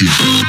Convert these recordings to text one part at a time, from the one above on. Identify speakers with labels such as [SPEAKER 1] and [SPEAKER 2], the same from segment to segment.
[SPEAKER 1] Sun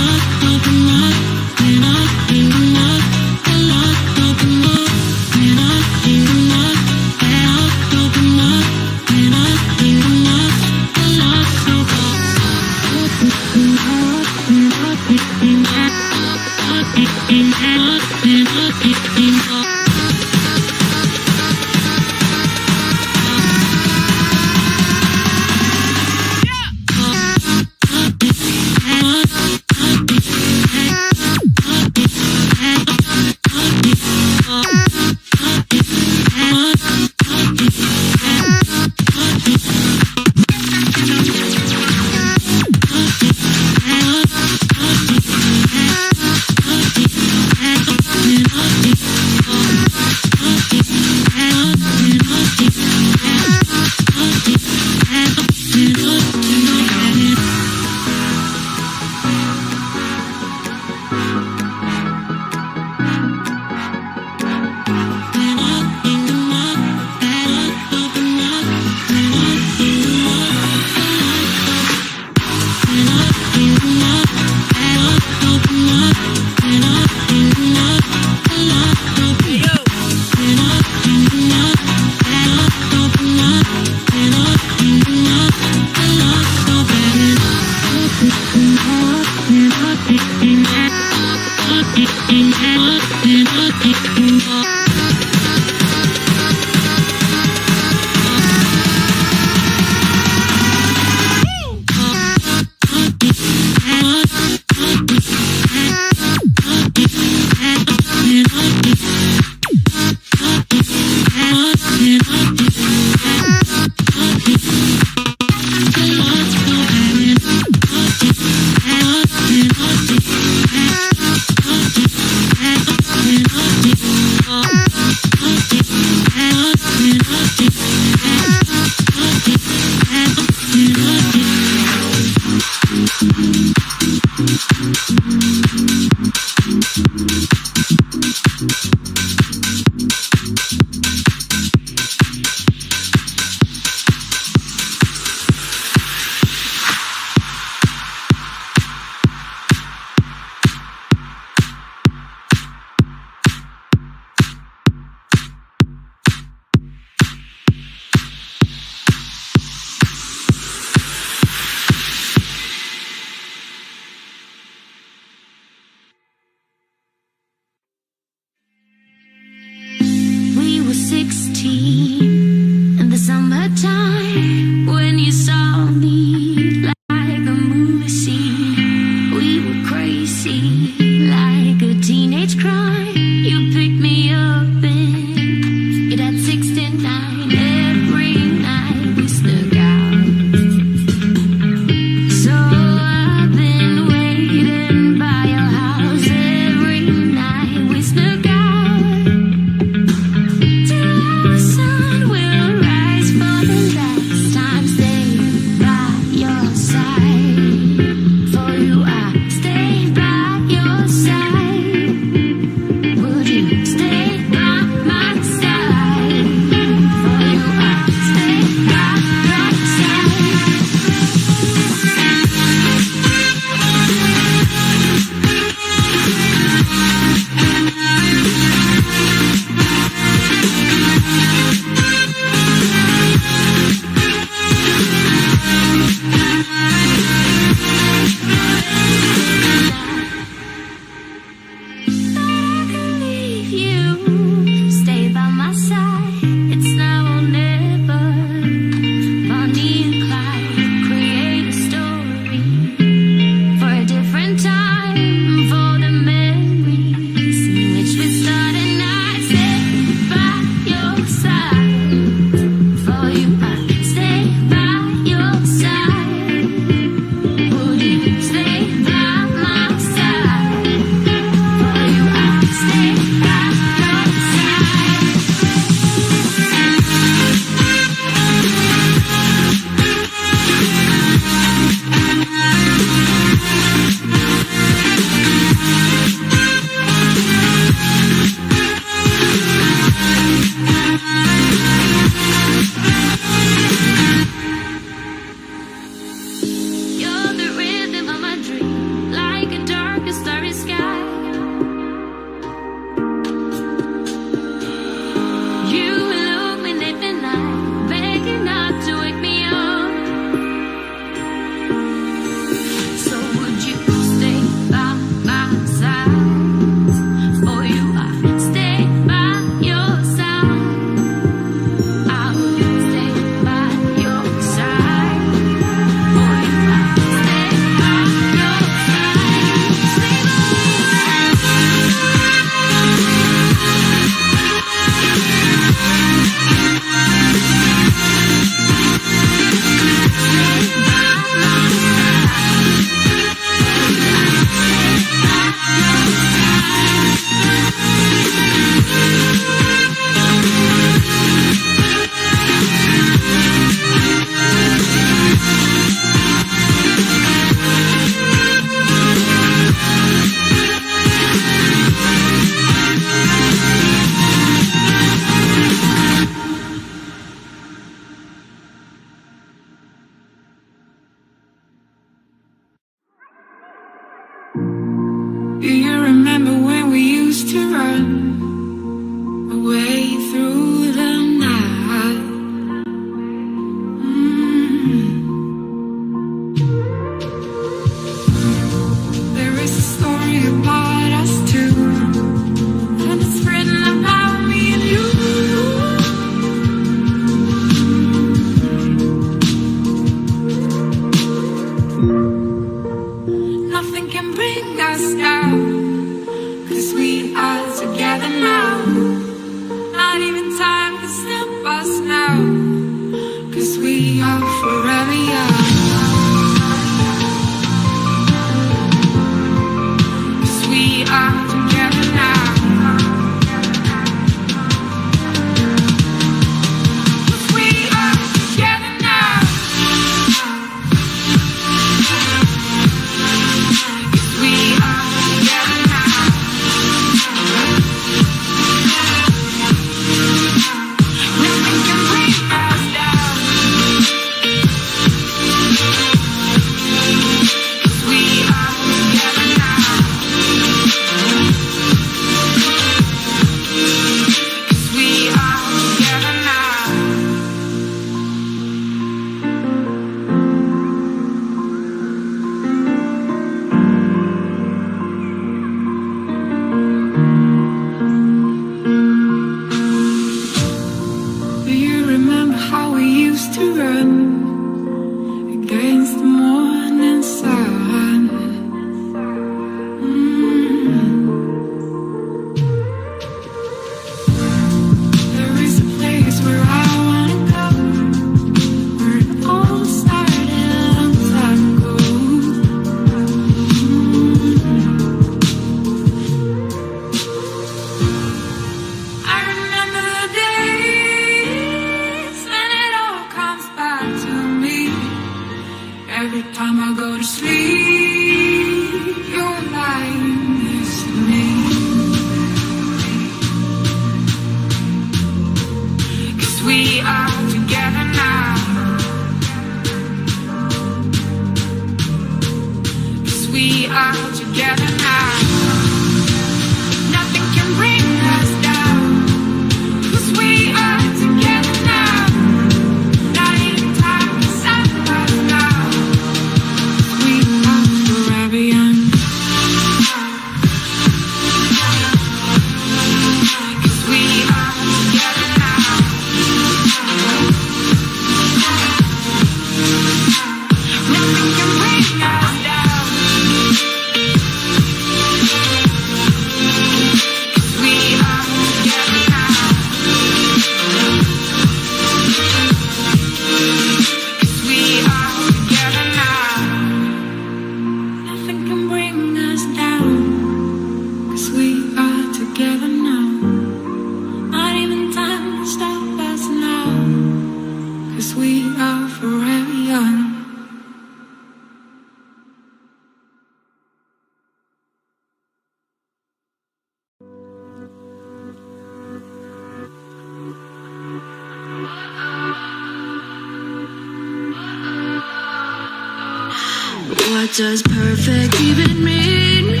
[SPEAKER 1] does perfect even mean?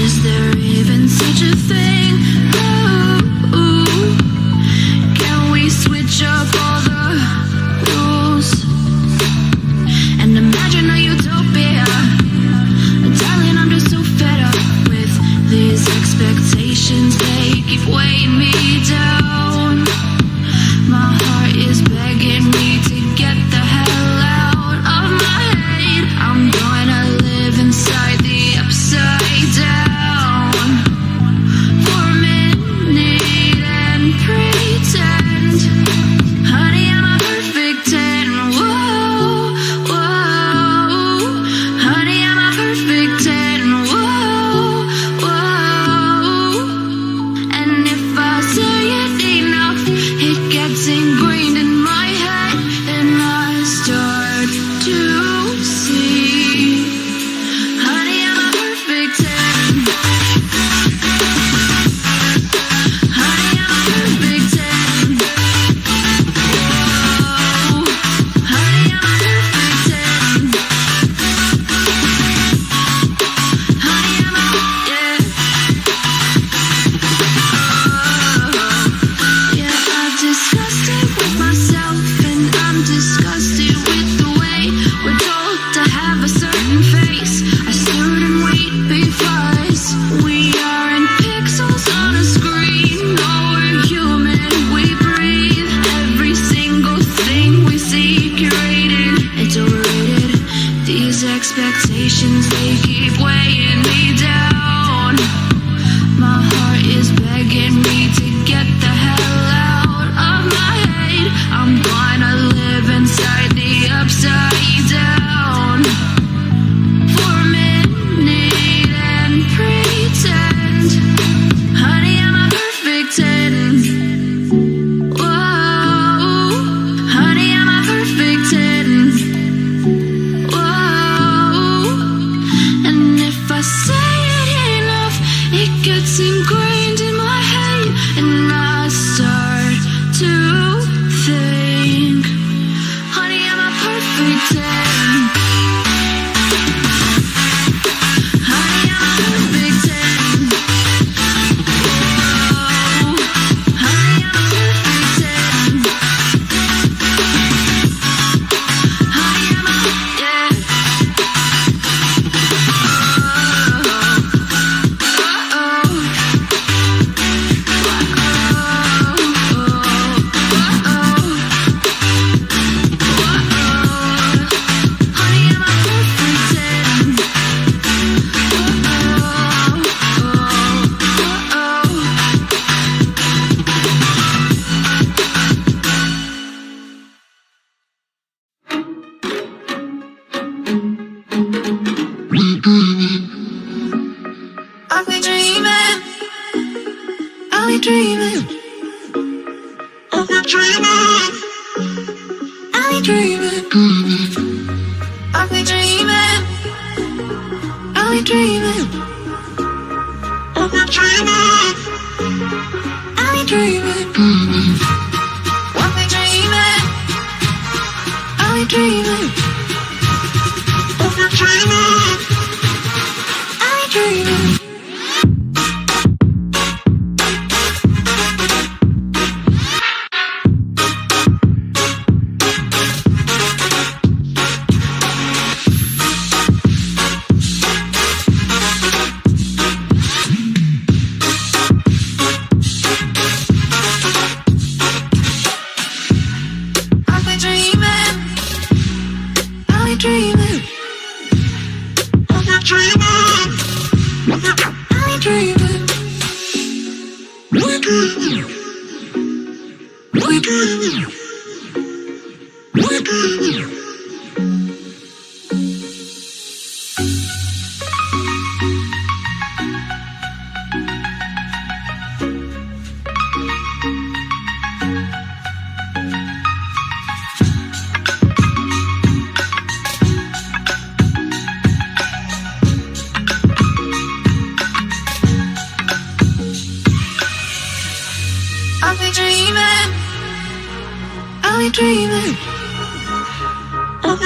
[SPEAKER 1] Is there even such a thing? Ooh, can we switch up all the rules and imagine a utopia? Darling, I'm just so fed up with these expectations. They keep weighing me down. My heart is begging me to get the hell out of my head. I'm gonna live inside the upside down for a minute and pretend, honey, I'm a perfect 10. Whoa, whoa, honey, I'm a perfect 10. Whoa, whoa, and if I say it enough, it gets ingrained in my head, and I start to see, honey, I'm a perfect 10. Honey, I'm a perfect 10. Whoa, honey, I'm a perfect 10. Honey, I'm a, yeah. Yeah, I've discussed it with myself, and I'm disgusted with the way we're told to have a certain face, a certain weight, because we aren't pixels on a screen. No, we're human, we breathe. Every single thing we see curated, it's overrated. These expectations, they keep weighing me down. My heart is begging me to get the hell out of my head. I'm gonna live inside the upside down for a minute and pretend, honey, I'm a perfect 10. Whoa, honey, I'm a perfect 10. Whoa, and if I say it enough, it gets ingrained in my head, and I start to think, honey, I'm a perfect 10. Honey, I'm a perfect 10. Whoa, honey, I'm a perfect 10. Honey, I'm a, yeah. I'll be dreaming, I'll be dreaming, I'll be dreaming, I'll be dreaming, I'll be dreaming, I'll be dreaming, I'll be dreaming, I'll be dreaming, I'll be dreaming, I'll be dreaming, I'll be dreaming, I'll be dreaming. I'll be dreaming, I'll be dreaming, I'll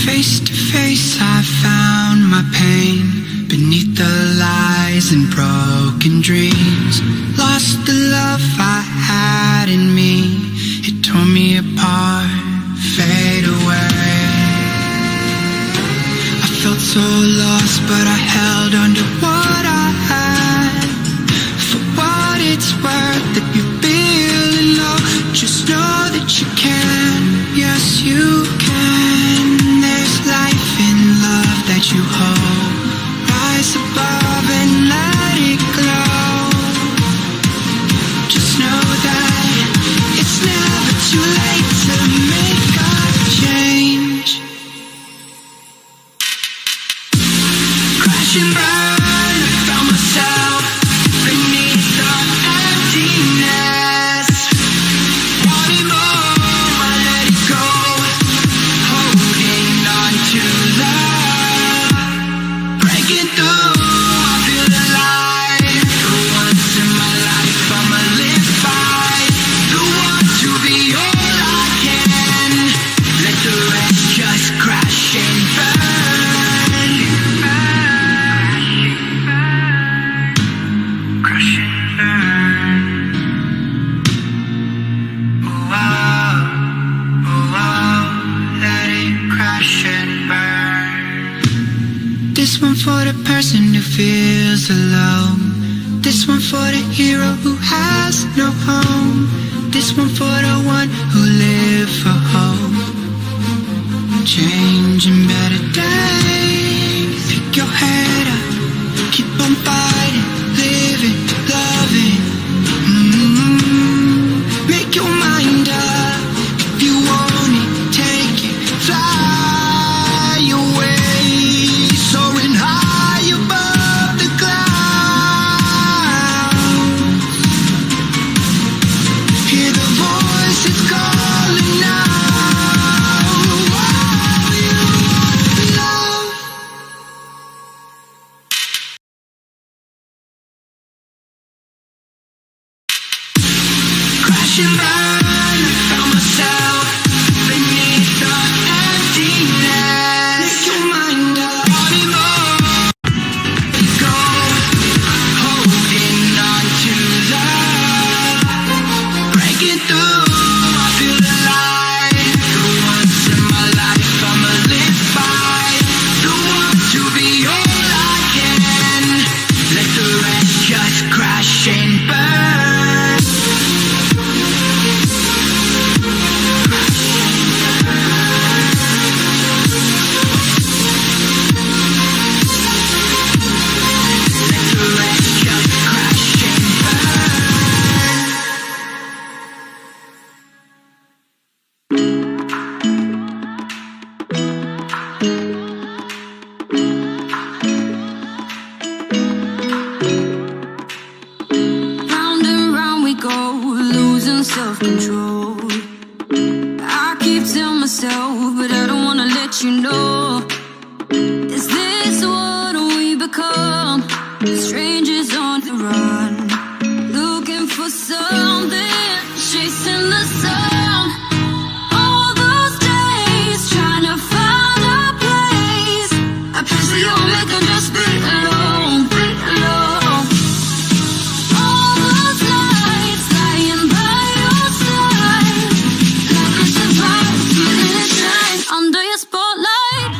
[SPEAKER 2] Face to face I found my pain beneath the lies and broken dreams. Lost the love I had in me, it tore me apart, fade away. I felt so lost but I held on to what I had. For what it's worth, if you feel low, just know that you can, yes you can. There's life in love that you hold. above and let it glow. Just know that it's never too late to make a change. Crash and burn, I found myself beneath the emptiness. Wanting more, I let it go. Holding on to love. Breaking through, I feel alive. For once in my life, I'ma live by the want to be all I can. Let the rest just crash and burn. Crash and burn. Oh, oh, oh, oh, let it crash and burn. This one for the person who feels alone. This one for the hero who has no home. This one for the one who live for hope. Changing better days. Pick your head up, keep on fighting, living, loving. Make your mind up. If you want it, take it, fly away. Soaring high above the clouds. Hear the voices calling out. Oh, you love. Crash and burn, I found myself beneath the emptiness. Make your mind up, wanting more. Let it go, holding on to love. Breaking through, I feel alive. For once in my life, I'ma live by the want to be all I can. Let the rest just crash and burn. Let the rest just crash and burn.
[SPEAKER 1] Round and round we go, losing self-control. I keep telling myself, but I don't wanna let you know. Is this what we become? Strangers on the run, looking for something, chasing the sun. All those days, trying to find a place, a place where you'll make them just be alone, be alone. All those nights, lying by your side, like a surprise, feeling it shine under your spotlight.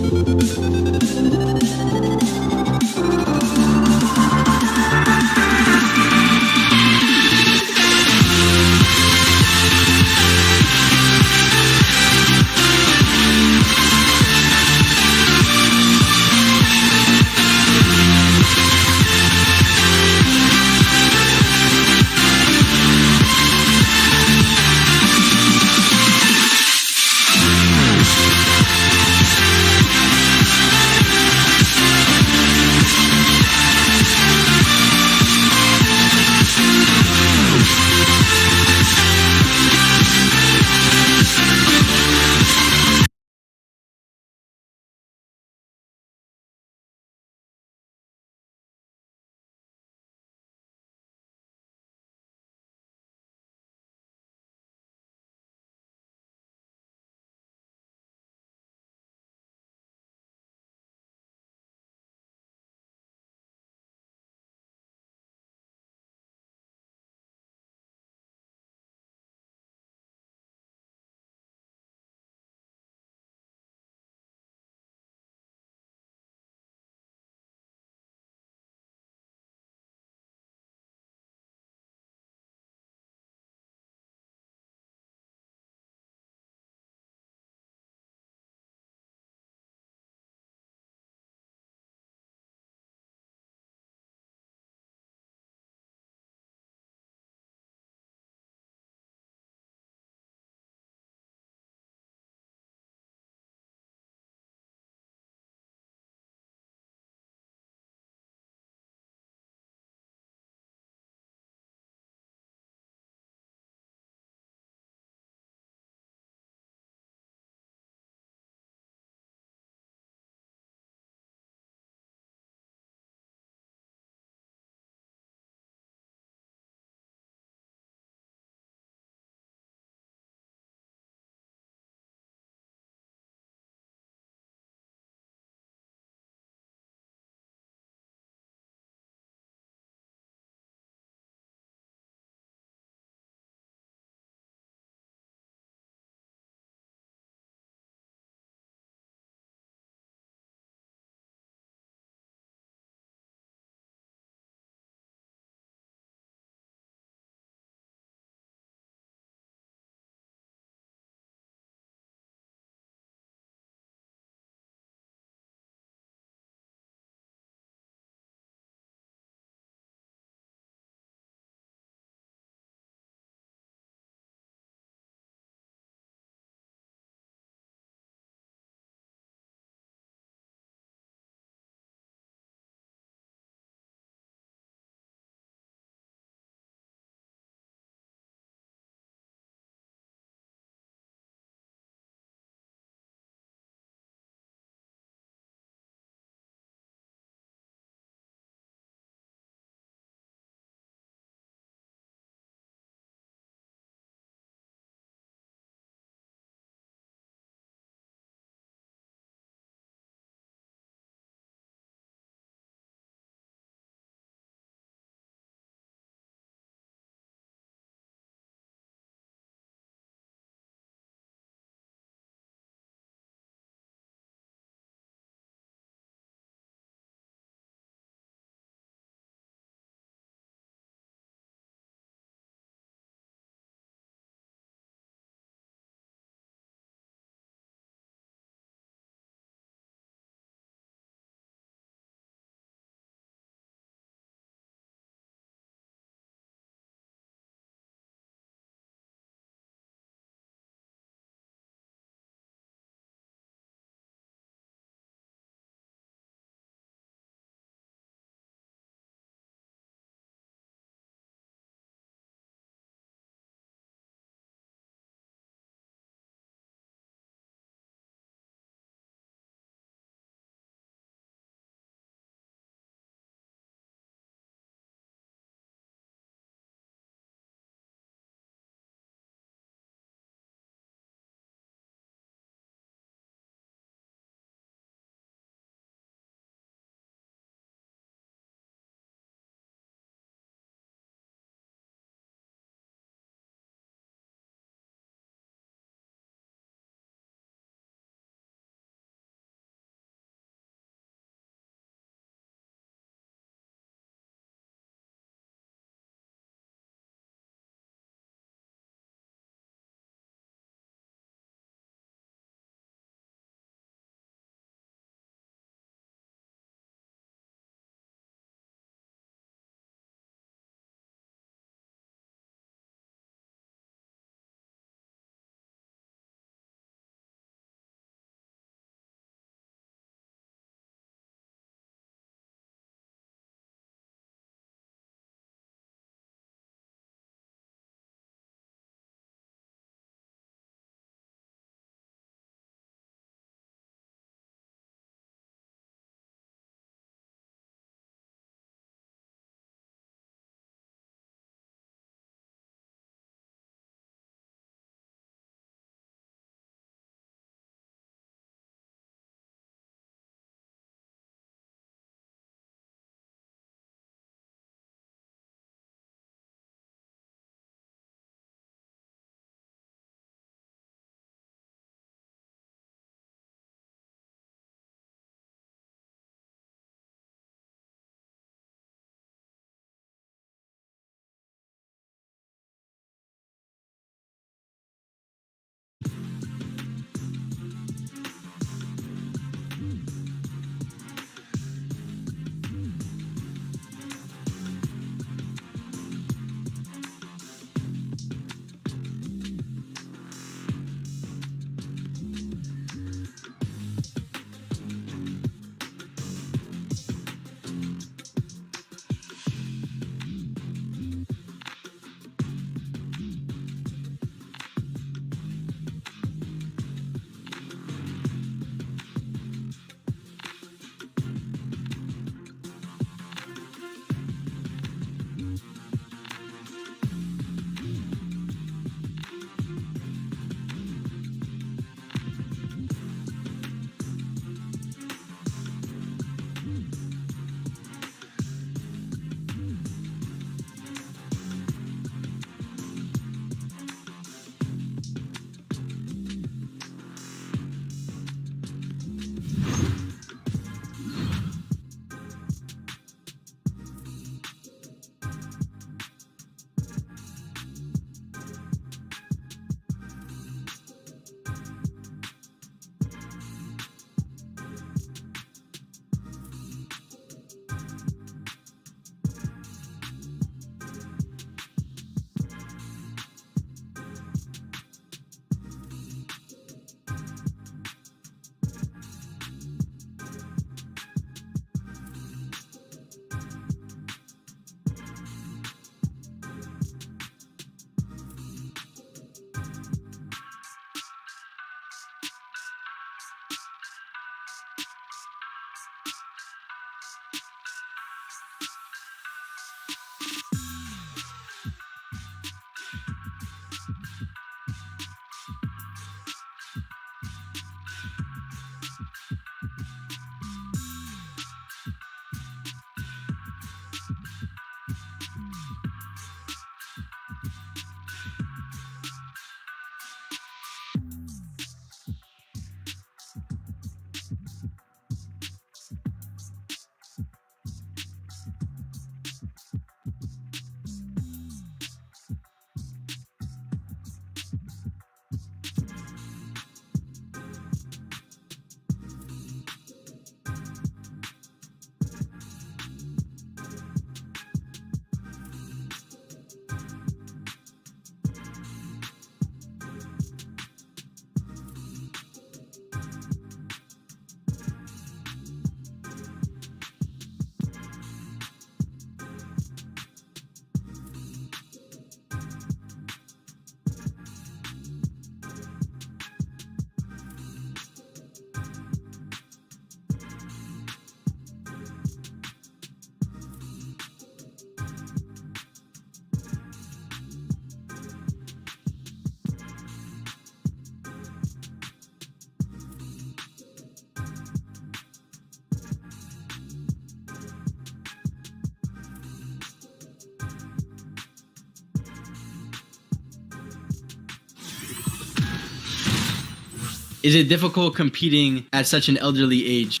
[SPEAKER 3] Is it difficult competing at such an elderly age?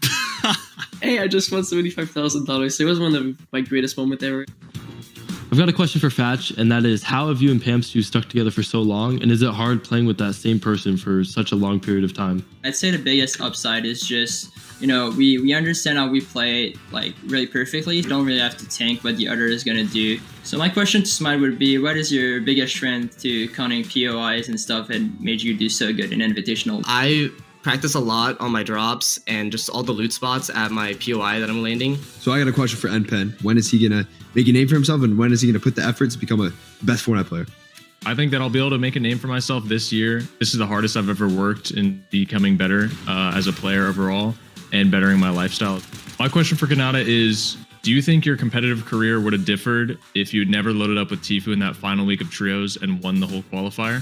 [SPEAKER 4] Hey, I just won $75,000. It was one of my greatest moments ever.
[SPEAKER 5] I've got a question for Fatch, and that is, how have you and Pamstu stuck together for so long, and is it hard playing with that same person for such a long period of time?
[SPEAKER 6] I'd say the biggest upside is just, we understand how we play like really perfectly. You don't really have to think what the other is gonna do. So my question to Smite would be, what is your biggest strength to counting POIs and stuff that made you do so good in Invitational?
[SPEAKER 7] I practice a lot on my drops and just all the loot spots at my POI that I'm landing.
[SPEAKER 8] So I got a question for NPen. When is he going to make a name for himself, and when is he going to put the efforts to become a best Fortnite player?
[SPEAKER 9] I think that I'll be able to make a name for myself this year. This is the hardest I've ever worked in becoming better as a player overall and bettering my lifestyle. My question for Kanata is, do you think your competitive career would have differed if you'd never loaded up with Tfue in that final week of trios and won the whole qualifier?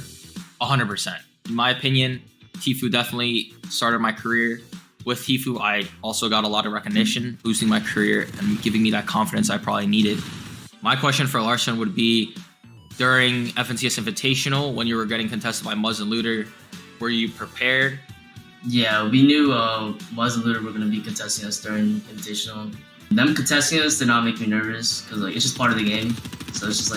[SPEAKER 10] 100%. In my opinion, Tfue definitely started my career. With Tfue, I also got a lot of recognition, boosting my career and giving me that confidence I probably needed. My question for Larson would be, during FNCS Invitational, when you were getting contested by Muzz and Looter, were you prepared?
[SPEAKER 11] Yeah, we knew Muzz and Looter were going to be contesting us during Invitational. Them contesting us did not make me nervous, because it's just part of the game. So it's just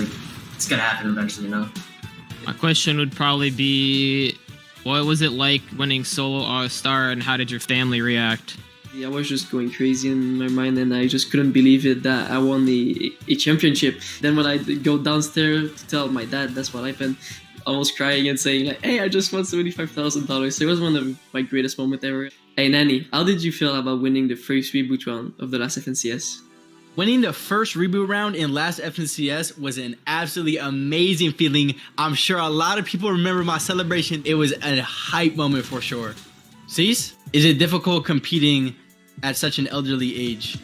[SPEAKER 11] it's going to happen eventually,
[SPEAKER 12] My question would probably be, what was it like winning Solo All-Star, and how did your family react?
[SPEAKER 4] Yeah, I was just going crazy in my mind, and I just couldn't believe it that I won a championship. Then when I go downstairs to tell my dad that's what happened, almost crying and saying hey, I just won $75,000. It was one of my greatest moments ever. Hey Nanny, how did you feel about winning the first reboot round of the last FNCS?
[SPEAKER 3] Winning the first reboot round in last FNCS was an absolutely amazing feeling. I'm sure a lot of people remember my celebration. It was a hype moment for sure. Cease, is it difficult competing at such an elderly age?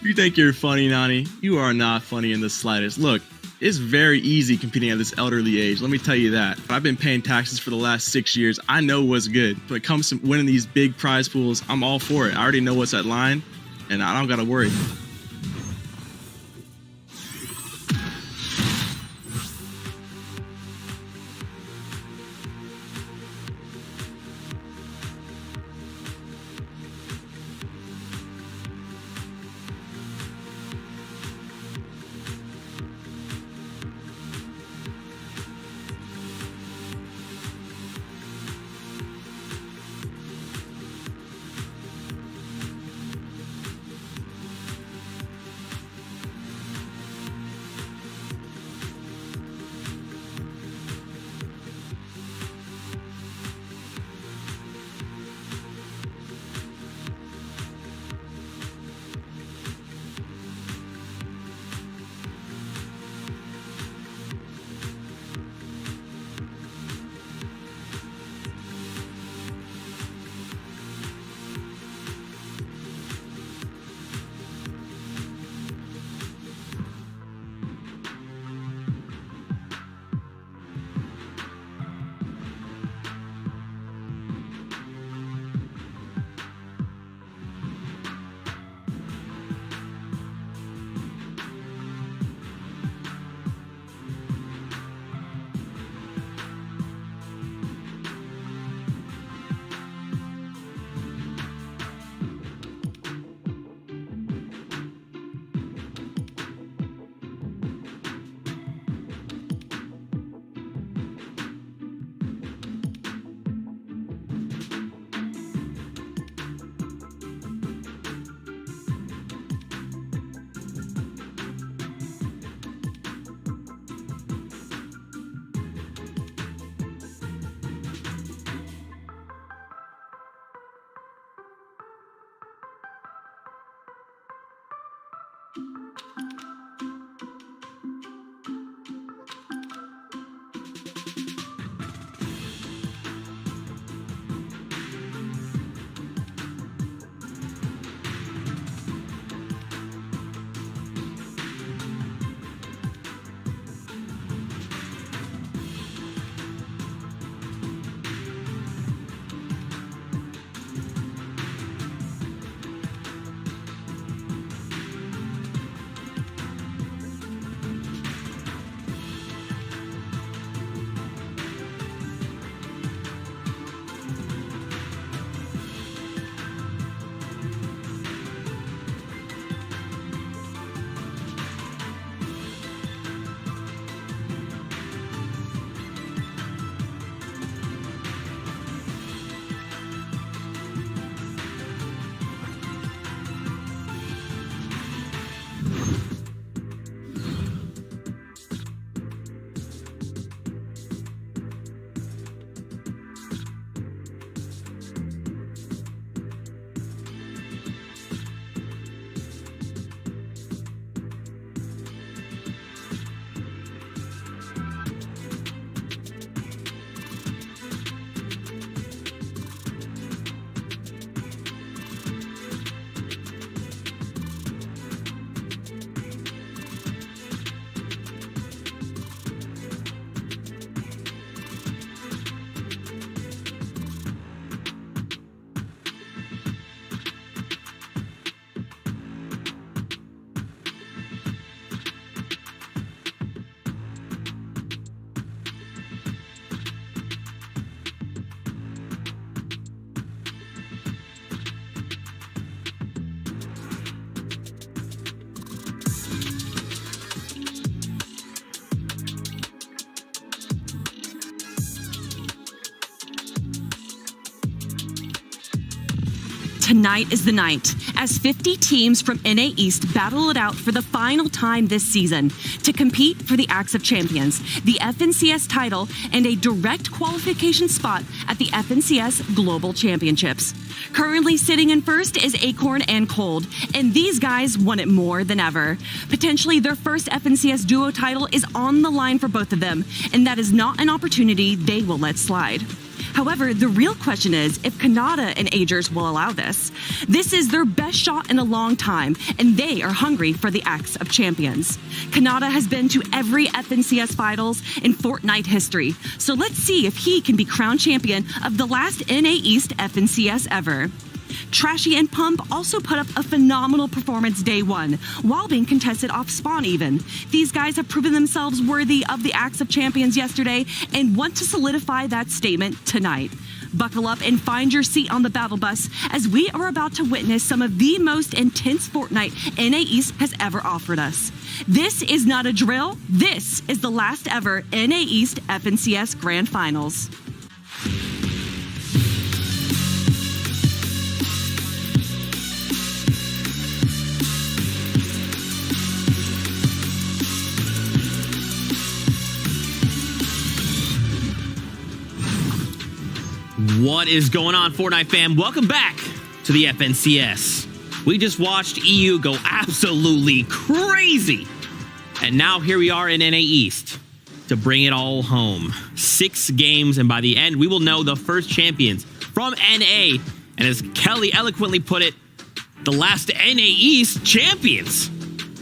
[SPEAKER 13] You think you're funny, Nani? You are not funny in the slightest. Look, it's very easy competing at this elderly age. Let me tell you that. I've been paying taxes for the last 6 years. I know what's good. When it comes to winning these big prize pools, I'm all for it. I already know what's at line, and I don't gotta worry.
[SPEAKER 14] tonight is the night as 50 teams from NA East battle it out for the final time this season to compete for the Axe of Champions, the FNCS title, and a direct qualification spot at the FNCS Global Championships. Currently sitting in first is Acorn and Cold, and these guys want it more than ever. Potentially their first FNCS duo title is on the line for both of them, and that is not an opportunity they will let slide. However, the real question is if Kanata and Agers will allow this. This is their best shot in a long time, and they are hungry for the Axe of Champions. Kanata has been to every FNCS finals in Fortnite history, so let's see if he can be crowned champion of the last NA East FNCS ever. Trashy and Pump also put up a phenomenal performance day one, while being contested off spawn even. These guys have proven themselves worthy of the Axe of Champions yesterday and want to solidify that statement tonight. Buckle up and find your seat on the battle bus as we are about to witness some of the most intense Fortnite NA East has ever offered us. This is not a drill, this is the last ever NA East FNCS Grand Finals.
[SPEAKER 15] What is going on, Fortnite fam? Welcome back to the FNCS. We just watched EU go absolutely crazy. And now here we are in NA East to bring it all home. 6 games, and by the end, we will know the first champions from NA. And as Kelly eloquently put it, the last NA East champions.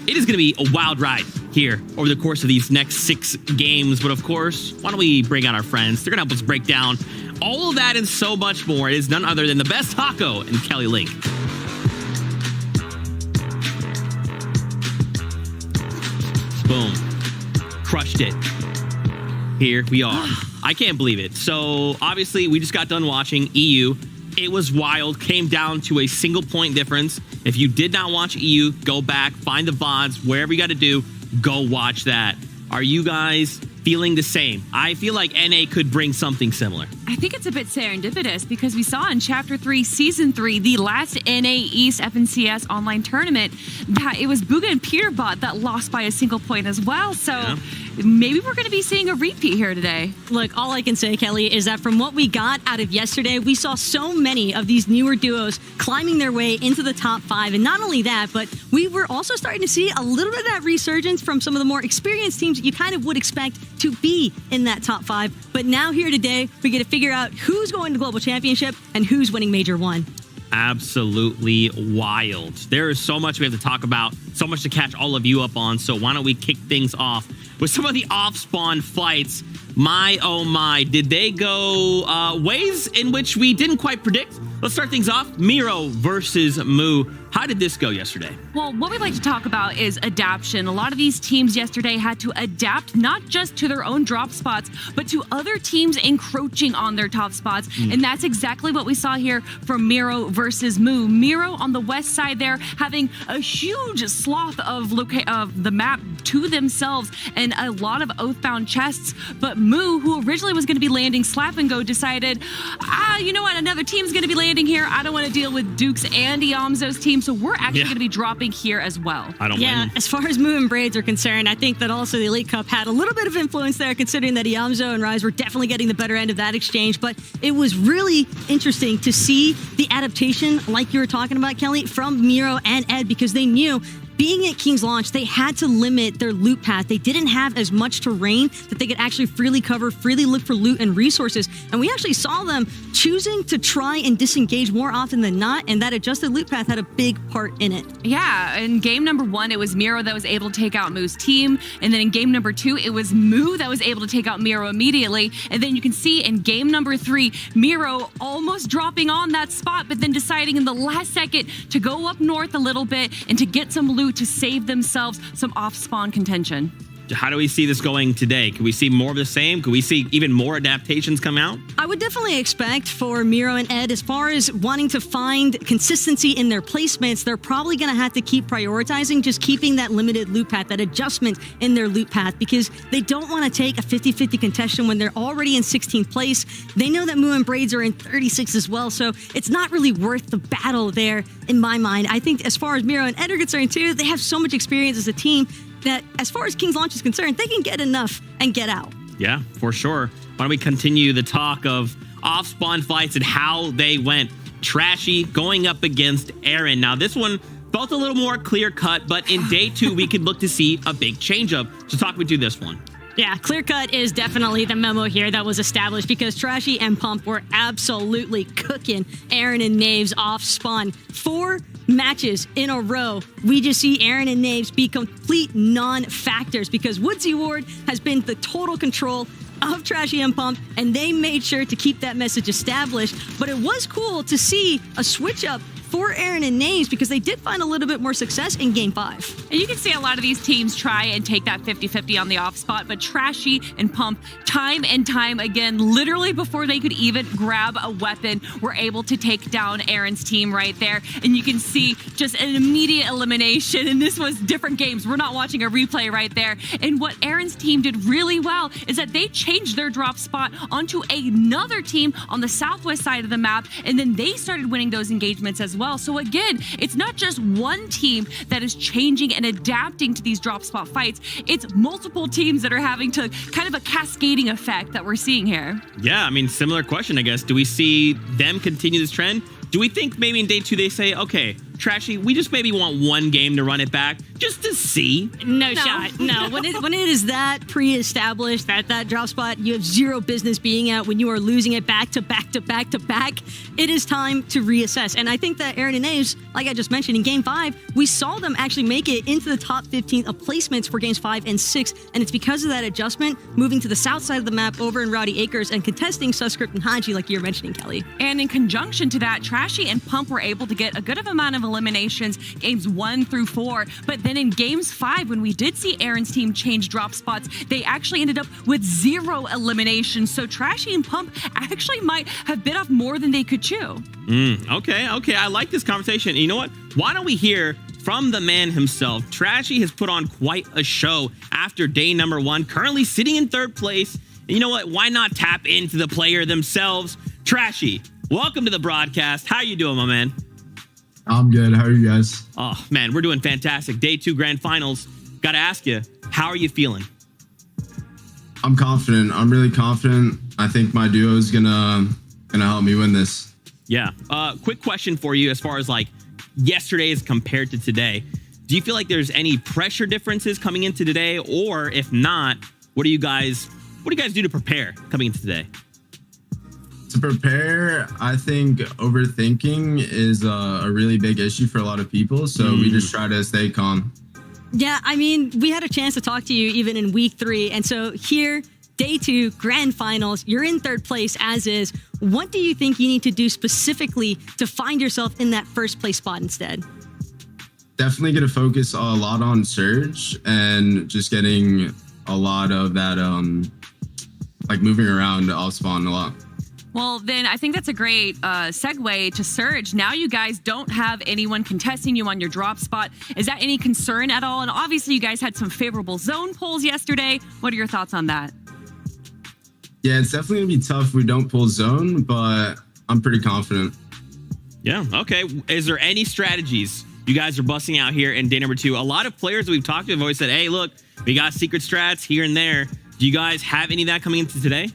[SPEAKER 15] It is going to be a wild ride here over the course of these next 6 games. But of course, why don't we bring out our friends? They're going to help us break down all of that and so much more. It is none other than the best Taco and Kelly Link. Boom. Crushed it. Here we are. I can't believe it. So obviously we just got done watching EU. It was wild. Came down to a single point difference. If you did not watch EU, go back, find the VODs, wherever you got to do, go watch that. Are you guys feeling the same? I feel like NA could bring something similar.
[SPEAKER 14] I think it's a bit serendipitous because we saw in Chapter 3, Season 3, the last NA East FNCS online tournament, that it was Booga and Peterbot that lost by a single point as well. So maybe we're going to be seeing a repeat here today.
[SPEAKER 16] Look, all I can say, Kelly, is that from what we got out of yesterday, we saw so many of these newer duos climbing their way into the top 5. And not only that, but we were also starting to see a little bit of that resurgence from some of the more experienced teams that you kind of would expect to be in that top 5. But now here today, we get to figure out who's going to Global Championship and who's winning Major 1.
[SPEAKER 15] Absolutely wild. There is so much we have to talk about, so much to catch all of you up on. So why don't we kick things off with some of the off-spawn fights. My, oh my, did they go ways in which we didn't quite predict? Let's start things off. Miro versus Moo. How did this go yesterday?
[SPEAKER 14] Well, what we like to talk about is adaptation. A lot of these teams yesterday had to adapt not just to their own drop spots, but to other teams encroaching on their top spots. And that's exactly what we saw here from Miro versus Moo. Miro on the west side there having a huge swath of the map to themselves and a lot of oathbound chests. But Moo, who originally was going to be landing Slap and Go, decided, you know what, another team's going to be landing here. I don't want to deal with Dukes and Iamzo's team, so we're actually going to be dropping here as well.
[SPEAKER 16] As far as Moo and Braids are concerned, I think that also the Elite Cup had a little bit of influence there, considering that Iamzo and Rise were definitely getting the better end of that exchange. But it was really interesting to see the adaptation, like you were talking about, Kelly, from Miro and Ed, because they knew being at King's Launch, they had to limit their loot path. They didn't have as much terrain that they could actually freely cover, freely look for loot and resources. And we actually saw them choosing to try and disengage more often than not, and that adjusted loot path had a big part in it.
[SPEAKER 14] Yeah, in game number 1, it was Miro that was able to take out Moo's team. And then in game number 2, it was Moo that was able to take out Miro immediately. And then you can see in game number 3, Miro almost dropping on that spot, but then deciding in the last second to go up north a little bit and to get some loot to save themselves some off-spawn contention.
[SPEAKER 15] How do we see this going today? Could we see more of the same? Could we see even more adaptations come out?
[SPEAKER 16] I would definitely expect for Miro and Ed, as far as wanting to find consistency in their placements, they're probably going to have to keep prioritizing just keeping that limited loop path, that adjustment in their loop path, because they don't want to take a 50-50 contestation when they're already in 16th place. They know that Moo and Braids are in 36 as well, so it's not really worth the battle there in my mind. I think as far as Miro and Ed are concerned too, they have so much experience as a team that as far as King's Launch is concerned, they can get enough and get out.
[SPEAKER 15] Yeah, for sure. Why don't we continue the talk of off-spawn fights and how they went? Trashy going up against Aaron. Now, this one felt a little more clear-cut, but in day 2, we could look to see a big change-up. So talk me through this one.
[SPEAKER 16] Yeah, clear cut is definitely the memo here that was established, because Trashy and Pump were absolutely cooking Aaron and Naves off spawn. 4 matches in a row, we just see Aaron and Naves be complete non-factors, because Woodsy Ward has been the total control of Trashy and Pump, and they made sure to keep that message established. But it was cool to see a switch up for Aaron and Naves, because they did find a little bit more success in Game 5.
[SPEAKER 17] And you can see a lot of these teams try and take that 50-50 on the off spot, but Trashy and Pump, time and time again, literally before they could even grab a weapon, were able to take down Aaron's team right there. And you can see just an immediate elimination, and this was different games. We're not watching a replay right there. And what Aaron's team did really well is that they changed their drop spot onto another team on the southwest side of the map, and then they started winning those engagements as well. So again, it's not just one team that is changing and adapting to these drop spot fights. It's multiple teams that are having to kind of a cascading effect that we're seeing here.
[SPEAKER 15] Yeah, I mean, similar question, I guess. Do we see them continue this trend? Do we think maybe in day 2 they say, okay, Trashy, we just maybe want one game to run it back just to see?
[SPEAKER 16] No shot. No. When it is that pre-established, that drop spot, you have zero business being at, when you are losing it back to back to back to back, it is time to reassess. And I think that Aaron and Naves, like I just mentioned, in Game 5, we saw them actually make it into the top 15 of placements for Games 5 and 6. And it's because of that adjustment, moving to the south side of the map over in Rowdy Acres and contesting Suscript and Haji, like you're mentioning, Kelly.
[SPEAKER 17] And in conjunction to that, Trashy and Pump were able to get a good amount of eliminations, Games 1 through 4. But then in Games 5, when we did see Aaron's team change drop spots, they actually ended up with 0 eliminations. So Trashy and Pump actually might have bit off more than they could chew.
[SPEAKER 15] Okay. I like this conversation. You know what? Why don't we hear from the man himself? Trashy has put on quite a show after day number 1, currently sitting in 3rd place. And you know what? Why not tap into the player themselves? Trashy, welcome to the broadcast. How you doing, my man?
[SPEAKER 18] I'm good. How are you guys?
[SPEAKER 15] Oh, man, we're doing fantastic. Day 2 grand finals. Got to ask you, how are you feeling?
[SPEAKER 18] I'm confident. I'm really confident. I think my duo is gonna help me win this.
[SPEAKER 15] Yeah. Quick question for you as far as like yesterday is compared to today. Do you feel like there's any pressure differences coming into today? Or if not, what do you guys do to prepare coming into today?
[SPEAKER 18] To prepare, I think overthinking is a really big issue for a lot of people. So we just try to stay calm.
[SPEAKER 16] Yeah, I mean, we had a chance to talk to you even in week 3. And so here, day 2, grand finals, you're in 3rd place as is. What do you think you need to do specifically to find yourself in that 1st place spot instead?
[SPEAKER 18] Definitely going to focus a lot on Surge and just getting a lot of that, like moving around off spawn a lot.
[SPEAKER 17] Well, then I think that's a great segue to Surge. Now you guys don't have anyone contesting you on your drop spot. Is that any concern at all? And obviously you guys had some favorable zone pulls yesterday. What are your thoughts on that?
[SPEAKER 18] Yeah, it's definitely going to be tough if we don't pull zone, but I'm pretty confident.
[SPEAKER 15] Yeah, okay. Is there any strategies you guys are busting out here in day number 2? A lot of players that we've talked to have always said, hey, look, we got secret strats here and there. Do you guys have any of that coming into today?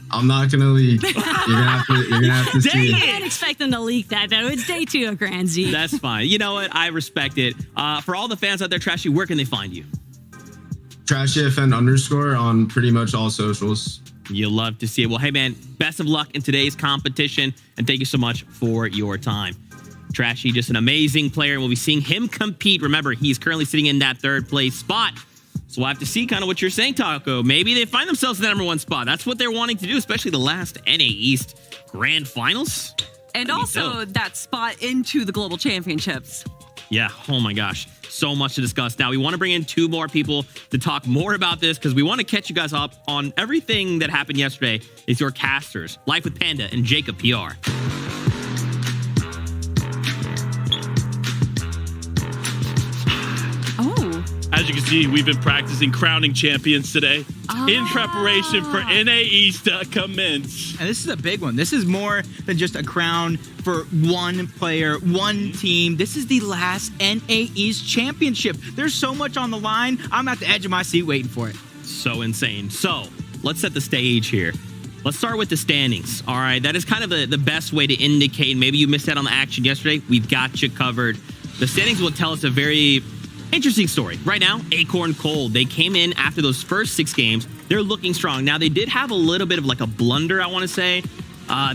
[SPEAKER 18] I'm not gonna leak. You're gonna have to see.
[SPEAKER 16] I can't expect them to leak that though. It's day 2 of Grand Z.
[SPEAKER 15] That's fine. You know what? I respect it. For all the fans out there, Trashy, where can they find you?
[SPEAKER 18] TrashyFN_ on pretty much all socials.
[SPEAKER 15] You'll love to see it. Well, hey man, best of luck in today's competition, and thank you so much for your time. Trashy, just an amazing player, and we'll be seeing him compete. Remember, he's currently sitting in that 3rd place spot. So we'll have to see kind of what you're saying, Taco. Maybe they find themselves in the number 1 spot. That's what they're wanting to do, especially the last NA East Grand Finals.
[SPEAKER 17] And also that spot into the Global Championships.
[SPEAKER 15] Yeah. Oh my gosh. So much to discuss. Now we want to bring in 2 more people to talk more about this because we want to catch you guys up on everything that happened yesterday. It's your casters, Life with Panda and Jacob PR.
[SPEAKER 19] As you can see, we've been practicing crowning champions today in preparation for NA East to commence.
[SPEAKER 3] And this is a big one. This is more than just a crown for one player, one team. This is the last NA East championship. There's so much on the line. I'm at the edge of my seat waiting for it.
[SPEAKER 15] So insane. So let's set the stage here. Let's start with the standings. All right, that is kind of the best way to indicate. Maybe you missed out on the action yesterday. We've got you covered. The standings will tell us a very interesting story. Right now, Acorn Cold, they came in after those first 6 games. They're looking strong. Now, they did have a little bit of like a blunder, I want to say.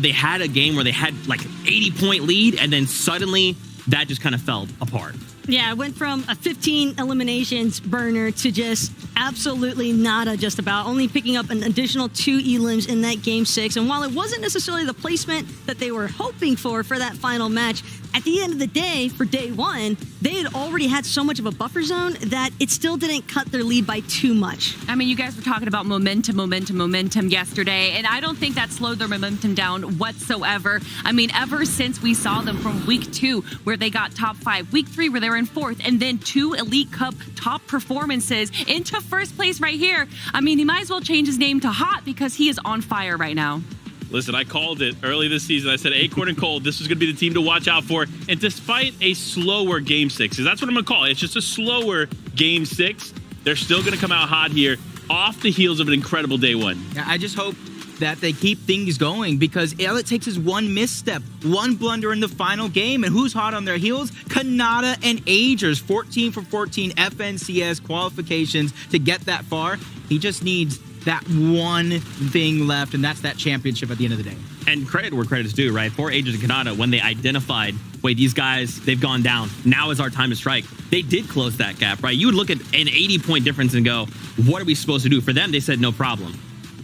[SPEAKER 15] They had a game where they had like an 80-point lead, and then suddenly that just kind of fell apart.
[SPEAKER 16] Yeah, it went from a 15 eliminations burner to just absolutely nada, just about. Only picking up an additional 2 elims in that game 6. And while it wasn't necessarily the placement that they were hoping for that final match, at the end of the day, for day 1, they had already had so much of a buffer zone that it still didn't cut their lead by too much.
[SPEAKER 17] I mean, you guys were talking about momentum yesterday, and I don't think that slowed their momentum down whatsoever. I mean, ever since we saw them from week 2, where they got top 5, week 3, where they were in 4th, and then 2 Elite Cup top performances into first place right here. I mean, he might as well change his name to Hot because he is on fire right now.
[SPEAKER 19] Listen, I called it early this season. I said Acorn and Cold, this is going to be the team to watch out for. And despite a slower game 6, because that's what I'm going to call it, it's just a slower game 6, they're still going to come out hot here off the heels of an incredible day 1.
[SPEAKER 3] Yeah, I just hope that they keep things going because all it takes is one misstep, one blunder in the final game. And who's hot on their heels? Kanata and Agers, 14 for 14 FNCS qualifications to get that far. He just needs that one thing left, and that's that championship at the end of the day.
[SPEAKER 15] And credit where credit's due, right? For Agers and Kanata, when they identified, wait, these guys, they've gone down. Now is our time to strike. They did close that gap, right? You would look at an 80-point difference and go, what are we supposed to do? For them, they said no problem.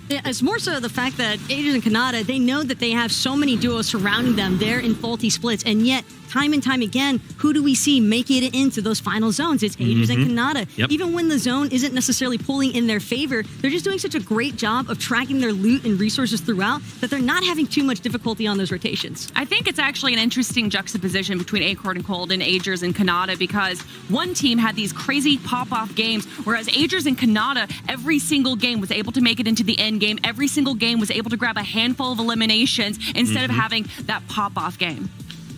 [SPEAKER 16] Yeah, it's more so the fact that Agers and Kanata, they know that they have so many duos surrounding them. They're in faulty splits, and yet time and time again, who do we see make it into those final zones? It's Agers and Kanata.
[SPEAKER 15] Yep.
[SPEAKER 16] Even when the zone isn't necessarily pulling in their favor, they're just doing such a great job of tracking their loot and resources throughout that they're not having too much difficulty on those rotations.
[SPEAKER 17] I think it's actually an interesting juxtaposition between Acorn and Cold and Agers and Kanata because one team had these crazy pop-off games, whereas Agers and Kanata, every single game was able to make it into the end game. Every single game was able to grab a handful of eliminations instead of having that pop-off game.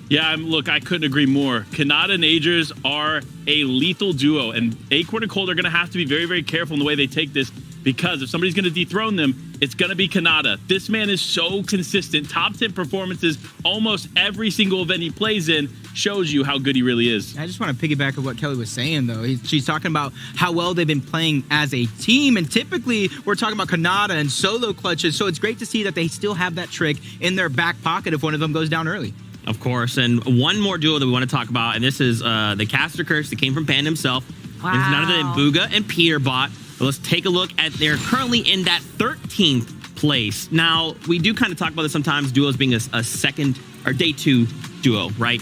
[SPEAKER 19] Yeah, look, I couldn't agree more. Kanata and Agers are a lethal duo, and Acorn and Cold are going to have to be very, very careful in the way they take this because if somebody's going to dethrone them, it's going to be Kanata. This man is so consistent. Top 10 performances almost every single event he plays in shows you how good he really is.
[SPEAKER 3] I just want to piggyback on what Kelly was saying, though. She's talking about how well they've been playing as a team, and typically we're talking about Kanata and solo clutches, so it's great to see that they still have that trick in their back pocket if one of them goes down early.
[SPEAKER 15] Of course, and one more duo that we want to talk about, and this is the Caster Curse that came from Panda himself.
[SPEAKER 17] Wow.
[SPEAKER 15] It's none other than Booga and Peterbot. But let's take a look at, they're currently in that 13th place. Now, we do kind of talk about this sometimes, duos being a second or day 2 duo, right?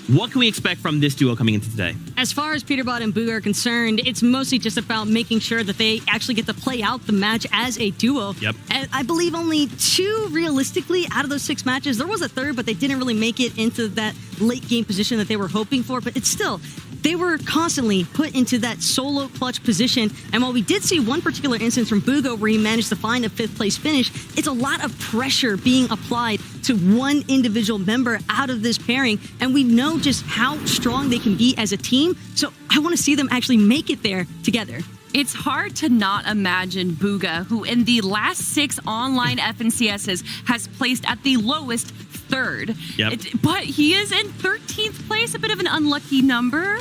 [SPEAKER 15] What can we expect from this duo coming into today?
[SPEAKER 16] As far as Peterbot and Booga are concerned, it's mostly just about making sure that they actually get to play out the match as a duo.
[SPEAKER 15] Yep.
[SPEAKER 16] And I believe only 2 realistically out of those 6 matches. There was a third, but they didn't really make it into that late game position that they were hoping for. But it's still, they were constantly put into that solo clutch position. And while we did see one particular instance from Booga where he managed to find a 5th place finish, it's a lot of pressure being applied to one individual member out of this pairing. And we know just how strong they can be as a team. So I want to see them actually make it there together.
[SPEAKER 17] It's hard to not imagine Booga, who in the last 6 online FNCSs has placed at the lowest 3rd.
[SPEAKER 15] Yep.
[SPEAKER 17] But he is in 13th place, a bit of an unlucky number.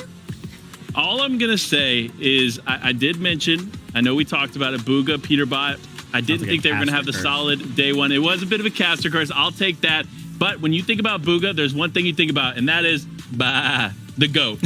[SPEAKER 19] All I'm going to say is I did mention, I know we talked about it, Booga, Peterbot. I didn't think they were going to have the solid day 1. It was a bit of a caster curse. I'll take that. But when you think about Booga, there's one thing you think about, and that is the GOAT.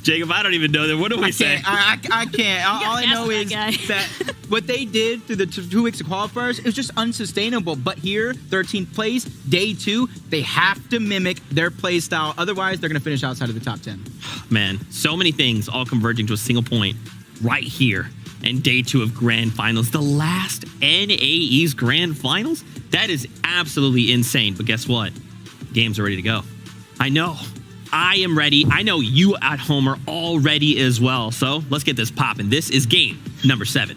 [SPEAKER 15] Jacob, I don't even know that. What do we say?
[SPEAKER 20] I can't. All I know is that what they did through the 2 weeks of qualifiers, it was just unsustainable. But here, 13th place, day 2, they have to mimic their play style. Otherwise, they're going to finish outside of the top 10.
[SPEAKER 15] Man, so many things all converging to a single point right here. And day 2 of Grand Finals, the last NAE's Grand Finals? That is absolutely insane. But guess what? Games are ready to go. I know. I am ready. I know you at home are all ready as well. So let's get this popping. This is game number 7.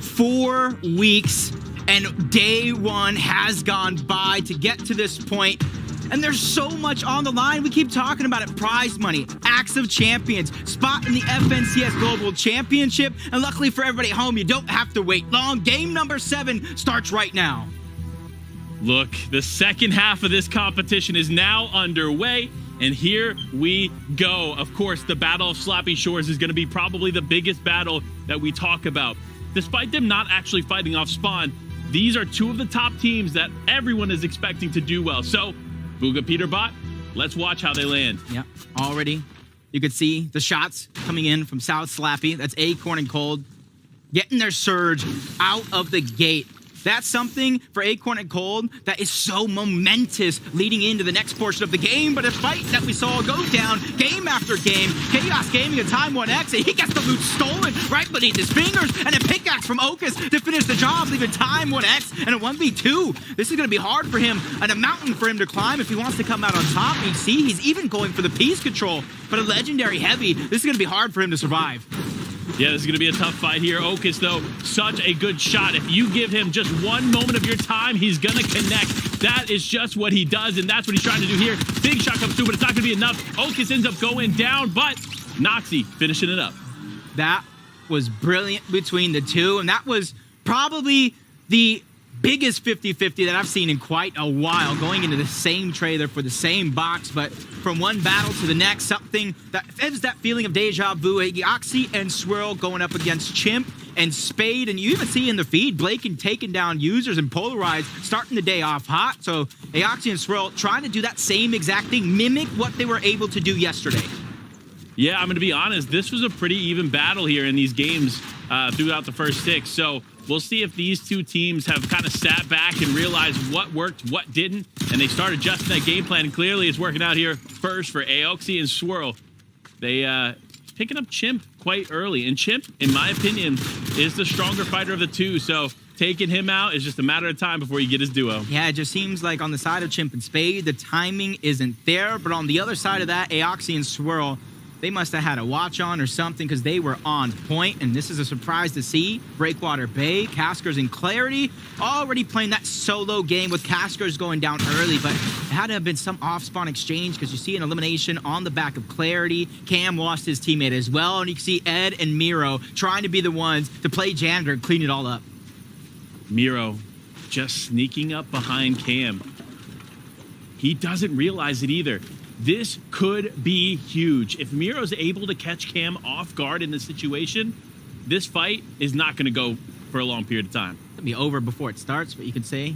[SPEAKER 20] Four weeks and day 1 has gone by to get to this point. And there's so much on the line. We keep talking about it. Prize money, Acts of Champions, spot in the FNCS Global Championship. And luckily for everybody at home, you don't have to wait long. Game number 7 starts right now.
[SPEAKER 19] Look, the second half of this competition is now underway, and here we go. Of course, the Battle of Slappy Shores is going to be probably the biggest battle that we talk about. Despite them not actually fighting off spawn, these are 2 of the top teams that everyone is expecting to do well. So, Bugha Peterbot, let's watch how they land.
[SPEAKER 20] Yeah, already you could see the shots coming in from South Slappy. That's Acorn and Cold getting their surge out of the gate. That's something for Acorn and Cold that is so momentous leading into the next portion of the game. But a fight that we saw go down game after game. Chaos Gaming and Time 1X, and he gets the loot stolen right beneath his fingers. And a pickaxe from Okus to finish the job, leaving Time 1X and a 1v2. This is going to be hard for him and a mountain for him to climb if he wants to come out on top. You see, he's even going for the piece control. But a legendary heavy, this is going to be hard for him to survive.
[SPEAKER 19] Yeah, this is going to be a tough fight here. Okus, though, such a good shot. If you give him just one moment of your time, he's going to connect. That is just what he does, and that's what he's trying to do here. Big shot comes through, but it's not going to be enough. Okus ends up going down, but Noxy finishing it up.
[SPEAKER 20] That was brilliant between the two, and that was probably the biggest 50-50 that I've seen in quite a while, going into the same trailer for the same box, but from one battle to the next, something that has that feeling of deja vu. Aoxy and Swirl going up against Chimp and Spade, and you even see in the feed, Blaken taking down users and Polarized, starting the day off hot. So Aoxy and Swirl trying to do that same exact thing, mimic what they were able to do yesterday.
[SPEAKER 19] Yeah, I'm going to be honest, this was a pretty even battle here in these games throughout the first 6, so we'll see if these 2 teams have kind of sat back and realized what worked, what didn't, and they start adjusting that game plan, and clearly it's working out here first for Aoxy and Swirl. They picking up Chimp quite early, and Chimp, in my opinion, is the stronger fighter of the 2, so taking him out is just a matter of time before you get his duo.
[SPEAKER 20] Yeah, it just seems like on the side of Chimp and Spade, the timing isn't there, but on the other side of that, Aoxy and Swirl, they must have had a watch on or something because they were on point, and this is a surprise to see. Breakwater Bay, Caskers and Clarity already playing that solo game with Caskers going down early, but it had to have been some off-spawn exchange because you see an elimination on the back of Clarity. Cam lost his teammate as well, and you can see Ed and Miro trying to be the ones to play janitor and clean it all up.
[SPEAKER 19] Miro just sneaking up behind Cam. He doesn't realize it either. This could be huge. If Miro's able to catch Cam off guard in this situation, this fight is not going to go for a long period of time.
[SPEAKER 20] It'll be over before it starts, but you could say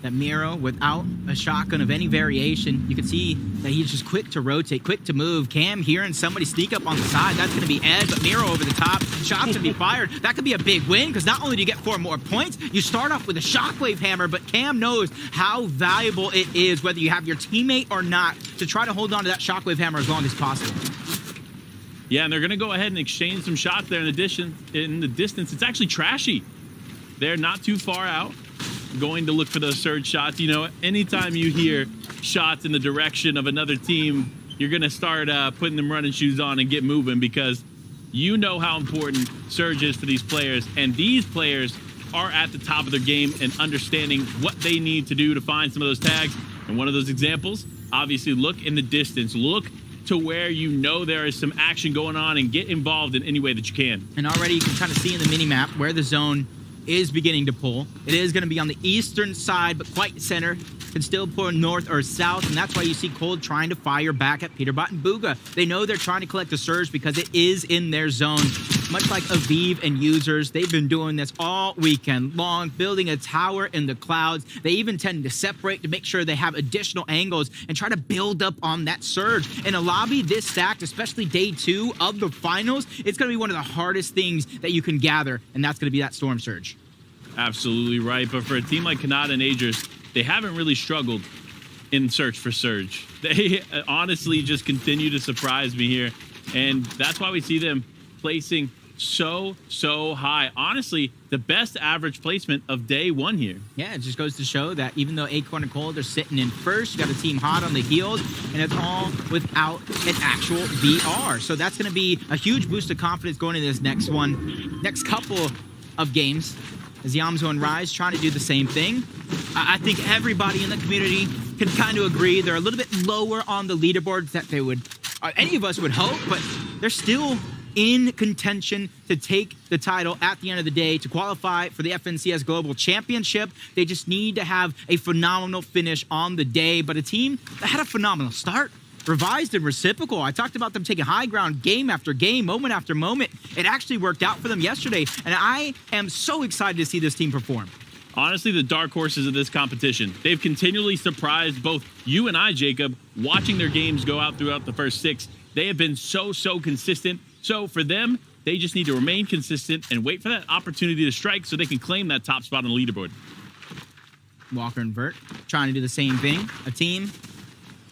[SPEAKER 20] that Miro, without a shotgun of any variation, you can see that he's just quick to rotate, quick to move. Cam hearing somebody sneak up on the side, that's going to be Ed, but Miro over the top, shots to be fired. That could be a big win, because not only do you get 4 more points, you start off with a shockwave hammer, but Cam knows how valuable it is, whether you have your teammate or not, to try to hold on to that shockwave hammer as long as possible.
[SPEAKER 19] Yeah, and they're going to go ahead and exchange some shots there in the distance. It's actually Trashy. They're not too far out, going to look for those surge shots. You know, anytime you hear shots in the direction of another team, you're going to start putting them running shoes on and get moving, because you know how important surge is for these players. And these players are at the top of their game and understanding what they need to do to find some of those tags. And one of those examples, obviously, look in the distance. Look to where you know there is some action going on and get involved in any way that you can.
[SPEAKER 20] And already you can kind of see in the mini-map where the zone is beginning to pull. It is going to be on the eastern side, but quite center. Can still pull north or south, and that's why you see Cold trying to fire back at Peterbot and Bugha. They know they're trying to collect the surge because it is in their zone. much like Aviv and users, they've been doing this all weekend long, building a tower in the clouds. They even tend to separate to make sure they have additional angles and try to build up on that surge. In a lobby this stacked, especially day 2 of the finals, it's going to be one of the hardest things that you can gather, and that's going to be that storm surge.
[SPEAKER 19] Absolutely right. But for a team like Kanata and Agers, they haven't really struggled in search for surge. They honestly just continue to surprise me here. And that's why we see them placing so high. Honestly, the best average placement of day 1 here.
[SPEAKER 20] Yeah, it just goes to show that even though Acorn and Cold are sitting in first, you got a team hot on the heels, and it's all without an actual VR. So that's going to be a huge boost of confidence going into this next couple of games, as Yamzo and Rise trying to do the same thing. I think everybody in the community can kind of agree they're a little bit lower on the leaderboards that they would, any of us would hope, but they're still in contention to take the title at the end of the day to qualify for the FNCS Global Championship. They just need to have a phenomenal finish on the day, but a team that had a phenomenal start. Revised and Reciprocal. I talked about them taking high ground game after game, moment after moment. It actually worked out for them yesterday, and I am so excited to see this team perform.
[SPEAKER 19] Honestly, the dark horses of this competition. They've continually surprised both you and I, Jacob, watching their games go out throughout the first 6. They have been so consistent. So for them, they just need to remain consistent and wait for that opportunity to strike so they can claim that top spot on the leaderboard.
[SPEAKER 20] Walker and Vert trying to do the same thing. A team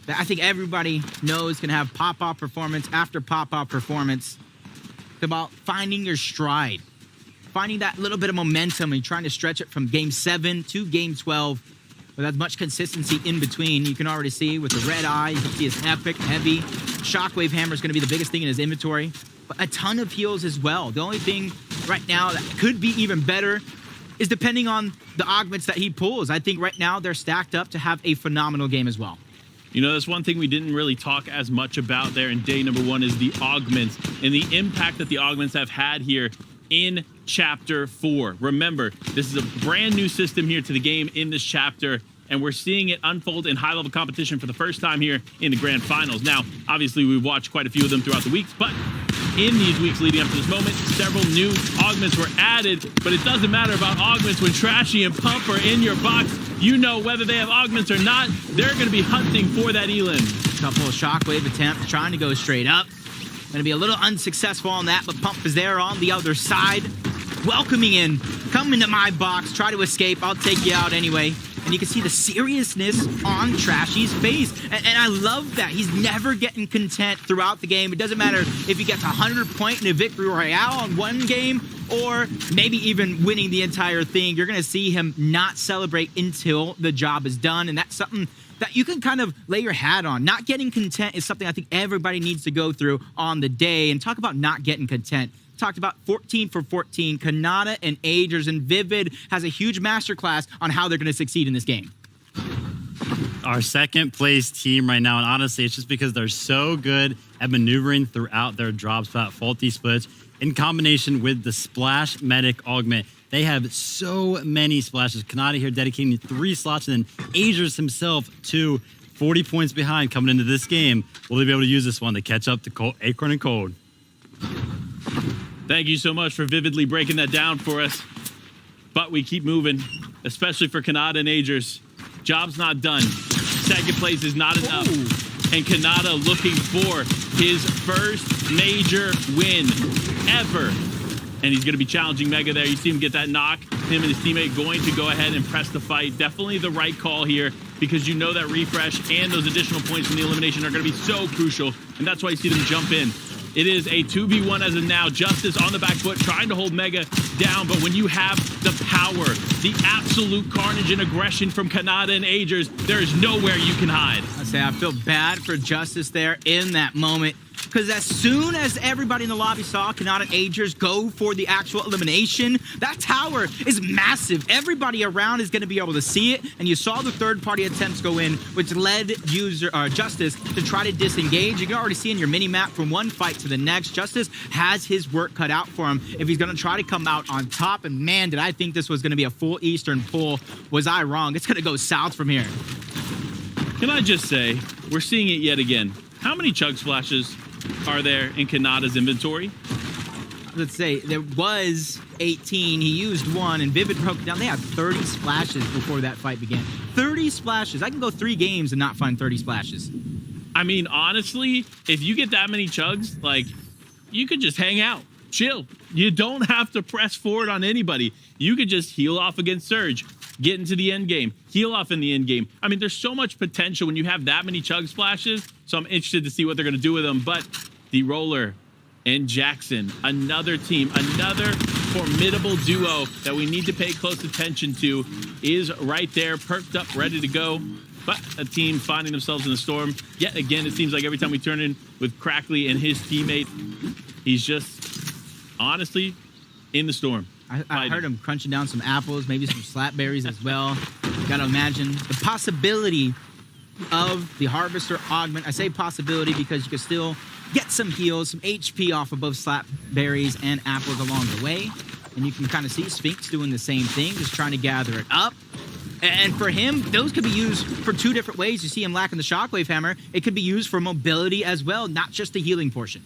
[SPEAKER 20] that I think everybody knows can have pop-off performance after pop-off performance. It's about finding your stride, finding that little bit of momentum and trying to stretch it from game 7 to game 12 with as much consistency in between. You can already see with the red eye, you can see his epic, heavy. Shockwave Hammer is going to be the biggest thing in his inventory, but a ton of heals as well. The only thing right now that could be even better is depending on the augments that he pulls. I think right now they're stacked up to have a phenomenal game as well.
[SPEAKER 19] You know, that's one thing we didn't really talk as much about there in day number 1 is the augments and the impact that the augments have had here in Chapter 4. Remember, this is a brand new system here to the game in this chapter, and we're seeing it unfold in high-level competition for the first time here in the Grand Finals. Now, obviously, we've watched quite a few of them throughout the weeks, but in these weeks leading up to this moment, several new augments were added, but it doesn't matter about augments when Trashy and Pump are in your box. You know whether they have augments or not, they're going to be hunting for that Elim.
[SPEAKER 20] Couple of Shockwave attempts trying to go straight up. Going to be a little unsuccessful on that, but Pump is there on the other side. Welcoming in. Come into my box. Try to escape. I'll take you out anyway. And you can see the seriousness on Trashy's face. And I love that. He's never getting content throughout the game. It doesn't matter if he gets 100 point in a victory royale on one game or maybe even winning the entire thing. You're going to see him not celebrate until the job is done. And that's something that you can kind of lay your hat on. Not getting content is something I think everybody needs to go through on the day. And talk about not getting content. Talked about 14 for 14. Kanata and Agers, and Vivid has a huge masterclass on how they're going to succeed in this game.
[SPEAKER 21] Our second place team right now, and honestly, it's just because they're so good at maneuvering throughout their drops without faulty splits in combination with the Splash Medic augment. They have so many splashes. Kanata here dedicating 3 slots, and then Agers himself 2, 40 points behind coming into this game. Will they be able to use this one to catch up to Acorn and Cold?
[SPEAKER 19] Thank you so much for vividly breaking that down for us. But we keep moving, especially for Kanata and Agers. Job's not done. Second place is not enough. And Kanata looking for his first major win ever. And he's going to be challenging Mega there. You see him get that knock. Him and his teammate going to go ahead and press the fight. Definitely the right call here because you know that refresh and those additional points from the elimination are going to be so crucial. And that's why you see them jump in. It is a 2v1 as of now. Justice on the back foot, trying to hold Mega down. But when you have the power, the absolute carnage and aggression from Kanata and Agers, there is nowhere you can hide.
[SPEAKER 20] I feel bad for Justice there in that moment. Because as soon as everybody in the lobby saw Kanata and Agers go for the actual elimination, that tower is massive. Everybody around is going to be able to see it. And you saw the third-party attempts go in, which led Justice to try to disengage. You can already see in your mini-map from one fight to the next, Justice has his work cut out for him if he's going to try to come out on top. And man, did I think this was going to be a full Eastern pull. Was I wrong? It's going to go south from here.
[SPEAKER 19] Can I just say, we're seeing it yet again. How many Chug Splashes are there in Kanata's inventory?
[SPEAKER 20] let's say there was 18. He used one, and Vivid broke it down. They had 30 splashes before that fight began. 30 splashes. I can go 3 games and not find 30 splashes.
[SPEAKER 19] I mean, honestly, if you get that many chugs, like, you could just hang out, chill. You don't have to press forward on anybody. You could just heal off against Surge, get into the end game, heal off in the end game. I mean, there's so much potential when you have that many chug splashes. So I'm interested to see what they're going to do with them. But the Roller and Jackson, another team, another formidable duo that we need to pay close attention to, is right there, perked up, ready to go. But a team finding themselves in the storm. Yet again, it seems like every time we turn in with Crackley and his teammate, he's just honestly in the storm.
[SPEAKER 20] I heard him crunching down some apples, maybe some slapberries as well. Gotta imagine the possibility of the Harvester augment. I say possibility because you can still get some heals, some HP off of both slapberries and apples along the way. And you can kind of see Sphinx doing the same thing, just trying to gather it up. And for him, those could be used for 2 different ways. You see him lacking the Shockwave Hammer. It could be used for mobility as well, not just the healing portion.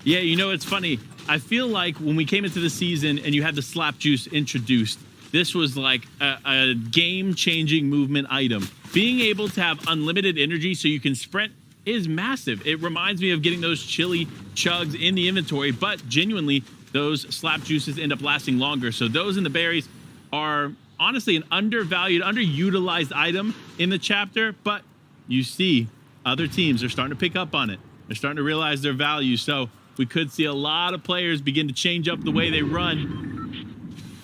[SPEAKER 19] Yeah, you know, it's funny. I feel like when we came into the season and you had the Slap Juice introduced, this was like a game-changing movement item. Being able to have unlimited energy so you can sprint is massive. It reminds me of getting those chili chugs in the inventory, but genuinely, those Slap Juices end up lasting longer. So those in the berries are honestly an undervalued, underutilized item in the chapter, but you see other teams are starting to pick up on it. They're starting to realize their value. So we could see a lot of players begin to change up the way they run.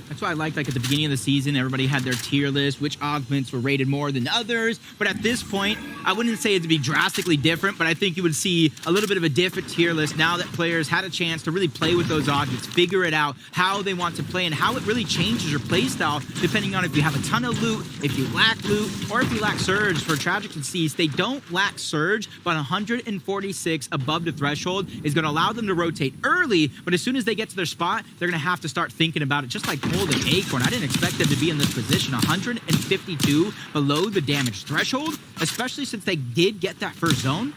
[SPEAKER 20] That's why I liked, like, at the beginning of the season, everybody had their tier list, which augments were rated more than others. But at this point, I wouldn't say it'd be drastically different, but I think you would see a little bit of a different tier list now that players had a chance to really play with those augments, figure it out, how they want to play, and how it really changes your play style depending on if you have a ton of loot, if you lack loot, or if you lack Surge. For Tragic and Cease, they don't lack Surge, but 146 above the threshold is going to allow them to rotate early, but as soon as they get to their spot, they're going to have to start thinking about it, just like Cold and Acorn. I didn't expect them to be in this position. 152 below the damage threshold, especially since they did get that first zone.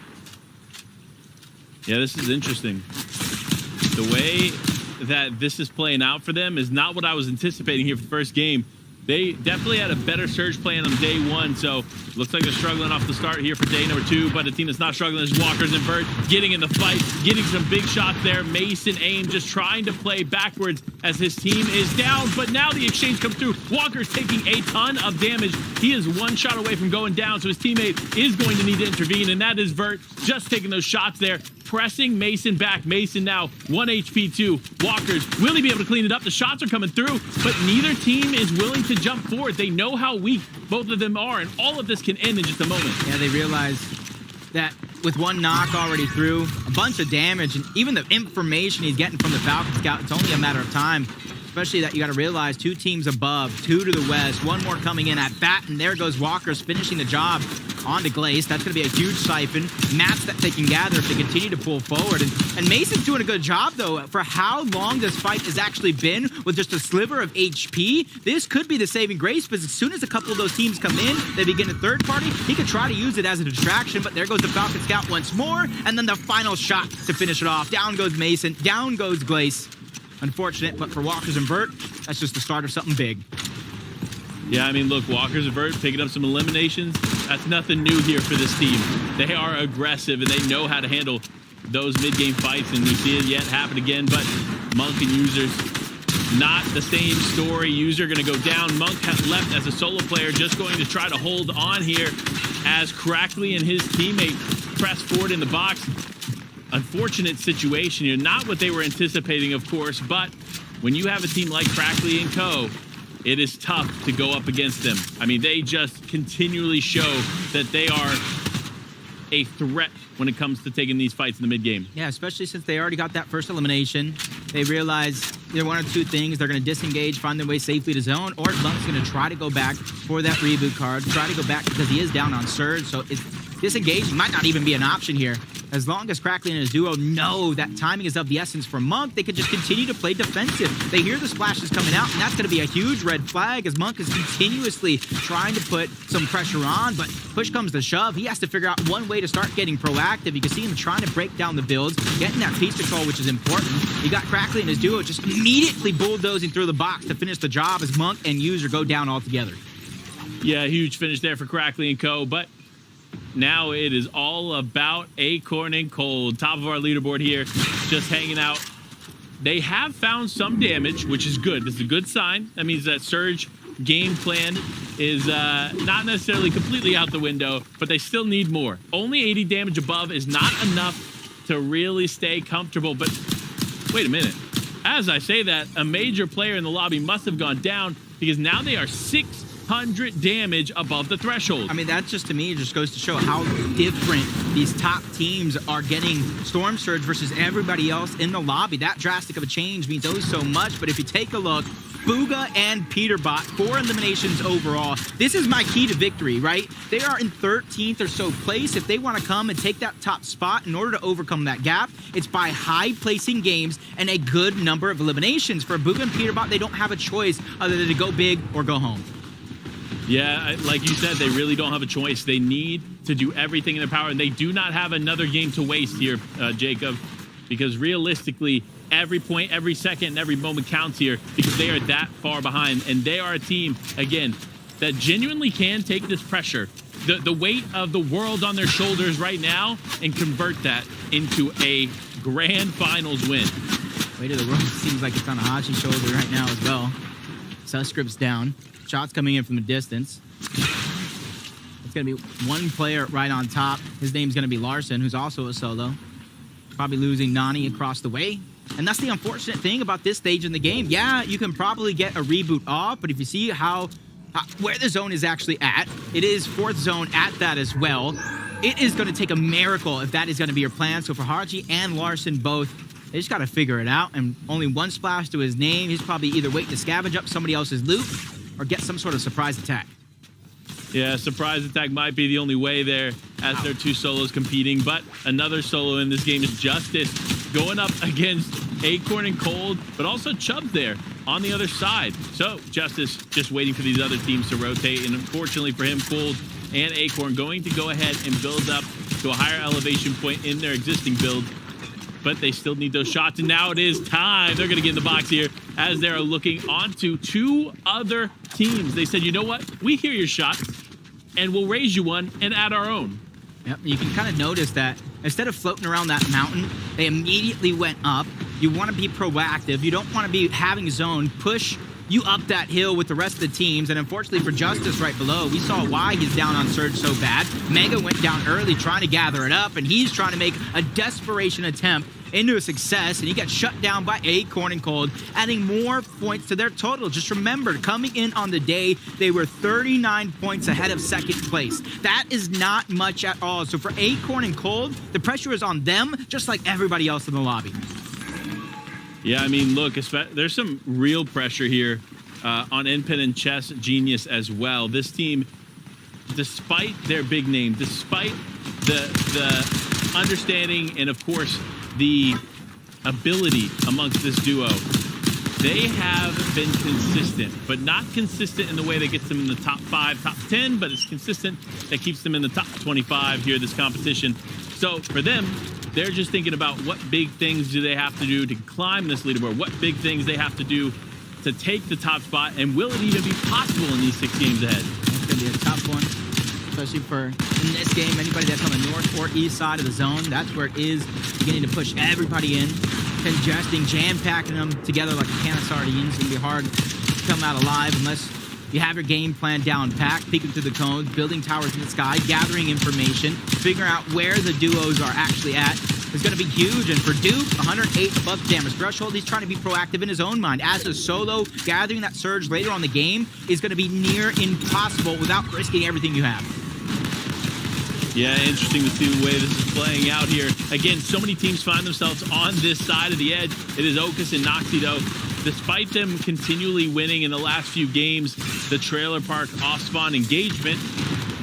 [SPEAKER 19] Yeah, this is interesting. The way that this is playing out for them is not what I was anticipating here for the first game. They definitely had a better Surge plan on day 1, so looks like they're struggling off the start here for day number 2, but a team that's not struggling is Walkers and Vert getting in the fight, getting some big shots there. Mason Aim just trying to play backwards as his team is down, but now the exchange comes through. Walker's taking a ton of damage. He is 1 shot away from going down, so his teammate is going to need to intervene, and that is Vert just taking those shots there, pressing Mason back. Mason now 1 HP too. Walkers, will he be able to clean it up? The shots are coming through, but neither team is willing to jump forward. They know how weak both of them are, and all of this can end in just a moment.
[SPEAKER 20] Yeah, they realize that with 1 knock already through, a bunch of damage, and even the information he's getting from the Falcon Scout, it's only a matter of time. Especially that you got to realize 2 teams above, 2 to the west, 1 more coming in at bat, and there goes Walkers finishing the job onto Glaze. That's going to be a huge siphon. Mats that they can gather if they continue to pull forward. And Mason's doing a good job, though, for how long this fight has actually been with just a sliver of HP. This could be the saving grace, because as soon as a couple of those teams come in, they begin a third party, he could try to use it as a distraction, but there goes the Falcon Scout once more, and then the final shot to finish it off. Down goes Mason, down goes Glaze. Unfortunate, but for Walkers and Vert, that's just the start of something big.
[SPEAKER 19] Yeah, I mean, look, Walkers and Vert picking up some eliminations. That's nothing new here for this team. They are aggressive, and they know how to handle those mid-game fights, and we see it yet happen again, but Monk and Users, not the same story. User going to go down. Monk has left as a solo player, just going to try to hold on here as Crackley and his teammate press forward in the box. Unfortunate situation here, not what they were anticipating, of course, but when you have a team like Crackley and co, it is tough to go up against them. I mean, they just continually show that they are a threat when it comes to taking these fights in the mid game.
[SPEAKER 20] Yeah, especially since they already got that first elimination. They realize they're 1 of 2 things. They're going to disengage, find their way safely to zone, or Lunk's going to try to go back for that reboot card, try to go back because he is down on Surge, so it's disengaging might not even be an option here. As long as Crackly and his duo know that timing is of the essence for Monk, they could just continue to play defensive. They hear the splashes coming out, and that's going to be a huge red flag as Monk is continuously trying to put some pressure on, but push comes to shove. He has to figure out one way to start getting proactive. You can see him trying to break down the builds, getting that piece control, which is important. You got Crackly and his duo just immediately bulldozing through the box to finish the job as Monk and User go down altogether.
[SPEAKER 19] Yeah, huge finish there for Crackly and co. But now it is all about Acorn and Cold. Top of our leaderboard here, just hanging out. They have found some damage, which is good. This is a good sign. That means that Surge game plan is not necessarily completely out the window, but they still need more. Only 80 damage above is not enough to really stay comfortable. But wait a minute. As I say that, a major player in the lobby must have gone down because now they are 600 damage above the threshold.
[SPEAKER 20] I mean, that just to me just goes to show how different these top teams are getting Storm Surge versus everybody else in the lobby. That drastic of a change means oh so much, but if you take a look, Bugha and Peterbot, 4 eliminations overall. This is my key to victory, right? They are in 13th or so place. If they want to come and take that top spot in order to overcome that gap, it's by high placing games and a good number of eliminations. For Bugha and Peterbot, they don't have a choice other than to go big or go home.
[SPEAKER 19] Yeah, like you said, they really don't have a choice. They need to do everything in their power, and they do not have another game to waste here, Jacob, because realistically, every point, every second, and every moment counts here because they are that far behind, and they are a team, again, that genuinely can take this pressure, the weight of the world on their shoulders right now, and convert that into a grand finals win.
[SPEAKER 20] Weight of the world seems like it's on Hachi's shoulder right now as well. Suscript's down. Shots coming in from the distance. It's going to be one player right on top. His name's going to be Larson, who's also a solo. Probably losing Nani across the way. And that's the unfortunate thing about this stage in the game. Yeah, you can probably get a reboot off, but if you see where the zone is actually at, it is 4th zone at that as well. It is going to take a miracle if that is going to be your plan. So for Hachi and Larson both, they just got to figure it out. And only one splash to his name. He's probably either waiting to scavenge up somebody else's loot or get some sort of surprise attack.
[SPEAKER 19] Yeah, surprise attack might be the only way there as their 2 solos competing. But another solo in this game is Justice going up against Acorn and Cold, but also Chubb there on the other side. So Justice just waiting for these other teams to rotate. And unfortunately for him, Cold and Acorn going to go ahead and build up to a higher elevation point in their existing build. But they still need those shots, and now it is time. They're going to get in the box here as they're looking onto 2 other teams. They said, you know what? We hear your shot, and we'll raise you one and add our own.
[SPEAKER 20] Yep, you can kind of notice that instead of floating around that mountain, they immediately went up. You want to be proactive. You don't want to be having zone push you up that hill with the rest of the teams. And unfortunately for Justice right below, we saw why he's down on Surge so bad. Mega went down early trying to gather it up, and he's trying to make a desperation attempt into a success, and he got shut down by Acorn and Cold, adding more points to their total. Just remember, coming in on the day, they were 39 points ahead of 2nd place. That is not much at all. So for Acorn and Cold, the pressure is on them, just like everybody else in the lobby.
[SPEAKER 19] Yeah, I mean, look, there's some real pressure here on NPen and Chess Genius as well. This team, despite their big name, despite the understanding and, of course, the ability amongst this duo, they have been consistent, but not consistent in the way that gets them in the top 5, top 10, but it's consistent that keeps them in the top 25 here, this competition. So for them, they're just thinking about what big things do they have to do to climb this leaderboard, what big things they have to do to take the top spot, and will it even be possible in these 6 games ahead?
[SPEAKER 20] It's going to be a tough one, especially for, in this game, anybody that's on the north or east side of the zone. That's where it is beginning to push everybody in, congesting, jam-packing them together like a can of sardines. It's going to be hard to come out alive unless you have your game plan down packed, peeking through the cones, building towers in the sky, gathering information, figuring out where the duos are actually at. It's going to be huge. And for Duke, 108 above damage threshold. He's trying to be proactive in his own mind. As a solo, gathering that surge later on the game is going to be near impossible without risking everything you have.
[SPEAKER 19] Yeah, interesting to see the way this is playing out here. Again, so many teams find themselves on this side of the edge. It is Ocus and Noxy, though. Despite them continually winning in the last few games, the Trailer Park off-spawn engagement,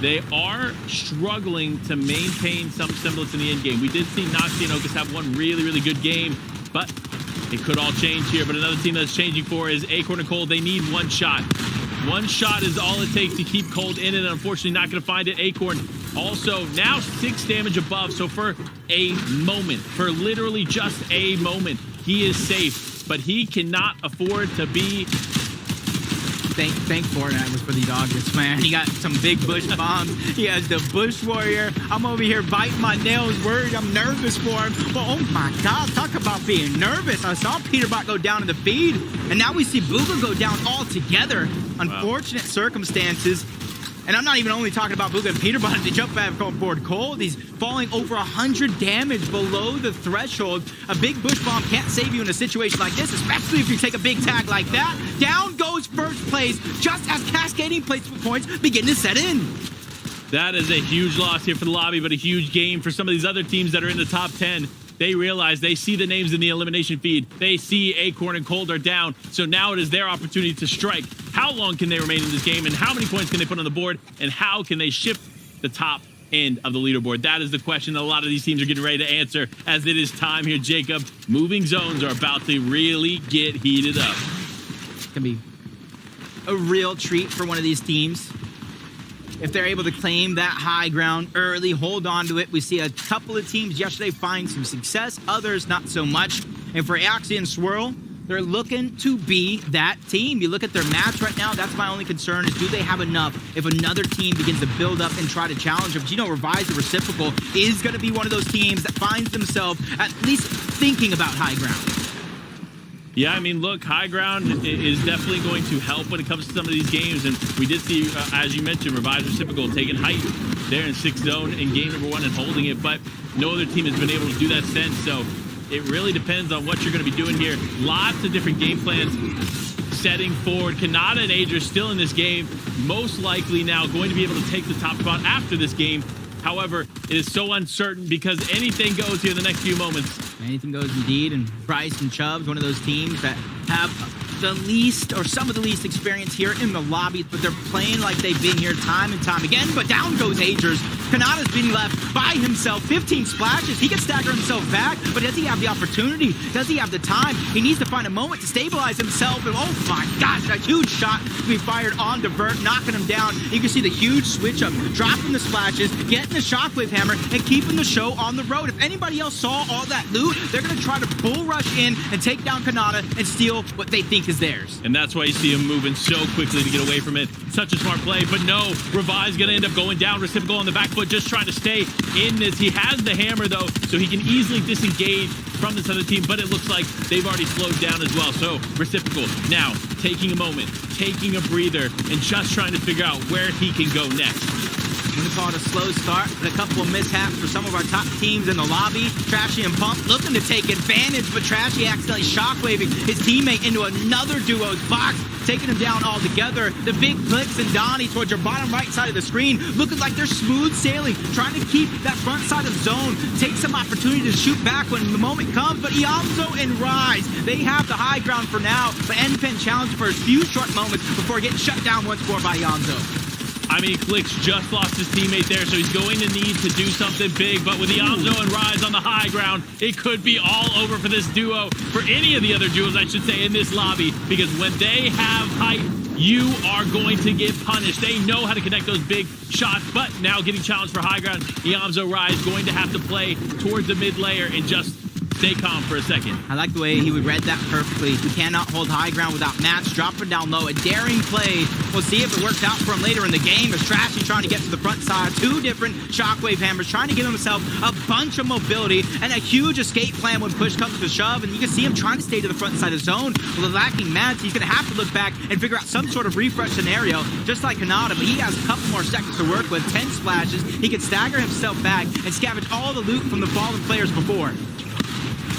[SPEAKER 19] they are struggling to maintain some semblance in the end game. We did see Noxy and Ocas have one really, really good game, but it could all change here. But another team that's changing for is Acorn and Cold. They need one shot. One shot is all it takes to keep Cold in it, and unfortunately not going to find it. Acorn also now 6 damage above, so for a moment, for literally just a moment, he is safe, but he cannot afford to be...
[SPEAKER 20] Thank Fortnite was for the August, man. He got some big bush bombs. He has the Bush Warrior. I'm over here biting my nails, worried. I'm nervous for him. But oh my God, talk about being nervous. I saw Peterbot go down in the feed, and now we see Booga go down altogether. Unfortunate circumstances. And I'm not even only talking about Booga and Peterbot. The jump back going forward Cold. He's falling over 100 damage below the threshold. A big bush bomb can't save you in a situation like this, especially if you take a big tag like that. Down goes first place, just as cascading placement points begin to set in.
[SPEAKER 19] That is a huge loss here for the lobby, but a huge game for some of these other teams that are in the top 10. They realize, they see the names in the elimination feed. They see Acorn and Cold are down. So now it is their opportunity to strike. How long can they remain in this game, and how many points can they put on the board, and how can they shift the top end of the leaderboard? That is the question that a lot of these teams are getting ready to answer as it is time here, Jacob. Moving zones are about to really get heated up.
[SPEAKER 20] It's going to be a real treat for one of these teams. If they're able to claim that high ground early, hold on to it. We see a couple of teams yesterday find some success, others not so much. And for Axie and Swirl, they're looking to be that team. You look at their match right now, that's my only concern is do they have enough if another team begins to build up and try to challenge them? But you know, Revise the Reciprocal is going to be one of those teams that finds themselves at least thinking about high ground.
[SPEAKER 19] Yeah, I mean, look, high ground is definitely going to help when it comes to some of these games. And we did see, as you mentioned, Revive Reciprocal taking height there in 6th zone in game number 1 and holding it. But no other team has been able to do that since. So it really depends on what you're going to be doing here. Lots of different game plans setting forward. Kanata and Ager still in this game. Most likely now going to be able to take the top spot after this game. However, it is so uncertain because anything goes here in the next few moments.
[SPEAKER 20] Anything goes indeed, and Bryce and Chubbs, one of those teams that have the least or some of the least experience here in the lobby, but they're playing like they've been here time and time again. But down goes Agers. Kanata's being left by himself. 15 splashes. He can stagger himself back, but does he have the opportunity? Does he have the time? He needs to find a moment to stabilize himself. And oh my gosh, a huge shot to be fired on Divert, knocking him down. You can see the huge switch up, dropping the splashes, getting the shockwave hammer, and keeping the show on the road. If anybody else saw all that loot, they're going to try to bull rush in and take down Kanata and steal what they think is theirs.
[SPEAKER 19] And that's why you see him moving so quickly to get away from it. Such a smart play, but no, Revive's going to end up going down. Reciprocal on the back foot, just trying to stay in this. He has the hammer, though, so he can easily disengage from this other team, but it looks like they've already slowed down as well. So Reciprocal now taking a moment, taking a breather, and just trying to figure out where he can go next.
[SPEAKER 20] I'm going to call it a slow start, but a couple of mishaps for some of our top teams in the lobby. Trashy and Pump looking to take advantage, but Trashy accidentally shockwaving his teammate into another duo's box, taking him down altogether. The big clicks and Donnie towards your bottom right side of the screen, looking like they're smooth sailing, trying to keep that front side of zone, take some opportunity to shoot back when the moment comes. But Iamzo and Rise, they have the high ground for now, but NPen challenged for a few short moments before getting shut down once more by Iamzo.
[SPEAKER 19] I mean, Clicks just lost his teammate there, so he's going to need to do something big. But with Iamzo and Rise on the high ground, it could be all over for this duo, for any of the other duos, I should say, in this lobby. Because when they have height, you are going to get punished. They know how to connect those big shots, but now getting challenged for high ground, Iamzo Rise going to have to play towards the mid layer and just stay calm for a second.
[SPEAKER 20] I like the way he would read that perfectly. He cannot hold high ground without Mats dropping down low. A daring play. We'll see if it works out for him later in the game. As Trashy trying to get to the front side. 2 different shockwave hammers, trying to give himself a bunch of mobility and a huge escape plan when push comes to shove. And you can see him trying to stay to the front side of the zone. With lacking Mats, he's going to have to look back and figure out some sort of refresh scenario, just like Kanata. But he has a couple more seconds to work with. 10 splashes. He can stagger himself back and scavenge all the loot from the fallen players before.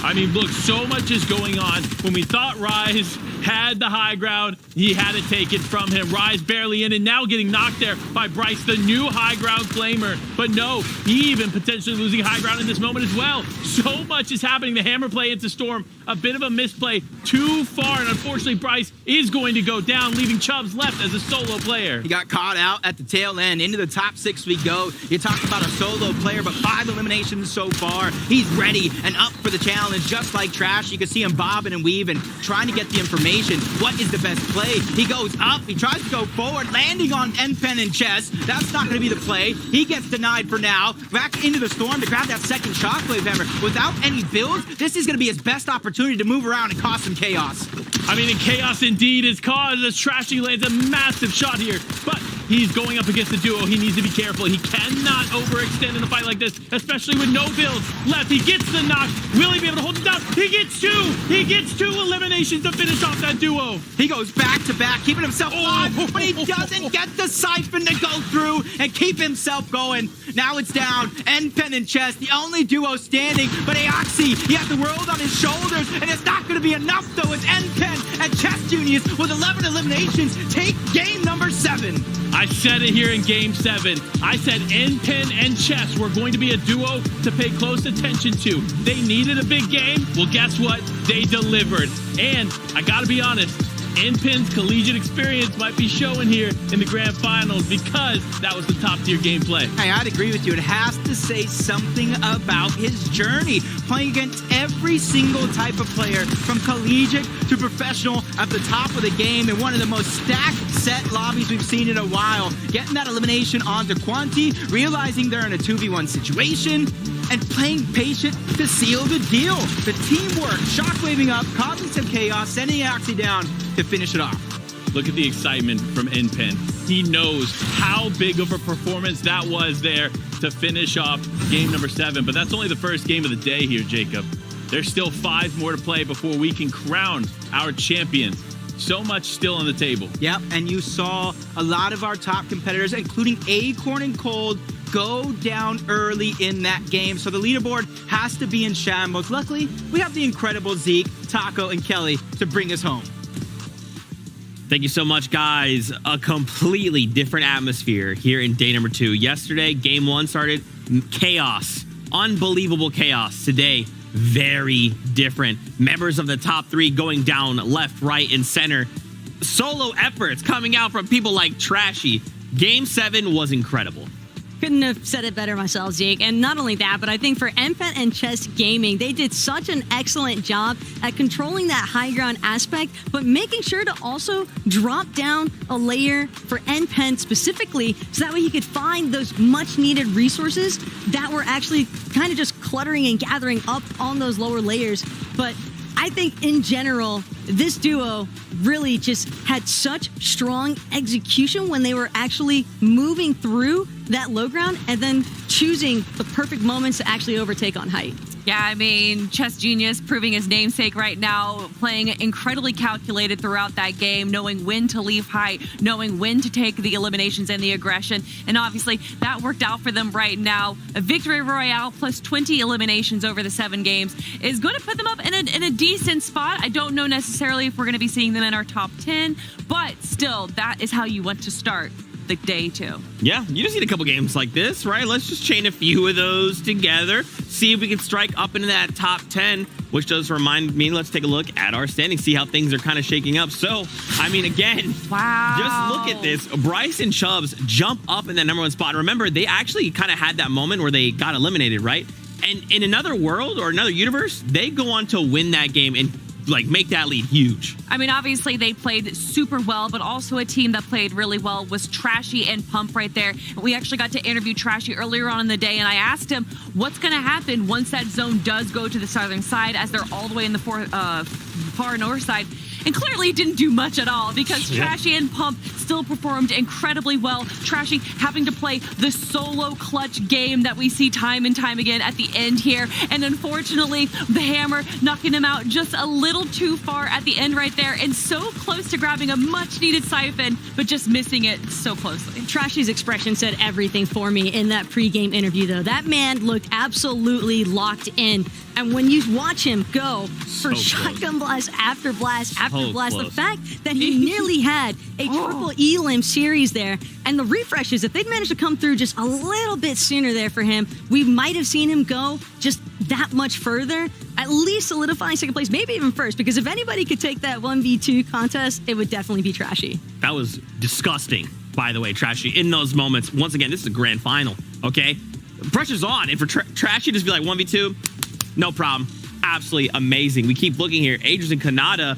[SPEAKER 19] I mean, look, so much is going on. When we thought Rise had the high ground, he had it taken from him. Rise barely in and now getting knocked there by Bryce, the new high ground claimer. But no, he even potentially losing high ground in this moment as well. So much is happening. The hammer play into Storm, a bit of a misplay too far. And unfortunately, Bryce is going to go down, leaving Chubbs left as a solo player.
[SPEAKER 20] He got caught out at the tail end. Into the top 6 we go. You talk about a solo player, but 5 eliminations so far. He's ready and up for the challenge, just like Trash. You can see him bobbing and weaving, trying to get the information. What is the best play? He goes up. He tries to go forward, landing on NPen and Chess. That's not going to be the play. He gets denied for now. Back into the Storm to grab that second Shockwave Hammer. Without any builds, this is going to be his best opportunity to move around and cause some chaos.
[SPEAKER 19] I mean, and chaos indeed is caused as Trashy lands a massive shot here, but he's going up against the duo. He needs to be careful. He cannot overextend in a fight like this, especially with no builds left. He gets the knock. Will he be able to hold it down? He gets 2. He gets 2 eliminations to finish off that duo.
[SPEAKER 20] He goes back to back, keeping himself alive, but he doesn't get the Siphon to go through and keep himself going. Now it's down. NPen and Chess, the only duo standing, but Aoxy, he has the world on his shoulders, and it's not going to be enough, though, as NPen and Chess Juniors, with 11 eliminations, take game number 7.
[SPEAKER 19] I said it here in Game 7. I said NPen and Chess were going to be a duo to pay close attention to. They needed a big game. Well, guess what? They delivered. And I gotta be honest, NPen's collegiate experience might be showing here in the grand finals because that was the top tier gameplay.
[SPEAKER 20] Hey, I'd agree with you. It has to say something about his journey, playing against every single type of player, from collegiate to professional, at the top of the game in one of the most stacked set lobbies we've seen in a while. Getting that elimination onto Quanti, realizing they're in a 2v1 situation, and playing patient to seal the deal. The teamwork, shockwaving up, causing some chaos, sending Aoxy down to finish it off.
[SPEAKER 19] Look at the excitement from NPen. He knows how big of a performance that was there to finish off game number 7. But that's only the first game of the day here, Jacob. There's still 5 more to play before we can crown our champions. So much still on the table.
[SPEAKER 20] Yep, and you saw a lot of our top competitors, including Acorn and Cold, go down early in that game. So the leaderboard has to be in shambles. Luckily, we have the incredible Zeke, Taco, and Kelly to bring us home.
[SPEAKER 15] Thank you so much, guys. A completely different atmosphere here in day number 2. Yesterday, game 1 started chaos. Unbelievable chaos. Today, very different. Members of the top 3 going down left, right, and center. Solo efforts coming out from people like Trashy. Game 7 was incredible.
[SPEAKER 16] Couldn't have said it better myself, Zeke. And not only that, but I think for NPen and Chess Gaming, they did such an excellent job at controlling that high ground aspect, but making sure to also drop down a layer for NPen specifically, so that way he could find those much needed resources that were actually kind of just cluttering and gathering up on those lower layers. But I think in general, this duo really just had such strong execution when they were actually moving through that low ground and then choosing the perfect moments to actually overtake on height.
[SPEAKER 17] Yeah, I mean, Chess Genius proving his namesake right now, playing incredibly calculated throughout that game, knowing when to leave height, knowing when to take the eliminations and the aggression. And obviously, that worked out for them right now. A victory royale plus 20 eliminations over the 7 games is going to put them up in a decent spot. I don't know necessarily if we're going to be seeing them in our top 10, but still, that is how you want to start the day 2.
[SPEAKER 15] Yeah, you just need a couple games like this, right? Let's just chain a few of those together, see if we can strike up into that top 10, which does remind me, let's take a look at our standings, see how things are kind of shaking up. So, I mean, again,
[SPEAKER 17] wow,
[SPEAKER 15] just look at this. Bryce and Chubbs jump up in that number 1 spot. Remember, they actually kind of had that moment where they got eliminated, right? And in another world or another universe, they go on to win that game and like make that lead huge.
[SPEAKER 17] I mean, obviously they played super well, but also a team that played really well was Trashy and Pump right there. We actually got to interview Trashy earlier on in the day, and I asked him what's going to happen once that zone does go to the southern side, as they're all the way in the far north side. And clearly it didn't do much at all, because Trashy and Pump still performed incredibly well. Trashy having to play the solo clutch game that we see time and time again at the end here. And unfortunately, the hammer knocking him out just a little too far at the end right there, and so close to grabbing a much needed siphon, but just missing it so closely.
[SPEAKER 16] Trashy's expression said everything for me in that pregame interview, though. That man looked absolutely locked in And when you watch him go for
[SPEAKER 15] So
[SPEAKER 16] shotgun blast after blast after
[SPEAKER 15] So
[SPEAKER 16] blast, the
[SPEAKER 15] close.
[SPEAKER 16] fact that he nearly had a triple elim series there, and the refreshes, if they'd managed to come through just a little bit sooner there for him, we might have seen him go just that much further, at least solidifying second place, maybe even first, because if anybody could take that 1v2 contest, it would definitely be Trashy.
[SPEAKER 15] That was disgusting, by the way, Trashy. In those moments, once again, this is a grand final, okay? Pressure's on, and for Trashy to just be like 1v2, no problem. Absolutely amazing. We keep looking here. Aegis and Kanata.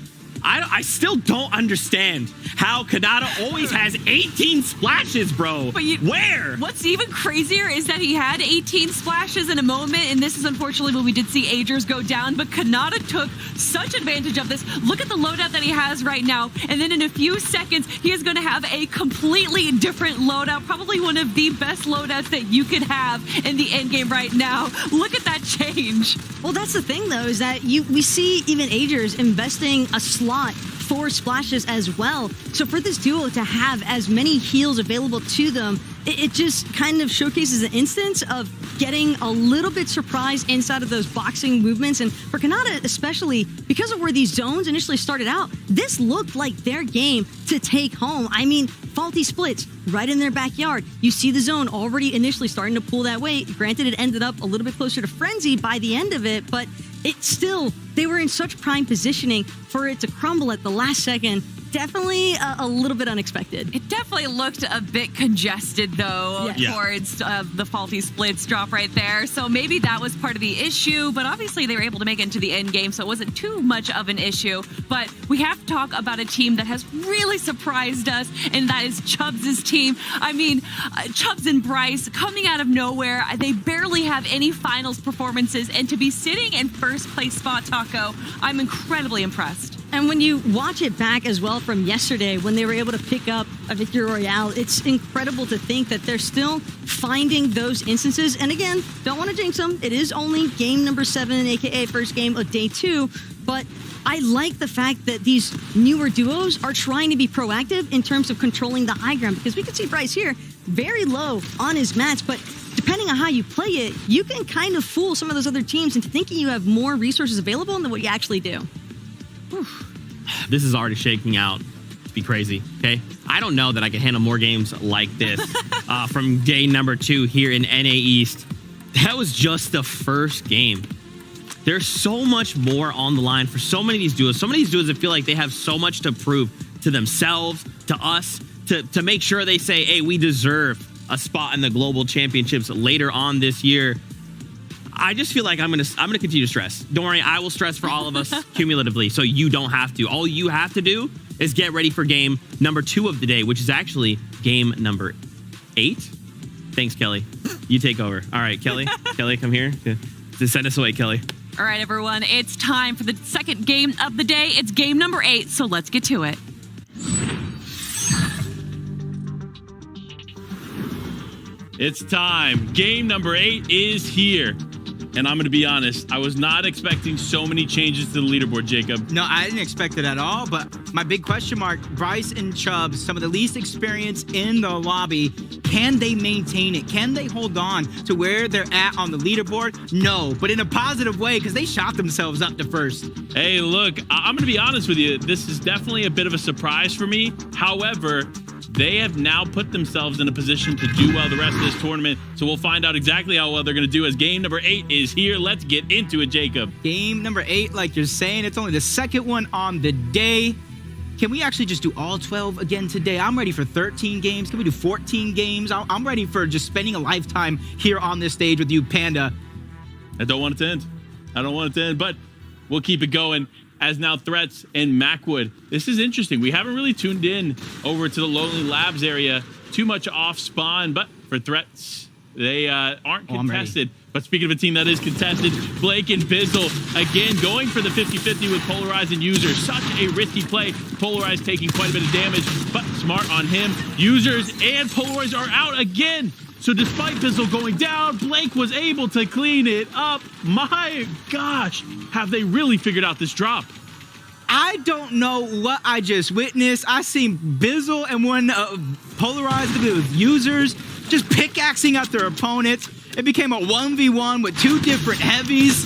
[SPEAKER 15] I still don't understand how Kanata always has 18 splashes, bro.
[SPEAKER 17] But
[SPEAKER 15] where?
[SPEAKER 17] What's even crazier is that he had 18 splashes in a moment, and this is unfortunately when we did see Aegis go down, but Kanata took such advantage of this. Look at the loadout that he has right now, and then in a few seconds, he is going to have a completely different loadout, probably one of the best loadouts that you could have in the end game right now. Look at that change.
[SPEAKER 16] Well, that's the thing, though, is that we see even Aegis investing a slot for splashes as well. So for this duo to have as many heals available to them, it just kind of showcases an instance of getting a little bit surprised inside of those boxing movements. And for Kanata especially, because of where these zones initially started out, this looked like their game to take home. I mean, faulty splits right in their backyard. You see the zone already initially starting to pull that way. Granted, it ended up a little bit closer to Frenzy by the end of it, but it still, they were in such prime positioning for it to crumble at the last second. Definitely a little bit unexpected.
[SPEAKER 17] It definitely looked a bit congested, though,
[SPEAKER 16] Yeah.
[SPEAKER 17] towards the faulty splits drop right there. So maybe that was part of the issue, but obviously they were able to make it into the end game, so it wasn't too much of an issue. But we have to talk about a team that has really surprised us, and that is Chubbs' team. I mean, Chubbs and Bryce coming out of nowhere. They barely have any finals performances, and to be sitting in first place spot, Taco, I'm incredibly impressed.
[SPEAKER 16] And when you watch it back as well from yesterday, when they were able to pick up a Victory Royale, it's incredible to think that they're still finding those instances. And again, don't want to jinx them. It is only game number 7, aka first game of day 2. But I like the fact that these newer duos are trying to be proactive in terms of controlling the high ground, because we can see Bryce here very low on his mats, but depending on how you play it, you can kind of fool some of those other teams into thinking you have more resources available than what you actually do.
[SPEAKER 15] This is already shaking out to be crazy, okay? I don't know that I can handle more games like this from day number 2 here in NA East. That was just the first game. There's so much more on the line for so many of these duos. So many of these duos that feel like they have so much to prove to themselves, to us, to make sure they say, hey, we deserve a spot in the global championships later on this year. I just feel like I'm gonna continue to stress. Don't worry, I will stress for all of us cumulatively, so you don't have to. All you have to do is get ready for game number 2 of the day, which is actually game number 8. Thanks, Kelly. You take over. All right, Kelly. Kelly, come here. Just send us away, Kelly.
[SPEAKER 17] All right, everyone, it's time for the second game of the day. It's game number 8, so let's get to it.
[SPEAKER 19] It's time. Game number 8 is here. And I'm going to be honest, I was not expecting so many changes to the leaderboard, Jacob.
[SPEAKER 20] No, I didn't expect it at all, but my big question mark, Bryce and Chubbs, some of the least experienced in the lobby, can they maintain it? Can they hold on to where they're at on the leaderboard? No, but in a positive way, because they shot themselves up to first.
[SPEAKER 19] Hey, look, I'm going to be honest with you. This is definitely a bit of a surprise for me. However, they have now put themselves in a position to do well the rest of this tournament. So we'll find out exactly how well they're going to do as game number 8 is here. Let's get into it, Jacob.
[SPEAKER 20] Game number 8, like you're saying, it's only the second one on the day. Can we actually just do all 12 again today? I'm ready for 13 games. Can we do 14 games? I'm ready for just spending a lifetime here on this stage with you, Panda.
[SPEAKER 19] I don't want it to end. I don't want it to end, but we'll keep it going. As now Threats and Macwood. This is interesting. We haven't really tuned in over to the Lonely Labs area too much off spawn, but for Threats, they aren't contested. But speaking of a team that is contested, Blake and Bizzle again going for the 50-50 with Polarize and User. Such a risky play. Polarize taking quite a bit of damage, but smart on him. Users and Polarize are out again. So despite Bizzle going down, Blake was able to clean it up. My gosh, have they really figured out this drop?
[SPEAKER 20] I don't know what I just witnessed. I seen Bizzle and one Polarized with Users just pickaxing at their opponents. It became a 1v1 with 2 different heavies.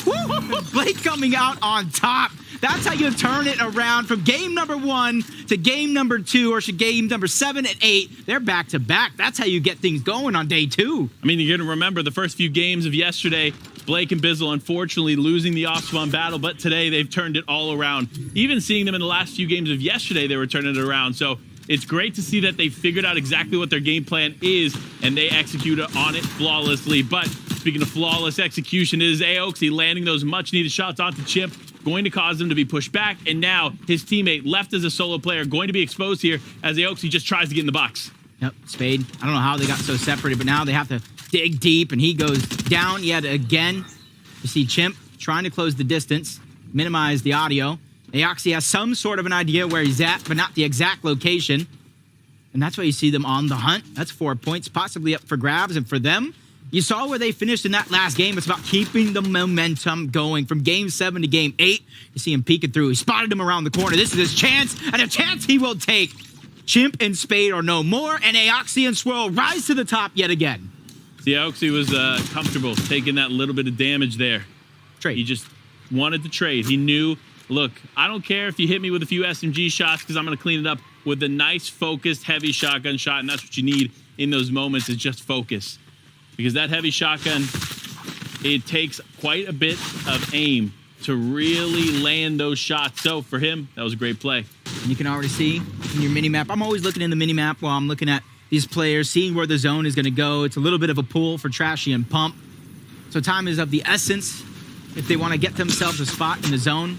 [SPEAKER 20] Woo! Blake coming out on top. That's how you turn it around from game number 1 to game number 2, or game number 7 and 8. They're back to back. That's how you get things going on day 2.
[SPEAKER 19] I mean, you're going to remember the first few games of yesterday, Blake and Bizzle unfortunately losing the off-spawn battle, but today they've turned it all around. Even seeing them in the last few games of yesterday, they were turning it around. So it's great to see that they figured out exactly what their game plan is, and they executed on it flawlessly. But speaking of flawless execution, it is Aoxy landing those much-needed shots onto Chimp, going to cause him to be pushed back, and now his teammate, left as a solo player, going to be exposed here as Aoxy just tries to get in the box.
[SPEAKER 20] Yep, Spade. I don't know how they got so separated, but now they have to dig deep, and he goes down yet again. You see Chimp trying to close the distance, minimize the audio. Aoxy has some sort of an idea where he's at, but not the exact location. And that's why you see them on the hunt. That's 4 points possibly up for grabs, and for them, you saw where they finished in that last game. It's about keeping the momentum going from game 7 to game 8. You see him peeking through. He spotted him around the corner. This is his chance, and a chance he will take. Chimp and Spade are no more, and Aoxy and Swirl rise to the top yet again.
[SPEAKER 19] See, Aoxy was comfortable taking that little bit of damage there.
[SPEAKER 20] Trade.
[SPEAKER 19] He just wanted to trade. He knew, look, I don't care if you hit me with a few SMG shots because I'm going to clean it up with a nice, focused, heavy shotgun shot, and that's what you need in those moments is just focus. Because that heavy shotgun, it takes quite a bit of aim to really land those shots. So for him, that was a great play.
[SPEAKER 20] And you can already see in your mini-map. I'm always looking in the mini-map while I'm looking at these players, seeing where the zone is going to go. It's a little bit of a pull for Trashy and Pump. So time is of the essence if they want to get themselves a spot in the zone.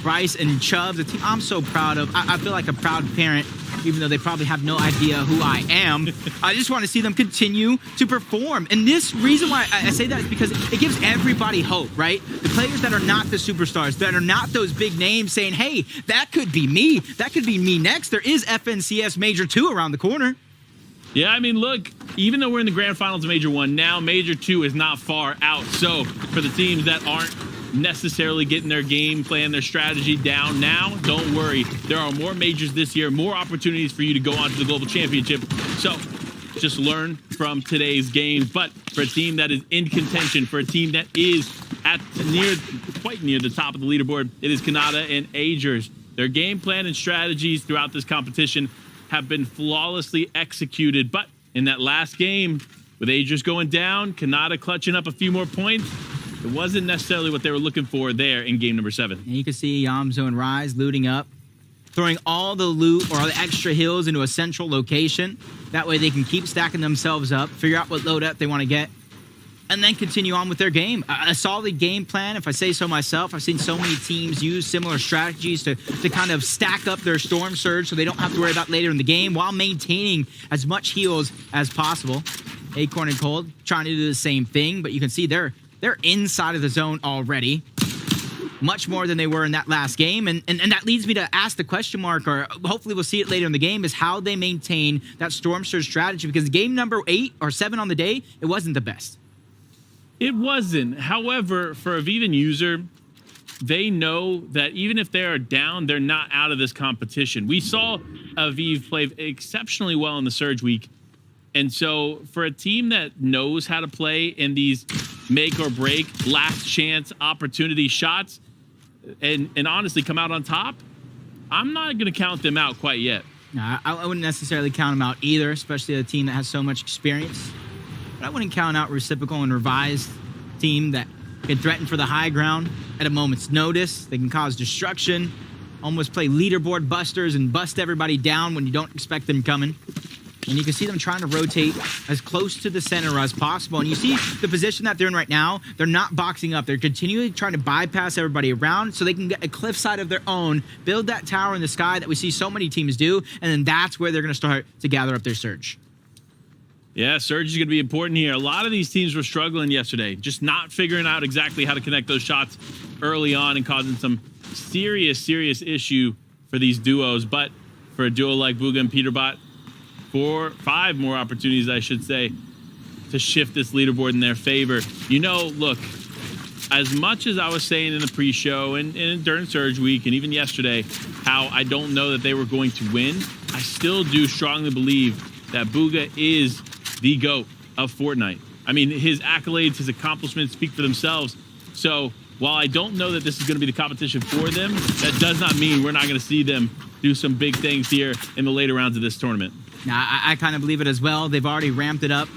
[SPEAKER 20] Bryce and Chubbs, a team I'm so proud of. I feel like a proud parent, even though they probably have no idea who I am. I just want to see them continue to perform. And this reason why I say that is because it gives everybody hope, right? The players that are not the superstars, that are not those big names saying, hey, that could be me. That could be me next. There is FNCS Major 2 around the corner.
[SPEAKER 19] Yeah, I mean, look, even though we're in the grand finals of Major 1, now Major 2 is not far out. So for the teams that aren't necessarily getting their game plan, their strategy down now, don't worry. There are more majors this year, more opportunities for you to go on to the global championship. So just learn from today's games. But for a team that is in contention, for a team that is at quite near the top of the leaderboard, it is Kanata and Agers. Their game plan and strategies throughout this competition have been flawlessly executed. But in that last game, with Agers going down, Kanata clutching up a few more points, it wasn't necessarily what they were looking for there in game number 7.
[SPEAKER 20] And you can see Yamzo and Rise looting up, throwing all the loot or all the extra hills into a central location. That way they can keep stacking themselves up, figure out what loadout they want to get, and then continue on with their game. A solid game plan, if I say so myself. I've seen so many teams use similar strategies to kind of stack up their Storm Surge so they don't have to worry about later in the game while maintaining as much heals as possible. Acorn and Cold trying to do the same thing, but you can see they're inside of the zone already, much more than they were in that last game. And that leads me to ask the question mark, or hopefully we'll see it later in the game, is how they maintain that Storm Surge strategy, because game number 8 or 7 on the day, it wasn't the best.
[SPEAKER 19] It wasn't. However, for a Viven user, they know that even if they are down, they're not out of this competition. We saw Aviv play exceptionally well in the Surge week. And so for a team that knows how to play in these make or break, last chance opportunity shots and honestly come out on top, I'm not going to count them out quite yet.
[SPEAKER 20] No, I wouldn't necessarily count them out either, especially a team that has so much experience. But I wouldn't count out Reciprocal and Revised team that can threaten for the high ground at a moment's notice. They can cause destruction, almost play leaderboard busters and bust everybody down when you don't expect them coming. And you can see them trying to rotate as close to the center as possible. And you see the position that they're in right now, they're not boxing up. They're continually trying to bypass everybody around so they can get a cliffside of their own, build that tower in the sky that we see so many teams do, and then that's where they're going to start to gather up their Surge.
[SPEAKER 19] Yeah, Surge is going to be important here. A lot of these teams were struggling yesterday, just not figuring out exactly how to connect those shots early on and causing some serious issue for these duos. But for a duo like Bugha and Peterbot, 5 more opportunities, I should say, to shift this leaderboard in their favor. You know, look, as much as I was saying in the pre-show and during Surge Week and even yesterday, how I don't know that they were going to win, I still do strongly believe that Bugha is the GOAT of Fortnite. I mean, his accolades, his accomplishments speak for themselves. So while I don't know that this is going to be the competition for them, that does not mean we're not going to see them do some big things here in the later rounds of this tournament.
[SPEAKER 20] Now, I kind of believe it as well. They've already ramped it up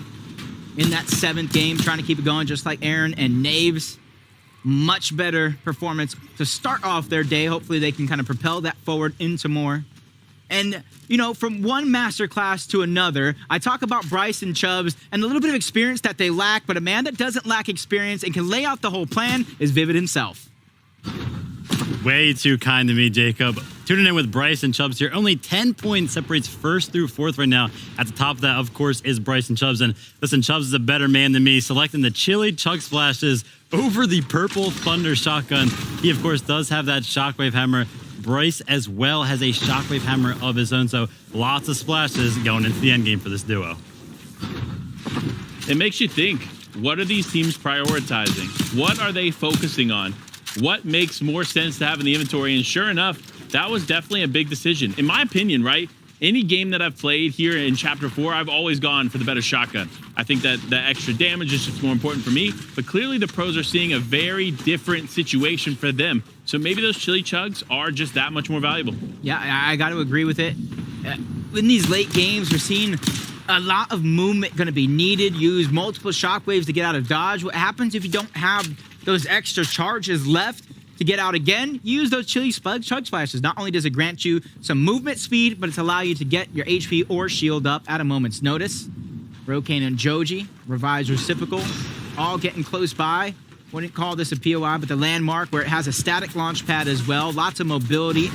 [SPEAKER 20] in that 7th game, trying to keep it going, just like Aaron and Naves. Much better performance to start off their day. Hopefully they can kind of propel that forward into more. And, you know, from one masterclass to another, I talk about Bryce and Chubbs and the little bit of experience that they lack, but a man that doesn't lack experience and can lay out the whole plan is Vivid himself.
[SPEAKER 21] Way too kind to me, Jacob. Tuning in with Bryce and Chubbs here. Only 10 points separates 1st through 4th right now. At the top of that, of course, is Bryce and Chubbs. And listen, Chubbs is a better man than me, selecting the Chili Chug Splashes over the Purple Thunder Shotgun. He, of course, does have that Shockwave Hammer. Bryce as well has a Shockwave Hammer of his own, so lots of splashes going into the end game for this duo.
[SPEAKER 19] It makes you think, what are these teams prioritizing? What are they focusing on? What makes more sense to have in the inventory? And sure enough, that was definitely a big decision. In my opinion, right? Any game that I've played here in Chapter 4, I've always gone for the better shotgun. I think that the extra damage is just more important for me, but clearly the pros are seeing a very different situation for them. So maybe those Chili Chugs are just that much more valuable.
[SPEAKER 20] Yeah, I got to agree with it. In these late games, we're seeing a lot of movement going to be needed. Use multiple shockwaves to get out of dodge. What happens if you don't have those extra charges left to get out again? Use those Chili Chug Splashes. Not only does it grant you some movement speed, but it's allow you to get your HP or shield up at a moment's notice. Rokane and Joji, Revives Reciprocal, all getting close by. Wouldn't call this a POI, but the landmark where it has a static launch pad as well. Lots of mobility.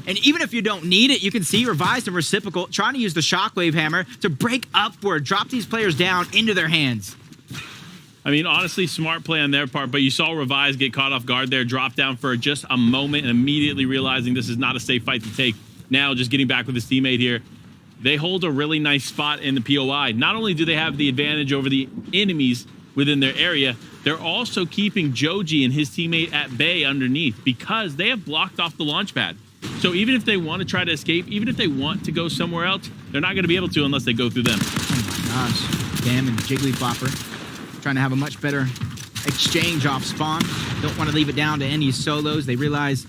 [SPEAKER 20] And even if you don't need it, you can see Revised and Reciprocal trying to use the Shockwave Hammer to break upward, drop these players down into their hands.
[SPEAKER 19] I mean, honestly, smart play on their part, but you saw Revise get caught off guard there, drop down for just a moment and immediately realizing this is not a safe fight to take. Now just getting back with his teammate here. They hold a really nice spot in the POI. Not only do they have the advantage over the enemies within their area, they're also keeping Joji and his teammate at bay underneath because they have blocked off the launch pad. So even if they want to try to escape, even if they want to go somewhere else, they're not going to be able to unless they go through them.
[SPEAKER 20] Oh my gosh. Damn, and Jigglyflopper trying to have a much better exchange off spawn. Don't want to leave it down to any solos. They realize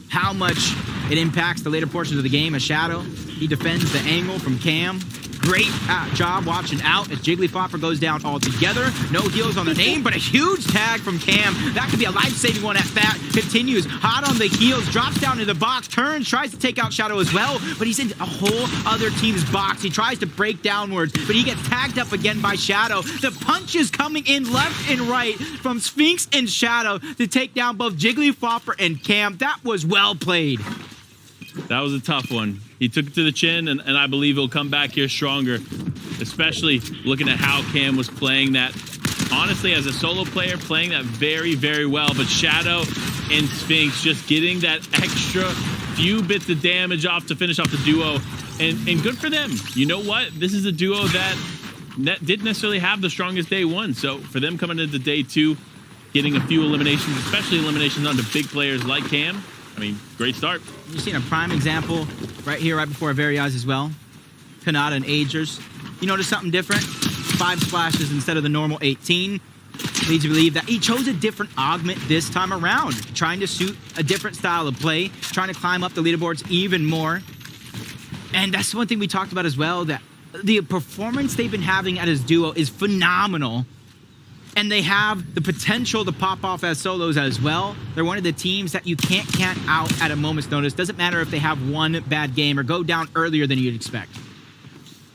[SPEAKER 20] how much it impacts the later portions of the game. A Shadow, he defends the angle from Cam. Great job watching out as Jigglyflopper goes down altogether. No heals on the name, but a huge tag from Cam. That could be a life-saving one at that. Continues hot on the heels, drops down to the box, turns, tries to take out Shadow as well, but he's in a whole other team's box. He tries to break downwards, but he gets tagged up again by Shadow. The punches coming in left and right from Sphinx and Shadow to take down both Jigglyflopper and Cam. That was well played.
[SPEAKER 19] That was a tough one. He took it to the chin, and I believe he'll come back here stronger, especially looking at how Cam was playing that. Honestly, as a solo player, playing that very, very well. But Shadow and Sphinx just getting that extra few bits of damage off to finish off the duo. And good for them. You know what? This is a duo that didn't necessarily have the strongest day one. So for them coming into day two, getting a few eliminations, especially eliminations onto big players like Cam, I mean, great start.
[SPEAKER 20] You've seen a prime example right here, right before our very eyes as well. Kanata and Agers. You notice something different? 5 splashes instead of the normal 18. Leads you to believe that he chose a different augment this time around, trying to suit a different style of play, trying to climb up the leaderboards even more. And that's one thing we talked about as well, that the performance they've been having at his duo is phenomenal. And they have the potential to pop off as solos as well. They're one of the teams that you can't count out at a moment's notice. Doesn't matter if they have one bad game or go down earlier than you'd expect.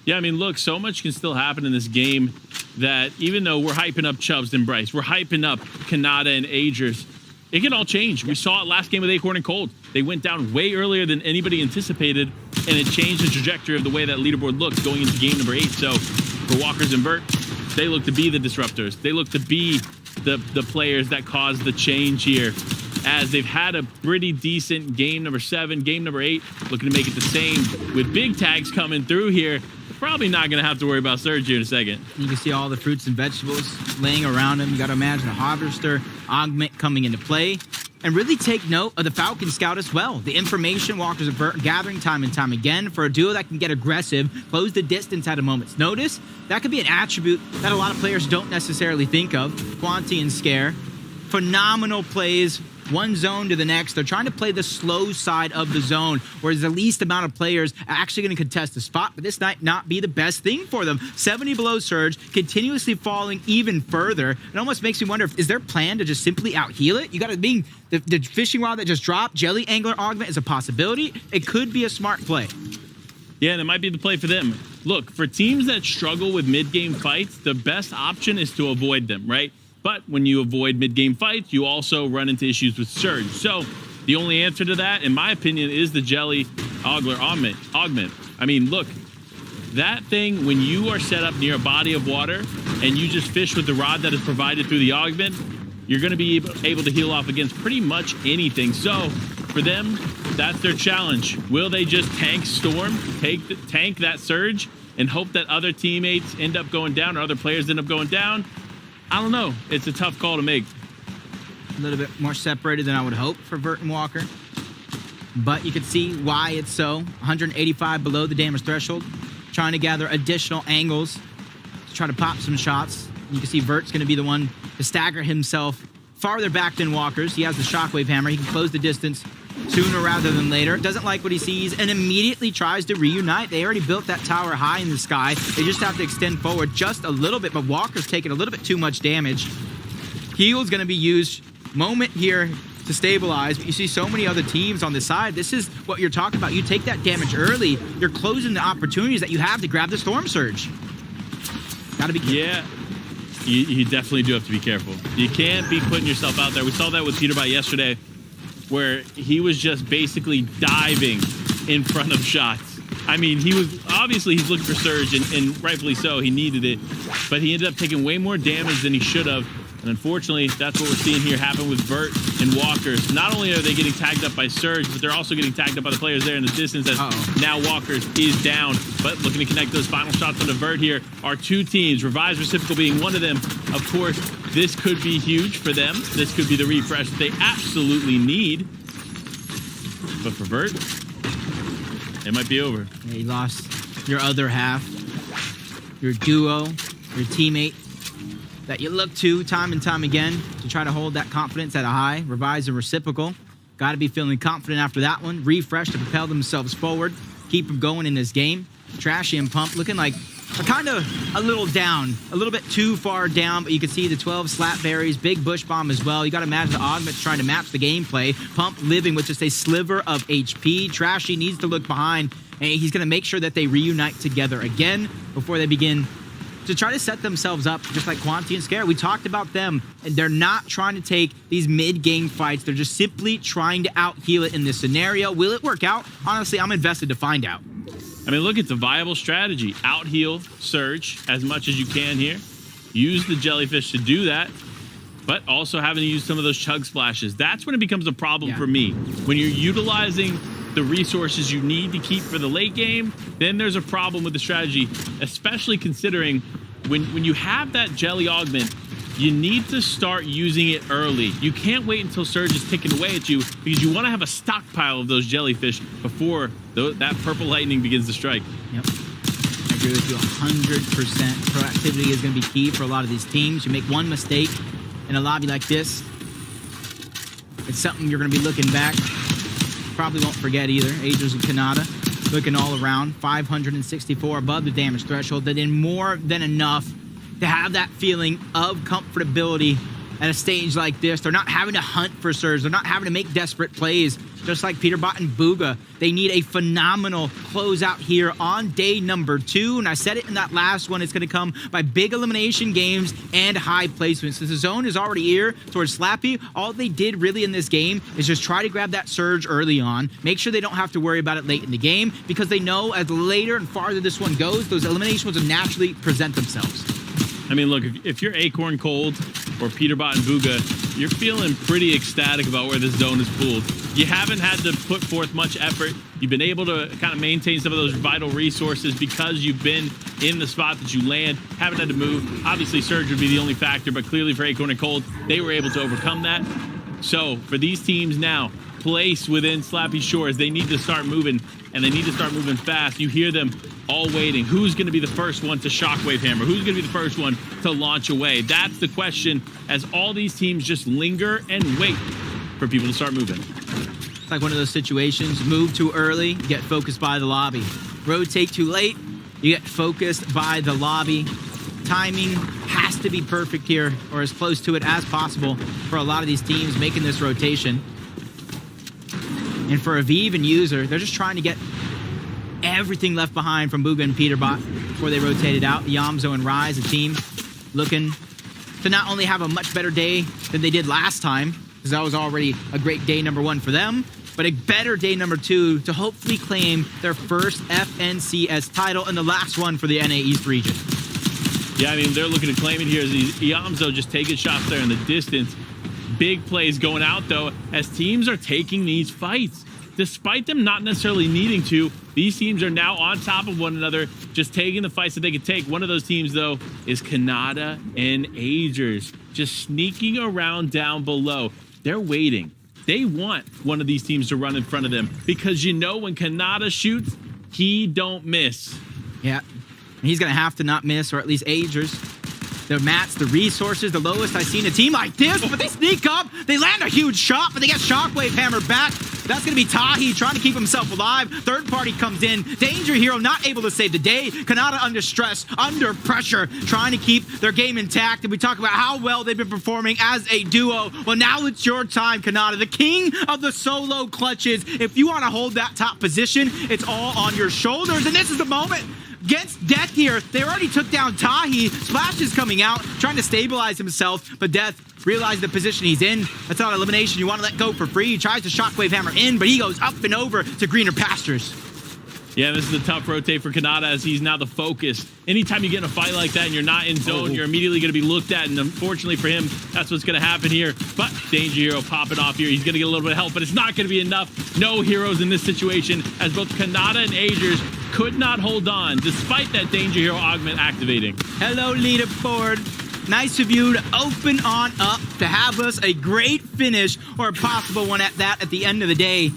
[SPEAKER 19] Yeah, I mean, look, so much can still happen in this game that even though we're hyping up Chubbs and Bryce, we're hyping up Kanata and Agers, it can all change. We saw it last game with Acorn and Cold. They went down way earlier than anybody anticipated, and it changed the trajectory of the way that leaderboard looks going into game number 8. So for Walkers and Vert, they look to be the disruptors. They look to be the players that cause the change here, as they've had a pretty decent game number 7, game number 8, looking to make it the same. With big tags coming through here, probably not going to have to worry about Surge here in a second.
[SPEAKER 20] You can see all the fruits and vegetables laying around him. You got to imagine a Harvester augment coming into play. And really take note of the Falcon Scout as well. The information Walkers and Vert gathering time and time again for a duo that can get aggressive, close the distance at a moment's notice. That could be an attribute that a lot of players don't necessarily think of. Quanti and Scare phenomenal plays, one zone to the next. They're trying to play the slow side of the zone, where the least amount of players are actually going to contest the spot, but this might not be the best thing for them. 70 below surge, continuously falling even further. It almost makes me wonder, is their plan to just simply out-heal it? You got to be the fishing rod that just dropped, Jelly Angler Augment is a possibility. It could be a smart play.
[SPEAKER 19] Yeah, and it might be the play for them. Look, for teams that struggle with mid-game fights, the best option is to avoid them, right? But when you avoid mid-game fights, you also run into issues with surge. So the only answer to that, in my opinion, is the Jelly Angler Augment. I mean, look, that thing, when you are set up near a body of water and you just fish with the rod that is provided through the Augment, you're going to be able to heal off against pretty much anything. So for them, that's their challenge. Will they just tank Storm, tank that surge, and hope that other teammates end up going down or other players end up going down? I don't know. It's a tough call to make.
[SPEAKER 20] A little bit more separated than I would hope for Vert and Walker. But you can see why it's so. 185 below the damage threshold. Trying to gather additional angles to try to pop some shots. You can see Vert's going to be the one to stagger himself farther back than Walker's. He has the Shockwave Hammer. He can close the distance sooner rather than later. Doesn't like what he sees and immediately tries to reunite. They already built that tower high in the sky. They just have to extend forward just a little bit, but Walker's taking a little bit too much damage. Heal's going to be used moment here to stabilize, but you see so many other teams on the side. This is what you're talking about. You take that damage early, you're closing the opportunities that you have to grab the Storm Surge. Gotta be careful.
[SPEAKER 19] Yeah. You definitely do have to be careful. You can't be putting yourself out there. We saw that with Peterbot yesterday, where he was just basically diving in front of shots. I mean, he's looking for surge, and rightfully so, he needed it, but he ended up taking way more damage than he should have. And unfortunately, that's what we're seeing here happen with Vert and Walkers. Not only are they getting tagged up by Surge, but they're also getting tagged up by the players there in the distance as now Walkers is down. But looking to connect those final shots on the Vert here are two teams, Revive's Reciprocal being one of them. Of course, this could be huge for them. This could be the refresh that they absolutely need. But for Vert, it might be over.
[SPEAKER 20] Yeah, you lost your other half, your duo, your teammate that you look to time and time again to try to hold that confidence at a high. Revive's a Reciprocal. Got to be feeling confident after that one. Refresh to propel themselves forward. Keep them going in this game. Trashy and Pump looking like kind of a little down, a little bit too far down, but you can see the 12 slap berries, big bush bomb as well. You got to imagine the Augment's trying to match the gameplay. Pump living with just a sliver of HP. Trashy needs to look behind, and he's going to make sure that they reunite together again before they begin to try to set themselves up, just like Quanti and Scare. We talked about them, and they're not trying to take these mid-game fights. They're just simply trying to out-heal it in this scenario. Will it work out? Honestly, I'm invested to find out.
[SPEAKER 19] I mean, look, it's a viable strategy. Out-heal, Surge as much as you can here. Use the Jellyfish to do that, but also having to use some of those Chug Splashes. That's when it becomes a problem for me. When you're utilizing the resources you need to keep for the late game, then there's a problem with the strategy, especially considering when you have that Jelly Augment, you need to start using it early. You can't wait until Surge is ticking away at you, because you want to have a stockpile of those Jellyfish before that Purple Lightning begins to strike.
[SPEAKER 20] Yep. I agree with you 100%. Proactivity is going to be key for a lot of these teams. You make one mistake in a lobby like this, it's something you're going to be looking back. Probably won't forget either. Agers and Kanata looking all around. 564 above the damage threshold. That in more than enough to have that feeling of comfortability at a stage like this. They're not having to hunt for Surge. They're not having to make desperate plays. Just like Peterbot and Bugha, they need a phenomenal closeout here on day number 2. And I said it in that last one, it's going to come by big elimination games and high placements. Since the zone is already here towards Slappy, all they did really in this game is just try to grab that Surge early on, make sure they don't have to worry about it late in the game, because they know as later and farther this one goes, those eliminations will naturally present themselves.
[SPEAKER 19] I mean, look, if you're Acorn Cold or Peterbot and Bugha, you're feeling pretty ecstatic about where this zone is pulled. You haven't had to put forth much effort. You've been able to kind of maintain some of those vital resources because you've been in the spot that you land, haven't had to move. Obviously, Surge would be the only factor, but clearly for Acorn and Cold, they were able to overcome that. So for these teams now, placed within Slappy Shores, they need to start moving, and they need to start moving fast. You hear them all waiting. Who's going to be the first one to Shockwave Hammer? Who's going to be the first one to launch away? That's the question, as all these teams just linger and wait for people to start moving.
[SPEAKER 20] It's like one of those situations, move too early, get focused by the lobby. Rotate too late, you get focused by the lobby. Timing has to be perfect here, or as close to it as possible for a lot of these teams making this rotation. And for Aviv and User, they're just trying to get everything left behind from Bugha and Peterbot before they rotated out. Yamzo and Rise, a team looking to not only have a much better day than they did last time, because that was already a great day number 1 for them, but a better day number 2 to hopefully claim their first FNCS title and the last one for the NA East region.
[SPEAKER 19] Yeah, I mean, they're looking to claim it here as Yamzo just taking shots there in the distance. Big plays going out, though, as teams are taking these fights. Despite them not necessarily needing to, these teams are now on top of one another, just taking the fights that they could take. One of those teams, though, is Kanata and Agers, just sneaking around down below. They're waiting. They want one of these teams to run in front of them, because you know when Kanata shoots, he don't miss.
[SPEAKER 20] Yeah, he's going to have to not miss, or at least Agers. The mats, the resources, the lowest I've seen a team like this, but they sneak up, they land a huge shot, but they get Shockwave Hammer back. That's going to be Tahi trying to keep himself alive. Third party comes in. Danger Hero not able to save the day. Kanata under stress, under pressure, trying to keep their game intact. And we talk about how well they've been performing as a duo. Well, now it's your time, Kanata, the king of the solo clutches. If you want to hold that top position, it's all on your shoulders. And this is the moment. Against Death here, they already took down Tahi. Splash is coming out, trying to stabilize himself, but Death realized the position he's in. That's not elimination you want to let go for free. He tries to Shockwave Hammer in, but he goes up and over to greener pastures.
[SPEAKER 19] Yeah, this is a tough rotate for Kanata, as he's now the focus. Anytime you get in a fight like that and you're not in zone, you're immediately going to be looked at, and unfortunately for him, that's what's going to happen here. But Danger Hero popping off here. He's going to get a little bit of help, but it's not going to be enough. No heroes in this situation, as both Kanata and Agers could not hold on, despite that Danger Hero augment activating.
[SPEAKER 20] Hello, leaderboard. Nice of you to open on up to have us a great finish, or a possible one at that, at the end of the day.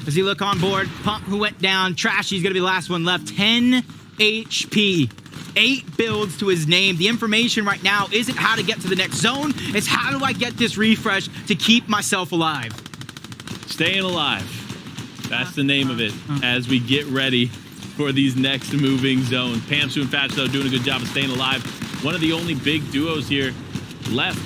[SPEAKER 20] As you look on board, Pump, who went down, Trashy's gonna be the last one left. 10 HP, 8 builds to his name. The information right now isn't how to get to the next zone, it's how do I get this refresh to keep myself alive.
[SPEAKER 19] Staying alive. That's the name of it, as we get ready for these next moving zones. Pamsu and Fatch, though, doing a good job of staying alive. One of the only big duos here left.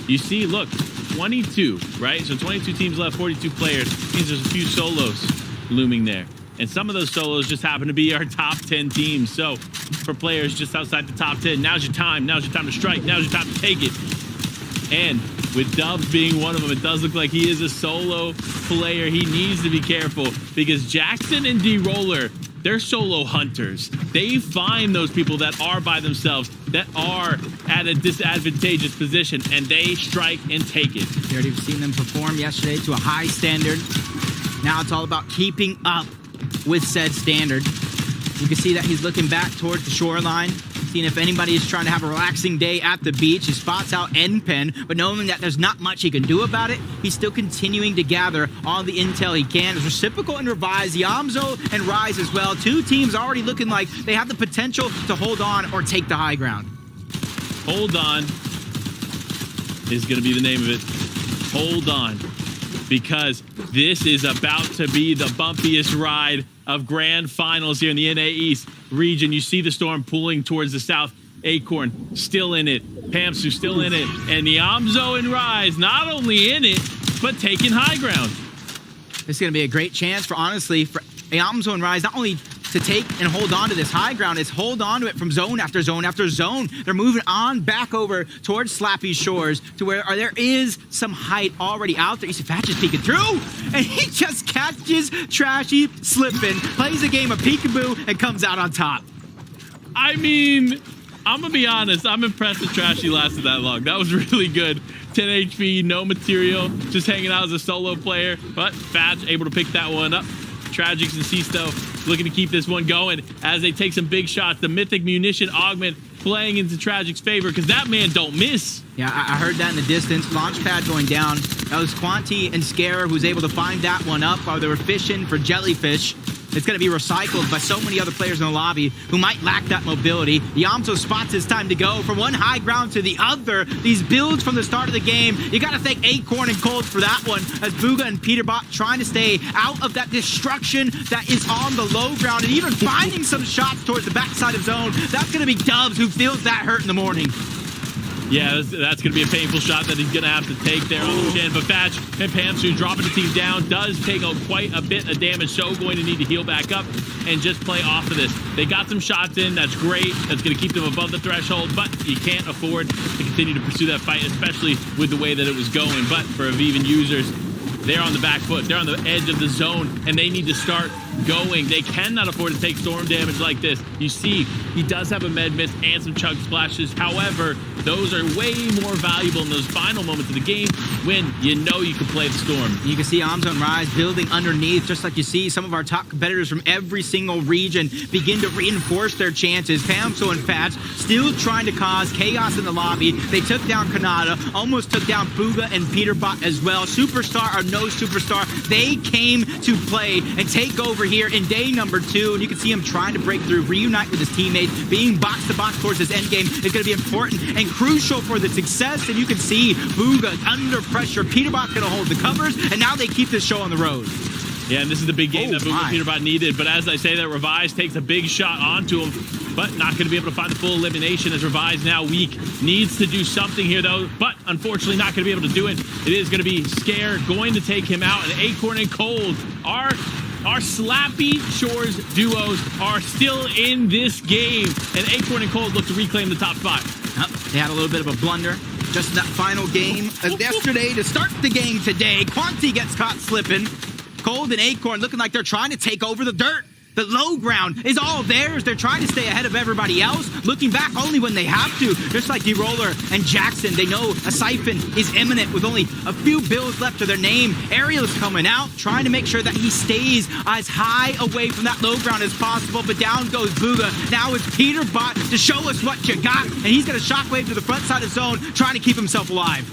[SPEAKER 19] You see, look, 22, right? So 22 teams left, 42 players. Means there's a few solos looming there. And some of those solos just happen to be our top 10 teams. So for players just outside the top 10, now's your time. Now's your time to strike. Now's your time to take it. And with Dubs being one of them, it does look like he is a solo player. He needs to be careful, because Jackson and D-Roller, they're solo hunters. They find those people that are by themselves, that are at a disadvantageous position, and they strike and take it.
[SPEAKER 20] We already seen them perform yesterday to a high standard. Now it's all about keeping up with said standard. You can see that he's looking back towards the shoreline, seeing if anybody is trying to have a relaxing day at the beach. He spots out NPen, but knowing that there's not much he can do about it, he's still continuing to gather all the intel he can. There's Reciprocal and Revise, Yamzo and Rise as well. Two teams already looking like they have the potential to hold on or take the high ground.
[SPEAKER 19] Hold on is going to be the name of it. Hold on. Because this is about to be the bumpiest ride of grand finals here in the NA East region. You see the storm pulling towards the south. Acorn still in it. Pamsu still in it. And Yamzo and Rise not only in it, but taking high ground.
[SPEAKER 20] This is going to be a great chance for, honestly, for Yamzo and Rise not only to take and hold on to this high ground, it's hold on to it from zone after zone after zone. They're moving on back over towards Slappy Shores to where there is some height already out there. You see Fatch is peeking through, and he just catches Trashy slipping, plays a game of peekaboo, and comes out on top.
[SPEAKER 19] I mean, I'm going to be honest. I'm impressed that Trashy lasted that long. That was really good. 10 HP, no material, just hanging out as a solo player. But Fatch able to pick that one up. Tragics and Sisto looking to keep this one going as they take some big shots. The Mythic Munition Augment playing into Tragic's favor because that man don't miss.
[SPEAKER 20] Yeah, I heard that in the distance. Launchpad going down. That was Quanti and Scare who was able to find that one up while they were fishing for jellyfish. It's going to be recycled by so many other players in the lobby who might lack that mobility. Yamzo spots his time to go from one high ground to the other. These builds from the start of the game. You got to thank Acorn and Cold for that one, as Bugha and Peterbot trying to stay out of that destruction that is on the low ground and even finding some shots towards the backside of zone. That's going to be Dubs who feels that hurt in the morning.
[SPEAKER 19] Yeah, that's going to be a painful shot that he's going to have to take there on the chin. But Fatch and Pamsu dropping the team down does take quite a bit of damage, so going to need to heal back up and just play off of this. They got some shots in. That's great. That's going to keep them above the threshold, but you can't afford to continue to pursue that fight, especially with the way that it was going. But for Avivan users, they're on the back foot. They're on the edge of the zone, and they need to start going. They cannot afford to take storm damage like this. You see, he does have a med miss and some chug splashes. However, those are way more valuable in those final moments of the game when you know you can play the storm.
[SPEAKER 20] You can see Amzo and Rise building underneath, just like you see some of our top competitors from every single region begin to reinforce their chances. Pamso and Fats still trying to cause chaos in the lobby. They took down Kanata, almost took down Bugha and Peterbot as well. Superstar or no superstar, they came to play and take over here in day number 2, and you can see him trying to break through, reunite with his teammates. Being box to box towards his end game is going to be important and crucial for the success, and you can see Bugha under pressure. Peterbot's going to hold the covers, and now they keep this show on the road.
[SPEAKER 19] Yeah, and this is the big game that Bugha Peterbot needed, but as I say that, Revise takes a big shot onto him, but not going to be able to find the full elimination as Revise now weak. Needs to do something here though, but unfortunately not going to be able to do it. It is going to be Scare going to take him out, and Acorn and Cold our Slappy Shores duos are still in this game, and Acorn and Cold look to reclaim the top spot.
[SPEAKER 20] They had a little bit of a blunder just in that final game yesterday to start the game today. Quanti gets caught slipping. Cold and Acorn looking like they're trying to take over the dirt. The low ground is all theirs. They're trying to stay ahead of everybody else, looking back only when they have to. Just like D-Roller and Jackson, they know a siphon is imminent with only a few bills left to their name. Ariel's coming out, trying to make sure that he stays as high away from that low ground as possible, but down goes Bugha. Now it's Peterbot to show us what you got, and he's going to shockwave to the front side of zone, trying to keep himself alive.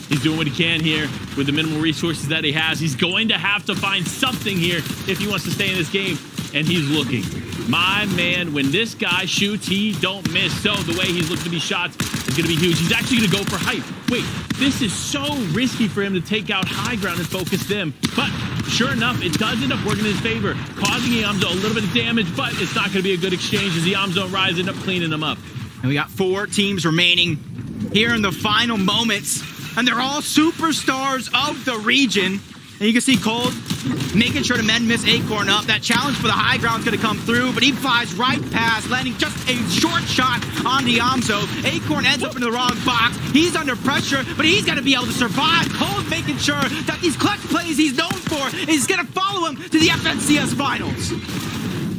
[SPEAKER 19] He's doing what he can here with the minimal resources that he has. He's going to have to find something here if he wants to stay in this game, and he's looking. My man, when this guy shoots, he don't miss. So the way he's looking at these shots is going to be huge. He's actually going to go for height. Wait, this is so risky for him to take out high ground and focus them. But sure enough, it does end up working in his favor, causing Yamzo a little bit of damage, but it's not going to be a good exchange as the Yamzo and Rise end up cleaning them up.
[SPEAKER 20] And we got 4 teams remaining here in the final moments, and they're all superstars of the region. And you can see Cold making sure to miss Acorn up. That challenge for the high ground is going to come through, but he flies right past, landing just a short shot on Yamzo. Acorn ends up in the wrong box. He's under pressure, but he's going to be able to survive. Cold making sure that these clutch plays he's known for is going to follow him to the FNCS Finals.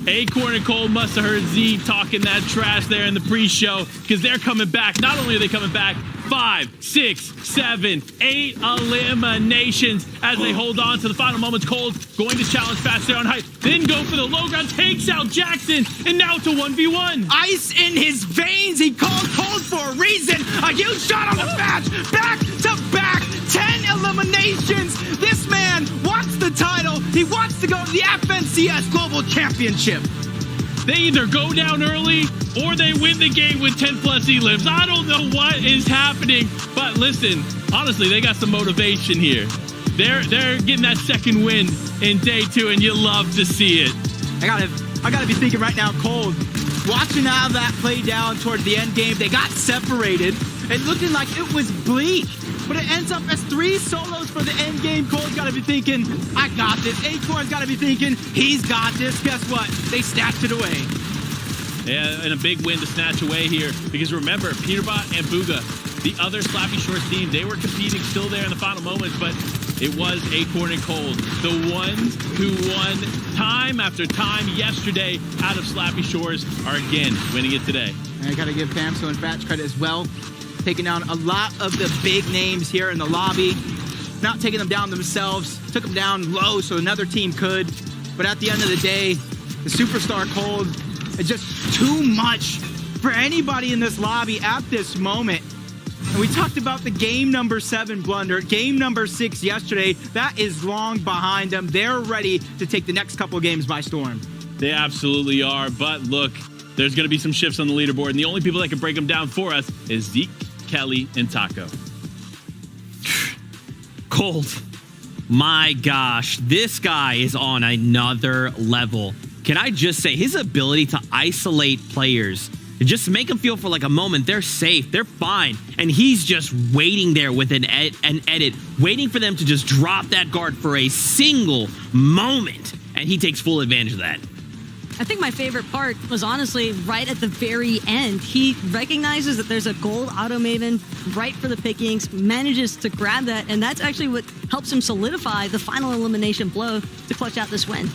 [SPEAKER 19] Acorn and Cole must have heard Z talking that trash there in the pre-show, because they're coming back. Not only are they coming back, 5, 6, 7, 8 eliminations as they hold on to the final moments. Cold going to challenge Fats there on height, then go for the low ground, takes out Jackson, and now it's a 1v1.
[SPEAKER 20] Ice in his veins. He called Cold for a reason. A huge shot on the match. Back to back. 10 eliminations. This man wants the title. He wants to go to the FNCS Global Championship.
[SPEAKER 19] They either go down early or they win the game with 10 plus E-lives. I don't know what is happening, but listen, honestly, they got some motivation here. They're getting that second win in day 2, and you love to see it.
[SPEAKER 20] I gotta be thinking right now, Cold, watching how that played down towards the end game. They got separated. It looking like it was bleak, but it ends up as 3 solos for the end game. Cole's got to be thinking, I got this. Acorn's got to be thinking, he's got this. Guess what? They snatched it away.
[SPEAKER 19] Yeah, and a big win to snatch away here, because remember, Peterbot and Bugha, the other Slappy Shores team, they were competing still there in the final moments, but it was Acorn and Cold, the ones who won time after time yesterday out of Slappy Shores, are again winning it today.
[SPEAKER 20] I got to give Pamso and Fatch credit as well. Taking down a lot of the big names here in the lobby. Not taking them down themselves. Took them down low so another team could. But at the end of the day, the superstar Cold is just too much for anybody in this lobby at this moment. And we talked about the game number 7 blunder, game number 6 yesterday. That is long behind them. They're ready to take the next couple games by storm.
[SPEAKER 19] They absolutely are. But look, there's going to be some shifts on the leaderboard, and the only people that can break them down for us is Zeke, Kelly, and Taco.
[SPEAKER 15] Cold. My gosh, this guy is on another level. Can I just say his ability to isolate players, just make them feel for like a moment they're safe, they're fine, and he's just waiting there with an edit, waiting for them to just drop that guard for a single moment, and he takes full advantage of that.
[SPEAKER 16] I think my favorite part was honestly right at the very end. He recognizes that there's a gold auto maven right for the pickings, manages to grab that, and that's actually what helps him solidify the final elimination blow to clutch out this win.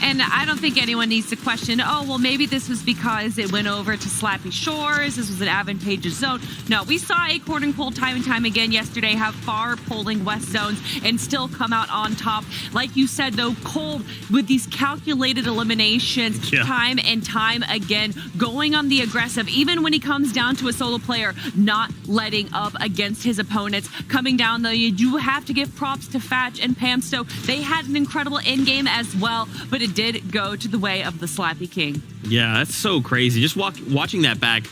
[SPEAKER 17] And I don't think anyone needs to question, oh, well, maybe this was because it went over to Slappy Shores. This was an advantageous zone. No, we saw Acorn and Cold time and time again yesterday have far polling west zones and still come out on top. Like you said, though, Cold with these calculated eliminations time and time again, going on the aggressive, even when he comes down to a solo player, not letting up against his opponents. Coming down, though, you do have to give props to Fatch and Pamsto. They had an incredible end game as well, but it did go to the way of the Slappy King.
[SPEAKER 15] Yeah, that's so crazy. Just watching that back,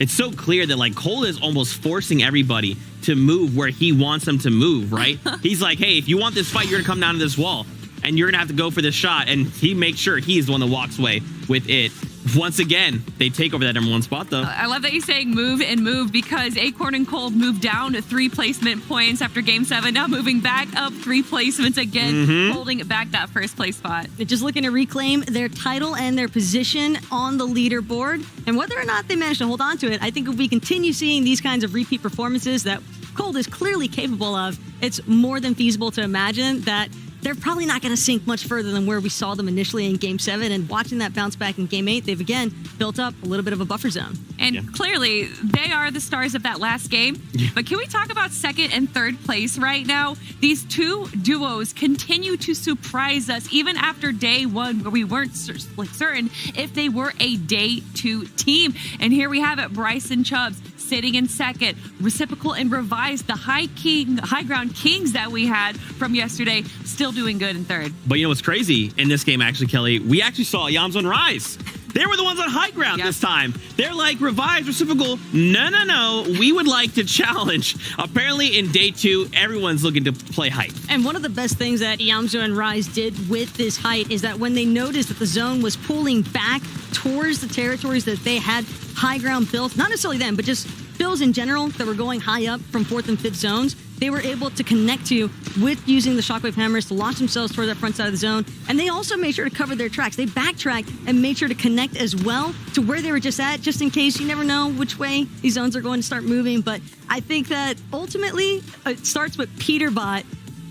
[SPEAKER 15] it's so clear that like Cole is almost forcing everybody to move where he wants them to move, right? He's like, hey, if you want this fight, you're gonna come down to this wall and you're gonna have to go for this shot, and he makes sure he's the one that walks away with it. Once again, they take over that number 1 spot, though.
[SPEAKER 17] I love that you're saying move and move, because Acorn and Cold moved down to 3 placement points after Game 7. Now moving back up 3 placements again, holding back that first place spot.
[SPEAKER 16] They're just looking to reclaim their title and their position on the leaderboard. And whether or not they manage to hold on to it, I think if we continue seeing these kinds of repeat performances that Cold is clearly capable of, it's more than feasible to imagine that they're probably not going to sink much further than where we saw them initially in Game 7. And watching that bounce back in Game 8, they've again built up a little bit of a buffer zone.
[SPEAKER 17] And clearly, they are the stars of that last game. But can we talk about 2nd and 3rd place right now? These 2 duos continue to surprise us, even after day 1, where we weren't certain if they were a day 2 team. And here we have it, Bryson Chubbs sitting in 2nd, Reciprocal and Revised, the high ground kings that we had from yesterday, still doing good in 3rd.
[SPEAKER 15] But you know what's crazy in this game, actually, Kelly? We actually saw Yamzo and Rise. They were the ones on high ground this time. They're like, Revised, Reciprocal, no, we would like to challenge. Apparently in day 2, everyone's looking to play height.
[SPEAKER 16] And one of the best things that Yamzo and Rise did with this height is that when they noticed that the zone was pulling back towards the territories that they had high ground builds, not necessarily them, but just builds in general that were going high up from 4th and 5th zones, they were able to connect to with using the Shockwave Hammers to launch themselves toward that front side of the zone. And they also made sure to cover their tracks. They backtracked and made sure to connect as well to where they were just at, just in case. You never know which way these zones are going to start moving. But I think that ultimately it starts with Peterbot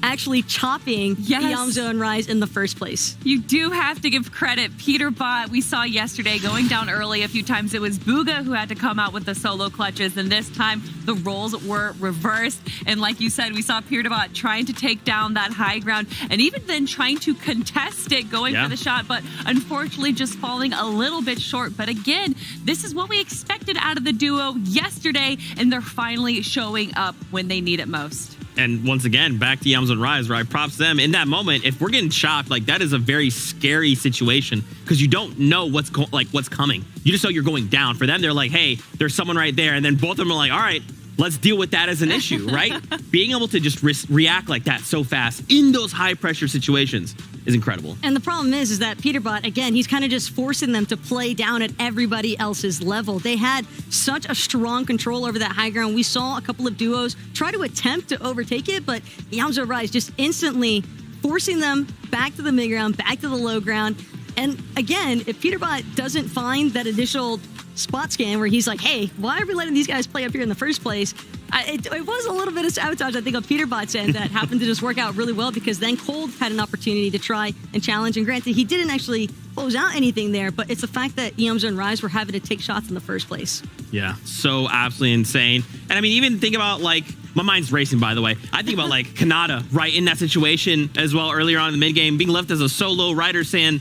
[SPEAKER 16] actually chopping Yamzo and Rise in the first place.
[SPEAKER 17] You do have to give credit. Peterbot, we saw yesterday going down early a few times. It was Booga who had to come out with the solo clutches, and this time the roles were reversed. And like you said, we saw Peterbot trying to take down that high ground and even then trying to contest it, going for the shot, but unfortunately just falling a little bit short. But again, this is what we expected out of the duo yesterday, and they're finally showing up when they need it most.
[SPEAKER 15] And once again, back to Yams and Rise, right? Props them. In that moment, if we're getting chopped, like that is a very scary situation because you don't know what's coming. You just know you're going down. For them, they're like, hey, there's someone right there. And then both of them are like, all right, let's deal with that as an issue, right? Being able to just react like that so fast in those high pressure situations is incredible.
[SPEAKER 16] And the problem is that Peterbot, again, he's kind of just forcing them to play down at everybody else's level. They had such a strong control over that high ground. We saw a couple of duos try to attempt to overtake it, but Yamzo Rise just instantly forcing them back to the mid ground, back to the low ground. And again, if Peterbot doesn't find that initial spot scan where he's like, hey, why are we letting these guys play up here in the first place? It was a little bit of sabotage, I think, on Peterbot's end that happened to just work out really well because then Cold had an opportunity to try and challenge. And granted, he didn't actually close out anything there, but it's the fact that Yamzo and Rise were having to take shots in the first place.
[SPEAKER 15] Yeah, so absolutely insane. And I mean, even think about like, my mind's racing, by the way. I think about like Kanata, right, in that situation as well earlier on in the mid game, being left as a solo rider saying,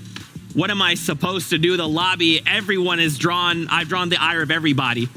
[SPEAKER 15] What am I supposed to do? The lobby, everyone is drawn. I've drawn the ire of everybody.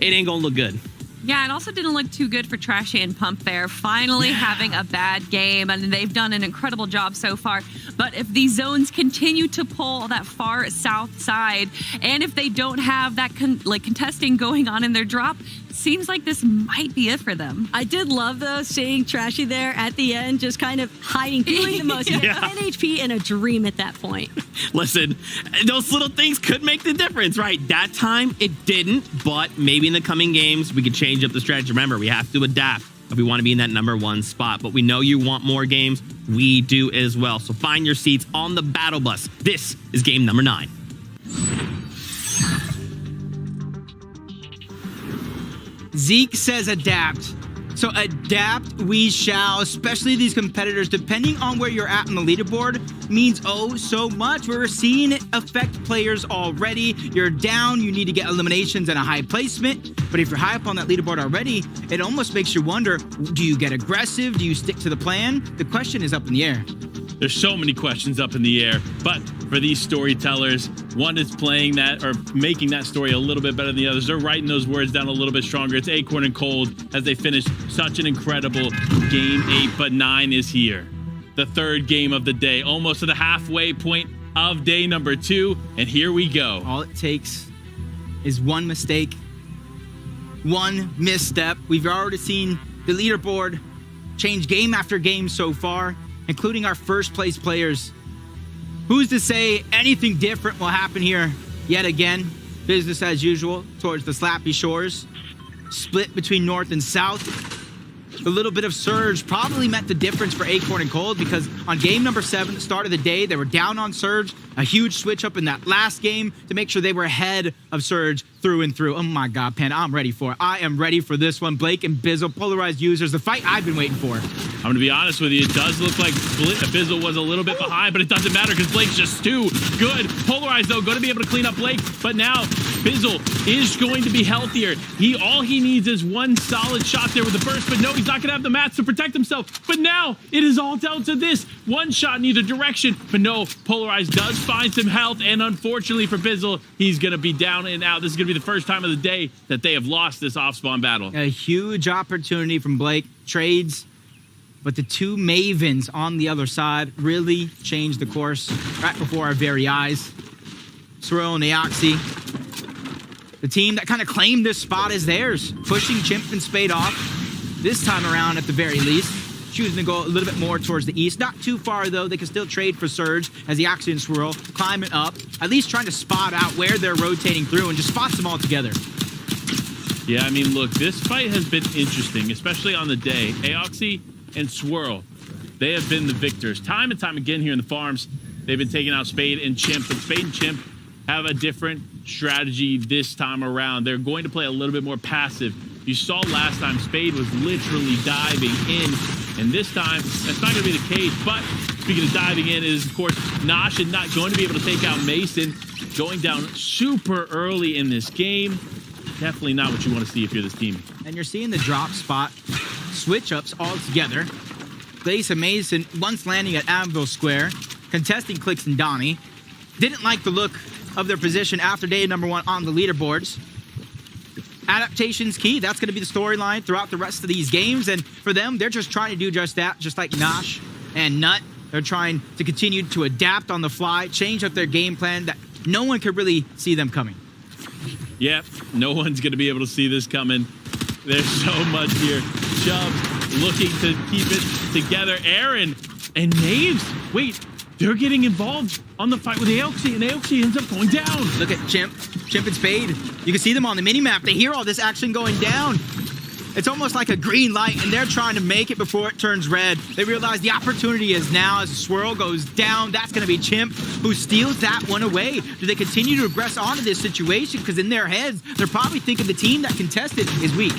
[SPEAKER 15] It ain't gonna look good.
[SPEAKER 17] Yeah, it also didn't look too good for Trashy and Pump there. Finally having a bad game, and they've done an incredible job so far. But if these zones continue to pull that far south side, and if they don't have that contesting going on in their drop, seems like this might be it for them.
[SPEAKER 16] I did love, though, seeing Trashy there at the end, just kind of hiding, feeling the most.
[SPEAKER 15] Yeah.
[SPEAKER 16] 10 HP in a dream at that point.
[SPEAKER 15] Listen, those little things could make the difference, right? That time, it didn't, but maybe in the coming games, we could change up the strategy. Remember, we have to adapt if we want to be in that #1 spot, but we know you want more games. We do as well. So find your seats on the battle bus. This is game number 9.
[SPEAKER 20] Zeke says adapt. So adapt we shall, especially these competitors, depending on where you're at on the leaderboard, means oh so much. We're seeing it affect players already. You're down, you need to get eliminations and a high placement. But if you're high up on that leaderboard already, it almost makes you wonder, do you get aggressive? Do you stick to the plan? The question is up in the air.
[SPEAKER 19] There's so many questions up in the air, but for these storytellers, one is playing that or making that story a little bit better than the others. They're writing those words down a little bit stronger. It's Acorn and Cold as they finish such an incredible game 8, but 9 is here. The third game of the day, almost to the halfway point of day number 2, and here we go.
[SPEAKER 20] All it takes is one mistake, one misstep. We've already seen the leaderboard change game after game so far, including our first place players. Who's to say anything different will happen here yet again? Business as usual towards the Slappy Shores. Split between North and South. A little bit of surge probably meant the difference for Acorn and Cold, because on game number 7, the start of the day, they were down on Surge. A huge switch up in that last game to make sure they were ahead of Surge through and through. Oh my God, Panda, I'm ready for it. I am ready for this one. Blake and Bizzle, polarized users, the fight I've been waiting for.
[SPEAKER 19] I'm going to be honest with you. It does look like Bizzle was a little bit behind, but it doesn't matter because Blake's just too good. Polarized, though, going to be able to clean up Blake, but now Bizzle is going to be healthier. All he needs is one solid shot there with a burst, but no, he's not going to have the mats to protect himself. But now it is all down to this. One shot in either direction, but no, Polarized does find some health, and unfortunately for Bizzle, he's going to be down and out. This is going to be the first time of the day that they have lost this off-spawn battle.
[SPEAKER 20] A huge opportunity from Blake. Trades, but the two Mavens on the other side really changed the course right before our very eyes. Swirl and Aoxy, the team that kind of claimed this spot as theirs, pushing Chimp and Spade off this time around at the very least. Choosing to go a little bit more towards the east. Not too far, though. They can still trade for Surge as the Aoxy and Swirl climbing up, at least trying to spot out where they're rotating through and just spots them all together.
[SPEAKER 19] Yeah, I mean, look, this fight has been interesting, especially on the day. Aoxy and Swirl, they have been the victors. Time and time again here in the farms, they've been taking out Spade and Chimp, but Spade and Chimp have a different strategy this time around. They're going to play a little bit more passive. You saw last time, Spade was literally diving in, and this time, that's not going to be the case. But speaking of diving in, is of course Nosh and not going to be able to take out Mason, going down super early in this game. Definitely not what you want to see if you're this team.
[SPEAKER 20] And you're seeing the drop spot switch-ups all together. Glaze and Mason once landing at Anvil Square, contesting Clicks and Donnie. Didn't like the look of their position after day number 1 on the leaderboards. Adaptation's key. That's going to be the storyline throughout the rest of these games. And for them, they're just trying to do just that, just like Nosh and Nut. They're trying to continue to adapt on the fly, change up their game plan that no one could really see them coming.
[SPEAKER 19] Yep, no one's going to be able to see this coming. There's so much here. Chubbs looking to keep it together. Aaron and Naves. Wait, they're getting involved on the fight with Aoxy, and Aoxy ends up going down.
[SPEAKER 20] Look at Chimp and Spade. You can see them on the mini-map. They hear all this action going down. It's almost like a green light, and they're trying to make it before it turns red. They realize the opportunity is now as the Swirl goes down. That's going to be Chimp, who steals that one away. Do they continue to aggress onto this situation? Because in their heads, they're probably thinking the team that contested is weak.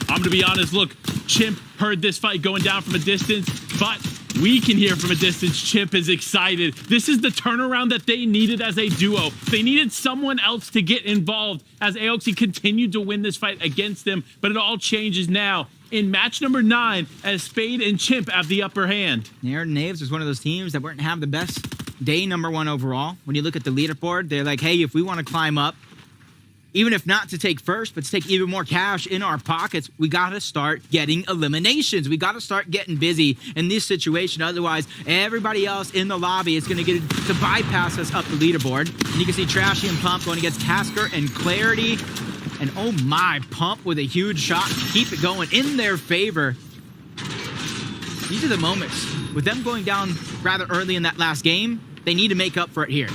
[SPEAKER 19] I'm going to be honest. Look, Chimp heard this fight going down from a distance, but we can hear from a distance Chimp is excited. This is the turnaround that they needed as a duo. They needed someone else to get involved as Aoxy continued to win this fight against them, but it all changes now in match number 9 as Spade and Chimp have the upper hand.
[SPEAKER 20] Aaron Naves was one of those teams that weren't have the best day number 1 overall. When you look at the leaderboard, they're like, hey, if we want to climb up, even if not to take first, but to take even more cash in our pockets, we got to start getting eliminations. We got to start getting busy in this situation. Otherwise, everybody else in the lobby is going to get to bypass us up the leaderboard. And you can see Trashy and Pump going against Tasker and Clarity. And oh my, Pump with a huge shot to keep it going in their favor. These are the moments. With them going down rather early in that last game, they need to make up for it here.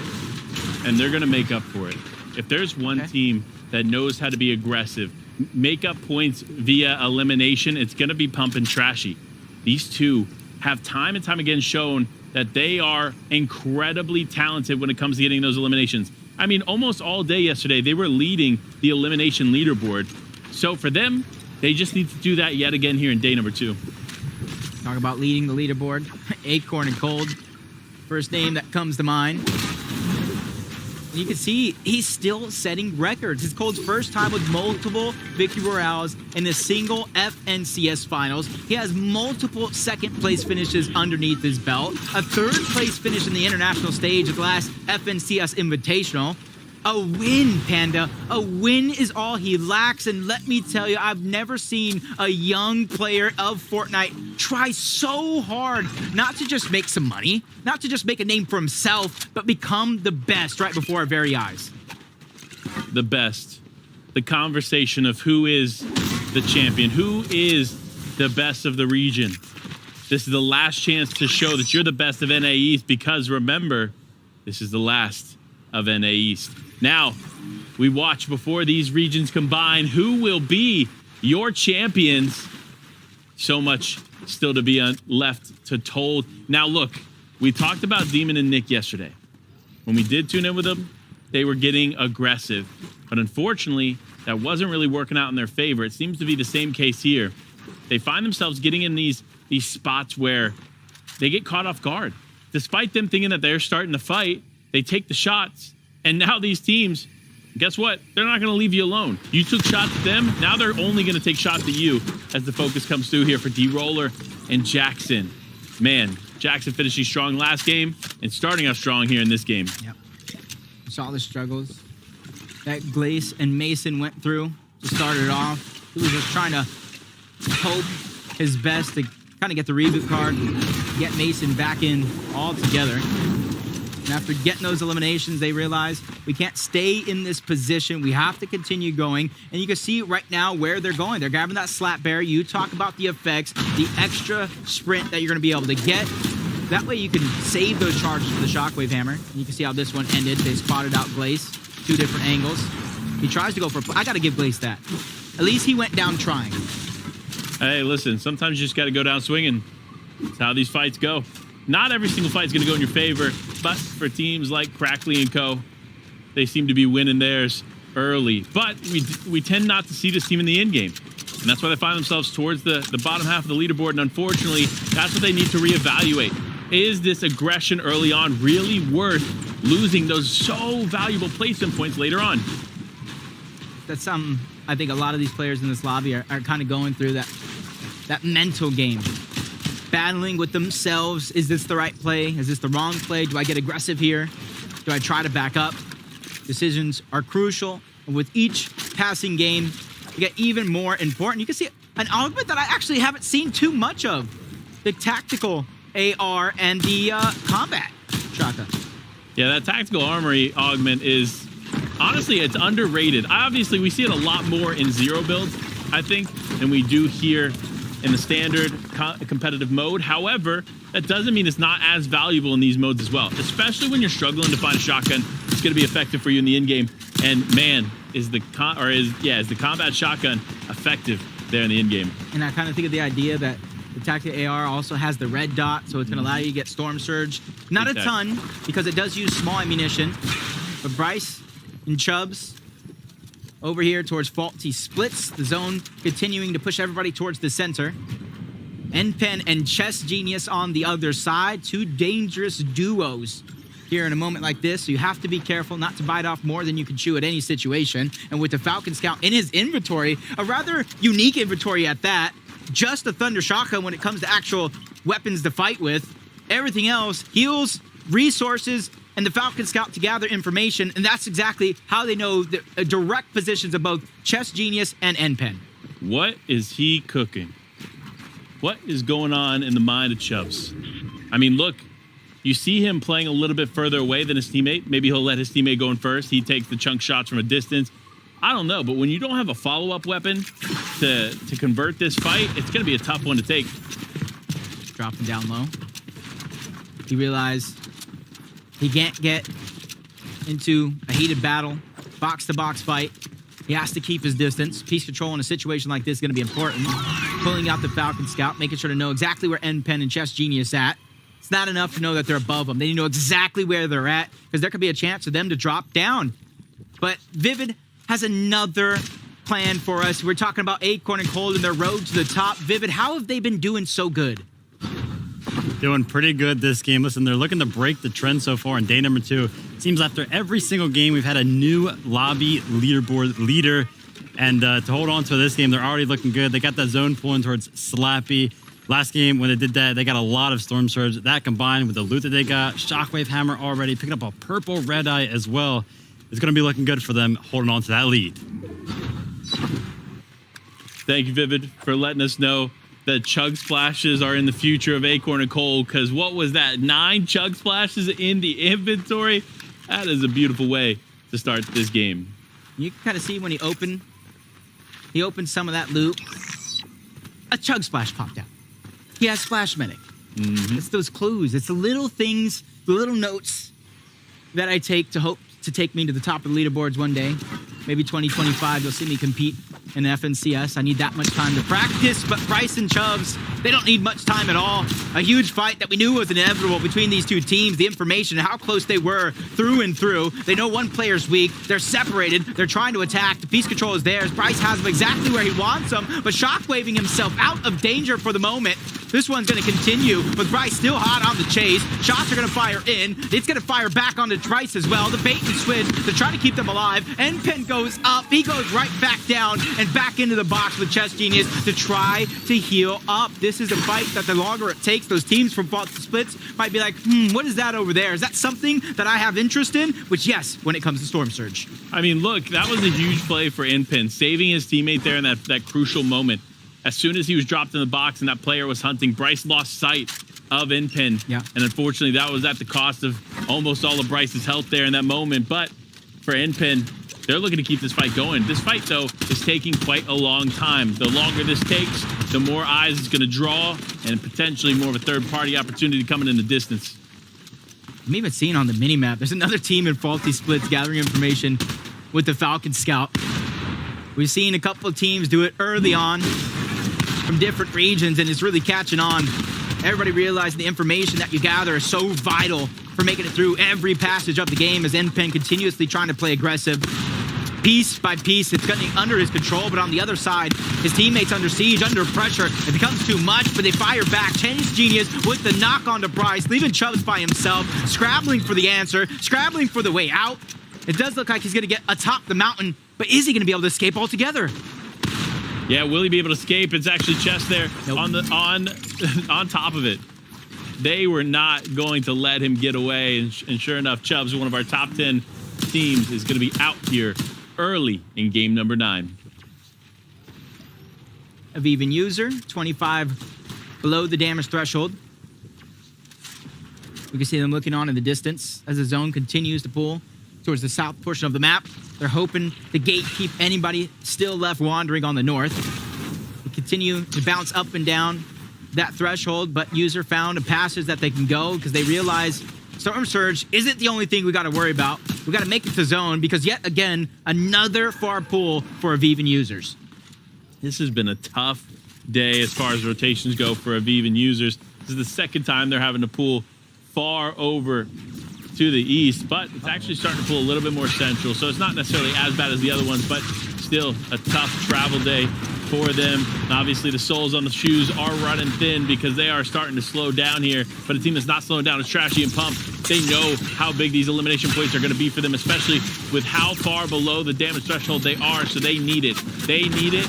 [SPEAKER 19] And they're going to make up for it. If there's one team that knows how to be aggressive, make up points via elimination, it's going to be Pump and Trashy. These two have time and time again shown that they are incredibly talented when it comes to getting those eliminations. I mean, almost all day yesterday, they were leading the elimination leaderboard. So for them, they just need to do that yet again here in day number 2.
[SPEAKER 20] Talk about leading the leaderboard. Acorn and Cold, first name that comes to mind. And you can see he's still setting records. It's Cold's first time with multiple victory royales in the single FNCS finals. He has multiple second place finishes underneath his belt. A third place finish in the international stage at the last FNCS Invitational. A win, Panda. A win is all he lacks. And let me tell you, I've never seen a young player of Fortnite try so hard not to just make some money, not to just make a name for himself, but become the best right before our very eyes.
[SPEAKER 19] The best. The conversation of who is the champion, who is the best of the region. This is the last chance to show that you're the best of NA East, because remember, this is the last of NA East. Now, we watch before these regions combine who will be your champions. So much still to be left to told. Now, look, we talked about Demon and Nick yesterday. When we did tune in with them, they were getting aggressive. But unfortunately, that wasn't really working out in their favor. It seems to be the same case here. They find themselves getting in these spots where they get caught off guard. Despite them thinking that they're starting to fight, they take the shots. And now these teams, guess what? They're not going to leave you alone. You took shots at them. Now they're only going to take shots at you as the focus comes through here for D-Roller and Jackson. Man, Jackson finishing strong last game and starting off strong here in this game.
[SPEAKER 20] Yep. Saw the struggles that Glace and Mason went through to start it off. He was just trying to hope his best to kind of get the reboot card, get Mason back in all together. And after getting those eliminations, they realize we can't stay in this position. We have to continue going. And you can see right now where they're going. They're grabbing that slap bear. You talk about the effects, the extra sprint that you're going to be able to get. That way you can save those charges for the Shockwave Hammer. And you can see how this one ended. They spotted out Glace, 2 different angles. He tries to go for I got to give Glace that. At least he went down trying.
[SPEAKER 19] Hey, listen, sometimes you just got to go down swinging. That's how these fights go. Not every single fight is going to go in your favor, but for teams like Crackly and Co., they seem to be winning theirs early. But we tend not to see this team in the end game. And that's why they find themselves towards the bottom half of the leaderboard. And unfortunately, that's what they need to reevaluate. Is this aggression early on really worth losing those so valuable placement points later on?
[SPEAKER 20] That's something I think a lot of these players in this lobby are kind of going through, that mental game. Battling with themselves. Is this the right play? Is this the wrong play? Do I get aggressive here? Do I try to back up? Decisions are crucial. And with each passing game, they get even more important. You can see an augment that I actually haven't seen too much of. The tactical AR and the combat shotgun.
[SPEAKER 19] Yeah, that tactical armory augment is, honestly, it's underrated. Obviously, we see it a lot more in zero builds, I think, than we do here in the standard competitive mode. However, that doesn't mean it's not as valuable in these modes as well, especially when you're struggling to find a shotgun. It's going to be effective for you in the end game. And man, is the combat shotgun effective there in the end game?
[SPEAKER 20] And I kind of think of the idea that the tactical AR also has the red dot, so it's going to allow you to get Storm Surge. Not a ton, because it does use small ammunition. But Bryce and Chubbs over here towards Faulty splits the zone, continuing to push everybody towards the center. NPen and Chess Genius on the other side. 2 dangerous duos here in a moment like this. So you have to be careful not to bite off more than you can chew at any situation. And with the Falcon Scout in his inventory, a rather unique inventory at that, just the Thunder Shotgun when it comes to actual weapons to fight with. Everything else, heals, resources and the Falcon Scout to gather information, and that's exactly how they know the direct positions of both Chess Genius and NPen.
[SPEAKER 19] What is he cooking? What is going on in the mind of Chubbs? I mean, look, you see him playing a little bit further away than his teammate. Maybe he'll let his teammate go in first. He takes the chunk shots from a distance. I don't know, but when you don't have a follow-up weapon to convert this fight, it's going to be a tough one to take.
[SPEAKER 20] Dropping down low. He realized he can't get into a heated battle, box-to-box fight. He has to keep his distance. Piece control in a situation like this is going to be important. Pulling out the Falcon Scout, making sure to know exactly where NPen and Chess Genius at. It's not enough to know that they're above them. They need to know exactly where they're at, because there could be a chance for them to drop down. But Vivid has another plan for us. We're talking about Acorn and Cold and their road to the top. Vivid, how have they been doing so good?
[SPEAKER 21] Doing pretty good this game. Listen, they're looking to break the trend so far in day number 2. Seems after every single game, we've had a new lobby leaderboard leader. And to hold on to this game, they're already looking good. They got that zone pulling towards Slappy. Last game, when they did that, they got a lot of Storm Surge. That combined with the loot that they got, Shockwave Hammer already, picking up a purple Red Eye as well. It's going to be looking good for them holding on to that lead.
[SPEAKER 19] Thank you, Vivid, for letting us know that Chug Splashes are in the future of Acorn and Cold, because what was that? 9 Chug Splashes in the inventory? That is a beautiful way to start this game.
[SPEAKER 20] You can kind of see when he opened some of that loot, a Chug Splash popped out. He has Splash Medic. It's those clues. It's the little things, the little notes that I take to hope to take me to the top of the leaderboards one day. Maybe 2025, you'll see me compete in FNCS. I need that much time to practice, but Bryce and Chubbs, they don't need much time at all. A huge fight that we knew was inevitable between these two teams, the information and how close they were through and through. They know one player's weak. They're separated. They're trying to attack. The piece control is theirs. Bryce has him exactly where he wants him, but shockwaving himself out of danger for the moment. This one's going to continue with Bryce still hot on the chase. Shots are going to fire in. It's going to fire back onto Bryce as well. The bait and switch to try to keep them alive. NPen goes up. He goes right back down and back into the box with Chess Genius to try to heal up. This is a fight that the longer it takes, those teams from Fault to Splits might be like, what is that over there? Is that something that I have interest in? Which, yes, when it comes to Storm Surge.
[SPEAKER 19] I mean, look, that was a huge play for NPen, saving his teammate there in that crucial moment. As soon as he was dropped in the box and that player was hunting, Bryce lost sight of NPen.
[SPEAKER 20] Yeah.
[SPEAKER 19] And unfortunately, that was at the cost of almost all of Bryce's health there in that moment. But for NPen, they're looking to keep this fight going. This fight, though, is taking quite a long time. The longer this takes, the more eyes it's going to draw and potentially more of a third-party opportunity coming in the distance.
[SPEAKER 20] I'm even seeing on the minimap, there's another team in Faulty Splits gathering information with the Falcon Scout. We've seen a couple of teams do it early on from different regions, and it's really catching on. Everybody realizing the information that you gather is so vital for making it through every passage of the game, as NPen continuously trying to play aggressive. Piece by piece, it's getting under his control, but on the other side, his teammates under siege, under pressure. It becomes too much, but they fire back. Chess Genius with the knock onto Bryce, leaving Chubbs by himself, scrabbling for the answer, scrabbling for the way out. It does look like he's going to get atop the mountain, but is he going to be able to escape altogether?
[SPEAKER 19] Yeah, will he be able to escape? It's actually Chess there on top of it. They were not going to let him get away, and sure enough, Chubbs, one of our top 10 teams, is going to be out here early in game number 9.
[SPEAKER 20] Avivan user, 25 below the damage threshold. We can see them looking on in the distance as the zone continues to pull towards the south portion of the map. They're hoping to gatekeep anybody still left wandering on the north. They continue to bounce up and down that threshold, but user found a passage that they can go because they realize Storm Surge isn't the only thing we got to worry about. We got to make it to zone because yet again, another far pull for Avivan users.
[SPEAKER 19] This has been a tough day as far as rotations go for Avivan users. This is the second time they're having to pull far over to the east, but it's actually starting to pull a little bit more central, so it's not necessarily as bad as the other ones, but still a tough travel day for them. And obviously the soles on the shoes are running thin because they are starting to slow down here, but a team that's not slowing down is Trashy and Pump. They know how big these elimination points are going to be for them, especially with how far below the damage threshold they are, so they need it. They need it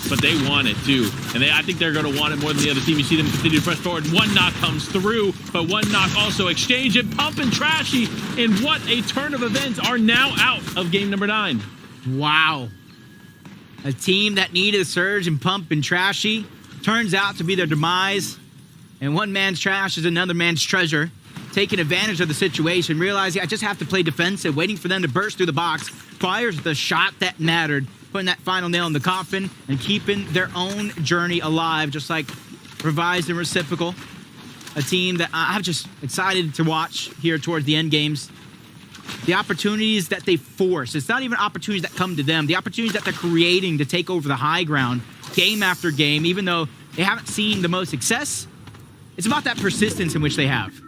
[SPEAKER 19] but they want it too. And I think they're going to want it more than the other team. You see them continue to press forward. One knock comes through, but one knock also exchange and Pump and Trashy. And what a turn of events are now out of game number 9.
[SPEAKER 20] Wow. A team that needed a surge and Pump and Trashy turns out to be their demise. And one man's trash is another man's treasure. Taking advantage of the situation, realizing I just have to play defensive, waiting for them to burst through the box. Fires the shot that mattered, putting that final nail in the coffin and keeping their own journey alive, just like Revised and Reciprocal. A team that I'm just excited to watch here towards the end games. The opportunities that they force, it's not even opportunities that come to them, the opportunities that they're creating to take over the high ground game after game, even though they haven't seen the most success. It's about that persistence in which they have.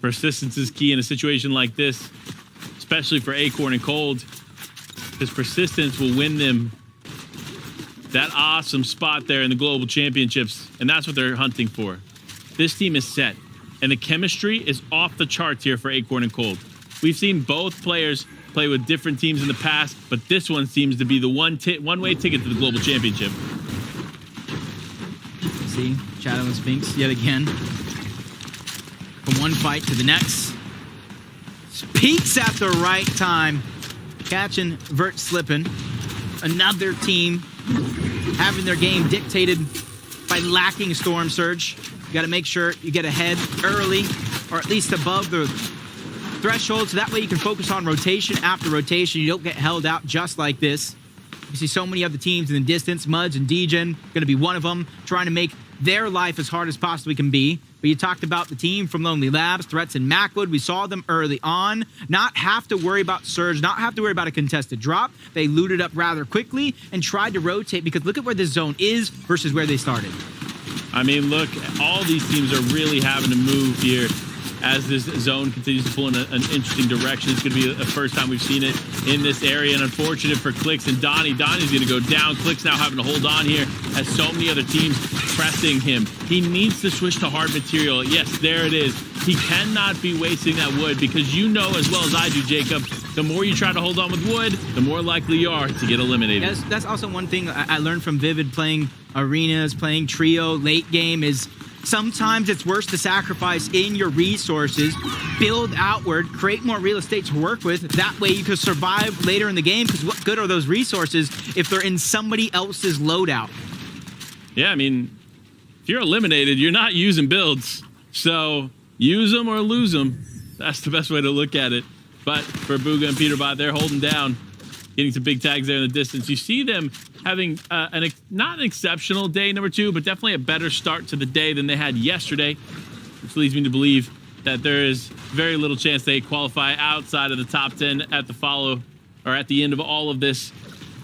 [SPEAKER 19] Persistence is key in a situation like this, especially for Acorn and Cold, because persistence will win them that awesome spot there in the Global Championships, and that's what they're hunting for. This team is set, and the chemistry is off the charts here for Acorn and Cold. We've seen both players play with different teams in the past, but this one seems to be the one-way ticket to the Global Championship.
[SPEAKER 20] See, Shadow and Sphinx yet again. From one fight to the next. Peaks at the right time. Catching Vert slipping. Another team having their game dictated by lacking Storm Surge. You got to make sure you get ahead early, or at least above the threshold, so that way you can focus on rotation after rotation. You don't get held out just like this. You see so many other teams in the distance. Muds and Degen going to be one of them, trying to make their life as hard as possibly can be. But you talked about the team from Lonely Labs, Threats and Macwood. We saw them early on. Not have to worry about Surge, not have to worry about a contested drop. They looted up rather quickly and tried to rotate, because look at where this zone is versus where they started.
[SPEAKER 19] I mean, look, all these teams are really having to move here as this zone continues to pull in an interesting direction. It's going to be the first time we've seen it in this area, and unfortunate for Clix and Donnie. Donnie's going to go down. Clix now having to hold on here as so many other teams pressing him. He needs to switch to hard material. Yes, there it is. He cannot be wasting that wood, because you know as well as I do, Jacob, the more you try to hold on with wood, the more likely you are to get eliminated.
[SPEAKER 20] That's also one thing I learned from Vivid playing arenas, playing trio late game, is sometimes it's worse to sacrifice in your resources, build outward, create more real estate to work with. That way you can survive later in the game, because what good are those resources if they're in somebody else's loadout?
[SPEAKER 19] Yeah, I mean, if you're eliminated, you're not using builds. So use them or lose them. That's the best way to look at it. But for Bugha and Peterbot, they're holding down, getting some big tags there in the distance. You see them having not an exceptional day number 2, but definitely a better start to the day than they had yesterday, which leads me to believe that there is very little chance they qualify outside of the top 10 at the follow, or at the end of all of this.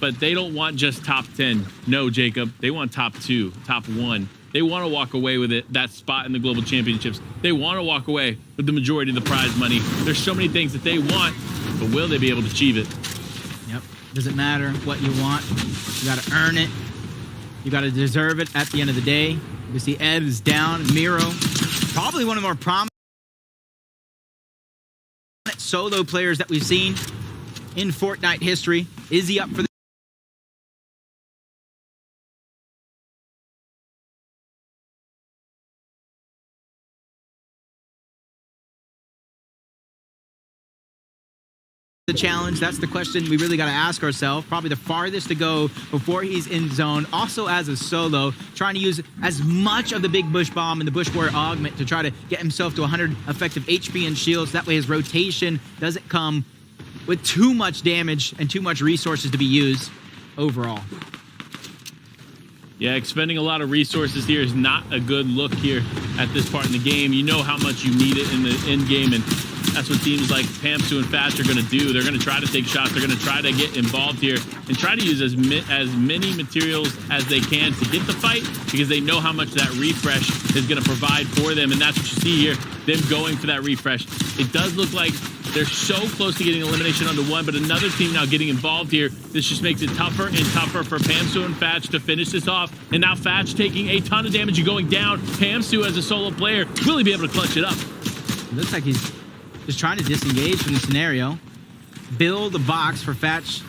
[SPEAKER 19] But they don't want just top 10. No, Jacob, they want top 2, top 1. They want to walk away with it, that spot in the Global Championships. They want to walk away with the majority of the prize money. There's so many things that they want, but will they be able to achieve it?
[SPEAKER 20] Yep. Doesn't matter what you want. You got to earn it. You got to deserve it at the end of the day. You can see Ed is down. Miro, probably one of the more prominent solo players that we've seen in Fortnite history. Is he up for the challenge? That's the question we really got to ask ourselves. Probably the farthest to go before he's in zone. Also as a solo, trying to use as much of the big bush bomb and the bush warrior augment to try to get himself to 100 effective HP and shields. That way his rotation doesn't come with too much damage and too much resources to be used overall.
[SPEAKER 19] Yeah, expending a lot of resources here is not a good look here at this part in the game. You know how much you need it in the end game, and that's what teams like Pamsu and Fatch are going to do. They're going to try to take shots. They're going to try to get involved here and try to use as many materials as they can to get the fight, because they know how much that refresh is going to provide for them, and that's what you see here, them going for that refresh. It does look like they're so close to getting elimination onto 1, but another team now getting involved here. This just makes it tougher and tougher for Pamsu and Fatch to finish this off. And now Fatch taking a ton of damage and going down. Pamsu as a solo player, will he be able to clutch it up?
[SPEAKER 20] It looks like he's just trying to disengage from the scenario. Build a box for Fatch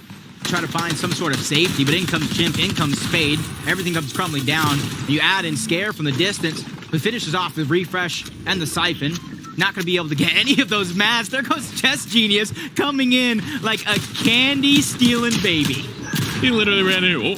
[SPEAKER 20] try to find some sort of safety, but in comes Chimp, in comes Spade. Everything comes crumbling down. You add in Scare from the distance, who finishes off the Refresh and the Siphon. Not going to be able to get any of those mats. There goes Chess Genius coming in like a candy-stealing baby.
[SPEAKER 19] He literally ran in here.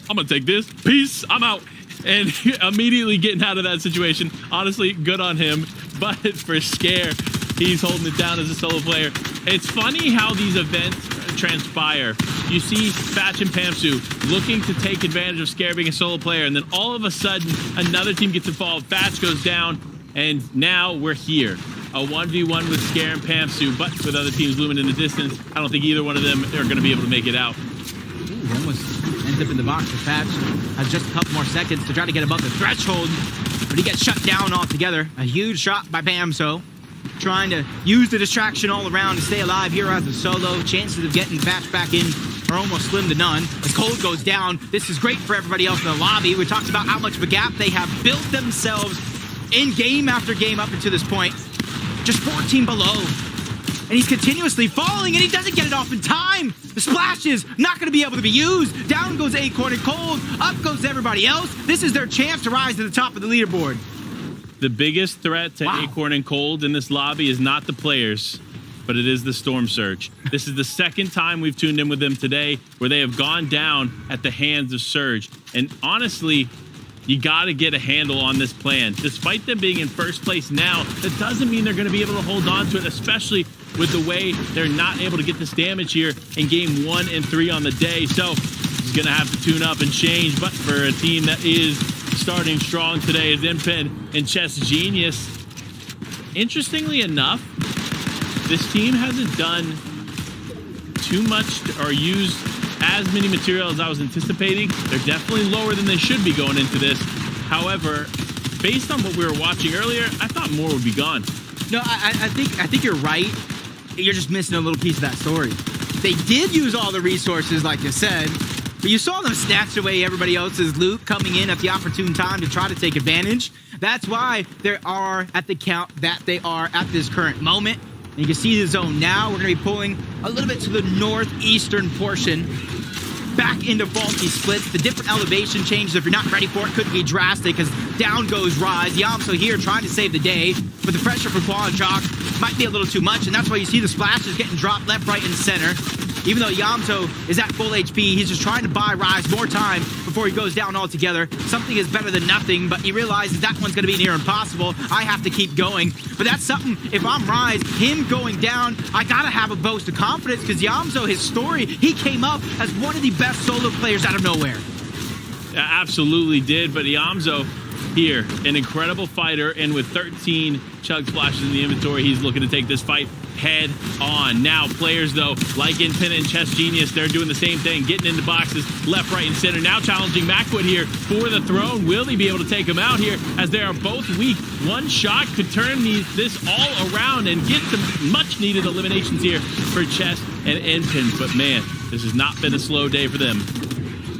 [SPEAKER 19] I'm going to take this. Peace. I'm out. And immediately getting out of that situation. Honestly, good on him. But for Scare, he's holding it down as a solo player. It's funny how these events transpire. You see Fatch and Pamsu looking to take advantage of Scare being a solo player, and then all of a sudden, another team gets involved. Fatch goes down, and now we're here. A 1v1 with Scare and Pamsu, but with other teams looming in the distance, I don't think either one of them are going to be able to make it out.
[SPEAKER 20] Ooh, almost ends up in the box. Fatch has just a couple more seconds to try to get above the threshold, but he gets shut down altogether. A huge shot by Pamsu, trying to use the distraction all around to stay alive here as a solo. Chances of getting Fatch back in are almost slim to none. As Cold goes down, this is great for everybody else in the lobby. We talked about how much of a gap they have built themselves in game after game up until this point. Just 14 below. And he's continuously falling, and he doesn't get it off in time. The splash is not going to be able to be used. Down goes Acorn and Cold. Up goes everybody else. This is their chance to rise to the top of the leaderboard.
[SPEAKER 19] The biggest threat to Acorn and Cold in this lobby is not the players, but it is the Storm Surge. This is the second time we've tuned in with them today where they have gone down at the hands of Surge. And honestly, you got to get a handle on this plan. Despite them being in first place now, that doesn't mean they're going to be able to hold on to it, especially with the way they're not able to get this damage here in game 1 and 3 on the day. So he's going to have to tune up and change. But for a team that is starting strong today is Impen and Chess Genius. Interestingly enough, this team hasn't done too much or used as many materials as I was anticipating. They're definitely lower than they should be going into this. However, based on what we were watching earlier, I thought more would be gone.
[SPEAKER 20] No, I think you're right. You're just missing a little piece of that story. They did use all the resources, like you said, but you saw them snatch away everybody else's loot coming in at the opportune time to try to take advantage. That's why they are at the count that they are at this current moment. And you can see the zone now. We're going to be pulling a little bit to the northeastern portion, back into faulty splits. The different elevation changes, if you're not ready for it, could be drastic because down goes Rise. Yamso here trying to save the day, but the pressure for Quadrach might be a little too much, and that's why you see the splashes getting dropped left, right, and center. Even though Yamso is at full HP, he's just trying to buy Rise more time before he goes down altogether. Something is better than nothing, but he realizes that one's going to be near impossible. I have to keep going. But that's something, if I'm Rise, him going down, I got to have a boast of confidence because Yamso, his story, he came up as one of the best solo players out of nowhere.
[SPEAKER 19] Absolutely did, but Yamso here, an incredible fighter, and with 13 chug splashes in the inventory, he's looking to take this fight head on. Now, players, though, like Infinite and Chess Genius, they're doing the same thing, getting into boxes left, right, and center. Now challenging Macwood here for the throne. Will he be able to take him out here as they are both weak? One shot could turn this all around and get some much-needed eliminations here for Chess and Infinite. But, man, this has not been a slow day for them.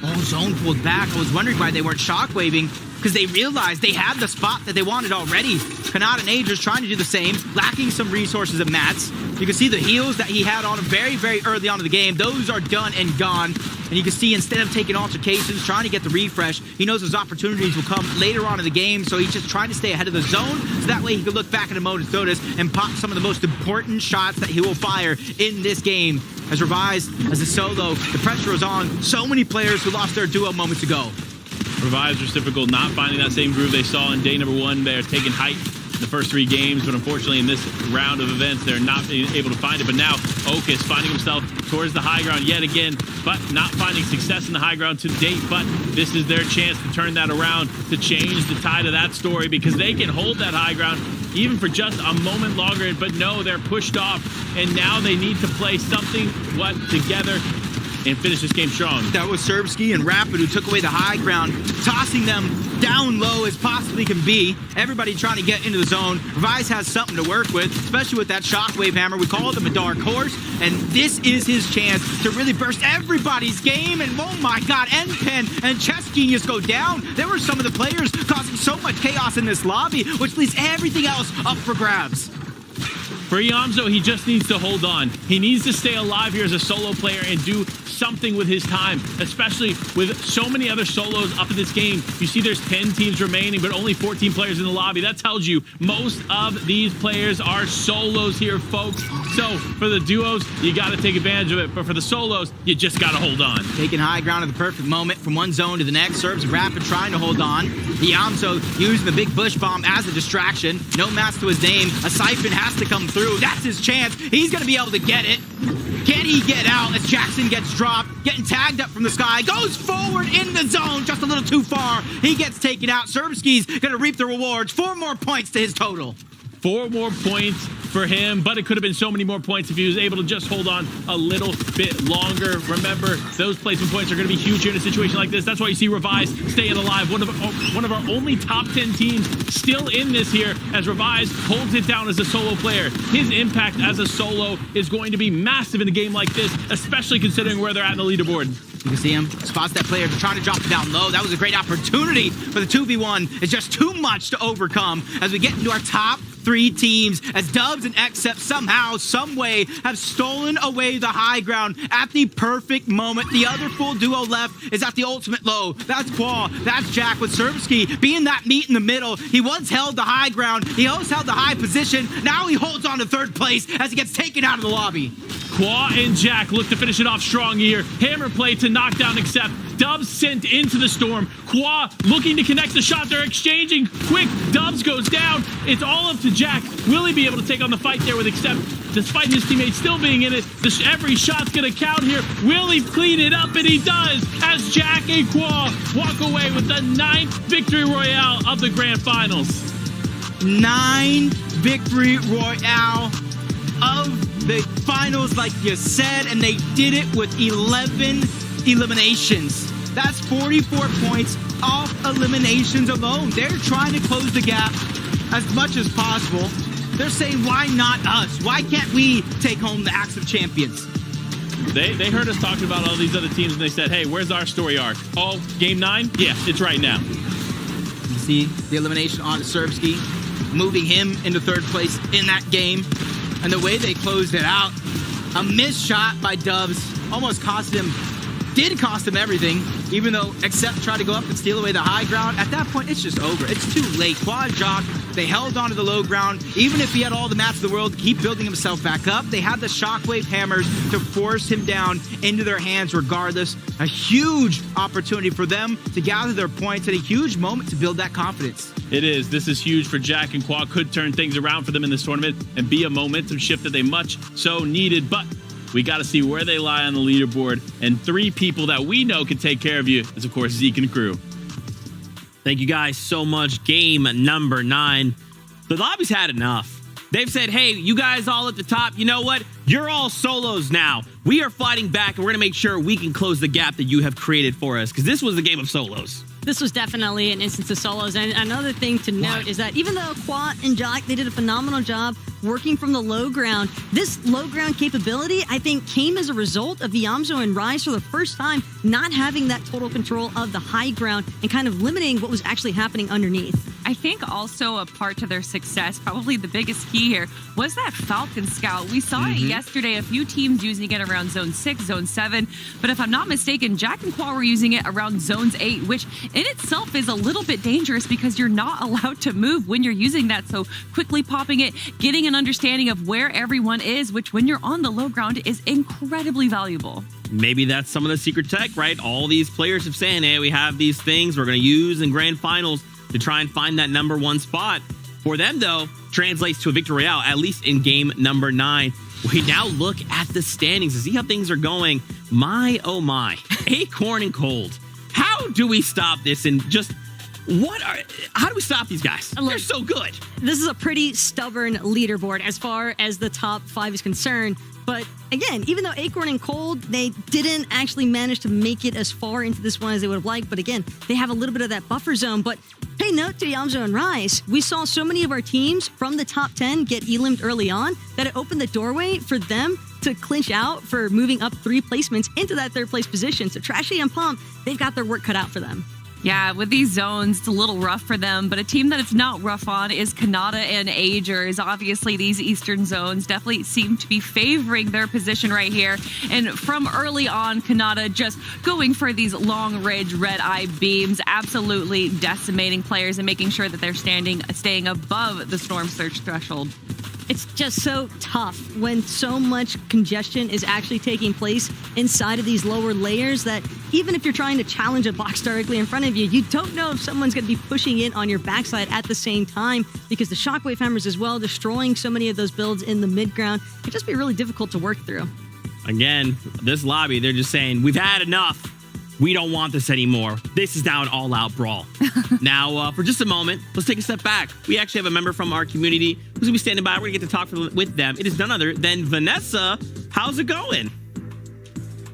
[SPEAKER 20] Oh, zone pulled back. I was wondering why they weren't shockwaving, because they realized they had the spot that they wanted already. Kanata and Aegis trying to do the same, lacking some resources of mats. You can see the heals that he had on him very, very early on in the game. Those are done and gone. And you can see instead of taking altercations, trying to get the refresh, he knows those opportunities will come later on in the game, so he's just trying to stay ahead of the zone, so that way he can look back at a moment's notice and pop some of the most important shots that he will fire in this game. As Revise, as a solo, the pressure is on so many players who lost their duo moments ago.
[SPEAKER 19] Revise Reciprocal not finding that same groove they saw in day number 1. They're taking height in the first 3 games, but unfortunately in this round of events, they're not able to find it. But now Okus finding himself towards the high ground yet again, but not finding success in the high ground to date. But this is their chance to turn that around, to change the tide of that story, because they can hold that high ground even for just a moment longer. But no, they're pushed off, and now they need to play something together and finish this game strong.
[SPEAKER 20] That was Serbsky and Rapid who took away the high ground, tossing them down low as possibly can be. Everybody trying to get into the zone. Revise has something to work with, especially with that Shockwave Hammer. We call them a dark horse, and this is his chance to really burst everybody's game. And oh my god, Npen and Chess Genius go down. There were some of the players causing so much chaos in this lobby, which leaves everything else up for grabs.
[SPEAKER 19] For Iamzo, he just needs to hold on. He needs to stay alive here as a solo player and do something with his time, especially with so many other solos up in this game. You see there's 10 teams remaining, but only 14 players in the lobby. That tells you most of these players are solos here, folks. So for the duos, you got to take advantage of it. But for the solos, you just got to hold on.
[SPEAKER 20] Taking high ground at the perfect moment from one zone to the next. Serbs rapid trying to hold on. Iamzo using the big bush bomb as a distraction. No match to his name. A siphon has to come through. That's his chance. He's going to be able to get it. Can he get out as Jackson gets dropped? Getting tagged up from the sky. Goes forward in the zone just a little too far. He gets taken out. Serbski's going to reap the rewards. 4 more points to his total.
[SPEAKER 19] 4 more points for him, but it could have been so many more points if he was able to just hold on a little bit longer. Remember, those placement points are going to be huge here in a situation like this. That's why you see Revise staying alive. One of our only top 10 teams still in this here, as Revise holds it down as a solo player. His impact as a solo is going to be massive in a game like this, especially considering where they're at in the leaderboard.
[SPEAKER 20] You can see him, spots that player, trying to drop it down low. That was a great opportunity for the 2v1. It's just too much to overcome as we get into our top 3 teams, as Dubs and Xcept somehow, some way have stolen away the high ground at the perfect moment. The other full duo left is at the ultimate low. That's Qual, that's Jack, with Serbski being that meat in the middle. He once held the high ground, he always held the high position. Now he holds on to 3rd place as he gets taken out of the lobby.
[SPEAKER 19] Qual and Jack look to finish it off strong here. Hammer play to knock down Xcept. Dubs sent into the storm. Qual looking to connect the shot. They're exchanging quick. Dubs goes down. It's all up to Jack. Will he be able to take on the fight there with Xcept, despite his teammates still being in it? Every shot's going to count here. Will he clean it up? And he does, as Jack and Qual walk away with the 9th victory royale of the grand finals.
[SPEAKER 20] 9 victory royale of the finals, like you said, and they did it with 11 eliminations. That's 44 points off eliminations alone. They're trying to close the gap as much as possible. They're saying, why not us? Why can't we take home the Axe of Champions?
[SPEAKER 19] They heard us talking about all these other teams, and they said, hey, where's our story arc? Oh, game 9? Yeah, it's right now.
[SPEAKER 20] You see the elimination on Serbski, moving him into 3rd place in that game. And the way they closed it out, a missed shot by Dubs almost cost him everything, even though Xcept tried to go up and steal away the high ground. At that point, it's just over. It's too late. Quad Jock, they held onto the low ground. Even if he had all the mats in the world to keep building himself back up, they had the shockwave hammers to force him down into their hands regardless. A huge opportunity for them to gather their points and a huge moment to build that confidence.
[SPEAKER 19] It is. This is huge for Jack, and Qual could turn things around for them in this tournament and be a momentum shift that they much so needed. But we got to see where they lie on the leaderboard. And 3 people that we know can take care of you is, of course, Zeke and crew.
[SPEAKER 15] Thank you guys so much. Game number 9. The lobby's had enough. They've said, hey, you guys all at the top, you know what? You're all solos now. We are fighting back, and we're going to make sure we can close the gap that you have created for us, because this was a game of solos.
[SPEAKER 16] This was definitely an instance of solos. And another thing to note is that even though Quat and Jack, they did a phenomenal job working from the low ground, this low ground capability, I think, came as a result of Iamzo and Rise for the first time not having that total control of the high ground and kind of limiting what was actually happening underneath.
[SPEAKER 17] I think also a part to their success, probably the biggest key here, was that Falcon Scout. We saw it yesterday, a few teams using it around Zone 6, Zone 7, but if I'm not mistaken, Jack and Qual were using it around Zones 8, which in itself is a little bit dangerous because you're not allowed to move when you're using that. So quickly popping it, getting an understanding of where everyone is, which when you're on the low ground is incredibly valuable.
[SPEAKER 15] Maybe that's some of the secret tech, right? All these players have saying, hey, we have these things we're going to use in grand finals to try and find that number 1 spot. For them, though, translates to a victory royale, at least in game number 9. We now look at the standings to see how things are going. My, oh my. Acorn and Cold. How do we stop this? And just how do we stop these guys? They're so good.
[SPEAKER 16] This is a pretty stubborn leaderboard as far as the top 5 is concerned. But again, even though Acorn and Cold, they didn't actually manage to make it as far into this one as they would have liked. But again, they have a little bit of that buffer zone. But pay note to Iamzo and Rise. We saw so many of our teams from the top 10 get elimed early on that it opened the doorway for them to clinch out for moving up 3 placements into that 3rd place position. So Trashy and Pump, they've got their work cut out for them.
[SPEAKER 17] Yeah, with these zones, it's a little rough for them, but a team that it's not rough on is Kanata and Agers. Obviously, these eastern zones definitely seem to be favoring their position right here. And from early on, Kanata just going for these long range red-eye beams, absolutely decimating players and making sure that they're staying above the storm surge threshold.
[SPEAKER 16] It's just so tough when so much congestion is actually taking place inside of these lower layers that even if you're trying to challenge a box directly in front of you, you don't know if someone's going to be pushing in on your backside at the same time because the shockwave hammers as well, destroying so many of those builds in the mid ground. It can just be really difficult to work through.
[SPEAKER 15] Again, this lobby, they're just saying, we've had enough. We don't want this anymore. This is now an all-out brawl. Now, for just a moment, let's take a step back. We actually have a member from our community who's going to be standing by. We're going to get to talk with them. It is none other than Vanessa. How's it going?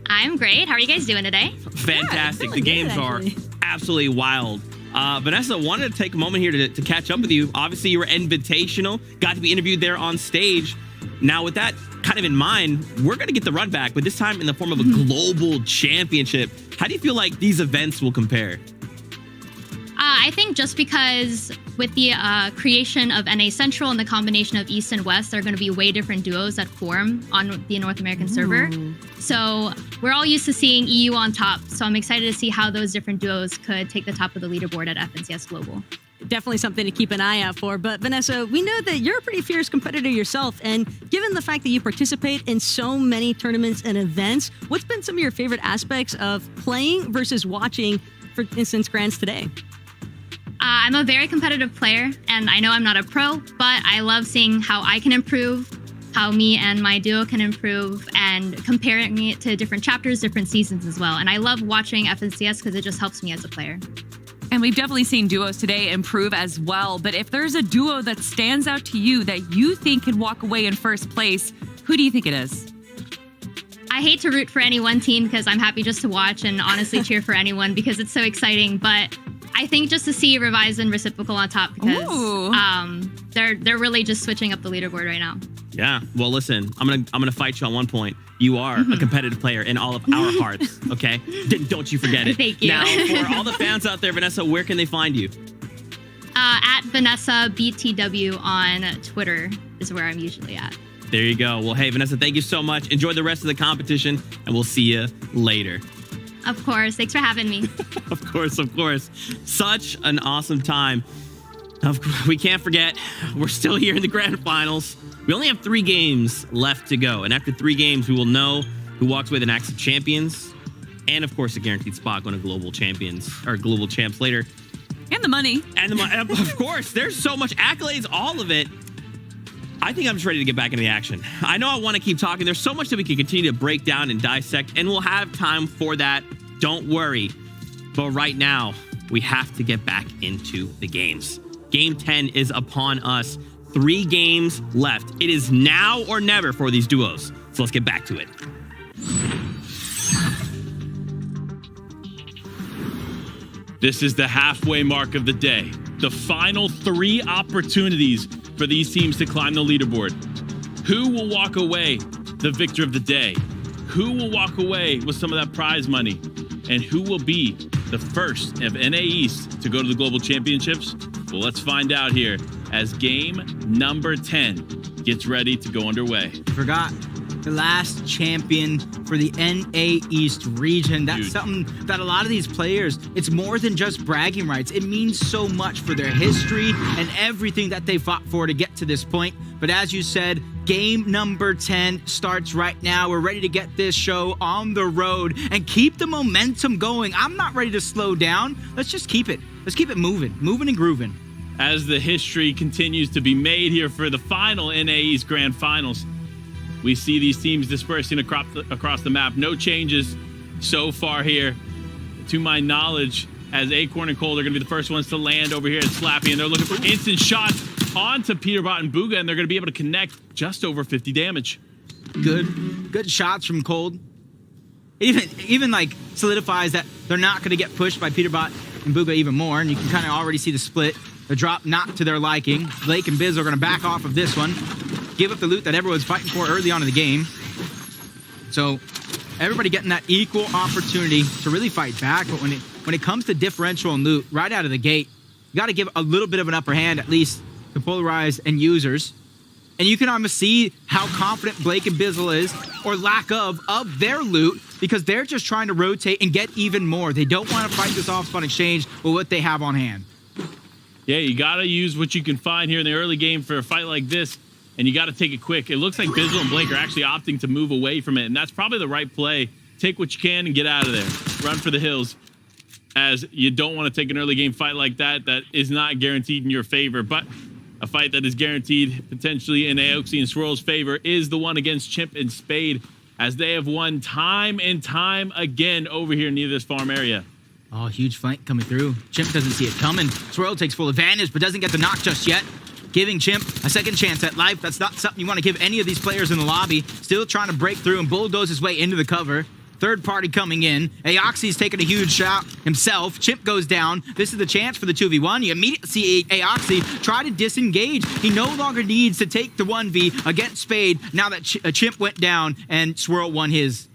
[SPEAKER 2] I'm great. How are you guys doing today?
[SPEAKER 15] Fantastic. The games are absolutely wild. Vanessa, wanted to take a moment here to catch up with you. Obviously, you were invitational, got to be interviewed there on stage. Now, with that kind of in mind, we're going to get the run back, but this time in the form of a global championship. How do you feel like these events will compare?
[SPEAKER 2] I think just because with the creation of NA Central and the combination of East and West, there are going to be way different duos that form on the North American server. So we're all used to seeing EU on top. So I'm excited to see how those different duos could take the top of the leaderboard at FNCS Global.
[SPEAKER 16] Definitely something to keep an eye out for. But Vanessa, we know that you're a pretty fierce competitor yourself. And given the fact that you participate in so many tournaments and events, what's been some of your favorite aspects of playing versus watching, for instance, Grands today?
[SPEAKER 2] I'm a very competitive player, and I know I'm not a pro, but I love seeing how I can improve, how me and my duo can improve, and comparing it to different chapters, different seasons as well. And I love watching FNCS because it just helps me as a player.
[SPEAKER 17] And we've definitely seen duos today improve as well. But if there's a duo that stands out to you that you think can walk away in first place, who do you think it is?
[SPEAKER 2] I hate to root for any one team because I'm happy just to watch and honestly cheer for anyone because it's so exciting. But I think just to see Revise and Reciprocal on top because they're really just switching up the leaderboard right now.
[SPEAKER 15] Yeah. Well, listen, I'm gonna fight you on one point. You are a competitive player in all of our hearts. Okay, don't you forget it.
[SPEAKER 2] Thank you.
[SPEAKER 15] Now, for all the fans out there, Vanessa, where can they find you?
[SPEAKER 2] At Vanessa BTW on Twitter is where I'm usually at.
[SPEAKER 15] There you go. Well, hey, Vanessa, thank you so much. Enjoy the rest of the competition, and we'll see you later.
[SPEAKER 2] Of course. Thanks for having me.
[SPEAKER 15] Of course. Such an awesome time. We can't forget, we're still here in the grand finals. We only have 3 games left to go. And after 3 games, we will know who walks away with an Axe of Champions. And, of course, a guaranteed spot going to Global Champions, or Global Champs later.
[SPEAKER 17] And the money.
[SPEAKER 15] And the money. Of course. There's so much accolades, all of it. I think I'm just ready to get back into the action. I know I want to keep talking. There's so much that we can continue to break down and dissect, and we'll have time for that. Don't worry. But right now, we have to get back into the games. Game 10 is upon us. 3 games left. It is now or never for these duos. So let's get back to it.
[SPEAKER 19] This is the halfway mark of the day. The final 3 opportunities for these teams to climb the leaderboard. Who will walk away the victor of the day? Who will walk away with some of that prize money? And who will be the first of NA East to go to the Global Championships? Well, let's find out here as game number 10 gets ready to go underway.
[SPEAKER 20] Forgot the last champion for the NA East region. That's something that a lot of these players, it's more than just bragging rights. It means so much for their history and everything that they fought for to get to this point. But as you said, game number 10 starts right now. We're ready to get this show on the road and keep the momentum going. I'm not ready to slow down. Let's just keep it. Let's keep it moving and grooving.
[SPEAKER 19] As the history continues to be made here for the final NA East Grand Finals, we see these teams dispersing across the map. No changes so far here, to my knowledge, as Acorn and Cold are going to be the first ones to land over here at Slappy, and they're looking for instant shots onto Peterbot and Bugha, and they're going to be able to connect just over 50 damage.
[SPEAKER 20] Good shots from Cold. Even like solidifies that they're not going to get pushed by Peterbot and Bugha even more, and you can kind of already see the split. The drop not to their liking. Blake and Biz are going to back off of this one. Give up the loot that everyone's fighting for early on in the game. So everybody getting that equal opportunity to really fight back. But when it when it comes to differential and loot right out of the gate, you got to give a little bit of an upper hand, at least to Polarize and users. And you can almost see how confident Blake and Bizzle is, or lack of their loot, because they're just trying to rotate and get even more. They don't want to fight this off-spawn exchange with what they have on hand.
[SPEAKER 19] Yeah, you got to use what you can find here in the early game for a fight like this, and you got to take it quick. It looks like Bizzle and Blake are actually opting to move away from it, and that's probably the right play. Take what you can and get out of there. Run for the hills, as you don't want to take an early game fight like that that is not guaranteed in your favor. But a fight that is guaranteed potentially in Aoxy and Swirl's favor is the one against Chimp and Spade, as they have won time and time again over here near this farm area.
[SPEAKER 20] Oh, huge flank coming through. Chimp doesn't see it coming. Swirl takes full advantage, but doesn't get the knock just yet. Giving Chimp a second chance at life. That's not something you want to give any of these players in the lobby. Still trying to break through and bulldoze his way into the cover. Third party coming in. Aoxy's taking a huge shot himself. Chimp goes down. This is the chance for the 2v1. You immediately see Aoxy try to disengage. He no longer needs to take the 1v against Spade now that Chimp went down and Swirl won his.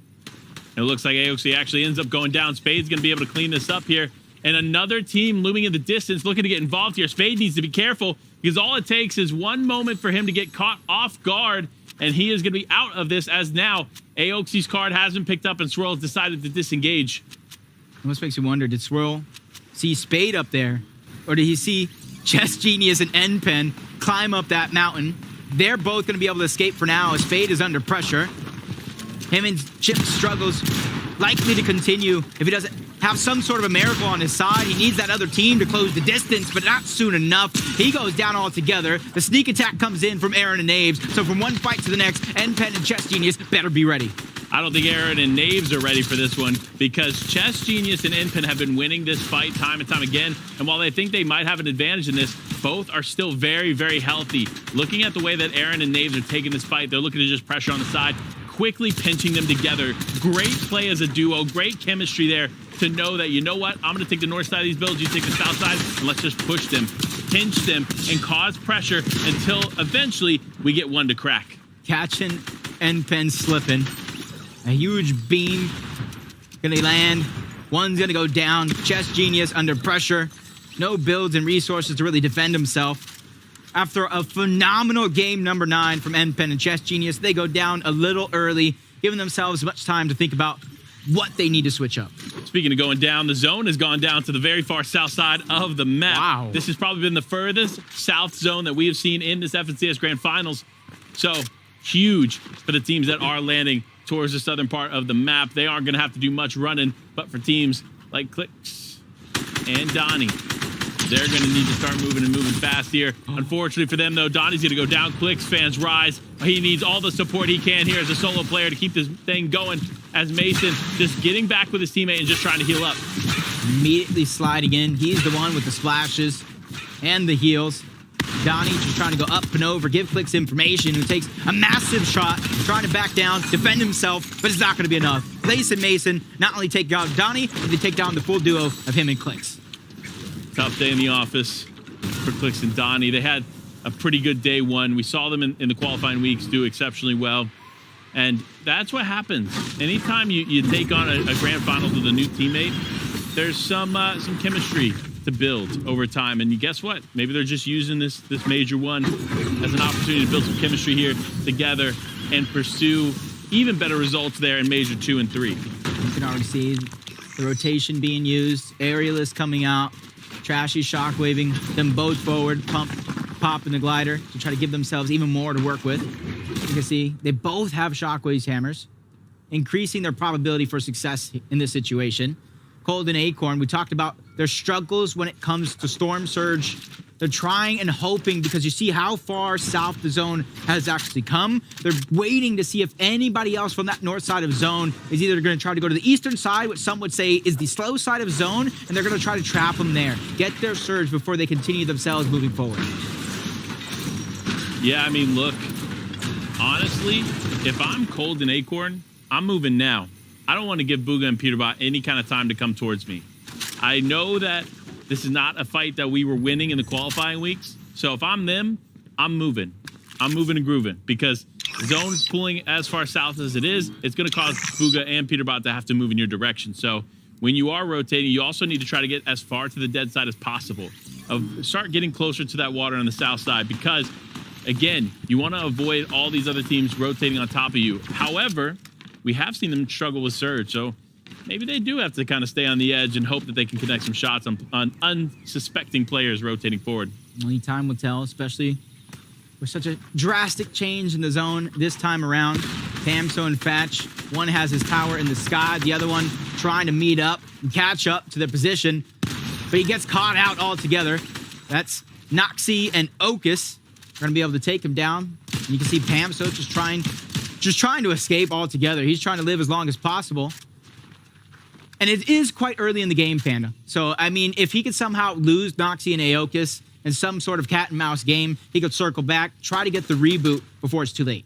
[SPEAKER 19] It looks like Aoxy actually ends up going down. Spade's going to be able to clean this up here. And another team looming in the distance looking to get involved here. Spade needs to be careful, because all it takes is one moment for him to get caught off guard, and he is going to be out of this, as now Aoxy's card has been picked up and Swirl has decided to disengage.
[SPEAKER 20] Almost makes you wonder, did Swirl see Spade up there? Or did he see Chess Genius and NPen climb up that mountain? They're both going to be able to escape for now, as Spade is under pressure. Him and Chip struggles likely to continue if he doesn't have some sort of a miracle on his side. He needs that other team to close the distance, but not soon enough. He goes down altogether. The sneak attack comes in from Aaron and Naves. So from one fight to the next, NPen and Chess Genius better be ready.
[SPEAKER 19] I don't think Aaron and Naves are ready for this one, because Chess Genius and NPen have been winning this fight time and time again. And while they think they might have an advantage in this, both are still very, very healthy. Looking at the way that Aaron and Naves are taking this fight, they're looking to just pressure on the side, quickly pinching them together. Great play as a duo, great chemistry there to know that, you know what, I'm going to take the north side of these builds, you take the south side, and let's just push them, pinch them, and cause pressure until eventually we get one to crack.
[SPEAKER 20] Catching NPen slipping. A huge beam gonna land. One's gonna go down. Chess Genius under pressure. No builds and resources to really defend himself. After a phenomenal game number 9 from NPen and Chess Genius, they go down a little early, giving themselves much time to think about what they need to switch up.
[SPEAKER 19] Speaking of going down, the zone has gone down to the very far south side of the map.
[SPEAKER 20] Wow.
[SPEAKER 19] This has probably been the furthest south zone that we have seen in this FNCS Grand Finals. So huge for the teams that are landing towards the southern part of the map. They aren't going to have to do much running, but for teams like Clix and Donnie, they're going to need to start moving and moving fast here. Unfortunately for them, though, Donnie's going to go down. Clix fans rise. He needs all the support he can here as a solo player to keep this thing going, as Mason just getting back with his teammate and just trying to heal up.
[SPEAKER 20] Immediately sliding in. He's the one with the splashes and the heals. Donnie just trying to go up and over, give Clix information, who takes a massive shot, trying to back down, defend himself, but it's not going to be enough. Lace and Mason not only take down Donnie, but they take down the full duo of him and Clix.
[SPEAKER 19] Tough day in the office for Clix and Donnie. They had a pretty good day one. We saw them in the qualifying weeks do exceptionally well. And that's what happens. Anytime you take on a grand finals with a new teammate, there's some chemistry to build over time. And guess what? Maybe they're just using this major one as an opportunity to build some chemistry here together and pursue even better results there in major 2 and 3.
[SPEAKER 20] You can already see the rotation being used, Aerialist coming out, Trashy shockwaving them both forward, Pump, Pop, and the glider to try to give themselves even more to work with. You can see they both have shockwaves hammers, increasing their probability for success in this situation. Cold and Acorn, we talked about their struggles when it comes to Storm Surge. They're trying and hoping, because you see how far south the zone has actually come. They're waiting to see if anybody else from that north side of zone is either going to try to go to the eastern side, which some would say is the slow side of zone, and they're going to try to trap them there, get their surge before they continue themselves moving forward.
[SPEAKER 19] Yeah, I mean, look, honestly, if I'm Cold and Acorn, I'm moving now. I don't want to give Bugha and Peterbot any kind of time to come towards me. I know that this is not a fight that we were winning in the qualifying weeks. So if I'm them, I'm moving. I'm moving and grooving, because the zone's pulling as far south as it is. It's going to cause Bugha and Peterbot to have to move in your direction. So when you are rotating, you also need to try to get as far to the dead side as possible. Start getting closer to that water on the south side because, again, you want to avoid all these other teams rotating on top of you. However, we have seen them struggle with surge, so maybe they do have to kind of stay on the edge and hope that they can connect some shots on unsuspecting players rotating forward.
[SPEAKER 20] Only time will tell, especially with such a drastic change in the zone this time around. Pamso and Fatch, one has his tower in the sky, the other one trying to meet up and catch up to their position, but he gets caught out altogether. That's Noxie and Okus are going to be able to take him down. And you can see Pamso just trying to escape altogether. He's trying to live as long as possible. And it is quite early in the game, Panda. So, I mean, if he could somehow lose Noxie and Aokus in some sort of cat and mouse game, he could circle back, try to get the reboot before it's too late.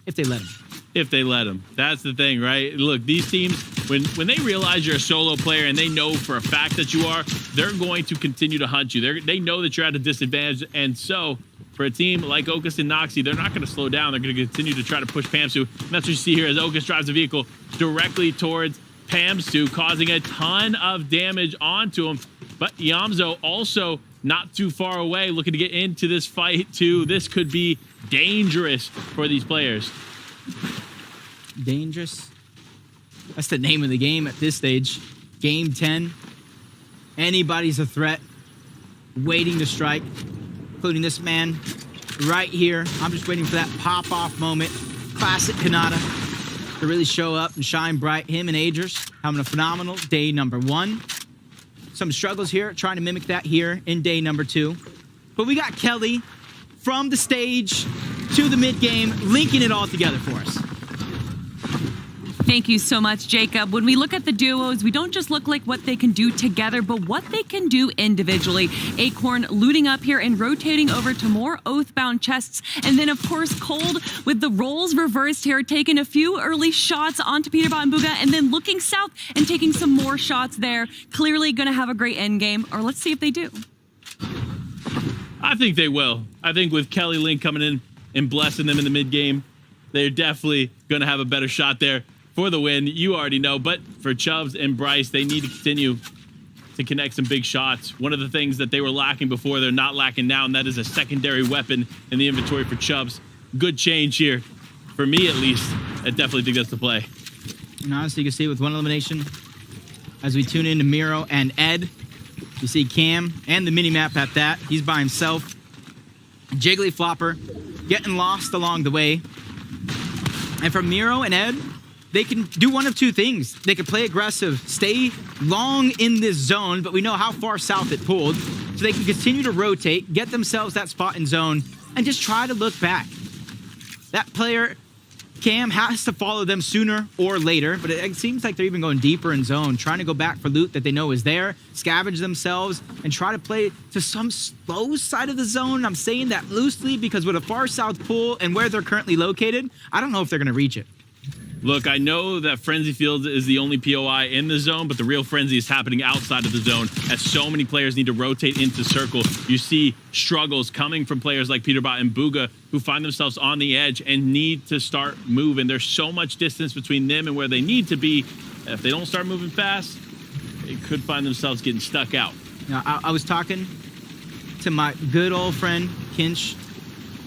[SPEAKER 20] If they let him.
[SPEAKER 19] If they let him. That's the thing, right? Look, these teams, when they realize you're a solo player and they know for a fact that you are, they're going to continue to hunt you. They know that you're at a disadvantage. And so, for a team like Okus and Noxie, they're not going to slow down. They're going to continue to try to push Pamsu. And that's what you see here as Okus drives the vehicle directly towards Pamsu, causing a ton of damage onto him. But Yamzo also not too far away, looking to get into this fight too. This could be dangerous for these players.
[SPEAKER 20] Dangerous? That's the name of the game at this stage. Game 10. Anybody's a threat. Waiting to strike. Including this man right here. I'm just waiting for that pop-off moment. Classic Kanata to really show up and shine bright. Him and Agers having a phenomenal day number 1. Some struggles here, trying to mimic that here in day number 2. But we got Kelly from the stage to the mid-game, linking it all together for us.
[SPEAKER 17] Thank you so much, Jacob. When we look at the duos, we don't just look like what they can do together, but what they can do individually. Acorn looting up here and rotating over to more Oathbound chests. And then, of course, Cold with the roles reversed here, taking a few early shots onto Peterbot and Bugha, and then looking south and taking some more shots there. Clearly going to have a great end game, or let's see if they do.
[SPEAKER 19] I think they will. I think with Kelly Link coming in and blessing them in the mid game, they're definitely going to have a better shot there for the win. You already know, but for Chubbs and Bryce, they need to continue to connect some big shots. One of the things that they were lacking before, they're not lacking now, and that is a secondary weapon in the inventory for Chubbs. Good change here. For me, at least, I definitely think that's the play.
[SPEAKER 20] And honestly, you can see with one elimination, as we tune into Miro and Ed, you see Cam and the mini-map at that. He's by himself. Jiggly Flopper getting lost along the way. And for Miro and Ed, they can do one of two things. They can play aggressive, stay long in this zone, but we know how far south it pulled. So they can continue to rotate, get themselves that spot in zone, and just try to look back. That player, Cam, has to follow them sooner or later, but it seems like they're even going deeper in zone, trying to go back for loot that they know is there, scavenge themselves, and try to play to some slow side of the zone. I'm saying that loosely because with a far south pull and where they're currently located, I don't know if they're going to reach it.
[SPEAKER 19] Look, I know that Frenzy Fields is the only POI in the zone, but the real frenzy is happening outside of the zone as so many players need to rotate into circle. You see struggles coming from players like Peterbot and Bugha who find themselves on the edge and need to start moving. There's so much distance between them and where they need to be. If they don't start moving fast, they could find themselves getting stuck out.
[SPEAKER 20] Now, I was talking to my good old friend, Kinch,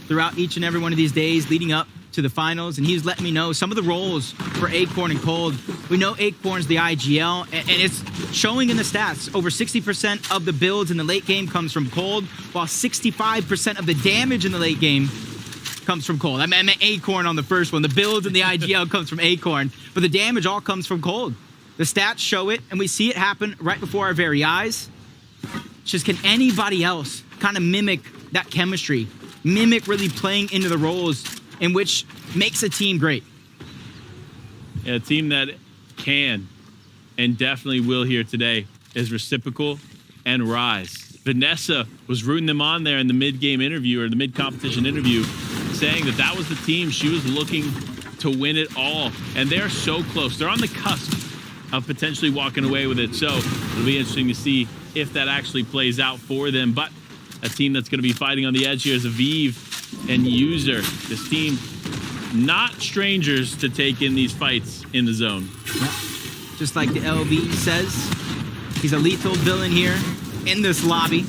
[SPEAKER 20] throughout each and every one of these days leading up to the finals, and he's letting me know some of the roles for Acorn and Cold. We know Acorn's the IGL, and it's showing in the stats. Over 60% of the builds in the late game comes from Cold, while 65% of the damage in the late game comes from Cold. I meant Acorn on the first one. The builds and the IGL comes from Acorn, but the damage all comes from Cold. The stats show it, and we see it happen right before our very eyes. It's just, can anybody else kind of mimic that chemistry? Mimic really playing into the roles in which makes a team great.
[SPEAKER 19] Yeah, a team that can and definitely will here today is Reciprocal and Rise. Vanessa was rooting them on there in the mid-game interview or the mid-competition interview, saying that that was the team she was looking to win it all. And they're so close. They're on the cusp of potentially walking away with it. So it'll be interesting to see if that actually plays out for them. But a team that's going to be fighting on the edge here is Aviv and User. This team, not strangers to take in these fights in the zone.
[SPEAKER 20] just like the LV says. He's a lethal villain here in this lobby.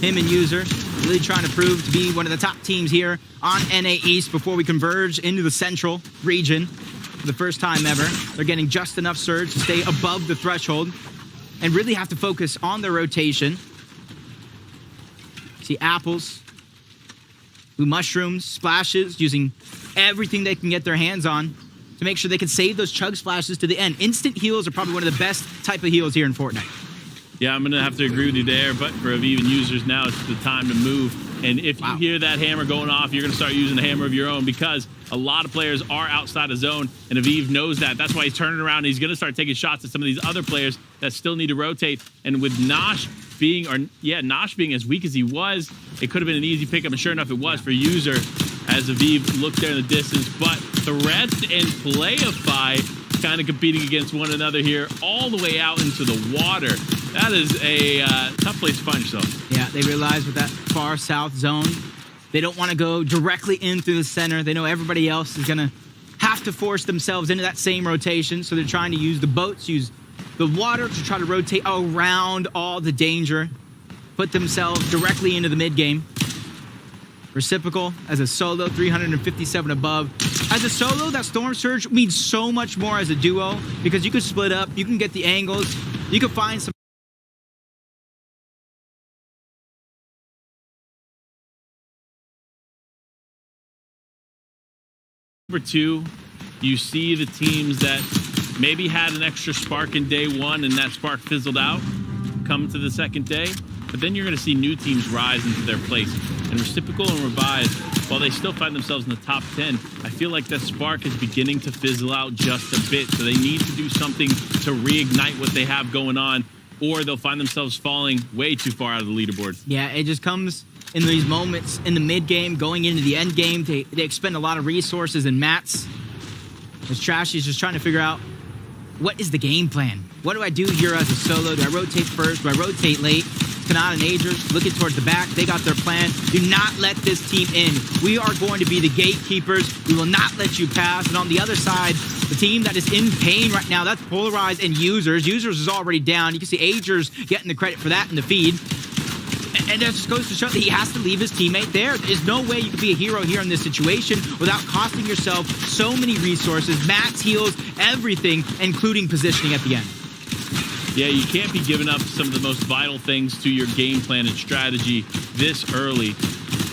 [SPEAKER 20] Him and User really trying to prove to be one of the top teams here on NA East before we converge into the central region for the first time ever. They're getting just enough surge to stay above the threshold and really have to focus on their rotation. See apples, blue mushrooms, splashes, using everything they can get their hands on to make sure they can save those chug splashes to the end. Instant heals are probably one of the best type of heals here in Fortnite.
[SPEAKER 19] Yeah, I'm going to have to agree with you there, but for Aviv and users now, it's the time to move. And if you hear that hammer going off, you're going to start using a hammer of your own because a lot of players are outside of zone, and Aviv knows that. That's why he's turning around, and he's going to start taking shots at some of these other players that still need to rotate. And with Nosh being as weak as he was, it could have been an easy pickup, and sure enough, it was for user as Aviv looked there in the distance. But Threats and Playify kind of competing against one another here all the way out into the water. That is a tough place to find yourself.
[SPEAKER 20] Yeah, they realize with that far south zone, they don't want to go directly in through the center. They know everybody else is going to have to force themselves into that same rotation, so they're trying to use the boats, use the water to try to rotate around all the danger, put themselves directly into the mid game. Reciprocal as a solo, 357 above. As a solo, that Storm Surge means so much more as a duo because you can split up, you can get the angles, you can find some.
[SPEAKER 19] Number two, you see the teams that maybe had an extra spark in day one and that spark fizzled out, come to the second day, but then you're going to see new teams rise into their place. And Reciprocal and Revive, while they still find themselves in the top 10, I feel like that spark is beginning to fizzle out just a bit, so they need to do something to reignite what they have going on, or they'll find themselves falling way too far out of the leaderboard.
[SPEAKER 20] Yeah, it just comes in these moments in the mid game, going into the end game. They expend a lot of resources and mats. As Trashy's just trying to figure out, what is the game plan? What do I do here as a solo? Do I rotate first? Do I rotate late? Kanata and Agers looking towards the back. They got their plan. Do not let this team in. We are going to be the gatekeepers. We will not let you pass. And on the other side, the team that is in pain right now, that's Polarized and Users. Users is already down. You can see Agers getting the credit for that in the feed. And that just goes to show that he has to leave his teammate there. There's no way you can be a hero here in this situation without costing yourself so many resources, mats, heals, everything, including positioning at the end.
[SPEAKER 19] Yeah, you can't be giving up some of the most vital things to your game plan and strategy this early.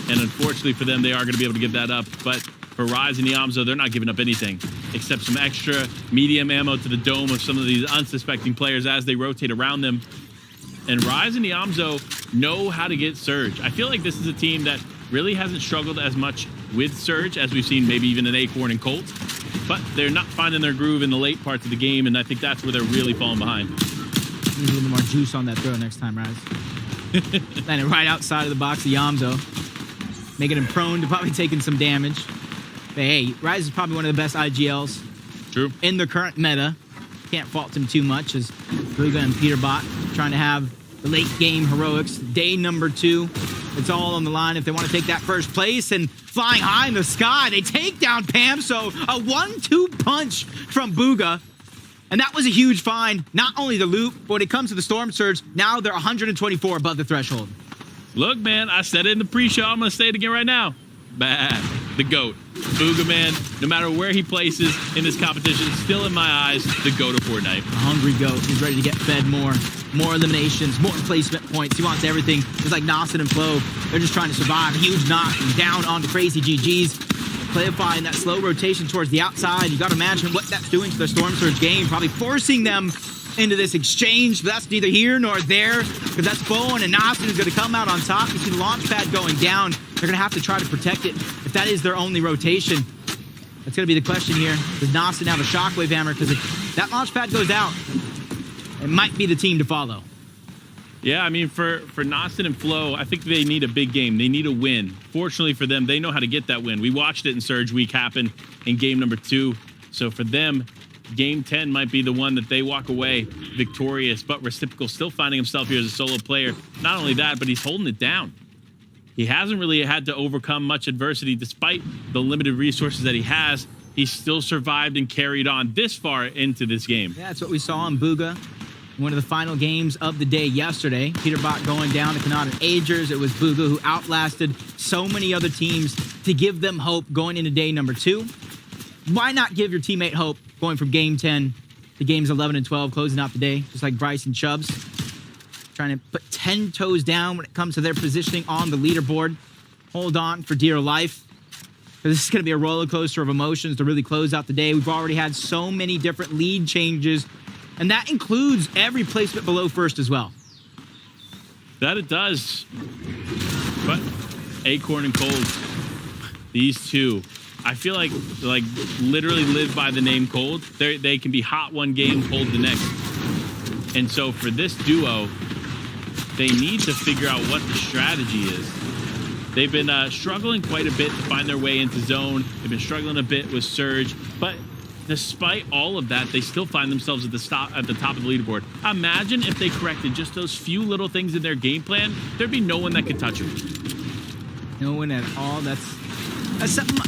[SPEAKER 19] And unfortunately for them, they are going to be able to give that up. But for Rise and Yamzo, they're not giving up anything except some extra medium ammo to the dome of some of these unsuspecting players as they rotate around them. And Rise and Yamzo know how to get Surge. I feel like this is a team that really hasn't struggled as much with Surge as we've seen maybe even in Acorn and Colt. But they're not finding their groove in the late parts of the game, and I think that's where they're really falling behind.
[SPEAKER 20] Need a little more juice on that throw next time, Rise. Landing right outside of the box of Yamzo, making him prone to probably taking some damage. But hey, Rise is probably one of the best IGLs in the current meta. Can't fault him too much as Ruga and Peterbot trying to have the late game heroics. Day number 2, it's all on the line if they want to take that first place. And flying high in the sky, they take down Pam. So a 1-2 punch from Bugha. And that was a huge find. Not only the loot, but when it comes to the Storm Surge, now they're 124 above the threshold.
[SPEAKER 19] Look, man, I said it in the pre-show. I'm going to say it again right now. Bad. The GOAT. Bugha, man, no matter where he places in this competition, still in my eyes, the GOAT of Fortnite.
[SPEAKER 20] A hungry GOAT. He's ready to get fed more eliminations, more placement points. He wants everything. Just like Nastin and Flo, they're just trying to survive. Huge knock down on the crazy GGs. Playify in that slow rotation towards the outside. You got to imagine what that's doing to their Storm Surge game, probably forcing them into this exchange, but that's neither here nor there, because that's Bowen and Nastin is going to come out on top. You see the launch pad going down. They're going to have to try to protect it if that is their only rotation. That's going to be the question here. Does Nastin have a shockwave hammer? Because if that launch pad goes out, it might be the team to follow.
[SPEAKER 19] Yeah, I mean, for Nastin and Flo, I think they need a big game. They need a win. Fortunately for them, they know how to get that win. We watched it in Surge Week happen in game number 2. So for them, game 10 might be the one that they walk away victorious. But Reciprocal still finding himself here as a solo player. Not only that, but he's holding it down. He hasn't really had to overcome much adversity despite the limited resources that he has. he still survived and carried on this far into this game.
[SPEAKER 20] Yeah, that's what we saw in Bugha. One of the final games of the day yesterday. Peterbot going down to Kanata Agers. It was Bugha who outlasted so many other teams to give them hope going into day number 2. Why not give your teammate hope going from game 10 to games 11 and 12, closing out the day, just like Bryce and Chubbs, trying to put 10 toes down when it comes to their positioning on the leaderboard. Hold on for dear life. This is going to be a roller coaster of emotions to really close out the day. We've already had so many different lead changes, and that includes every placement below first as well.
[SPEAKER 19] That it does. But Acorn and Cold, these two, I feel like literally live by the name Cold. They can be hot one game, cold the next. And so for this duo, they need to figure out what the strategy is. They've been struggling quite a bit to find their way into zone. They've been struggling a bit with Surge, but despite all of that, they still find themselves at the top of the leaderboard. Imagine if they corrected just those few little things in their game plan, there'd be no one that could touch them.
[SPEAKER 20] No one at all. That's something.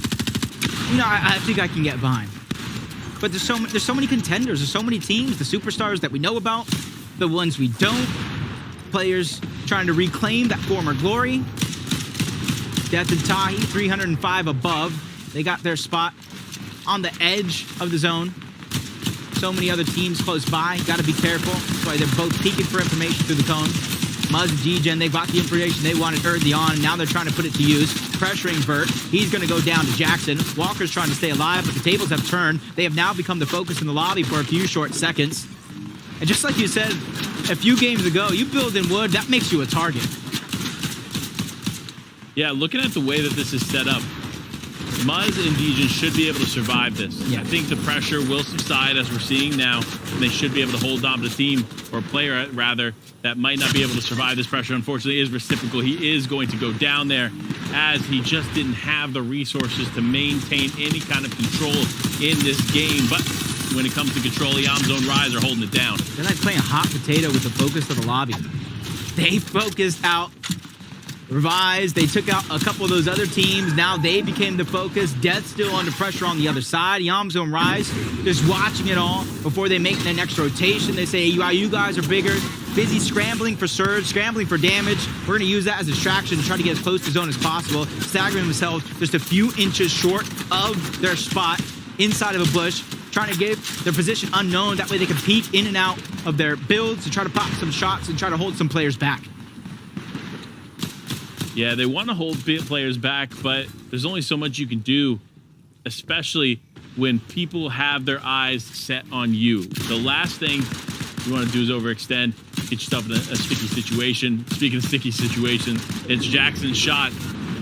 [SPEAKER 20] I think I can get behind. But there's so many contenders. There's so many teams. The superstars that we know about, the ones we don't. Players trying to reclaim that former glory. Death and Tahi, 305 above. They got their spot on the edge of the zone. So many other teams close by. Got to be careful. That's why they're both peeking for information through the cone. Muzz and G-Gen, they got the information they wanted early on, and now they're trying to put it to use. Pressuring Vert. He's going to go down to Jackson. Walker's trying to stay alive, but the tables have turned. They have now become the focus in the lobby for a few short seconds. And just like you said a few games ago, you build in wood, that makes you a target.
[SPEAKER 19] Yeah, looking at the way that this is set up, Muzz and Dejan should be able to survive this. Yeah. I think the pressure will subside as we're seeing now, and they should be able to hold on to the team, or a player rather, that might not be able to survive this pressure. Unfortunately, is reciprocal. He is going to go down there as he just didn't have the resources to maintain any kind of control in this game. But when it comes to control, Yamzo and Rise are holding it down.
[SPEAKER 20] They're like playing hot potato with the focus of the lobby. They focused out Revise, they took out a couple of those other teams. Now they became the focus. Death still under pressure on the other side. Yamzo and Rise just watching it all before they make their next rotation. They say, you guys are bigger. Busy scrambling for surge, scrambling for damage. We're going to use that as a distraction to try to get as close to zone as possible. Staggering themselves just a few inches short of their spot inside of a bush, trying to give their position unknown. That way they can peek in and out of their builds to try to pop some shots and try to hold some players back.
[SPEAKER 19] Yeah, they want to hold players back, but there's only so much you can do, especially when people have their eyes set on you. The last thing you want to do is overextend, get yourself in a sticky situation. Speaking of sticky situations, it's Jackson's shot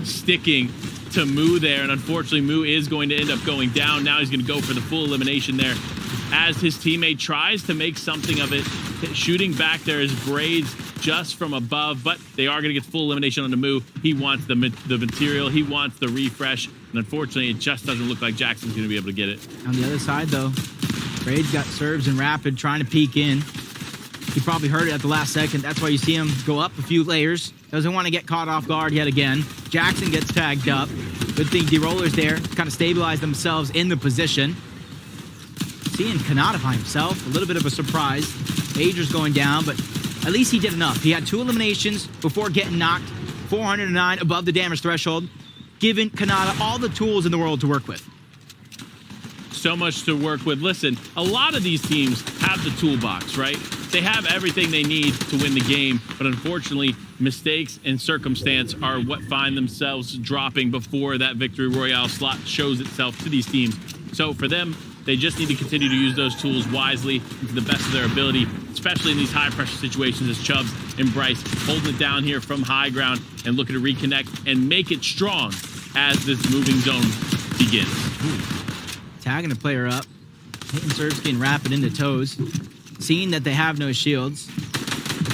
[SPEAKER 19] sticking to Moo there, and unfortunately Moo is going to end up going down. Now he's going to go for the full elimination there as his teammate tries to make something of it. Shooting back there is Braids just from above, but they are going to get full elimination on the Moo. He wants the material, he wants the refresh, and unfortunately it just doesn't look like Jackson's going to be able to get it.
[SPEAKER 20] On the other side though, Braids got Serves and Rapid trying to peek in. He probably heard it at the last second. That's why you see him go up a few layers. Doesn't want to get caught off guard yet again. Jackson gets tagged up. Good thing D-Rollers there to kind of stabilize themselves in the position. Seeing Kanata by himself, a little bit of a surprise. Agers going down, but at least he did enough. He had 2 eliminations before getting knocked. 409 above the damage threshold, giving Kanata all the tools in the world to work with.
[SPEAKER 19] So much to work with. Listen, a lot of these teams have the toolbox, right? They have everything they need to win the game, but unfortunately, mistakes and circumstance are what find themselves dropping before that victory royale slot shows itself to these teams. So for them, they just need to continue to use those tools wisely and to the best of their ability, especially in these high-pressure situations as Chubbs and Bryce holding it down here from high ground and looking to reconnect and make it strong as this moving zone begins.
[SPEAKER 20] Tagging a player up, hitting Sersky and Rapid into toes, seeing that they have no shields.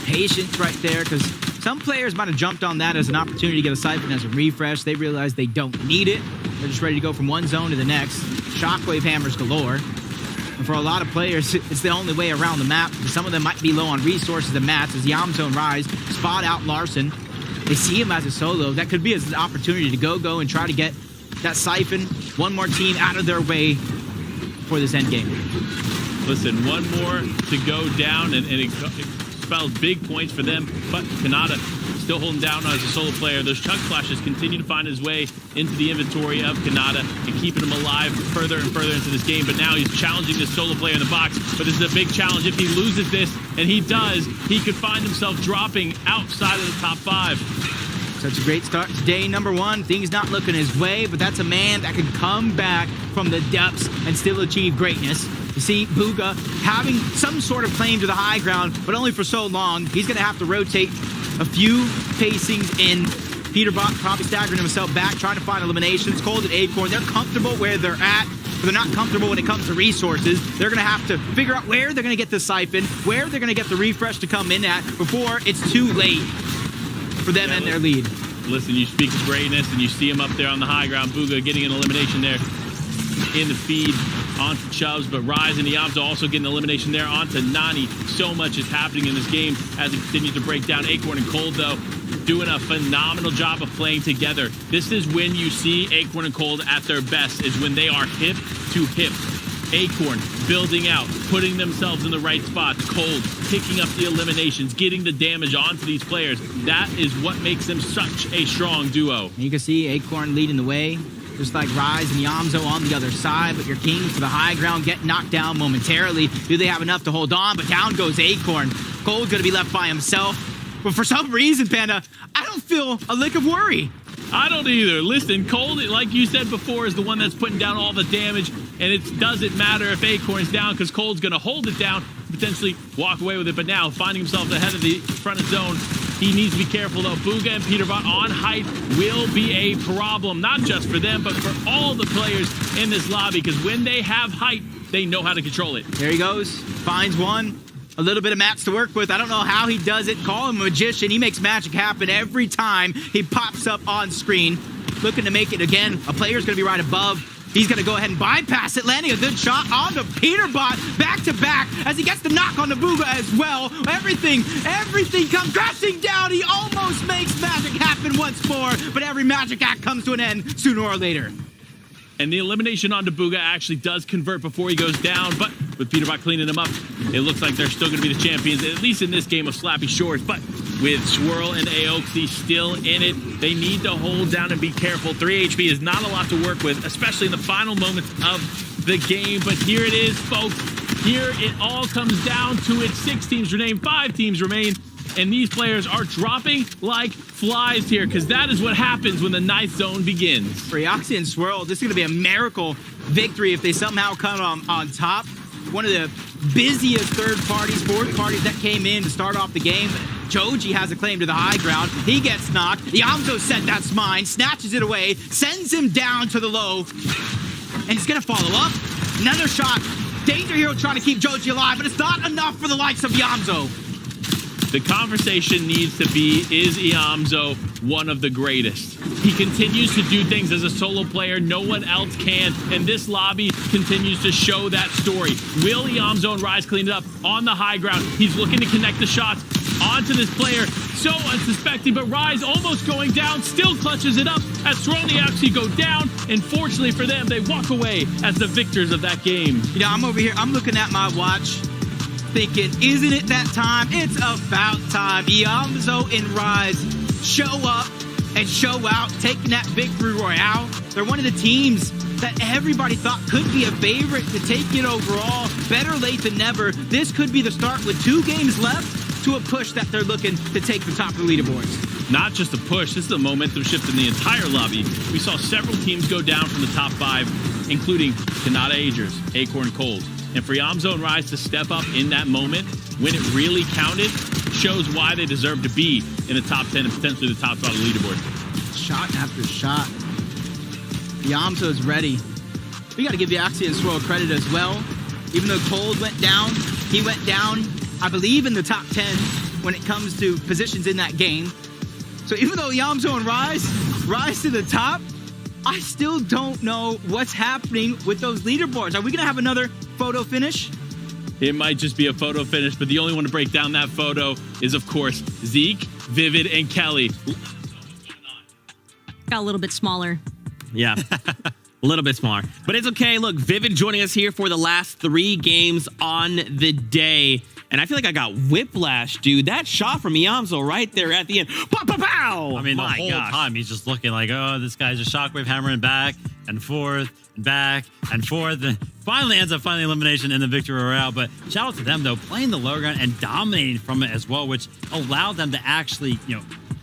[SPEAKER 20] Patience right there, because some players might have jumped on that as an opportunity to get a Siphon as a refresh. They realize they don't need it. They're just ready to go from one zone to the next. Shockwave hammers galore. And for a lot of players, it's the only way around the map. Some of them might be low on resources and mats as Yamzo and Rise spot out Larson. They see him as a solo. That could be an opportunity to go and try to get that Siphon, one more team out of their way for this end game.
[SPEAKER 19] Listen, one more to go down, and it spells big points for them. But Kanata still holding down as a solo player. Those chunk flashes continue to find his way into the inventory of Kanata and keeping him alive further and further into this game. But now he's challenging this solo player in the box. But this is a big challenge. If he loses this, and he does, he could find himself dropping outside of the top 5.
[SPEAKER 20] Such a great start to day number 1. Things not looking his way, but that's a man that can come back from the depths and still achieve greatness. You see, Bugha having some sort of claim to the high ground, but only for so long. He's going to have to rotate a few pacings in. Peterbot probably staggering himself back, trying to find eliminations. Cold and Acorn, they're comfortable where they're at, but they're not comfortable when it comes to resources. They're going to have to figure out where they're going to get the Siphon, where they're going to get the refresh to come in at before it's too late for them and their lead.
[SPEAKER 19] Listen, you speak of greatness, and you see him up there on the high ground. Bugha getting an elimination there in the feed onto Chubbs, but Rise and Iamzo also getting an elimination there onto Nani. So much is happening in this game as it continues to break down. Acorn and Cold, though, doing a phenomenal job of playing together. This is when you see Acorn and Cold at their best, is when they are hip to hip. Acorn building out, putting themselves in the right spots. Cold picking up the eliminations, getting the damage onto these players. That is what makes them such a strong duo.
[SPEAKER 20] And you can see Acorn leading the way, just like Rise and Iamzo on the other side, but your Kings for the high ground get knocked down momentarily. Do they have enough to hold on? But down goes Acorn. Cold's gonna be left by himself. But for some reason, Panda, I don't feel a lick of worry.
[SPEAKER 19] I don't either. Listen, Cold, like you said before, is the one that's putting down all the damage, and it doesn't matter if Acorn's down, because Cold's going to hold it down, potentially walk away with it. But now, finding himself ahead of the front of zone, he needs to be careful, though. Bugha and Peterbot on height will be a problem, not just for them, but for all the players in this lobby, because when they have height, they know how to control it.
[SPEAKER 20] There he goes, finds one. A little bit of mats to work with. I don't know how he does it. Call him a magician. He makes magic happen every time he pops up on screen. Looking to make it again. A player's going to be right above. He's going to go ahead and bypass it, landing a good shot on the Peterbot back to back as he gets the knock on the Bugha as well. Everything comes crashing down. He almost makes magic happen once more, but every magic act comes to an end sooner or later.
[SPEAKER 19] And the elimination onto Bugha actually does convert before he goes down, but with Peterbot cleaning him up, it looks like they're still going to be the champions, at least in this game of Slappy Shores. But with Swirl and Aoxy still in it, they need to hold down and be careful. 3 HP is not a lot to work with, especially in the final moments of the game. But here it is, folks. Here it all comes down to it. 6 teams remain, 5 teams remain. And these players are dropping like flies here, because that is what happens when the ninth zone begins.
[SPEAKER 20] For Aoxy and Swirl, this is going to be a miracle victory if they somehow come on top. One of the busiest third parties, fourth parties that came in to start off the game. Joji has a claim to the high ground. He gets knocked. Iamzo said that's mine, snatches it away, sends him down to the low, and he's going to follow up. Another shot. Danger Hero trying to keep Joji alive, but it's not enough for the likes of Iamzo.
[SPEAKER 19] The conversation needs to be, is Iamzo one of the greatest? He continues to do things as a solo player no one else can, and this lobby continues to show that story. Will Iamzo and Rise clean it up on the high ground? He's looking to connect the shots onto this player, so unsuspecting, but Rise almost going down, still clutches it up as Swirl and Aoxy go down, and fortunately for them, they walk away as the victors of that game.
[SPEAKER 20] You know, I'm over here, I'm looking at my watch, thinking, isn't it that time? It's about time. Iamzo and Rise show up and show out, taking that victory royale. They're one of the teams that everybody thought could be a favorite to take it overall. Better late than never. This could be the start with 2 games left to a push that they're looking to take the top of the leaderboards.
[SPEAKER 19] Not just a push, this is a momentum shift in the entire lobby. We saw several teams go down from the top 5, including Kanata Agers, Acorn Cold. And for Iamzo and Rise to step up in that moment, when it really counted, shows why they deserve to be in the top 10 and potentially the top spot of the leaderboard.
[SPEAKER 20] Shot after shot. Iamzo is ready. We got to give Aoxy and Swirl credit as well. Even though Cold went down, he went down, I believe, in the top 10 when it comes to positions in that game. So even though Iamzo and Rise to the top, I still don't know what's happening with those leaderboards. Are we going to have another photo finish?
[SPEAKER 19] It might just be a photo finish, but the only one to break down that photo is, of course, Zeke, Vivid, and Kelly.
[SPEAKER 16] Got a little bit smaller.
[SPEAKER 15] Yeah. A little bit smaller. But it's okay. Look, Vivid joining us here for the last 3 games on the day. And I feel like I got whiplash, dude. That shot from Iamzo right there at the end. Pow, pow, pow!
[SPEAKER 21] I mean, the whole time he's just looking like, oh, this guy's just shockwave hammering back and forth and back and forth. And finally ends up finding elimination in the victory royale. But shout out to them, though, playing the low ground and dominating from it as well, which allowed them to actually,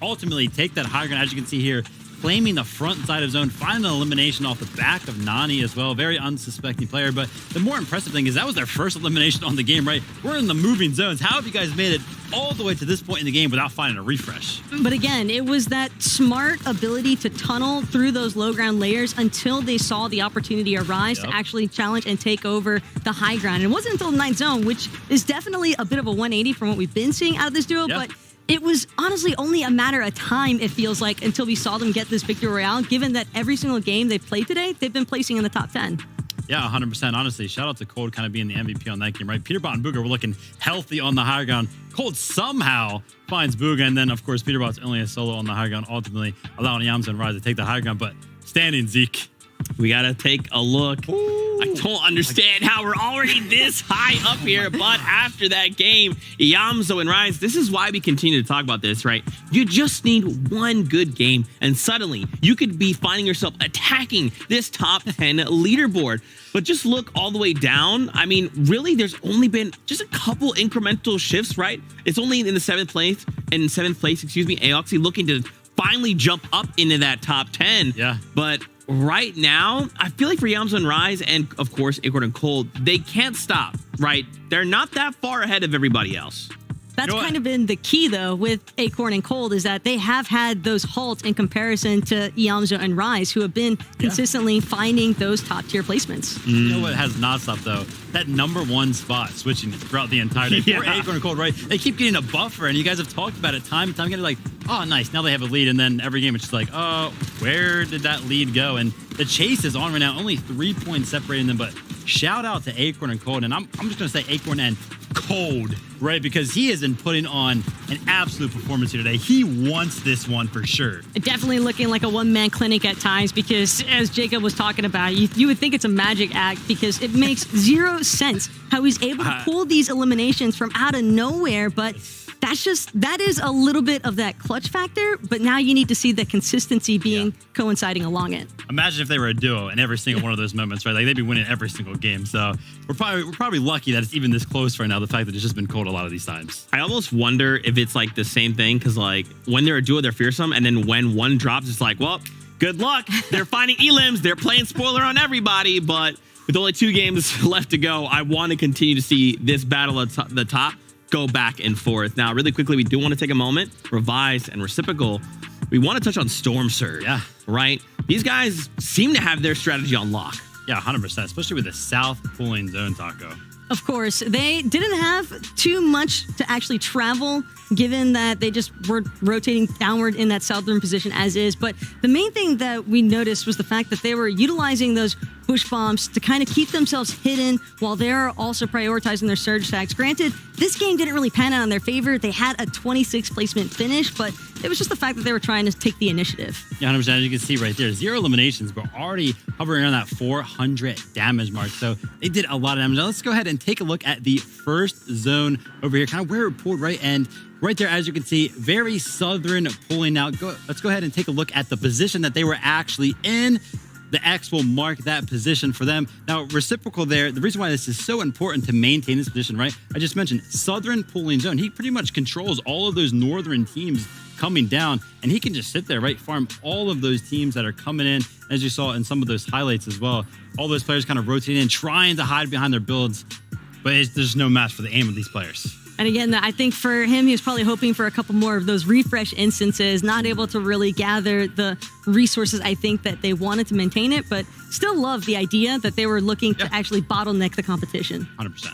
[SPEAKER 21] ultimately take that high ground, as you can see here, claiming the front side of zone, finding an elimination off the back of Nani as well. Very unsuspecting player. But the more impressive thing is that was their first elimination on the game, right? We're in the moving zones. How have you guys made it all the way to this point in the game without finding a refresh?
[SPEAKER 16] But again, it was that smart ability to tunnel through those low ground layers until they saw the opportunity arise to actually challenge and take over the high ground. And it wasn't until the 9th zone, which is definitely a bit of a 180 from what we've been seeing out of this duo, but it was honestly only a matter of time, it feels like, until we saw them get this victory royale, given that every single game they've played today, they've been placing in the top 10.
[SPEAKER 21] Yeah, 100%. Honestly, shout out to Cold kind of being the MVP on that game, right? Peterbot and Booga were looking healthy on the high ground. Cold somehow finds Booga, and then, of course, Peterbot's only a solo on the high ground, ultimately allowing Iamzo and Rise to take the high ground. But standing, Zeke.
[SPEAKER 15] We got to take a look. I don't understand how we're already this high up here, but after that game, Iamzo and Rise, this is why we continue to talk about this, right? You just need one good game, and suddenly you could be finding yourself attacking this top 10 leaderboard. But just look all the way down. I mean, really, there's only been just a couple incremental shifts, right? It's only in the 7th place, Aoxy looking to finally jump up into that top 10.
[SPEAKER 21] Yeah.
[SPEAKER 15] But right now, I feel like for Iamzo and Rise, and of course, Acorn and Cold, they can't stop, right? They're not that far ahead of everybody else.
[SPEAKER 16] That's kind of been the key, though, with Acorn and Cold, is that they have had those halts in comparison to Iamzo and Rise, who have been consistently finding those top-tier placements.
[SPEAKER 21] You know what has not stopped, though? That number 1 spot switching throughout the entire day. For Acorn and Cold, right? They keep getting a buffer, and you guys have talked about it time and time again. Like, oh, nice, now they have a lead, and then every game it's just like, oh, where did that lead go? And the chase is on right now, only 3 points separating them, but shout out to Acorn and Cold, and I'm just going to say Acorn and Cold, right? Because he has been putting on an absolute performance here today. He wants this one for sure.
[SPEAKER 16] Definitely looking like a one-man clinic at times, because as Jacob was talking about, you would think it's a magic act, because it makes zero sense how he's able to pull these eliminations from out of nowhere, but that is a little bit of that clutch factor, but now you need to see the consistency being coinciding along it.
[SPEAKER 21] Imagine if they were a duo in every single one of those moments, right? Like, they'd be winning every single game. So we're probably lucky that it's even this close right now, the fact that it's just been Cold a lot of these times.
[SPEAKER 15] I almost wonder if it's like the same thing, because like when they're a duo, they're fearsome, and then when one drops, it's like, well, good luck. They're finding elims. They're playing spoiler on everybody, but with only 2 games left to go, I want to continue to see this battle at the top go back and forth. Now, really quickly, we do want to take a moment, Revise and Reciprocal. We want to touch on Storm Surge.
[SPEAKER 21] Yeah.
[SPEAKER 15] Right? These guys seem to have their strategy on lock.
[SPEAKER 21] Yeah, 100%, especially with the South pulling zone, Taco.
[SPEAKER 16] Of course, they didn't have too much to actually travel, given that they just were rotating downward in that southern position as is. But the main thing that we noticed was the fact that they were utilizing those push bombs to kind of keep themselves hidden while they're also prioritizing their surge attacks. Granted, this game didn't really pan out in their favor. They had a 26 placement finish, but it was just the fact that they were trying to take the initiative.
[SPEAKER 21] Yeah, 100%. As you can see right there, 0 eliminations, but already hovering around that 400 damage mark. So they did a lot of damage. Now let's go ahead and take a look at the first zone over here, kind of where it pulled, right? And right there, as you can see, very southern pulling out. Let's go ahead and take a look at the position that they were actually in. The X will mark that position for them. Now, Reciprocal there, the reason why this is so important to maintain this position, right? I just mentioned southern pulling zone. He pretty much controls all of those northern teams coming down, and he can just sit there, right? Farm all of those teams that are coming in, as you saw in some of those highlights as well. All those players kind of rotating in, trying to hide behind their builds, but there's no match for the aim of these players.
[SPEAKER 16] And again, I think for him, he was probably hoping for a couple more of those refresh instances, not able to really gather the resources, I think, that they wanted to maintain it, but still love the idea that they were looking to actually bottleneck the competition.
[SPEAKER 21] 100%.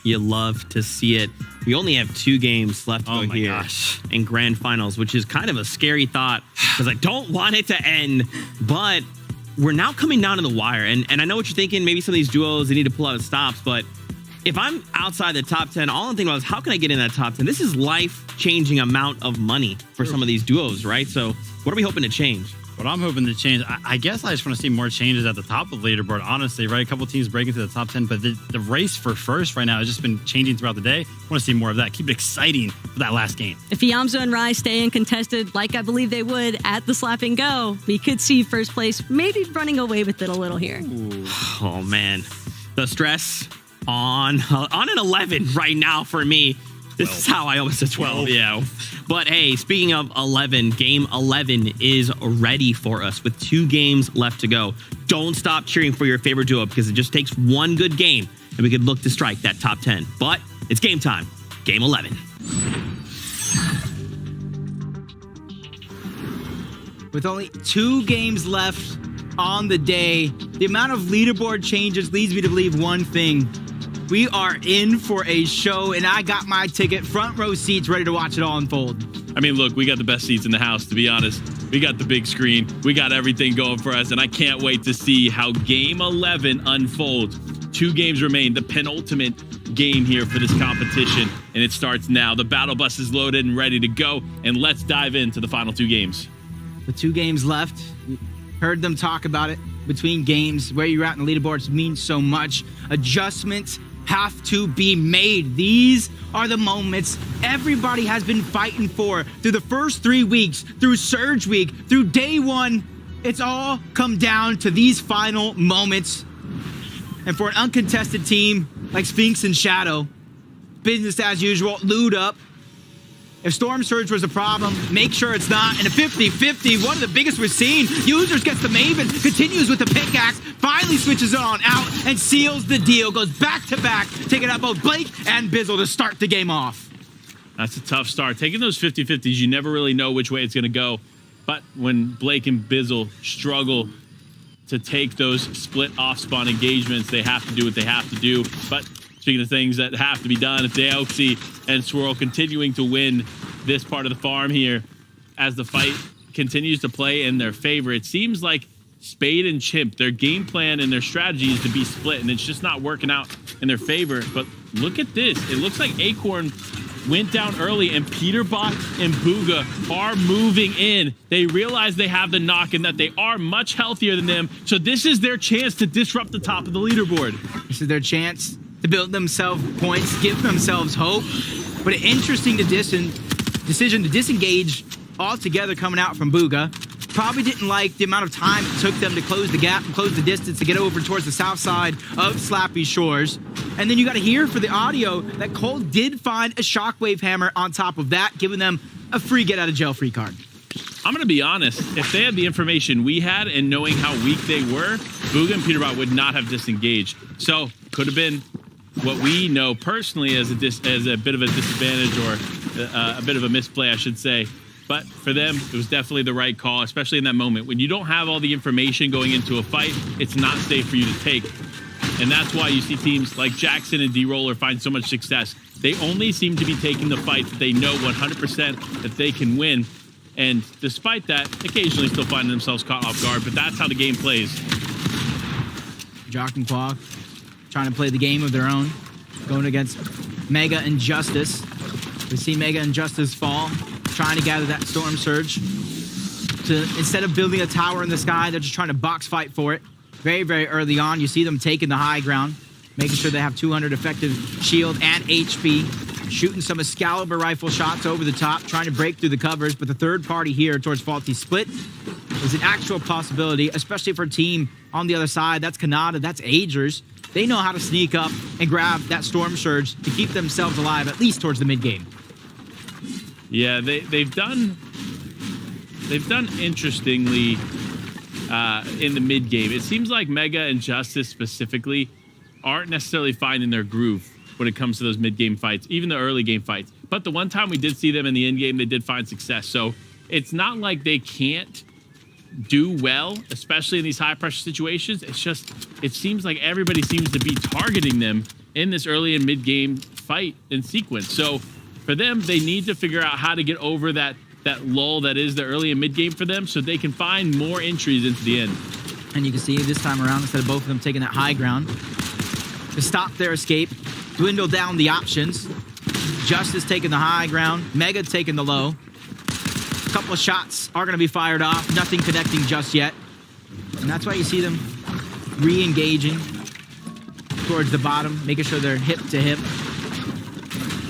[SPEAKER 15] You love to see it. We only have 2 games left to go here in grand finals, which is kind of a scary thought because I don't want it to end, but we're now coming down to the wire. And I know what you're thinking. Maybe some of these duos, they need to pull out stops, but if I'm outside the top 10, all I'm thinking about is how can I get in that top 10? This is life-changing amount of money for some of these duos, right? So what are we hoping to change?
[SPEAKER 21] What I'm hoping to change, I guess I just want to see more changes at the top of the leaderboard, honestly, right? A couple teams breaking through the top 10, but the race for first right now has just been changing throughout the day. I want to see more of that. Keep it exciting for that last game.
[SPEAKER 16] If Iamzo and Rise stay uncontested, like I believe they would at the Slap and Go, we could see first place maybe running away with it a little here.
[SPEAKER 21] Ooh.
[SPEAKER 15] Oh, man. The stress on an 11 right now for me. This is how I almost said 12, yeah. But hey, speaking of 11, game 11 is ready for us with 2 games left to go. Don't stop cheering for your favorite duo because it just takes one good game and we could look to strike that top 10. But it's game time. Game 11.
[SPEAKER 20] With only 2 games left on the day, the amount of leaderboard changes leads me to believe one thing. We are in for a show, and I got my ticket, front row seats, ready to watch it all unfold.
[SPEAKER 19] I mean, look, we got the best seats in the house, to be honest. We got the big screen. We got everything going for us, and I can't wait to see how Game 11 unfolds. 2 games remain, the penultimate game here for this competition, and it starts now. The battle bus is loaded and ready to go, and let's dive into the final 2 games.
[SPEAKER 20] The 2 games left. You heard them talk about it. Between games, where you're at in the leaderboards means so much. Adjustments have to be made. These are the moments everybody has been fighting for through the first 3 weeks, through Surge Week, through day 1. It's all come down to these final moments. And for an uncontested team like Sphinx and Shadow, business as usual, loot up. If Storm Surge was a problem, make sure it's not. And a 50-50, one of the biggest we've seen. Users gets the Maven, continues with the pickaxe, finally switches it on out, and seals the deal. Goes back-to-back, taking out both Blake and Bizzle to start the game off.
[SPEAKER 19] That's a tough start. Taking those 50-50s, you never really know which way it's going to go. But when Blake and Bizzle struggle to take those split off-spawn engagements, they have to do what they have to do. But speaking of things that have to be done, it's Deoxy and Swirl continuing to win this part of the farm here as the fight continues to play in their favor. It seems like Spade and Chimp, their game plan and their strategy is to be split, and it's just not working out in their favor. But look at this. It looks like Acorn went down early, and Peterbot and Bugha are moving in. They realize they have the knock and that they are much healthier than them. So this is their chance to disrupt the top of the leaderboard.
[SPEAKER 20] This is their chance to build themselves points, give themselves hope. But an interesting decision to disengage altogether coming out from Bugha. Probably didn't like the amount of time it took them to close the gap and close the distance to get over towards the south side of Slappy Shores. And then you got to hear for the audio that Cole did find a Shockwave Hammer on top of that, giving them a free get out of jail free card.
[SPEAKER 19] I'm going to be honest. If they had the information we had and knowing how weak they were, Bugha and Peterbot would not have disengaged. So could have been what we know personally as a bit of a disadvantage or a bit of a misplay, I should say. But for them, it was definitely the right call, especially in that moment. When you don't have all the information going into a fight, it's not safe for you to take. And that's why you see teams like Jackson and D-Roller find so much success. They only seem to be taking the fights that they know 100% that they can win. And despite that, occasionally still finding themselves caught off guard. But that's how the game plays.
[SPEAKER 20] Jock and Quag trying to play the game of their own, going against Mega and Justice. We see Mega and Justice fall, trying to gather that Storm Surge. Instead of building a tower in the sky, they're just trying to box fight for it. Very, very early on, you see them taking the high ground, making sure they have 200 effective shield and HP, shooting some Excalibur rifle shots over the top, trying to break through the covers. But the third party here towards Faulty Split is an actual possibility, especially for a team on the other side. That's Kanata, that's Agers. They know how to sneak up and grab that Storm Surge to keep themselves alive, at least towards the mid-game.
[SPEAKER 19] Yeah, they've done interestingly in the mid game. It seems like Mega and Justice specifically aren't necessarily finding their groove when it comes to those mid game fights, even the early game fights. But the one time we did see them in the end game, they did find success. So it's not like they can't do well, especially in these high pressure situations. It's just, it seems like everybody seems to be targeting them in this early and mid game fight and sequence. So for them, they need to figure out how to get over that lull that is the early and mid game for them so they can find more entries into the end.
[SPEAKER 20] And you can see this time around, instead of both of them taking that high ground, to stop their escape, dwindle down the options. Justice taking the high ground, Mega taking the low. couple of shots are going to be fired off. Nothing connecting just yet. And that's why you see them re-engaging towards the bottom, making sure they're hip to hip.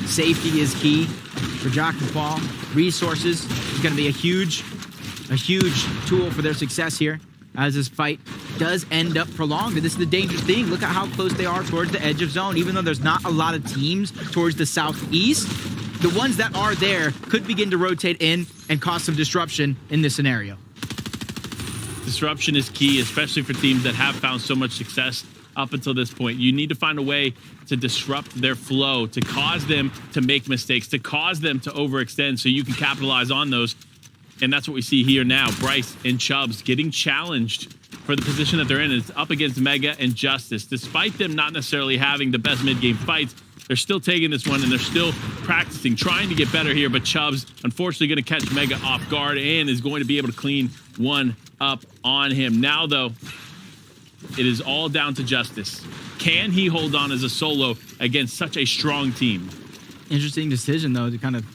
[SPEAKER 20] Safety is key for Jock and Paul. Resources is going to be a huge tool for their success here as this fight does end up prolonged. And this is the dangerous thing. Look at how close they are towards the edge of zone. Even though there's not a lot of teams towards the southeast, the ones that are there could begin to rotate in and cause some disruption in this scenario.
[SPEAKER 19] Disruption is key, especially for teams that have found so much success up until this point. You need to find a way to disrupt their flow, to cause them to make mistakes, to cause them to overextend so you can capitalize on those. And that's what we see here now. Bryce and Chubbs getting challenged for the position that they're in. It's up against Mega and Justice. Despite them not necessarily having the best mid-game fights, they're still taking this one and they're still practicing, trying to get better here. But Chubbs, unfortunately, going to catch Mega off guard and is going to be able to clean one up on him. Now, though, it is all down to Justice. Can he hold on as a solo against such a strong team?
[SPEAKER 20] Interesting decision, though, to kind of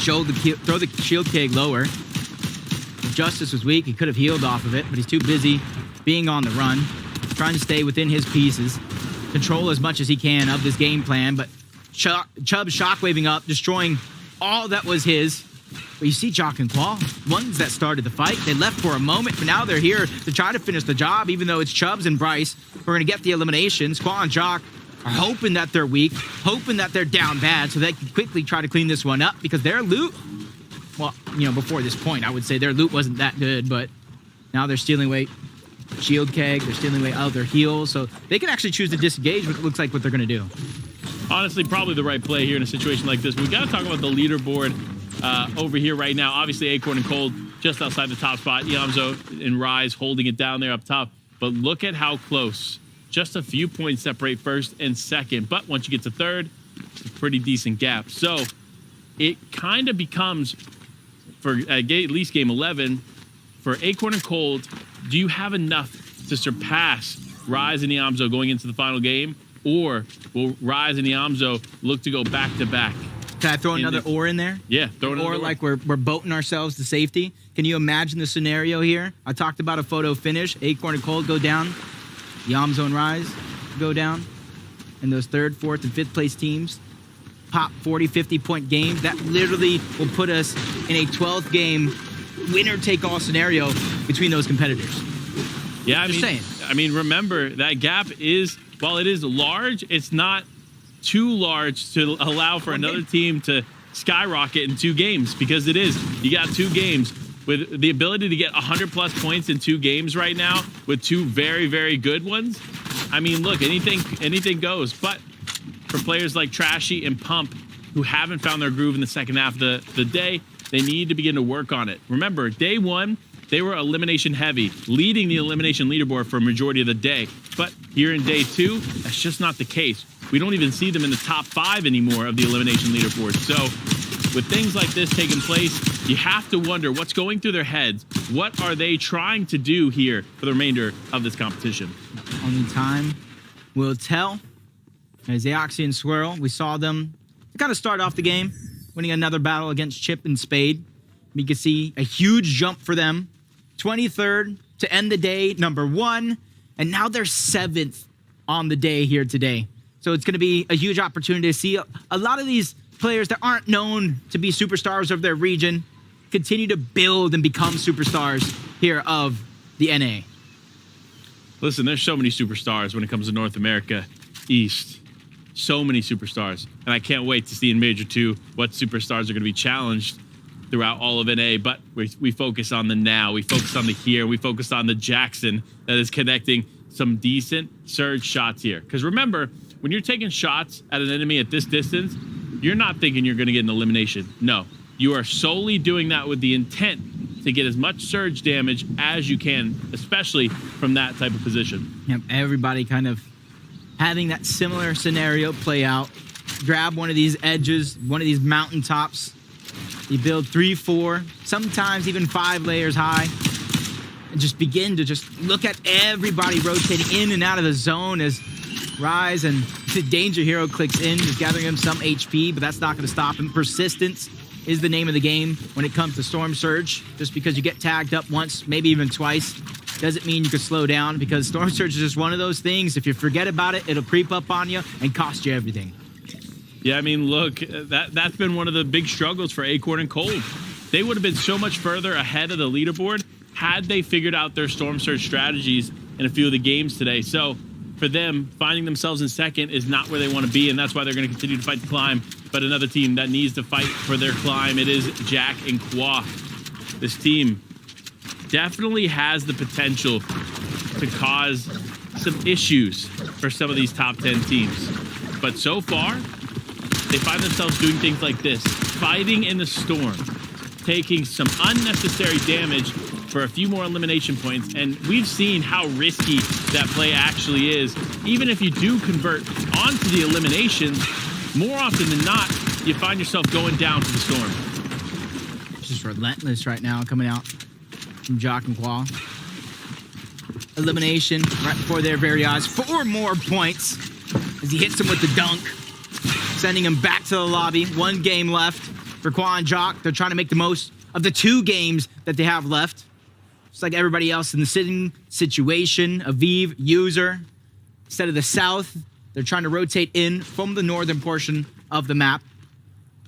[SPEAKER 20] throw the shield keg lower. If Justice was weak, he could have healed off of it, but he's too busy being on the run, trying to stay within his pieces, control as much as he can of this game plan, but Chubb shockwaving up, destroying all that was his. But you see Jock and Claw, ones that started the fight. They left for a moment, but now they're here to try to finish the job, even though it's Chubbs and Bryce. We're going to get the eliminations. Claw and Jock are hoping that they're weak, hoping that they're down bad, so they can quickly try to clean this one up, because their loot, well, you know, before this point, I would say their loot wasn't that good, but now they're stealing away shield keg, they're stealing away other heals, so they can actually choose to disengage, but it looks like what they're going to do.
[SPEAKER 19] Honestly, probably the right play here in a situation like this. We got to talk about the leaderboard over here right now. Obviously, Acorn and Cold just outside the top spot. Iamzo and Rise holding it down there up top. But look at how close. Just a few points separate first and second. But once you get to third, it's a pretty decent gap. So it kind of becomes, for at least game 11, for Acorn and Cold, do you have enough to surpass Rise and Iamzo going into the final game? Or will Rise and Iamzo look to go back-to-back?
[SPEAKER 20] Can I throw another or in there?
[SPEAKER 19] Yeah, throw another or.
[SPEAKER 20] Like we're boating ourselves to safety. Can you imagine the scenario here? I talked about a photo finish. Acorn and Cold go down. Iamzo and Rise go down. And those third, fourth, and fifth place teams pop 40, 50-point games. That literally will put us in a 12th game winner-take-all scenario between those competitors.
[SPEAKER 19] Yeah, I mean, remember, that gap is, while it is large, it's not too large to allow for another team to skyrocket in 2 games, because it is. You got 2 games with the ability to get 100+ points in 2 games right now with 2 very, very good ones. I mean, look, anything goes. But for players like Trashy and Pump, who haven't found their groove in the second half of the day, they need to begin to work on it. Remember, day 1, they were elimination heavy, leading the elimination leaderboard for a majority of the day. But here in day 2, that's just not the case. We don't even see them in the top 5 anymore of the elimination leaderboard. So with things like this taking place, you have to wonder what's going through their heads. What are they trying to do here for the remainder of this competition?
[SPEAKER 20] Only time will tell. As Aoxy and Swirl, we saw them kind of start off the game, winning another battle against Chip and Spade. You can see a huge jump for them. 23rd to end the day, number 1. And now they're 7th on the day here today. So it's going to be a huge opportunity to see a lot of these players that aren't known to be superstars of their region continue to build and become superstars here of the NA.
[SPEAKER 19] Listen, there's so many superstars when it comes to North America East. So many superstars. And I can't wait to see in Major 2 what superstars are going to be challenged throughout all of NA, but we focus on the now, we focus on the here, we focus on the Jackson that is connecting some decent surge shots here. Because remember, when you're taking shots at an enemy at this distance, you're not thinking you're going to get an elimination. No, you are solely doing that with the intent to get as much surge damage as you can, especially from that type of position.
[SPEAKER 20] Yep, everybody kind of having that similar scenario play out. Grab one of these edges, one of these mountaintops. You build 3, 4, sometimes even 5 layers high, and just begin to just look at everybody rotating in and out of the zone as Rise and the Danger Hero clicks in, just gathering him some HP, but that's not going to stop him. Persistence is the name of the game when it comes to Storm Surge. Just because you get tagged up once, maybe even twice, doesn't mean you can slow down, because Storm Surge is just one of those things. If you forget about it, it'll creep up on you and cost you everything.
[SPEAKER 19] Yeah, I mean, look, that's been one of the big struggles for Acorn and Cold. They would have been so much further ahead of the leaderboard had they figured out their Storm Surge strategies in a few of the games today. So for them, finding themselves in second is not where they want to be, and that's why they're going to continue to fight the climb. But another team that needs to fight for their climb, it is Jack and Kwa. This team definitely has the potential to cause some issues for some of these top 10 teams. But so far, they find themselves doing things like this, fighting in the storm, taking some unnecessary damage for a few more elimination points. And we've seen how risky that play actually is. Even if you do convert onto the eliminations, more often than not, you find yourself going down to the storm.
[SPEAKER 20] Just relentless right now coming out from Jock and Kwa. Elimination right before their very eyes. 4 more points as he hits him with the dunk, sending him back to the lobby. 1 game left for Kwa and Jock. They're trying to make the most of the 2 games that they have left. Just like everybody else in the sitting situation. Aviv, User. Instead of the south, they're trying to rotate in from the northern portion of the map.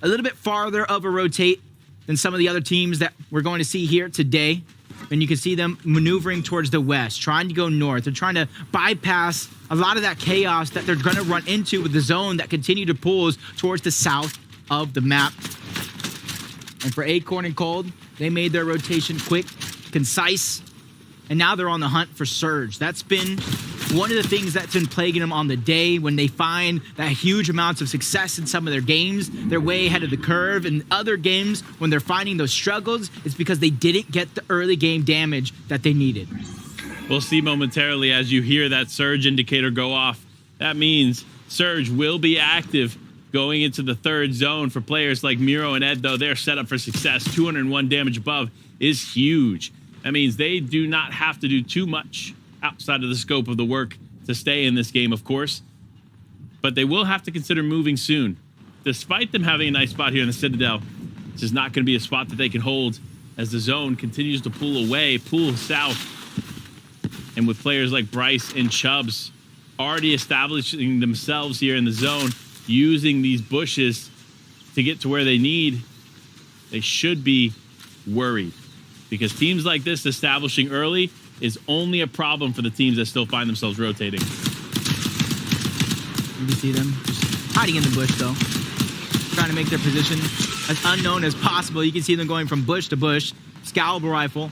[SPEAKER 20] A little bit farther of a rotate than some of the other teams that we're going to see here today. And you can see them maneuvering towards the west, trying to go north. They're trying to bypass a lot of that chaos that they're going to run into with the zone that continue to pull towards the south of the map. And for Acorn and Cold, they made their rotation quick, concise, and now they're on the hunt for Surge. That's been one of the things that's been plaguing them on the day. When they find that huge amounts of success in some of their games, they're way ahead of the curve. In other games, when they're finding those struggles, it's because they didn't get the early game damage that they needed.
[SPEAKER 19] We'll see momentarily as you hear that Surge indicator go off. That means Surge will be active going into the 3rd zone. For players like Miro and Ed, though, they're set up for success. 201 damage above is huge. That means they do not have to do too much outside of the scope of the work to stay in this game, of course. But they will have to consider moving soon. Despite them having a nice spot here in the Citadel, this is not going to be a spot that they can hold as the zone continues to pull away, pull south. And with players like Bryce and Chubbs already establishing themselves here in the zone, using these bushes to get to where they need, they should be worried. Because teams like this establishing early is only a problem for the teams that still find themselves rotating.
[SPEAKER 20] You can see them just hiding in the bush, though. Trying to make their position as unknown as possible. You can see them going from bush to bush. Scalpel rifle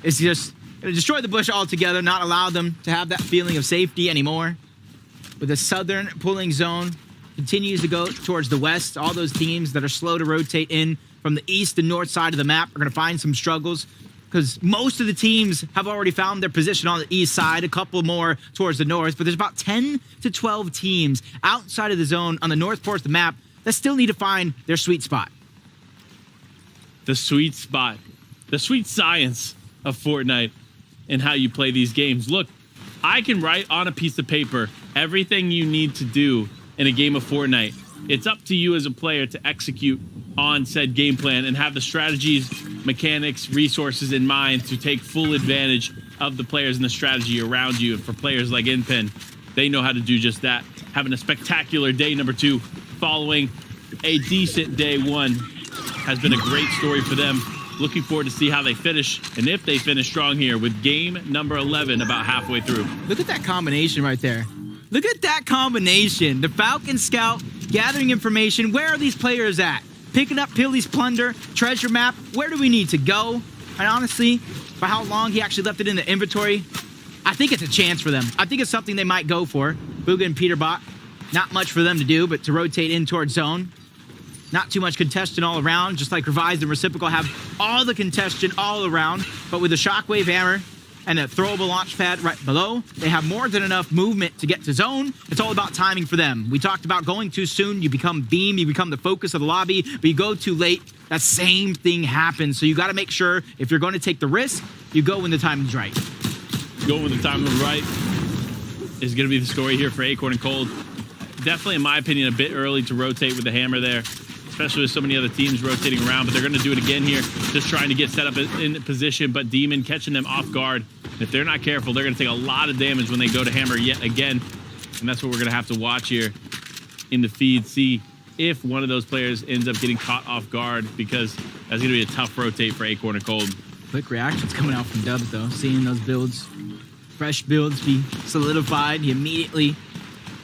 [SPEAKER 20] is just going to destroy the bush altogether, not allow them to have that feeling of safety anymore. With the southern pulling zone continues to go towards the west. All those teams that are slow to rotate in from the east and north side of the map are going to find some struggles, because most of the teams have already found their position on the east side, a couple more towards the north, but there's about 10 to 12 teams outside of the zone on the north portion of the map that still need to find their sweet spot.
[SPEAKER 19] The sweet spot, the sweet science of Fortnite and how you play these games. Look, I can write on a piece of paper everything you need to do in a game of Fortnite. It's up to you as a player to execute on said game plan and have the strategies, mechanics, resources in mind to take full advantage of the players and the strategy around you. And for players like InPen, they know how to do just that. Having a spectacular day number 2 following a decent day 1 has been a great story for them. Looking forward to see how they finish, and if they finish strong here with game number 11 about halfway through.
[SPEAKER 20] Look at that combination right there. Look at that combination. The Falcon Scout gathering information. Where are these players at? Picking up Pilly's plunder, treasure map. Where do we need to go? And honestly, for how long he actually left it in the inventory, I think it's a chance for them. I think it's something they might go for. Booga and Peterbot, not much for them to do, but to rotate in towards zone. Not too much congestion all around, just like Revised and Reciprocal have all the congestion all around, but with the Shockwave Hammer and a throwable launch pad right below, they have more than enough movement to get to zone. It's all about timing for them. We talked about going too soon, you become beam, you become the focus of the lobby, but you go too late, that same thing happens. So you gotta make sure if you're gonna take the risk, you go when the timing's right.
[SPEAKER 19] Go when the timing is right is gonna be the story here for Acorn and Cold. Definitely, in my opinion, a bit early to rotate with the hammer there. especially with so many other teams rotating around. But they're going to do it again here, just trying to get set up in position. But Demon catching them off guard. And if they're not careful, they're going to take a lot of damage when they go to hammer yet again. And that's what we're going to have to watch here in the feed. See if one of those players ends up getting caught off guard, because that's going to be a tough rotate for Acorn and Cold.
[SPEAKER 20] Quick reactions coming out from Dubs, though. Seeing those builds, fresh builds be solidified. He immediately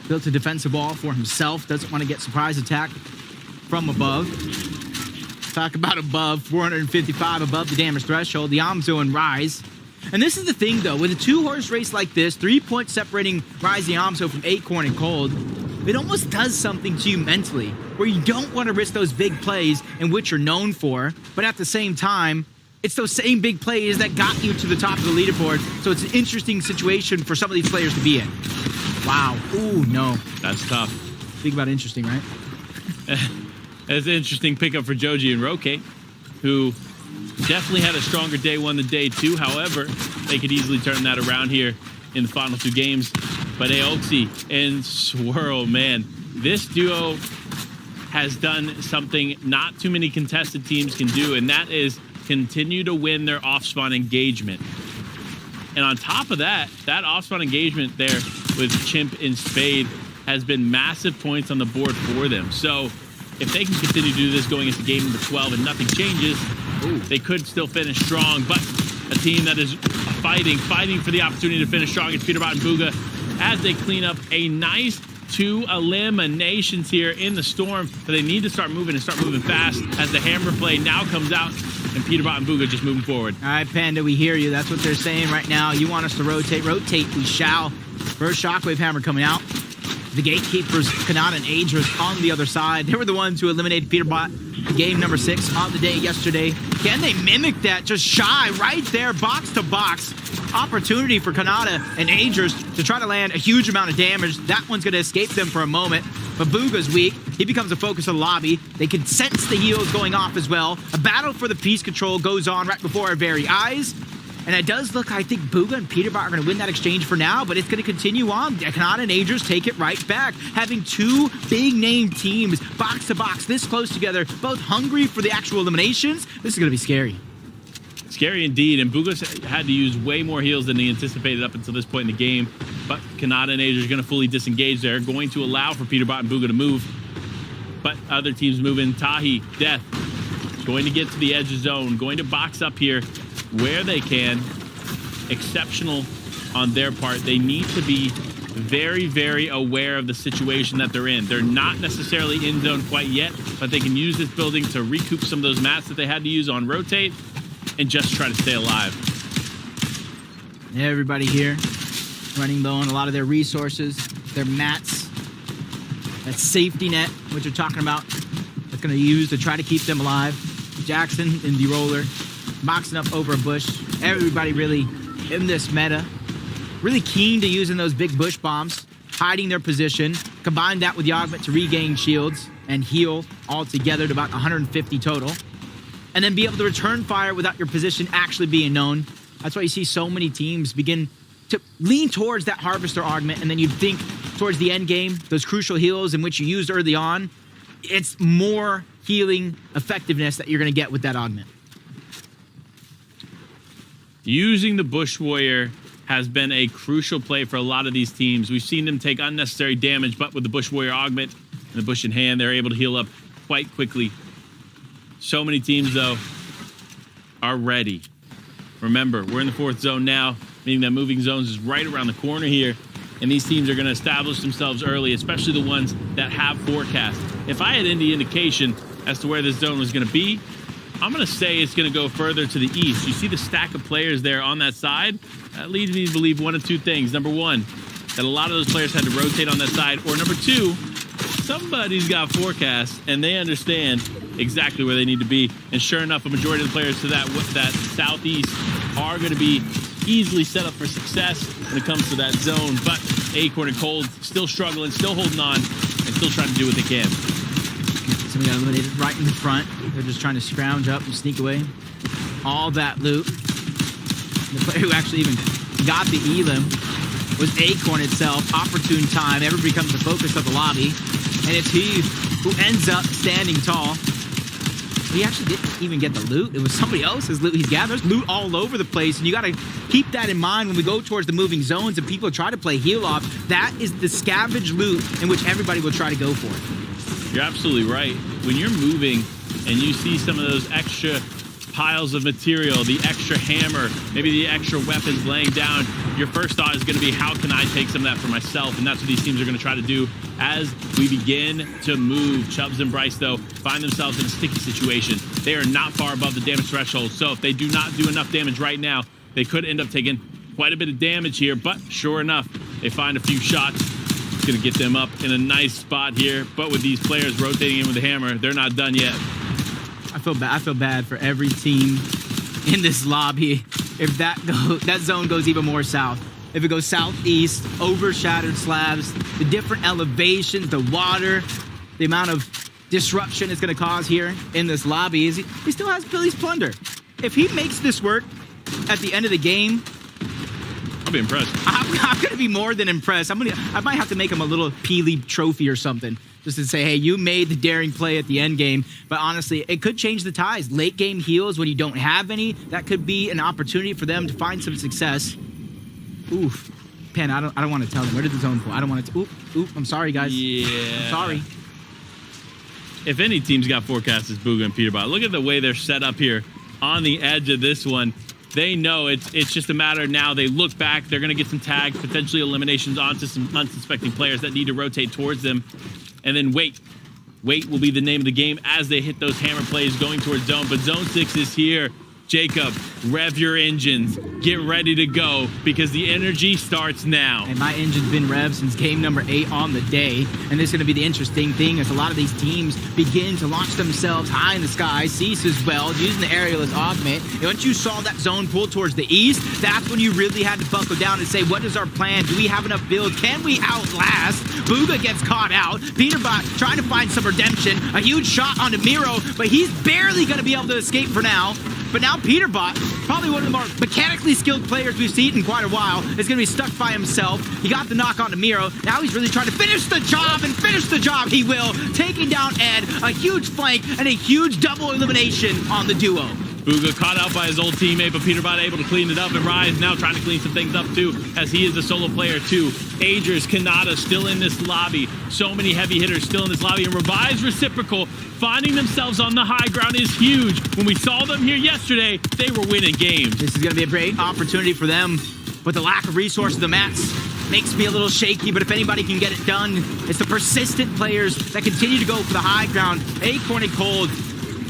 [SPEAKER 20] built a defensive wall for himself. Doesn't want to get surprise attack from above. Talk about above, 455 above the damage threshold. The Yamzo and Rise. And this is the thing, though. With a 2-horse race like this, 3 points separating Rise and Yamzo from Acorn and Cold, it almost does something to you mentally, where you don't want to risk those big plays in which you're known for, but at the same time, it's those same big plays that got you to the top of the leaderboard. So it's an interesting situation for some of these players to be in. Wow. Ooh, no.
[SPEAKER 19] That's tough.
[SPEAKER 20] Think about interesting, right?
[SPEAKER 19] That's an interesting pickup for Joji and Roque, who definitely had a stronger day 1 than day 2. However, they could easily turn that around here in the final 2 games. But Aoxy and Swirl, man, this duo has done something not too many contested teams can do, and that is continue to win their off-spawn engagement. And on top of that, that off-spawn engagement there with Chimp and Spade has been massive points on the board for them. So if they can continue to do this going into game number 12 and nothing changes, they could still finish strong. But a team that is fighting for the opportunity to finish strong is Peterbot and Bugha, as they clean up a nice 2 eliminations here in the Storm. But they need to start moving fast as the hammer play now comes out, and Peterbot and Bugha just moving forward.
[SPEAKER 20] All right, Panda, we hear you. That's what they're saying right now. You want us to rotate. Rotate, we shall. First Shockwave Hammer coming out. The Gatekeepers, Kanata and Aegis on the other side. They were the ones who eliminated Peterbot game number 6 on the day yesterday. Can they mimic that? Just shy right there, box to box. Opportunity for Kanata and Aegis to try to land a huge amount of damage. That one's going to escape them for a moment. But Bugha's weak. He becomes a focus of the lobby. They can sense the heals going off as well. A battle for the piece control goes on right before our very eyes. And it does look, I think Bugha and Peterbot are going to win that exchange for now, but it's going to continue on. Kanata and Aegis take it right back. Having 2 big-name teams box to box this close together, both hungry for the actual eliminations, this is going to be scary.
[SPEAKER 19] Scary indeed, and Bugha had to use way more heals than he anticipated up until this point in the game. But Kanata and Aegis are going to fully disengage there, going to allow for Peterbot and Bugha to move. But other teams move in. Tahi, Death, going to get to the edge of zone, going to box up here where they can. Exceptional on their part. They need to be very, very aware of the situation that they're in. They're not necessarily in zone quite yet, but they can use this building to recoup some of those mats that they had to use on rotate and just try to stay alive.
[SPEAKER 20] Everybody here running low on a lot of their resources, their mats, that safety net, which they're talking about, that's going to use to try to keep them alive. Jackson in the roller, boxing up over a bush. Everybody really in this meta, really keen to using those big bush bombs, hiding their position. Combine that with the augment to regain shields and heal all together to about 150 total. And then be able to return fire without your position actually being known. That's why you see so many teams begin to lean towards that Harvester augment, and then you'd think towards the end game, those crucial heals in which you used early on, it's more healing effectiveness that you're going to get with that augment.
[SPEAKER 19] Using the Bush Warrior has been a crucial play for a lot of these teams. We've seen them take unnecessary damage, but with the Bush Warrior augment and the Bush in hand, they're able to heal up quite quickly. So many teams, though, are ready. Remember, we're in the 4th zone now, meaning that moving zones is right around the corner here, and these teams are going to establish themselves early, especially the ones that have forecasts. If I had any indication as to where this zone was going to be, I'm going to say it's going to go further to the east. You see the stack of players there on that side? That leads me to believe one of 2 things. Number 1, that a lot of those players had to rotate on that side. Or number 2, somebody's got forecasts and they understand exactly where they need to be. And sure enough, a majority of the players to that southeast are going to be easily set up for success when it comes to that zone. But Acorn and Cold still struggling, still holding on, and still trying to do what they can.
[SPEAKER 20] Somebody got eliminated right in the front. They're just trying to scrounge up and sneak away all that loot. The player who actually even got the elim was Acorn itself. Opportune time. Everybody becomes the focus of the lobby. And it's he who ends up standing tall. He actually didn't even get the loot. It was somebody else's loot he's gathered. There's loot all over the place, and you got to keep that in mind when we go towards the moving zones and people try to play heal off. That is the scavenge loot in which everybody will try to go for.
[SPEAKER 19] You're absolutely right. When you're moving and you see some of those extra piles of material, the extra hammer, maybe the extra weapons laying down, your first thought is going to be, how can I take some of that for myself? And that's what these teams are going to try to do as we begin to move. Chubbs and Bryce, though, find themselves in a sticky situation. They are not far above the damage threshold, so if they do not do enough damage right now, they could end up taking quite a bit of damage here. But sure enough, they find a few shots. It's going to get them up in a nice spot here. But with these players rotating in with the hammer, they're not done yet.
[SPEAKER 20] I feel bad for every team in this lobby if that zone goes even more south. If it goes southeast, over shattered slabs, the different elevations, the water, the amount of disruption it's going to cause here in this lobby. He still has Billy's Plunder. If he makes this work at the end of the game,
[SPEAKER 19] I'll be impressed.
[SPEAKER 20] I'm going to be more than impressed. I might have to make him a little Peely trophy or something, just to say, hey, you made the daring play at the end game. But honestly, it could change the ties. Late game heals when you don't have any, that could be an opportunity for them to find some success. Oof. Pen, I don't want to tell them. Where did the zone pull? I don't want to. Oop. I'm sorry, guys.
[SPEAKER 19] Yeah.
[SPEAKER 20] I'm sorry.
[SPEAKER 19] If any team's got forecast, it's Bugha and Peterbot. Look at the way they're set up here on the edge of this one. They know it's just a matter now. They look back. They're going to get some tags, potentially eliminations onto some unsuspecting players that need to rotate towards them. And then wait. Wait will be the name of the game as they hit those hammer plays going towards zone. But zone 6 is here. Jacob, rev your engines. Get ready to go because the energy starts now.
[SPEAKER 20] And my engine's been revved since game number 8 on the day. And this is going to be the interesting thing as a lot of these teams begin to launch themselves high in the sky. Cease as well, using the aerial as augment. And once you saw that zone pull towards the east, that's when you really had to buckle down and say, what is our plan? Do we have enough build? Can we outlast? Bugha gets caught out. Peterbot trying to find some redemption. A huge shot onto Miro, but he's barely going to be able to escape for now. But now Peterbot, probably one of the more mechanically skilled players we've seen in quite a while, is going to be stuck by himself. He got the knock onto Miro. Now he's really trying to finish the job, and finish the job he will. Taking down Ed, a huge flank, and a huge double elimination on the duo.
[SPEAKER 19] Bugha caught out by his old teammate, but Peterbot able to clean it up, and Rise now trying to clean some things up too, as he is a solo player too. Agers, Kanata still in this lobby. So many heavy hitters still in this lobby, and Revive's reciprocal finding themselves on the high ground is huge. When we saw them here yesterday, they were winning games.
[SPEAKER 20] This is going to be a great opportunity for them, but the lack of resources of the mats makes me a little shaky, but if anybody can get it done, it's the persistent players that continue to go for the high ground. Acorn and Cold.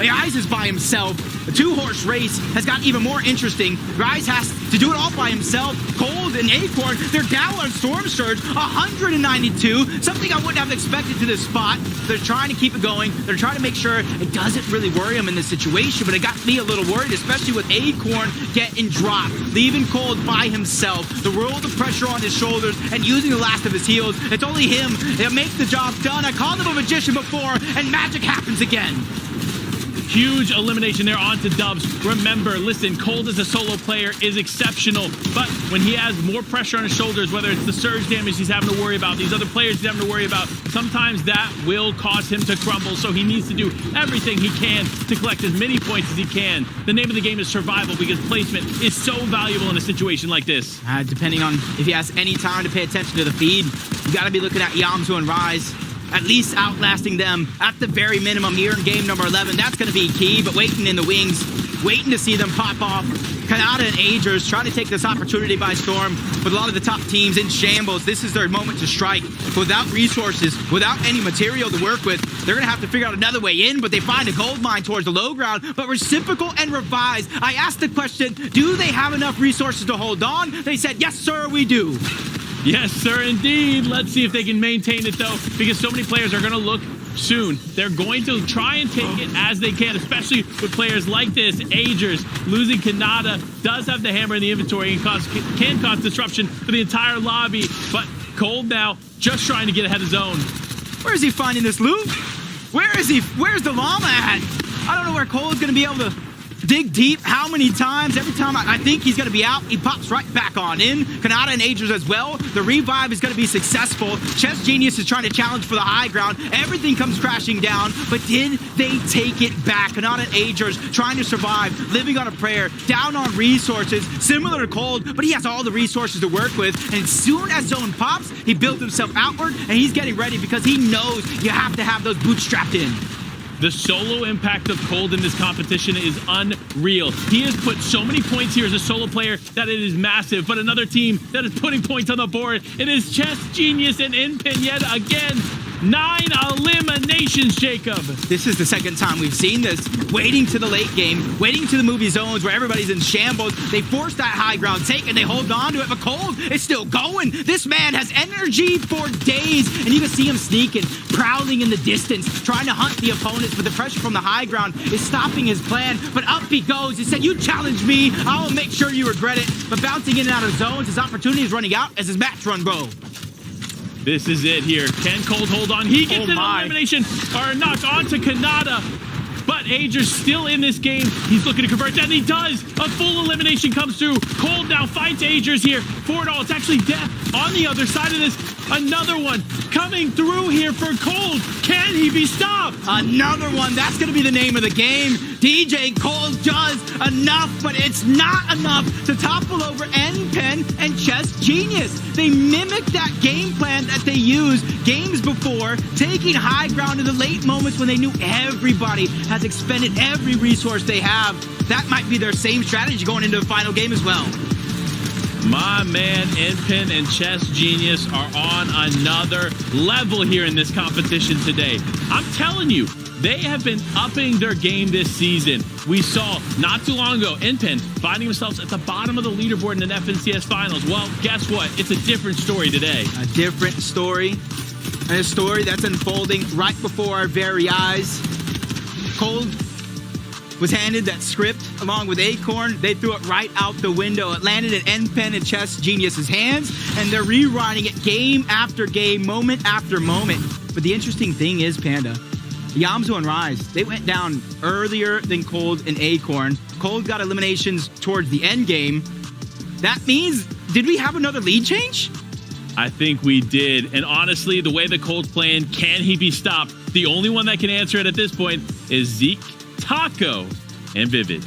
[SPEAKER 20] Rise is by himself. The 2-horse race has gotten even more interesting. Rise has to do it all by himself. Cold and Acorn, they're down on Storm Surge, 192. Something I wouldn't have expected to this spot. They're trying to keep it going. They're trying to make sure it doesn't really worry them in this situation, but it got me a little worried, especially with Acorn getting dropped, leaving Cold by himself. The world of pressure on his shoulders and using the last of his heals. It's only him that makes the job done. I called him a magician before, and magic happens again.
[SPEAKER 19] Huge elimination there onto Dubs. Remember, listen, Cold as a solo player is exceptional, but when he has more pressure on his shoulders, whether it's the surge damage he's having to worry about, these other players he's having to worry about, sometimes that will cause him to crumble, so he needs to do everything he can to collect as many points as he can. The name of the game is survival because placement is so valuable in a situation like this.
[SPEAKER 20] Depending on if he has any time to pay attention to the feed, you got to be looking at Yamzu and Rise. At least outlasting them at the very minimum here in game number 11. That's going to be key, but waiting in the wings, waiting to see them pop off. Kanata and Agers trying to take this opportunity by storm. With a lot of the top teams in shambles, this is their moment to strike. Without resources, without any material to work with, they're going to have to figure out another way in, but they find a gold mine towards the low ground. But Reciprocal and Revise, I asked the question, do they have enough resources to hold on? They said, yes, sir, we do.
[SPEAKER 19] Yes, sir, indeed. Let's see if they can maintain it, though, because so many players are going to look soon. They're going to try and take it as they can, especially with players like this. Agers losing Kanata does have the hammer in the inventory and can cause disruption for the entire lobby, but Cold now just trying to get ahead of zone.
[SPEAKER 20] Where is he finding this loot? Where is he? Where's the llama at? I don't know where Cold's going to be able to dig deep. How many times? Every time I think he's going to be out, he pops right back on in. Kanata and Agers as well. The revive is going to be successful. Chess Genius is trying to challenge for the high ground. Everything comes crashing down, but did they take it back? Kanata and Agers trying to survive, living on a prayer, down on resources, similar to Cold, but he has all the resources to work with. And as soon as zone pops, he built himself outward, and he's getting ready because he knows you have to have those boots strapped in.
[SPEAKER 19] The solo impact of Cold in this competition is unreal. He has put so many points here as a solo player that it is massive, but another team that is putting points on the board, it is Chess Genius and Inpin yet again. 9 eliminations, Jacob.
[SPEAKER 20] This is the second time we've seen this. Waiting to the late game, waiting to the movie zones where everybody's in shambles. They force that high ground take and they hold on to it, but Cold is still going. This man has energy for days, and you can see him sneaking, prowling in the distance, trying to hunt the opponents, but the pressure from the high ground is stopping his plan. But up he goes. He said, you challenge me, I will make sure you regret it. But bouncing in and out of zones, his opportunity is running out as his match run go.
[SPEAKER 19] This is it here. Can Cold hold on? He gets an elimination or a knock onto Kanata. But Agers still in this game. He's looking to convert, and he does. A full elimination comes through. Cold now fights Agers here for it all. It's actually death on the other side of this. Another one coming through here for Cold. Can he be stopped?
[SPEAKER 20] Another one. That's going to be the name of the game. DJ Cold does enough, but it's not enough to topple over N-Pen and Chess Genius. They mimic that game plan that they used games before, taking high ground in the late moments when they knew everybody has expended every resource they have. That might be their same strategy going into the final game as well.
[SPEAKER 19] My man, Inpin and Chess Genius are on another level here in this competition today. I'm telling you, they have been upping their game this season. We saw not too long ago, Inpin finding themselves at the bottom of the leaderboard in an FNCS Finals. Well, guess what? It's a different story today.
[SPEAKER 20] A different story. And a story that's unfolding right before our very eyes. Cold was handed that script along with Acorn. They threw it right out the window. It landed in N-Pen and Chess Genius's hands, and they're rewriting it game after game, moment after moment. But the interesting thing is, Panda, Yamzo and Rise, they went down earlier than Cold and Acorn. Cold got eliminations towards the end game. That means, did we have another lead change?
[SPEAKER 19] I think we did. And honestly, the way the Cold's playing, can he be stopped? The only one that can answer it at this point is Zeke, Taco, and Vivid.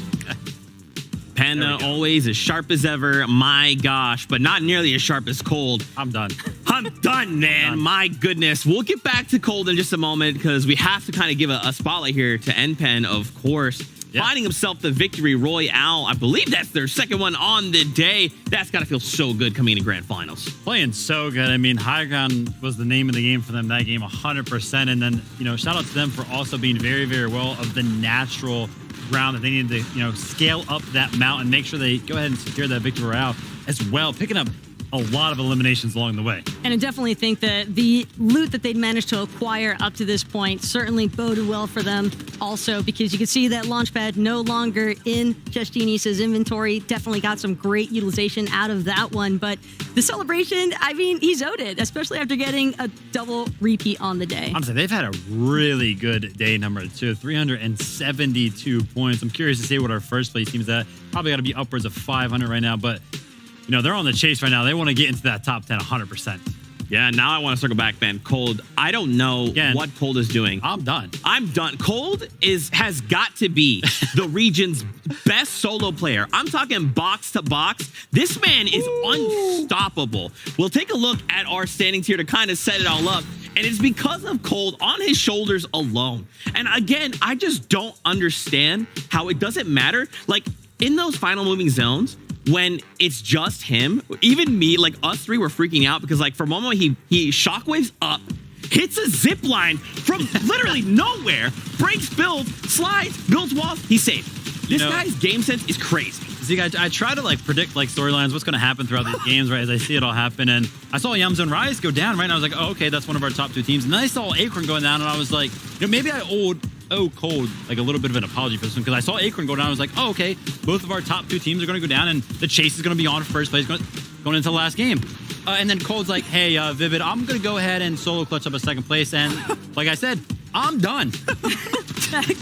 [SPEAKER 15] Panda always as sharp as ever. My gosh, but not nearly as sharp as Cold.
[SPEAKER 21] I'm done.
[SPEAKER 15] I'm done, man. My goodness. We'll get back to Cold in just a moment because we have to kind of give a spotlight here to N-Pen, of course. Finding himself the victory royale. I believe that's their second one on the day. That's got to feel so good coming into grand finals.
[SPEAKER 21] Playing so good. I mean, high ground was the name of the game for them that game, 100%. And then, you know, shout out to them for also being very, very well of the natural ground that they needed to, you know, scale up that mountain, make sure they go ahead and secure that victory royale as well, picking up a lot of eliminations along the way.
[SPEAKER 16] And I definitely think that the loot that they'd managed to acquire up to this point certainly boded well for them also, because you can see that Launchpad no longer in Chess Genius's inventory. Definitely got some great utilization out of that one. But the celebration, I mean, he's owed it, especially after getting a double repeat on the day.
[SPEAKER 21] Honestly, they've had a really good day number 2, 372 points. I'm curious to see what our first place team is at. Probably got to be upwards of 500 right now, but you know, they're on the chase right now. They want to get into that top 10 100%.
[SPEAKER 15] Yeah, now I want to circle back, man. Cold, I don't know what Cold is doing.
[SPEAKER 21] I'm done.
[SPEAKER 15] I'm done. Cold has got to be the region's best solo player. I'm talking box to box. This man is unstoppable. We'll take a look at our standings here to kind of set it all up. And it's because of Cold on his shoulders alone. And again, I just don't understand how it doesn't matter. Like, in those final moving zones, when it's just him, even me, like us three were freaking out because like for a moment he shockwaves up, hits a zip line from literally nowhere, breaks builds, slides, builds walls, he's safe. This guy's game sense is crazy.
[SPEAKER 21] See, I try to like predict like storylines, what's going to happen throughout these games, right? As I see it all happen, and I saw Yamzo and Rise go down, right? And I was like, oh, okay, that's one of our top 2 teams. And then I saw Acorn going down, and I was like, you know, maybe I owe Cold like a little bit of an apology for this one because I saw Acorn go down. I was like, oh, okay, both of our top 2 teams are going to go down, and the chase is going to be on first place going into the last game. And then Cold's like, hey, Vivid, I'm going to go ahead and solo clutch up a second place. And like I said, I'm done.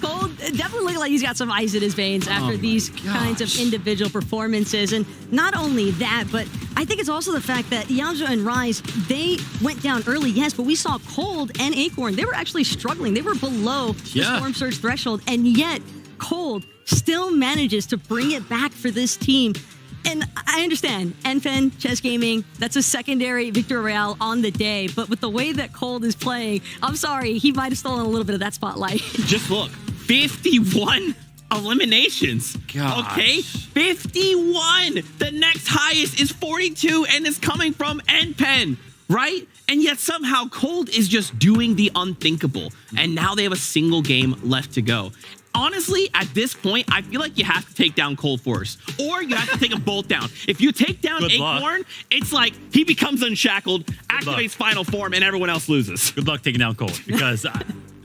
[SPEAKER 16] Cold definitely looking like he's got some ice in his veins after these kinds of individual performances. And not only that, but I think it's also the fact that Yamzo and Rise, they went down early, yes, but we saw Cold and Acorn. They were actually struggling. They were below the Storm Surge threshold, and yet Cold still manages to bring it back for this team. And I understand, NPen, Chess Gaming, that's a secondary Victory Royale on the day, but with the way that Cold is playing, I'm sorry, he might have stolen a little bit of that spotlight.
[SPEAKER 15] Just look, 51 eliminations.
[SPEAKER 21] Gosh.
[SPEAKER 15] Okay, 51. The next highest is 42, and it's coming from NPen, right? And yet somehow Cold is just doing the unthinkable, and now they have a single game left to go. Honestly, at this point, I feel like you have to take down Cold Force, or you have to take a bolt down. If you take down Acorn, it's like he becomes unshackled, activates final form, and everyone else loses.
[SPEAKER 21] Good luck taking down Cold, because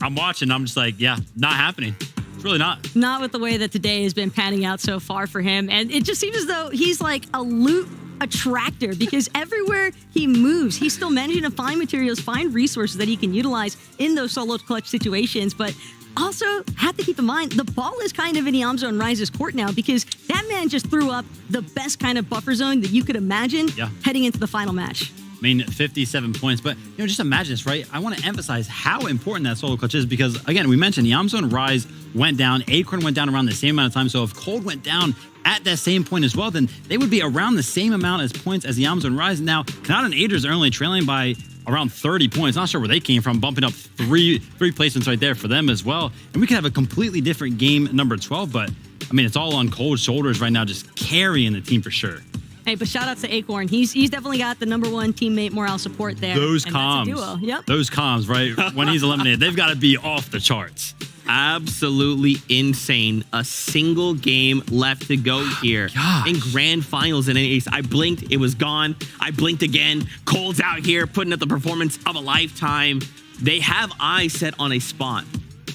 [SPEAKER 21] I'm watching, I'm just like, yeah, not happening. It's really not.
[SPEAKER 16] Not with the way that today has been panning out so far for him. And it just seems as though he's like a loot attractor, because everywhere he moves, he's still managing to find materials, find resources that he can utilize in those solo clutch situations. But also, have to keep in mind, the ball is kind of in Yamzo and Rise's court now, because that man just threw up the best kind of buffer zone that you could imagine heading into the final match.
[SPEAKER 21] I mean, 57 points, but just imagine this, right? I want to emphasize how important that solo clutch is, because again, we mentioned Yamzo and Rise went down, Acorn went down around the same amount of time. So if Cold went down at that same point as well, then they would be around the same amount as points as Yamzo and Rise. Now, Kanata and Aegis are only trailing by around 30 points. Not sure where they came from, bumping up three placements right there for them as well. And we could have a completely different game number 12, but I mean, it's all on Cold's shoulders right now, just carrying the team for sure.
[SPEAKER 16] Hey, but shout out to Acorn. He's definitely got the #1 teammate morale support there.
[SPEAKER 21] Those
[SPEAKER 16] and
[SPEAKER 21] comms.
[SPEAKER 16] That's a duo. Yep.
[SPEAKER 21] Those comms, right? When he's eliminated, they've got to be off the charts.
[SPEAKER 15] Absolutely insane. A single game left to go here in grand finals in NA. I blinked, it was gone. I blinked again. Cold's out here putting up the performance of a lifetime. They have eyes set on a spot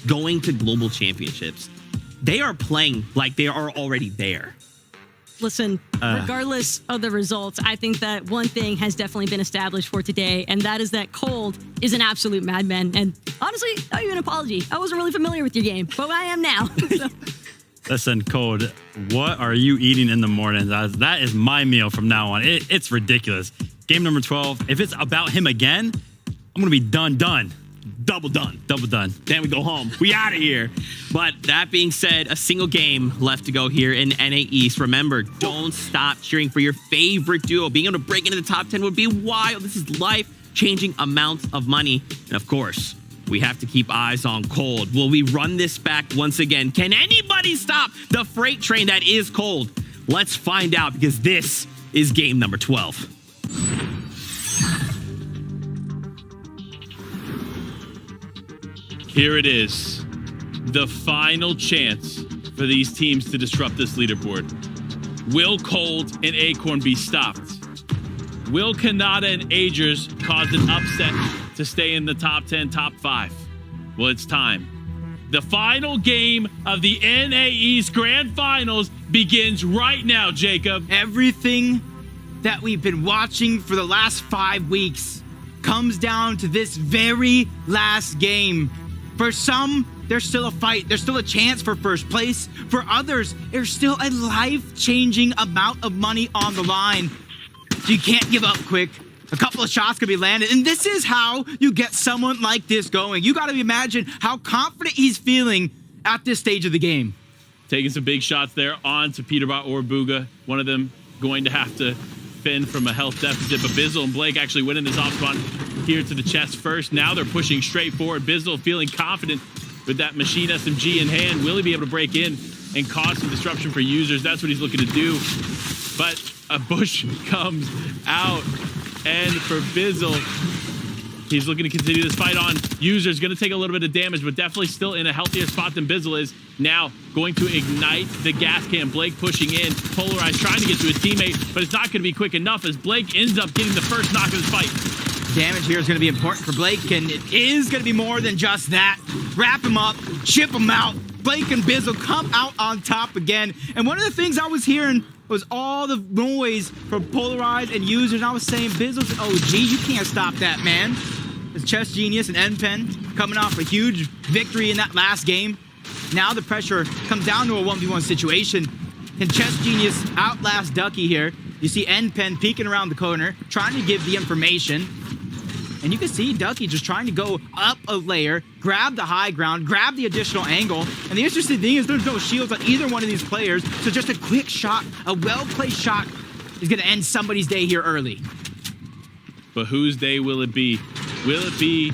[SPEAKER 15] going to global championships. They are playing like they are already there.
[SPEAKER 16] Listen, regardless of the results, I think that one thing has definitely been established for today, and that is that Cold is an absolute madman. And honestly, I owe you an apology. I wasn't really familiar with your game, but I am now. So.
[SPEAKER 21] Listen, Cold, what are you eating in the morning? That is my meal from now on. It's ridiculous. Game number 12, if it's about him again, I'm going to be done. Double done.
[SPEAKER 15] Then we go home. We out of here. But that being said, a single game left to go here in NA East. Remember, don't stop cheering for your favorite duo. Being able to break into the top 10 would be wild. This is life-changing amounts of money. And of course, we have to keep eyes on Cold. Will we run this back once again? Can anybody stop the freight train that is Cold? Let's find out, because this is game number 12.
[SPEAKER 19] Here it is, the final chance for these teams to disrupt this leaderboard. Will Cold and Acorn be stopped? Will Kanata and Aegis cause an upset to stay in the top 10, top 5? Well, it's time. The final game of the NA East Grand Finals begins right now, Jacob.
[SPEAKER 20] Everything that we've been watching for the last 5 weeks comes down to this very last game. For some, there's still a fight. There's still a chance for first place. For others, there's still a life-changing amount of money on the line. So you can't give up quick. A couple of shots could be landed. And this is how you get someone like this going. You got to imagine how confident he's feeling at this stage of the game.
[SPEAKER 19] Taking some big shots there on to Peterbot or Bugha. One of them going to have to fend from a health deficit. But Bizzle and Blake actually winning this off spawn here to the chest first. Now they're pushing straight forward. Bizzle feeling confident with that machine SMG in hand. Will he be able to break in and cause some disruption for users? That's what he's looking to do. But a bush comes out. And for Bizzle, he's looking to continue this fight on. User's going to take a little bit of damage, but definitely still in a healthier spot than Bizzle is. Now going to ignite the gas can. Blake pushing in. Polarized trying to get to a teammate, but it's not going to be quick enough as Blake ends up getting the first knock of this fight.
[SPEAKER 20] Damage here is going to be important for Blake, and it is going to be more than just that. Wrap him up, ship him out. Blake and Bizzle come out on top again. And one of the things I was hearing was all the noise from Polarized and users. And I was saying, Bizzle's OG, you can't stop that, man. It's Chess Genius and NPen coming off a huge victory in that last game. Now the pressure comes down to a 1v1 situation. Can Chess Genius outlast Ducky here? You see NPen peeking around the corner, trying to give the information. And you can see Ducky just trying to go up a layer, grab the high ground, grab the additional angle. And the interesting thing is there's no shields on either one of these players. So just a quick shot, a well-placed shot is going to end somebody's day here early.
[SPEAKER 19] But whose day will it be? Will it be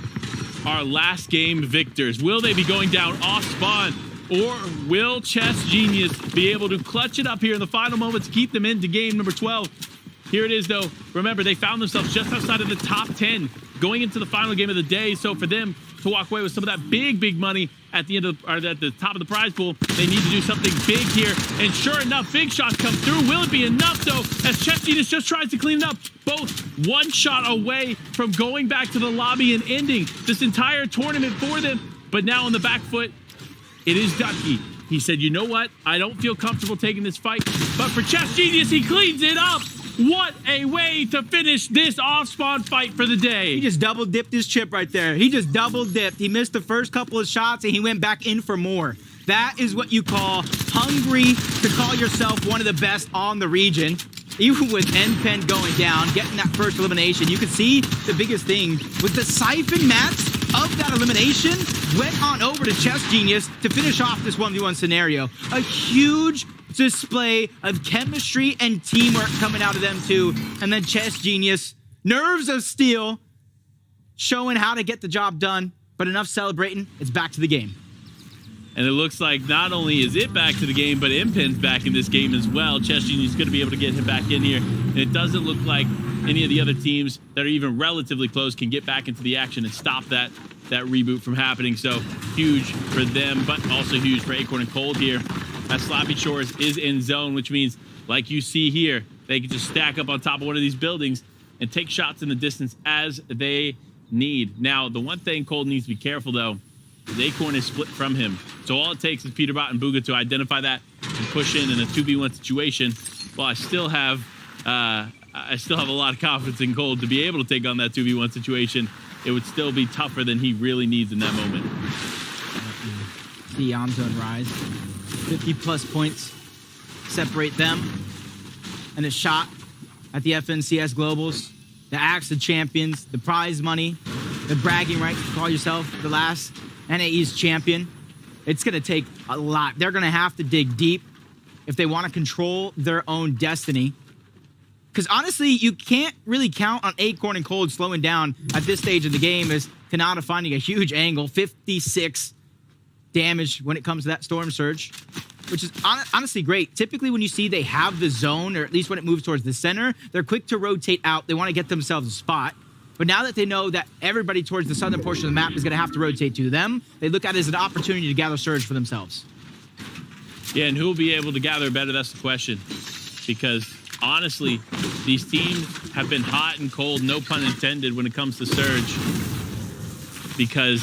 [SPEAKER 19] our last game victors? Will they be going down off spawn? Or will Chess Genius be able to clutch it up here in the final moments to keep them into game number 12? Here it is, though. Remember, they found themselves just outside of the top 10 going into the final game of the day. So for them to walk away with some of that big money at the end of or at the top of the prize pool, they need to do something big here. And sure enough, big shots come through. Will it be enough, though, as Chess Genius just tries to clean it up? Both one shot away from going back to the lobby and ending this entire tournament for them. But now on the back foot, it is Ducky. He said, you know what? I don't feel comfortable taking this fight. But for Chess Genius, he cleans it up. What a way to finish this off-spawn fight for the day.
[SPEAKER 20] He just double dipped his chip right there. He just double dipped. He missed the first couple of shots and he went back in for more. That is what you call hungry to call yourself one of the best on the region. Even with NPen going down, getting that first elimination, you could see the biggest thing was the siphon mats of that elimination went on over to Chess Genius to finish off this 1v1 scenario. A huge display of chemistry and teamwork coming out of them two. And then Chess Genius, nerves of steel, showing how to get the job done. But enough celebrating, it's back to the game.
[SPEAKER 19] And it looks like not only is it back to the game, but NPen's back in this game as well. Chess Genius is going to be able to get him back in here. And it doesn't look like any of the other teams that are even relatively close can get back into the action and stop that reboot from happening. So huge for them, but also huge for Acorn and Cold here. As Slappy Shores is in zone, which means, like you see here, they can just stack up on top of one of these buildings and take shots in the distance as they need. Now, the one thing Cold needs to be careful, though, is Acorn is split from him. So all it takes is Peterbot and Bugha to identify that and push in a 2v1 situation. Well, I still have a lot of confidence in Cold to be able to take on that 2v1 situation. It would still be tougher than he really needs in that moment.
[SPEAKER 20] The Yamzone rise. 50-plus points separate them. And a shot at the FNCS Globals. The Axe of Champions, the prize money, the bragging right to call yourself the last NA East champion. It's going to take a lot. They're going to have to dig deep if they want to control their own destiny. Because honestly, you can't really count on Acorn and Cold slowing down at this stage of the game as Kanata finding a huge angle, 56 damage when it comes to that Storm Surge, which is honestly great. Typically when you see they have the zone, or at least when it moves towards the center, they're quick to rotate out. They want to get themselves a spot. But now that they know that everybody towards the southern portion of the map is going to have to rotate to them, they look at it as an opportunity to gather Surge for themselves.
[SPEAKER 19] Yeah, and who will be able to gather better? That's the question. Because honestly, these teams have been hot and cold, no pun intended, when it comes to Surge. Because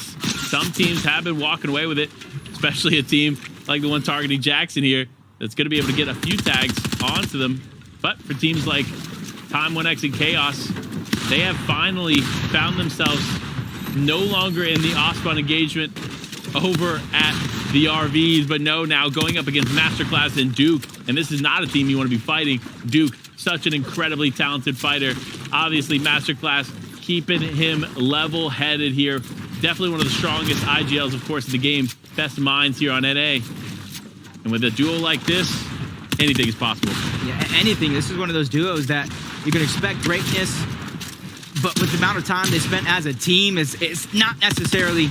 [SPEAKER 19] some teams have been walking away with it, especially a team like the one targeting Jackson here that's going to be able to get a few tags onto them. But for teams like Time 1X and Chaos, they have finally found themselves no longer in the off-spawn engagement over at the RVs, but no, now going up against Masterclass and Duke. And this is not a team you want to be fighting. Duke, such an incredibly talented fighter. Obviously, Masterclass keeping him level-headed here. Definitely one of the strongest IGLs, of course, in the game. Best minds here on NA. And with a duo like this, anything is possible.
[SPEAKER 20] Yeah, anything. This is one of those duos that you can expect greatness, but with the amount of time they spent as a team, it's not necessarily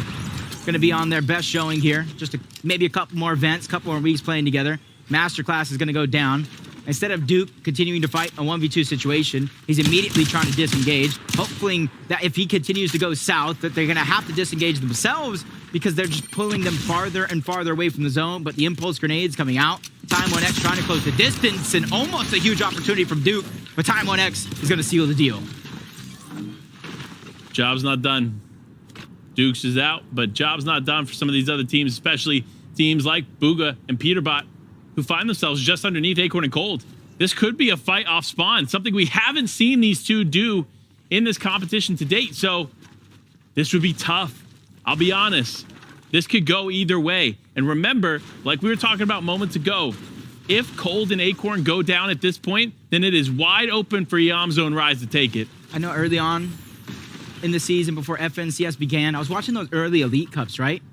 [SPEAKER 20] going to be on their best showing here. Just maybe a couple more events, couple more weeks playing together. Masterclass is going to go down. Instead of Duke continuing to fight a 1v2 situation, he's immediately trying to disengage, hoping that if he continues to go south, that they're going to have to disengage themselves because they're just pulling them farther and farther away from the zone. But the impulse grenades coming out. Time 1X trying to close the distance, and almost a huge opportunity from Duke, but Time 1X is going to seal the deal.
[SPEAKER 19] Job's not done. Dukes is out, but job's not done for some of these other teams, especially teams like Bugha and Peterbot, who find themselves just underneath Acorn and Cold. This could be a fight off spawn, something we haven't seen these two do in this competition to date. So this would be tough. I'll be honest. This could go either way. And remember, like we were talking about moments ago, if Cold and Acorn go down at this point, then it is wide open for Yamzo and Rise to take it.
[SPEAKER 20] I know early on in the season before FNCS began, I was watching those early Elite Cups, right?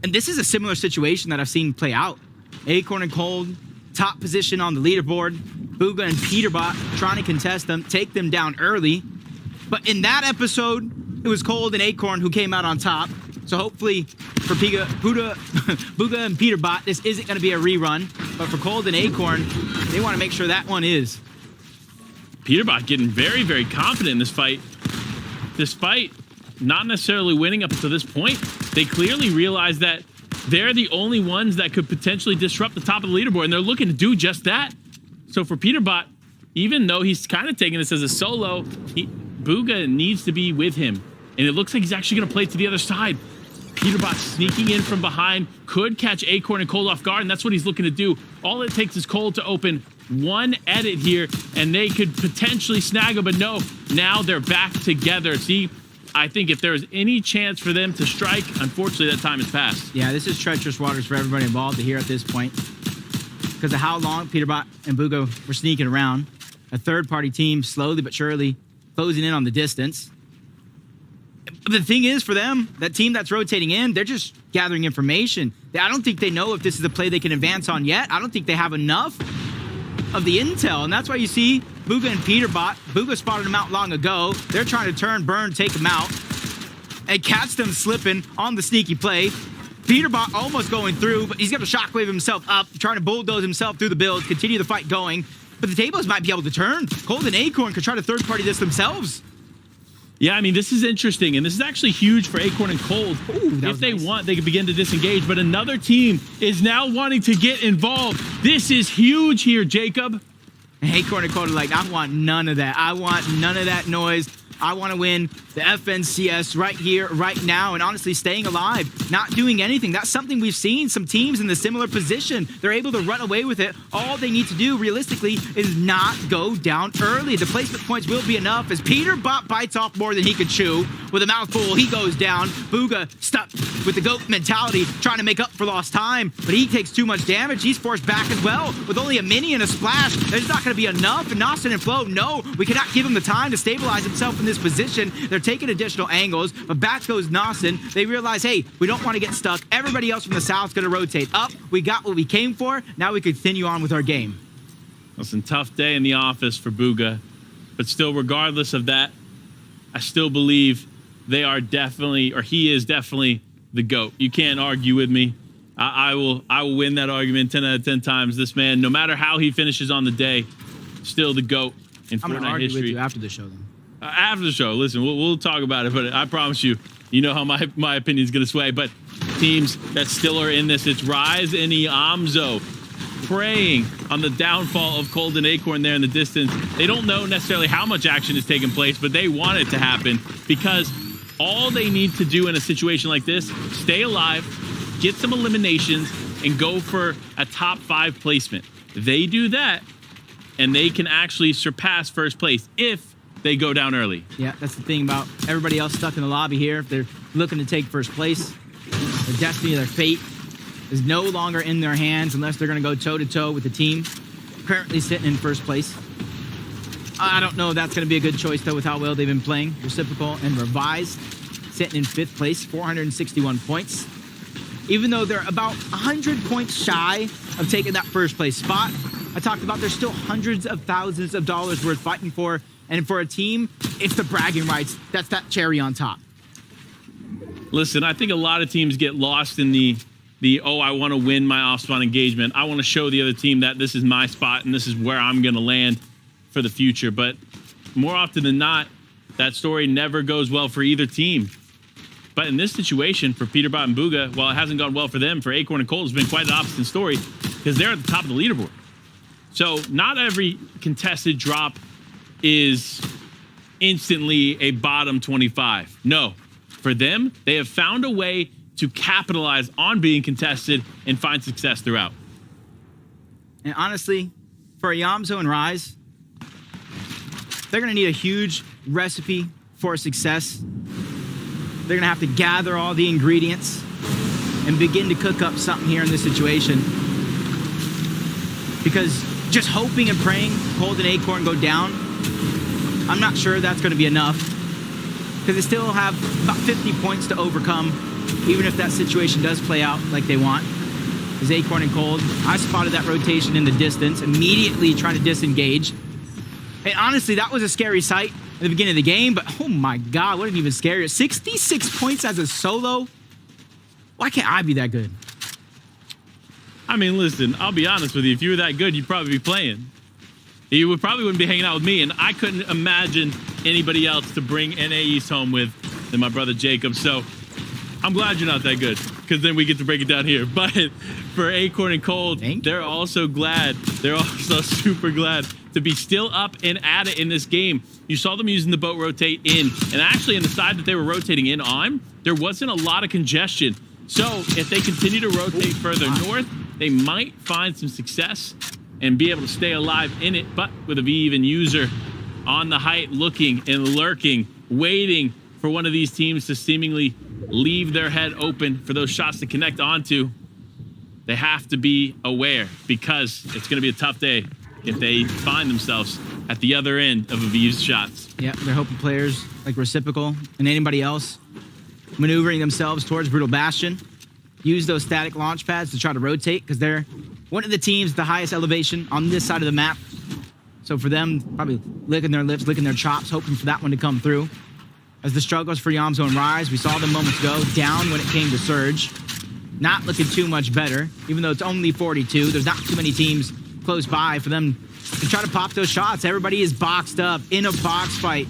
[SPEAKER 20] And this is a similar situation that I've seen play out. Acorn and Cold, top position on the leaderboard. Bugha and Peterbot trying to contest them, take them down early. But in that episode, it was Cold and Acorn who came out on top. So hopefully for Bugha and Peterbot, this isn't going to be a rerun. But for Cold and Acorn, they want to make sure that one is.
[SPEAKER 19] Peterbot getting very, very confident in this fight. Despite not necessarily winning up to this point, they clearly realize that they're the only ones that could potentially disrupt the top of the leaderboard, and they're looking to do just that. So for Peterbot, even though he's kind of taking this as a solo, Bugha needs to be with him. And it looks like he's actually going to play to the other side. Peterbot sneaking in from behind, could catch Acorn and Cold off guard, and that's what he's looking to do. All it takes is Cold to open one edit here, and they could potentially snag him, but no, now they're back together. See, I think if there's any chance for them to strike, unfortunately that time has passed.
[SPEAKER 20] Yeah, this is treacherous waters for everybody involved here at this point. Because of how long Peterbot and Bugha were sneaking around. A third-party team slowly but surely closing in on the distance. But the thing is for them, that team that's rotating in, they're just gathering information. I don't think they know if this is a play they can advance on yet. I don't think they have enough of the intel, and that's why you see Bugha and Peterbot. Bugha spotted him out long ago. They're trying to turn, burn, take him out, and catch them slipping on the sneaky play. Peterbot almost going through, but he's got to shockwave himself up, trying to bulldoze himself through the build, continue the fight going. But the tables might be able to turn. Cold and Acorn could try to third-party this themselves.
[SPEAKER 19] Yeah, I mean, this is interesting, and this is actually huge for Acorn and Cold.
[SPEAKER 20] Ooh,
[SPEAKER 19] if they want, they can begin to disengage, but another team is now wanting to get involved. This is huge here, Jacob.
[SPEAKER 20] And Acorn and Cold are like, I want none of that. I want none of that noise. I want to win the FNCS right here, right now, and honestly staying alive, not doing anything. That's something we've seen some teams in the similar position. They're able to run away with it. All they need to do, realistically, is not go down early. The placement points will be enough as Peterbot bites off more than he could chew. With a mouthful, he goes down. Bugha stuck with the GOAT mentality, trying to make up for lost time, but he takes too much damage. He's forced back as well. With only a mini and a splash, there's not going to be enough. And Nastin and Flo, no, we cannot give him the time to stabilize himself in this position. They're taking additional angles, but back goes Nastin. They realize, hey, we don't want to get stuck. Everybody else from the south is going to rotate up. We got what we came for. Now we continue on with our game.
[SPEAKER 19] Listen, tough day in the office for Bugha, but still, regardless of that, I still believe they are definitely, or he is definitely the GOAT. You can't argue with me. I will win that argument 10 out of 10 times. This man, no matter how he finishes on the day, still the GOAT in
[SPEAKER 20] I'm going to
[SPEAKER 19] Fortnite
[SPEAKER 20] argue
[SPEAKER 19] history.
[SPEAKER 20] with you after the show, then.
[SPEAKER 19] After the show, listen, we'll talk about it, but I promise you, you know how my opinion is going to sway. But teams that still are in this, it's Rise and Yamzo preying on the downfall of Cold and Acorn there in the distance. They don't know necessarily how much action is taking place, but they want it to happen because all they need to do in a situation like this, stay alive, get some eliminations, and go for a top 5 placement. They do that, and they can actually surpass first place if they go down early.
[SPEAKER 20] Yeah, that's the thing about everybody else stuck in the lobby here. If they're looking to take first place, their destiny, their fate is no longer in their hands unless they're going to go toe-to-toe with the team currently sitting in first place. I don't know if that's going to be a good choice, though, with how well they've been playing. Reciprocal and Revised sitting in 5th place, 461 points. Even though they're about 100 points shy of taking that first place spot, I talked about there's still hundreds of thousands of dollars worth fighting for. And for a team, it's the bragging rights. That's that cherry on top.
[SPEAKER 19] Listen, I think a lot of teams get lost in the I want to win my off-spawn engagement. I want to show the other team that this is my spot and this is where I'm going to land for the future. But more often than not, that story never goes well for either team. But in this situation, for Peterbot and Bugha, while it hasn't gone well for them, for Acorn and Cold, it's been quite an opposite story because they're at the top of the leaderboard. So not every contested drop is instantly a bottom 25. No, for them, they have found a way to capitalize on being contested and find success throughout.
[SPEAKER 20] And honestly, for Yamzo and Rise, they're going to need a huge recipe for success. They're going to have to gather all the ingredients. and begin to cook up something here in this situation. Because just hoping and praying Cold and Acorn go down, I'm not sure that's going to be enough. Because they still have about 50 points to overcome, even if that situation does play out like they want. Is Acorn and Cold. I spotted that rotation in the distance, immediately trying to disengage. And honestly, that was a scary sight at the beginning of the game, but oh my God, what an even scarier. 66 points as a solo? Why can't I be that good?
[SPEAKER 19] I mean, listen, I'll be honest with you. If you were that good, you'd probably be playing. You probably wouldn't be hanging out with me, and I couldn't imagine anybody else to bring NA East home with than my brother Jacob. So I'm glad you're not that good, because then we get to break it down here. But for Acorn and Cold, they're also glad. They're also super glad to be still up and at it in this game. You saw them using the boat rotate in, and actually in the side that they were rotating in on, there wasn't a lot of congestion. So if they continue to rotate further north, they might find some success and be able to stay alive in it. But with a V-even user on the height, looking and lurking, waiting for one of these teams to seemingly leave their head open for those shots to connect onto, they have to be aware, because it's going to be a tough day if they find themselves at the other end of a V's shots.
[SPEAKER 20] Yeah, they're hoping players like Reciprocal and anybody else maneuvering themselves towards Brutal Bastion use those static launch pads to try to rotate, because they're one of the teams the highest elevation on this side of the map. So for them, probably licking their lips, licking their chops, hoping for that one to come through. As the struggles for Yamzo and Rise, we saw them moments ago, down when it came to Surge. Not looking too much better, even though it's only 42. There's not too many teams close by for them to try to pop those shots. Everybody is boxed up in a box fight,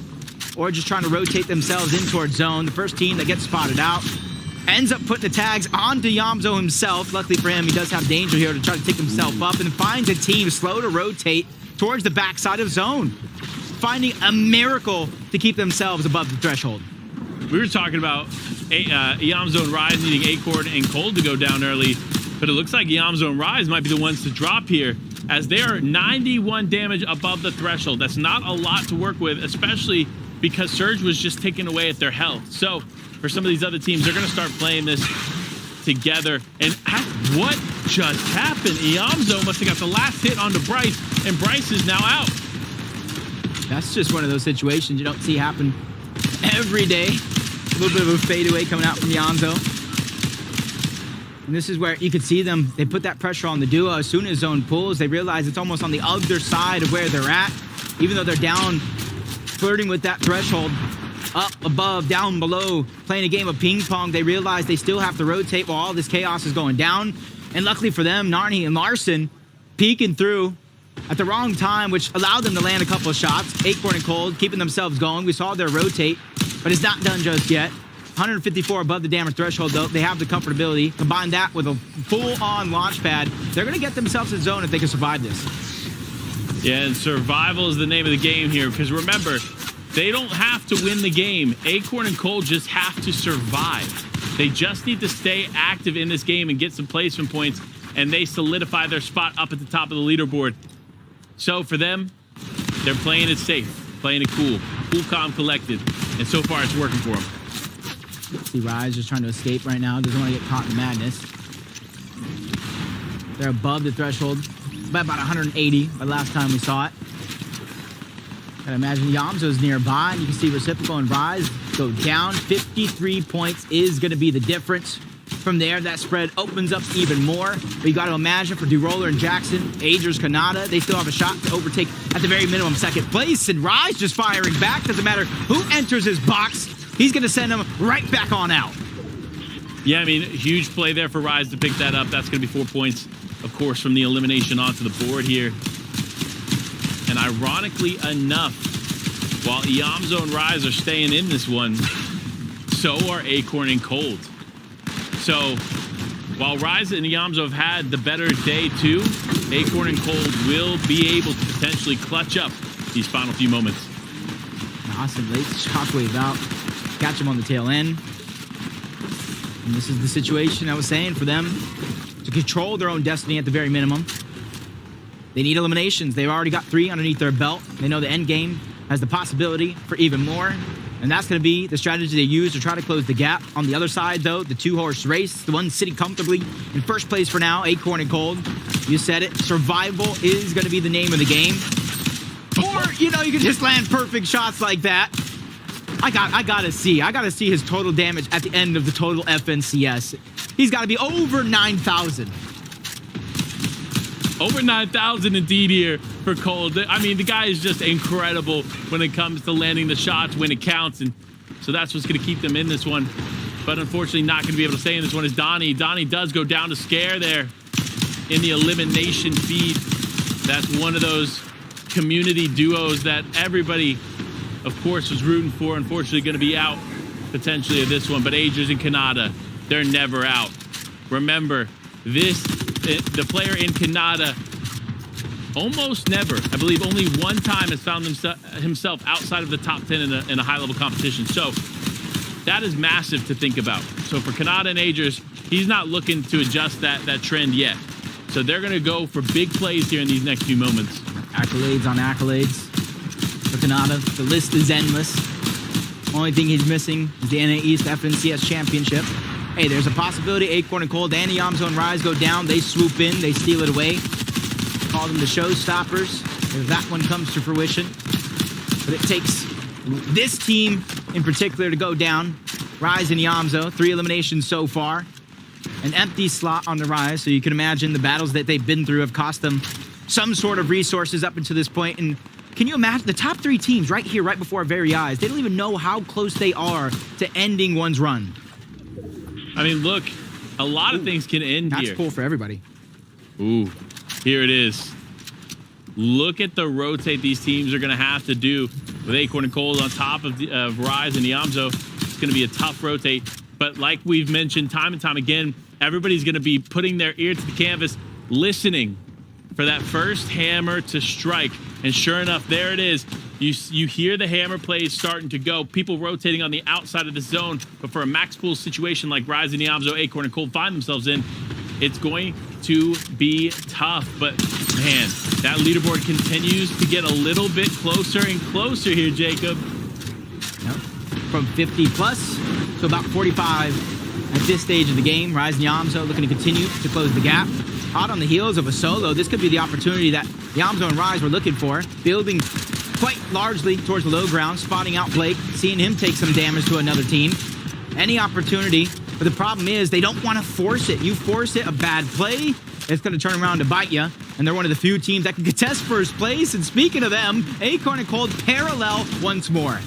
[SPEAKER 20] or just trying to rotate themselves in towards zone. The first team that gets spotted out ends up putting the tags onto Yamzo himself. Luckily for him, he does have Danger here to try to take himself up, and finds a team slow to rotate towards the backside of zone, finding a miracle to keep themselves above the threshold.
[SPEAKER 19] We were talking about Yamzo and Rise needing Acorn and Cold to go down early, but it looks like Yamzo and Rise might be the ones to drop here, as they are 91 damage above the threshold. That's not a lot to work with, especially because Surge was just taking away at their health. So for some of these other teams, they're going to start playing this together. And what just happened? Yamzo must have got the last hit onto Bryce, and Bryce is now out.
[SPEAKER 20] That's just one of those situations you don't see happen every day. A little bit of a fadeaway coming out from Yamzo. And this is where you could see them. They put that pressure on the duo. As soon as zone pulls, they realize it's almost on the other side of where they're at. Even though they're down, flirting with that threshold, up, above, down, below, playing a game of ping pong, they realize they still have to rotate while all this chaos is going down. And luckily for them, Narni and Larson peeking through at the wrong time, which allowed them to land a couple of shots. Acorn and Cold keeping themselves going. We saw their rotate, but it's not done just yet. 154 above the damage threshold, though. They have the comfortability. Combine that with a full-on launch pad. They're going to get themselves in zone if they can survive this.
[SPEAKER 19] Yeah, and survival is the name of the game here, because remember, they don't have to win the game. Acorn and Cold just have to survive. They just need to stay active in this game and get some placement points, and they solidify their spot up at the top of the leaderboard. So for them, they're playing it safe, playing it cool, calm, collected, and so far it's working for them.
[SPEAKER 20] See Rise just trying to escape right now. Doesn't want to get caught in madness. They're above the threshold by about 180 by the last time we saw it. I imagine Yamzo's nearby, and you can see Reciprocal and Rise go down. 53 points is going to be the difference. From there, that spread opens up even more. But you got to imagine for D-Roller and Jackson, Agers, Kanata, they still have a shot to overtake at the very minimum second place. And Rise just firing back. Doesn't matter who enters his box. He's going to send them right back on out.
[SPEAKER 19] Yeah, I mean, huge play there for Rise to pick that up. That's going to be 4 points, of course, from the elimination onto the board here. And ironically enough, while Yamzo and Rise are staying in this one, so are Acorn and Cold. So while Rise and Yamzo have had the better day too, Acorn and Cold will be able to potentially clutch up these final few moments.
[SPEAKER 20] Awesome, late shockwave out. Catch him on the tail end. And this is the situation I was saying for them to control their own destiny at the very minimum. They need eliminations. They've already got 3 underneath their belt. They know the end game has the possibility for even more. And that's going to be the strategy they use to try to close the gap. On the other side, though, the two-horse race, the one sitting comfortably in first place for now, Acorn and Cold. You said it. Survival is going to be the name of the game. Or, you know, you can just land perfect shots like that. I gotta see his total damage at the end of the total FNCS. He's got to be over 9,000.
[SPEAKER 19] Over 9,000 indeed here for Cold. I mean, the guy is just incredible when it comes to landing the shots when it counts. And so that's what's going to keep them in this one. But unfortunately, not going to be able to stay in this one is Donnie. Donnie does go down to Scare there in the elimination feed. That's one of those community duos that everybody, of course, was rooting for. Unfortunately, going to be out potentially of this one. But Agers and Kanata, they're never out. Remember, the player in Kanata almost never, I believe only one time has found himself outside of the top 10 in a high-level competition. So that is massive to think about. So for Kanata and Agers, he's not looking to adjust that trend yet. So they're going to go for big plays here in these next few moments.
[SPEAKER 20] Accolades on accolades for Kanata. The list is endless. Only thing he's missing is the NA East FNCS Championship. Hey, there's a possibility Acorn and Cold and Yamzo and Rise go down. They swoop in, they steal it away. Call them the showstoppers if that one comes to fruition. But it takes this team in particular to go down. Rise and Yamzo, 3 eliminations so far. An empty slot on the Rise, so you can imagine the battles that they've been through have cost them some sort of resources up until this point. And can you imagine the top 3 teams right here, right before our very eyes? They don't even know how close they are to ending one's run.
[SPEAKER 19] I mean, look, a lot of things can end here.
[SPEAKER 20] That's cool for everybody.
[SPEAKER 19] Ooh, here it is. Look at the rotate these teams are going to have to do with Acorn and Cold on top of Rise and Yamzo. It's going to be a tough rotate. But like we've mentioned time and time again, everybody's going to be putting their ear to the canvas, listening for that first hammer to strike. And sure enough, there it is. You hear the hammer plays starting to go. People rotating on the outside of the zone. But for a max pool situation like Rise and Yamzo, Acorn and Cold find themselves in, it's going to be tough. But man, that leaderboard continues to get a little bit closer and closer here, Jacob.
[SPEAKER 20] Yep. From 50 plus to about 45 at this stage of the game. Rise and Yamzo looking to continue to close the gap. Hot on the heels of a solo. This could be the opportunity that Yamzo and Rise were looking for. Building quite largely towards the low ground, spotting out Blake, seeing him take some damage to another team. Any opportunity, but the problem is they don't want to force it. You force it, a bad play, it's going to turn around to bite you. And they're one of the few teams that can contest first place. And speaking of them, Acorn and Cold parallel once more.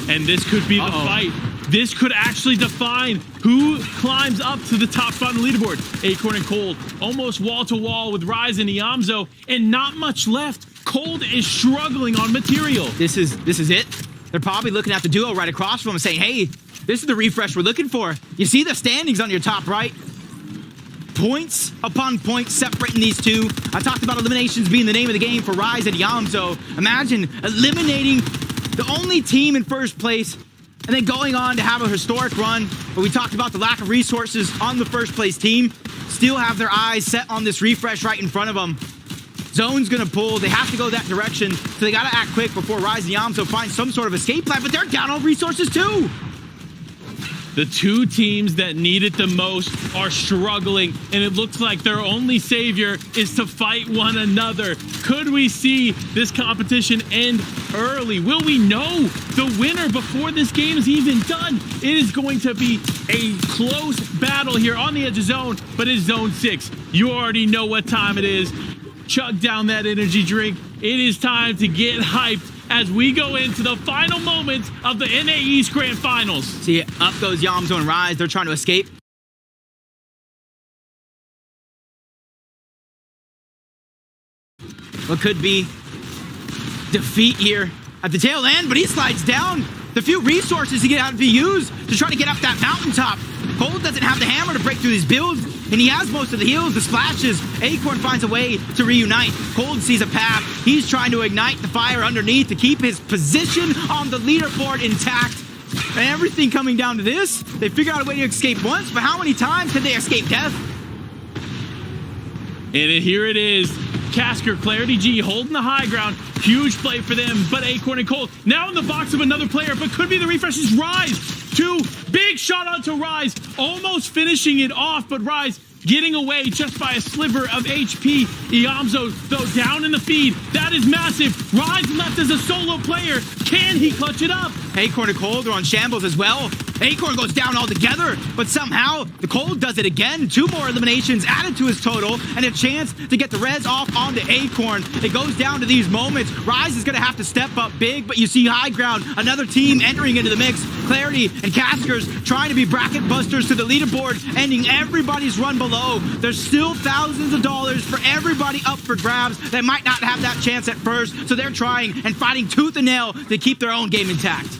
[SPEAKER 19] And this could be the fight. This could actually define who climbs up to the top spot on the leaderboard. Acorn and Cold, almost wall-to-wall with Rise and Yamzo, and not much left. Cold is struggling on material.
[SPEAKER 20] This is it. They're probably looking at the duo right across from them and saying, hey, this is the refresh we're looking for. You see the standings on your top right? Points upon points separating these two. I talked about eliminations being the name of the game for Rise and Yamzo. Imagine eliminating the only team in first place and then going on to have a historic run. But we talked about the lack of resources on the first place team. Still have their eyes set on this refresh right in front of them. Zone's gonna pull. They have to go that direction. So they gotta act quick before Rise and Yamzo find some sort of escape plan, but they're down on resources too.
[SPEAKER 19] The two teams that need it the most are struggling, and it looks like their only savior is to fight one another. Could we see this competition end early? Will we know the winner before this game is even done? It is going to be a close battle here on the edge of zone, but it's zone 6. You already know what time it is. Chug down that energy drink. It is time to get hyped as we go into the final moments of the NA East Grand Finals.
[SPEAKER 20] See, up goes Yamzo and Rise. They're trying to escape. What could be defeat here at the tail end, but he slides down. The few resources he have to be used to try to get up that mountaintop. Cold doesn't have the hammer to break through these builds, and he has most of the heals, the splashes. Acorn finds a way to reunite. Cold sees a path. He's trying to ignite the fire underneath to keep his position on the leaderboard intact. And everything coming down to this, they figure out a way to escape once, but how many times can they escape death?
[SPEAKER 19] And here it is. Casker, Clarity G holding the high ground. Huge play for them, but Acorn and Cold now in the box of another player, but could be the refresh is Rise. Big shot onto Rise, almost finishing it off, but Rise getting away just by a sliver of HP. Iamzo, though, down in the feed. That is massive. Rise left as a solo player. Can he clutch it up?
[SPEAKER 20] Acorn and Cold are on shambles as well. Acorn goes down altogether, but somehow the Cold does it again. 2 more eliminations added to his total, and a chance to get the res off onto Acorn. It goes down to these moments. Rise is going to have to step up big, but you see High Ground, another team entering into the mix. Clarity and Caskers trying to be bracket busters to the leaderboard, ending everybody's run below. There's still thousands of dollars for everybody up for grabs that might not have that chance at first, so they're trying and fighting tooth and nail to keep their own game intact.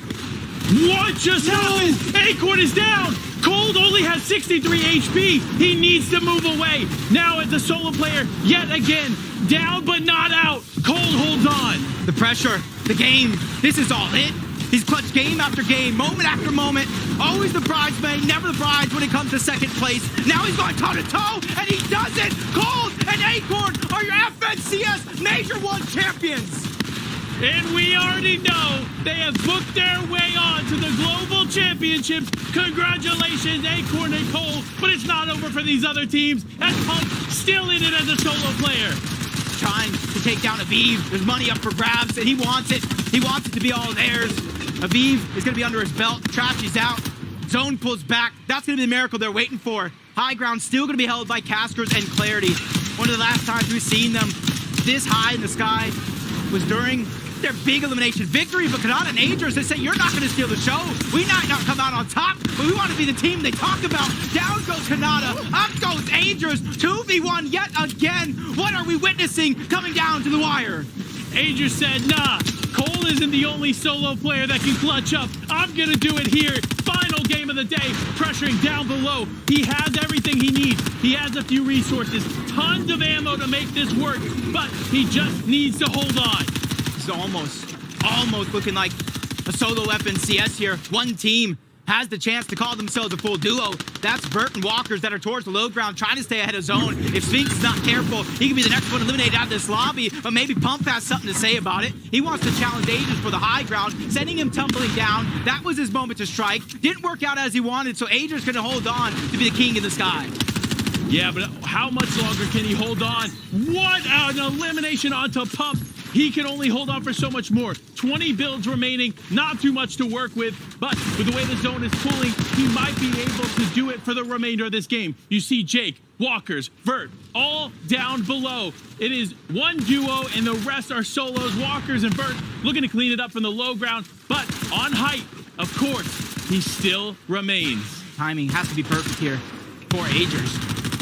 [SPEAKER 19] What just happened? Acorn is down. Cold only has 63 HP. He needs to move away. Now as a solo player, yet again, down but not out. Cold holds on.
[SPEAKER 20] The pressure, the game, this is all it. He's clutched game after game, moment after moment. Always the bridesmaid, never the bride when it comes to second place. Now he's going toe-to-toe, and he does it! Cold and Acorn are your FNCS Major 1 champions!
[SPEAKER 19] And we already know they have booked their way on to the Global Championships. Congratulations, Acorn and Cold. But it's not over for these other teams, as Pump still in it as a solo player.
[SPEAKER 20] Trying to take down Aviv. There's money up for grabs, and he wants it. He wants it to be all theirs. Aviv is going to be under his belt. Trashy's out. Zone pulls back. That's going to be the miracle they're waiting for. High Ground still going to be held by Caskers and Clarity. One of the last times we've seen them this high in the sky was during their big elimination victory, but Kanata and Angers, they say, you're not going to steal the show. We might not come out on top, but we want to be the team they talk about. Down goes Kanata, up goes Angers, 2v1 yet again. What are we witnessing coming down to the wire?
[SPEAKER 19] Angers said, nah, Cole isn't the only solo player that can clutch up. I'm going to do it here. Final game of the day, pressuring down below. He has everything he needs. He has a few resources, tons of ammo to make this work, but he just needs to hold on.
[SPEAKER 20] Almost looking like a solo FNCS here. One team has the chance to call themselves a full duo. That's Vert and Walkers that are towards the low ground, trying to stay ahead of zone. If Sphinx is not careful, he could be the next one eliminated out of this lobby, but maybe Pump has something to say about it. He wants to challenge Agents for the high ground, sending him tumbling down. That was his moment to strike. Didn't work out as he wanted, so Agents gonna hold on to be the king in the sky.
[SPEAKER 19] Yeah, but how much longer can he hold on? What an elimination onto Pump. He can only hold on for so much more. 20 builds remaining, not too much to work with, but with the way the zone is pulling, he might be able to do it for the remainder of this game. You see Jake, Walkers, Vert, all down below. It is one duo and the rest are solos. Walkers and Vert looking to clean it up from the low ground, but on height, of course, he still remains.
[SPEAKER 20] Timing has to be perfect here for Agers.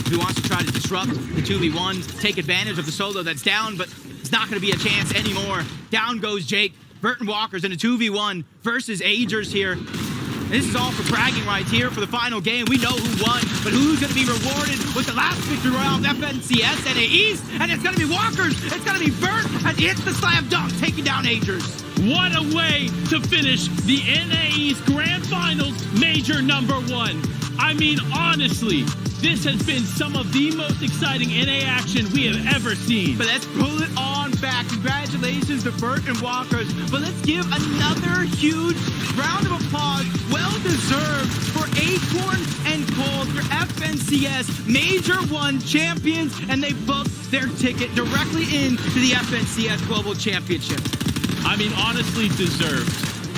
[SPEAKER 20] He wants to try to disrupt the 2v1s, take advantage of the solo that's down, but it's not going to be a chance anymore. Down goes Jake. Vert and Walkers in a 2v1 versus Agers here. And this is all for bragging rights here for the final game. We know who won, but who's going to be rewarded with the last victory royale of FNCS NA East? And it's going to be Walkers. It's going to be Vert, and it's the slam dunk taking down Agers.
[SPEAKER 19] What a way to finish the NA East Grand Finals Major #1. I mean, honestly, this has been some of the most exciting NA action we have ever seen.
[SPEAKER 20] But let's pull it on back. Congratulations to Vert and Walkers. But let's give another huge round of applause, well-deserved, for Acorn and Cold, your FNCS Major 1 champions, and they booked their ticket directly into the FNCS Global Championship.
[SPEAKER 19] I mean, honestly deserved.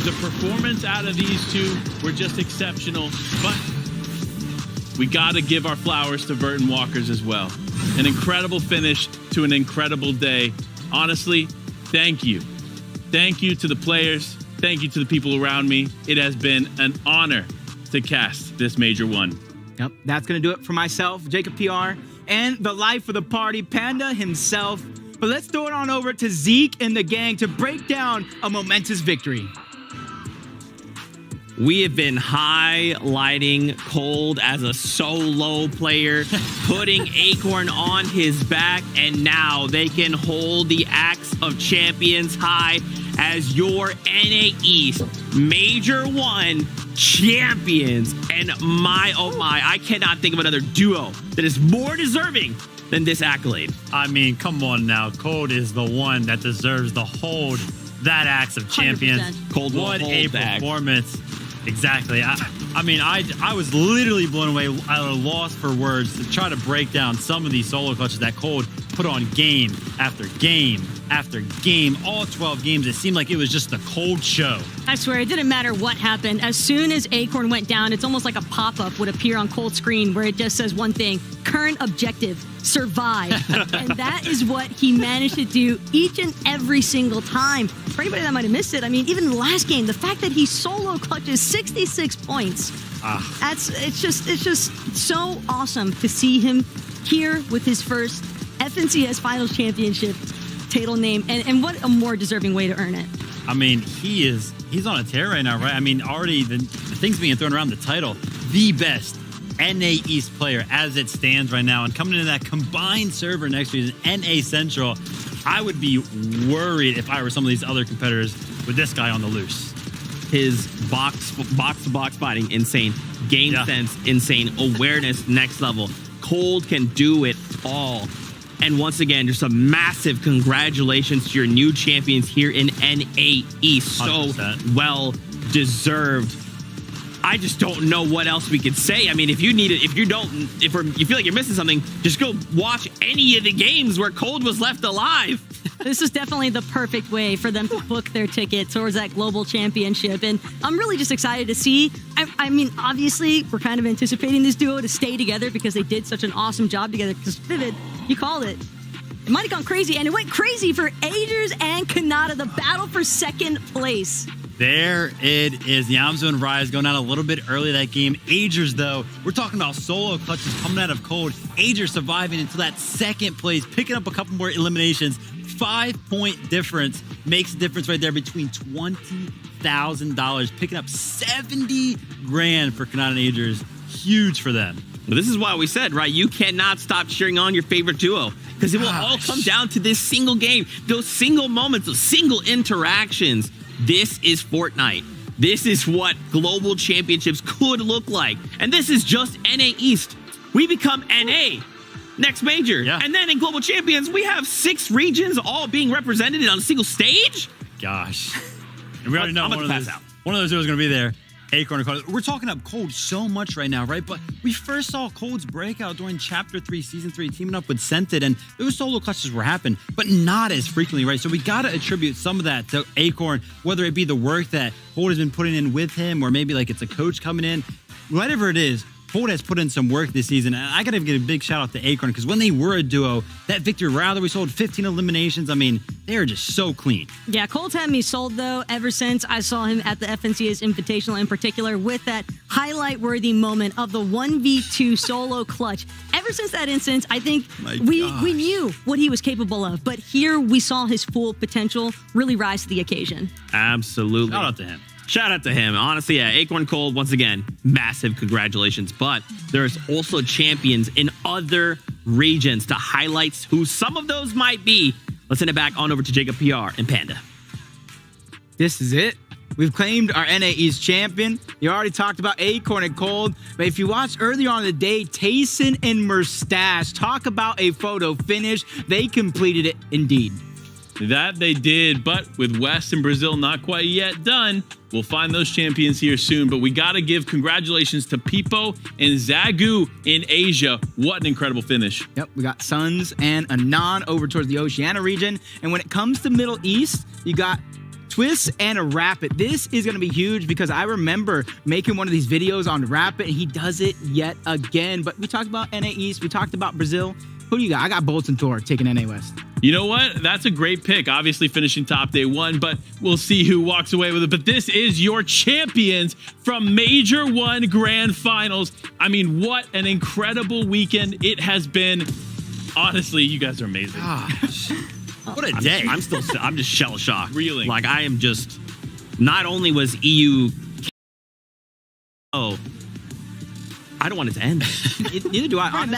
[SPEAKER 19] The performance out of these two were just exceptional, but we gotta give our flowers to Vert and Walkers as well. An incredible finish to an incredible day. Honestly, thank you. Thank you to the players. Thank you to the people around me. It has been an honor to cast this Major 1.
[SPEAKER 20] Yep, that's gonna do it for myself, Jacob PR, and the life of the party, Panda himself. But let's throw it on over to Zeke and the gang to break down a momentous victory.
[SPEAKER 15] We have been highlighting Cold as a solo player, putting Acorn on his back, and now they can hold the Axe of Champions high as your NA East Major 1 champions. And my, oh my, I cannot think of another duo that is more deserving than this accolade.
[SPEAKER 21] I mean, come on now. Cold is the one that deserves the hold that Axe of Champions.
[SPEAKER 15] 100%. Cold will
[SPEAKER 21] what
[SPEAKER 15] hold
[SPEAKER 21] a
[SPEAKER 15] that.
[SPEAKER 21] performance. Exactly. I mean, I was literally blown away at a loss for words to try to break down some of these solo clutches that Cold put on game after game after game, all 12 games. It seemed like it was just the Cold show.
[SPEAKER 16] I swear, it didn't matter what happened. As soon as Acorn went down, it's almost like a pop-up would appear on Cold's screen where it just says one thing: current objective, survive. And that is what he managed to do each and every single time. For anybody that might have missed it, I mean, even in the last game, the fact that he solo clutches 66 points, it's just so awesome to see him here with his first FNCS Finals Championship title name, and what a more deserving way to earn it.
[SPEAKER 21] I mean, he's on a tear right now, right? I mean, already the things being thrown around the title, the best NA East player as it stands right now, and coming into that combined server next season, NA Central, I would be worried if I were some of these other competitors with this guy on the loose.
[SPEAKER 15] His box-to-box fighting, insane. Game sense, insane. Awareness, next level. Cold can do it all. And once again, just a massive congratulations to your new champions here in NA East. So
[SPEAKER 21] 100%.
[SPEAKER 15] well deserved. I just don't know what else we could say. I mean, if you need it, if you feel like you're missing something, just go watch any of the games where Cold was left alive.
[SPEAKER 16] This is definitely the perfect way for them to book their ticket towards that global championship. And I'm really just excited to see. I mean, obviously, we're kind of anticipating this duo to stay together because they did such an awesome job together. Because Vivid, you called it. It might have gone crazy, and it went crazy for Agers and Kanata, the battle for second place.
[SPEAKER 21] There it is. Yamzo and Rise going out a little bit early that game. Agers, though, we're talking about solo clutches coming out of Cold. Agers surviving until that second place, picking up a couple more eliminations. 5-point difference makes a difference right there between $20,000, picking up 70 grand for Kanata and Agers. Huge for them.
[SPEAKER 15] Well, this is why we said, right, you cannot stop cheering on your favorite duo because it will all come down to this single game, those single moments, those single interactions. This is Fortnite. This is what global championships could look like. And this is just NA East. We become NA next major. Yeah. And then in global champions, we have 6 regions all being represented on a single stage.
[SPEAKER 21] Gosh. And we already know
[SPEAKER 15] I'm
[SPEAKER 21] one of those is going to be there. Acorn and Cold. We're talking up Cold so much right now, right? But we first saw Cold's breakout during Chapter 3, Season 3, teaming up with Scented, and those solo clutches were happening, but not as frequently, right? So we got to attribute some of that to Acorn, whether it be the work that Cold has been putting in with him, or maybe like it's a coach coming in. Whatever it is, Cold has put in some work this season, and I got to give a big shout out to Acorn, because when they were a duo, that victory rather we sold 15 eliminations. I mean, they are just so clean.
[SPEAKER 16] Yeah, Cold's had me sold, though, ever since I saw him at the FNCS Invitational in particular with that highlight-worthy moment of the 1v2 solo clutch. Ever since that instance, I think we knew what he was capable of, but here we saw his full potential really rise to the occasion.
[SPEAKER 15] Absolutely.
[SPEAKER 21] Shout out to him.
[SPEAKER 15] Shout out to him. Honestly, yeah, Acorn Cold, once again, massive congratulations. But there's also champions in other regions to highlight who some of those might be. Let's send it back on over to Jacob PR and Panda.
[SPEAKER 20] This is it. We've claimed our NA East champion. You already talked about Acorn and Cold, but if you watched earlier on in the day, Tayson and Merstache talk about a photo finish. They completed it indeed.
[SPEAKER 9] That they did, but with West and Brazil not quite yet done, we'll find those champions here soon. But we got to give congratulations to Pipo and Zagu in Asia. What an incredible finish.
[SPEAKER 20] Yep, we got Suns and Anon over towards the Oceania region. And when it comes to Middle East, you got Twist and a Rapid. This is going to be huge because I remember making one of these videos on Rapid, and he does it yet again. But we talked about NA East. We talked about Brazil. Who do you got? I got Bolton Tor taking NA West.
[SPEAKER 9] You know what? That's a great pick. Obviously finishing top day 1, but we'll see who walks away with it. But this is your champions from Major 1 Grand Finals. I mean, what an incredible weekend it has been. Honestly, you guys are amazing.
[SPEAKER 15] Gosh.
[SPEAKER 21] What a day.
[SPEAKER 15] I'm just shell shocked.
[SPEAKER 9] Reeling.
[SPEAKER 15] Like, I am just, not only was EU, I don't want it to end.
[SPEAKER 20] Neither do I, honestly.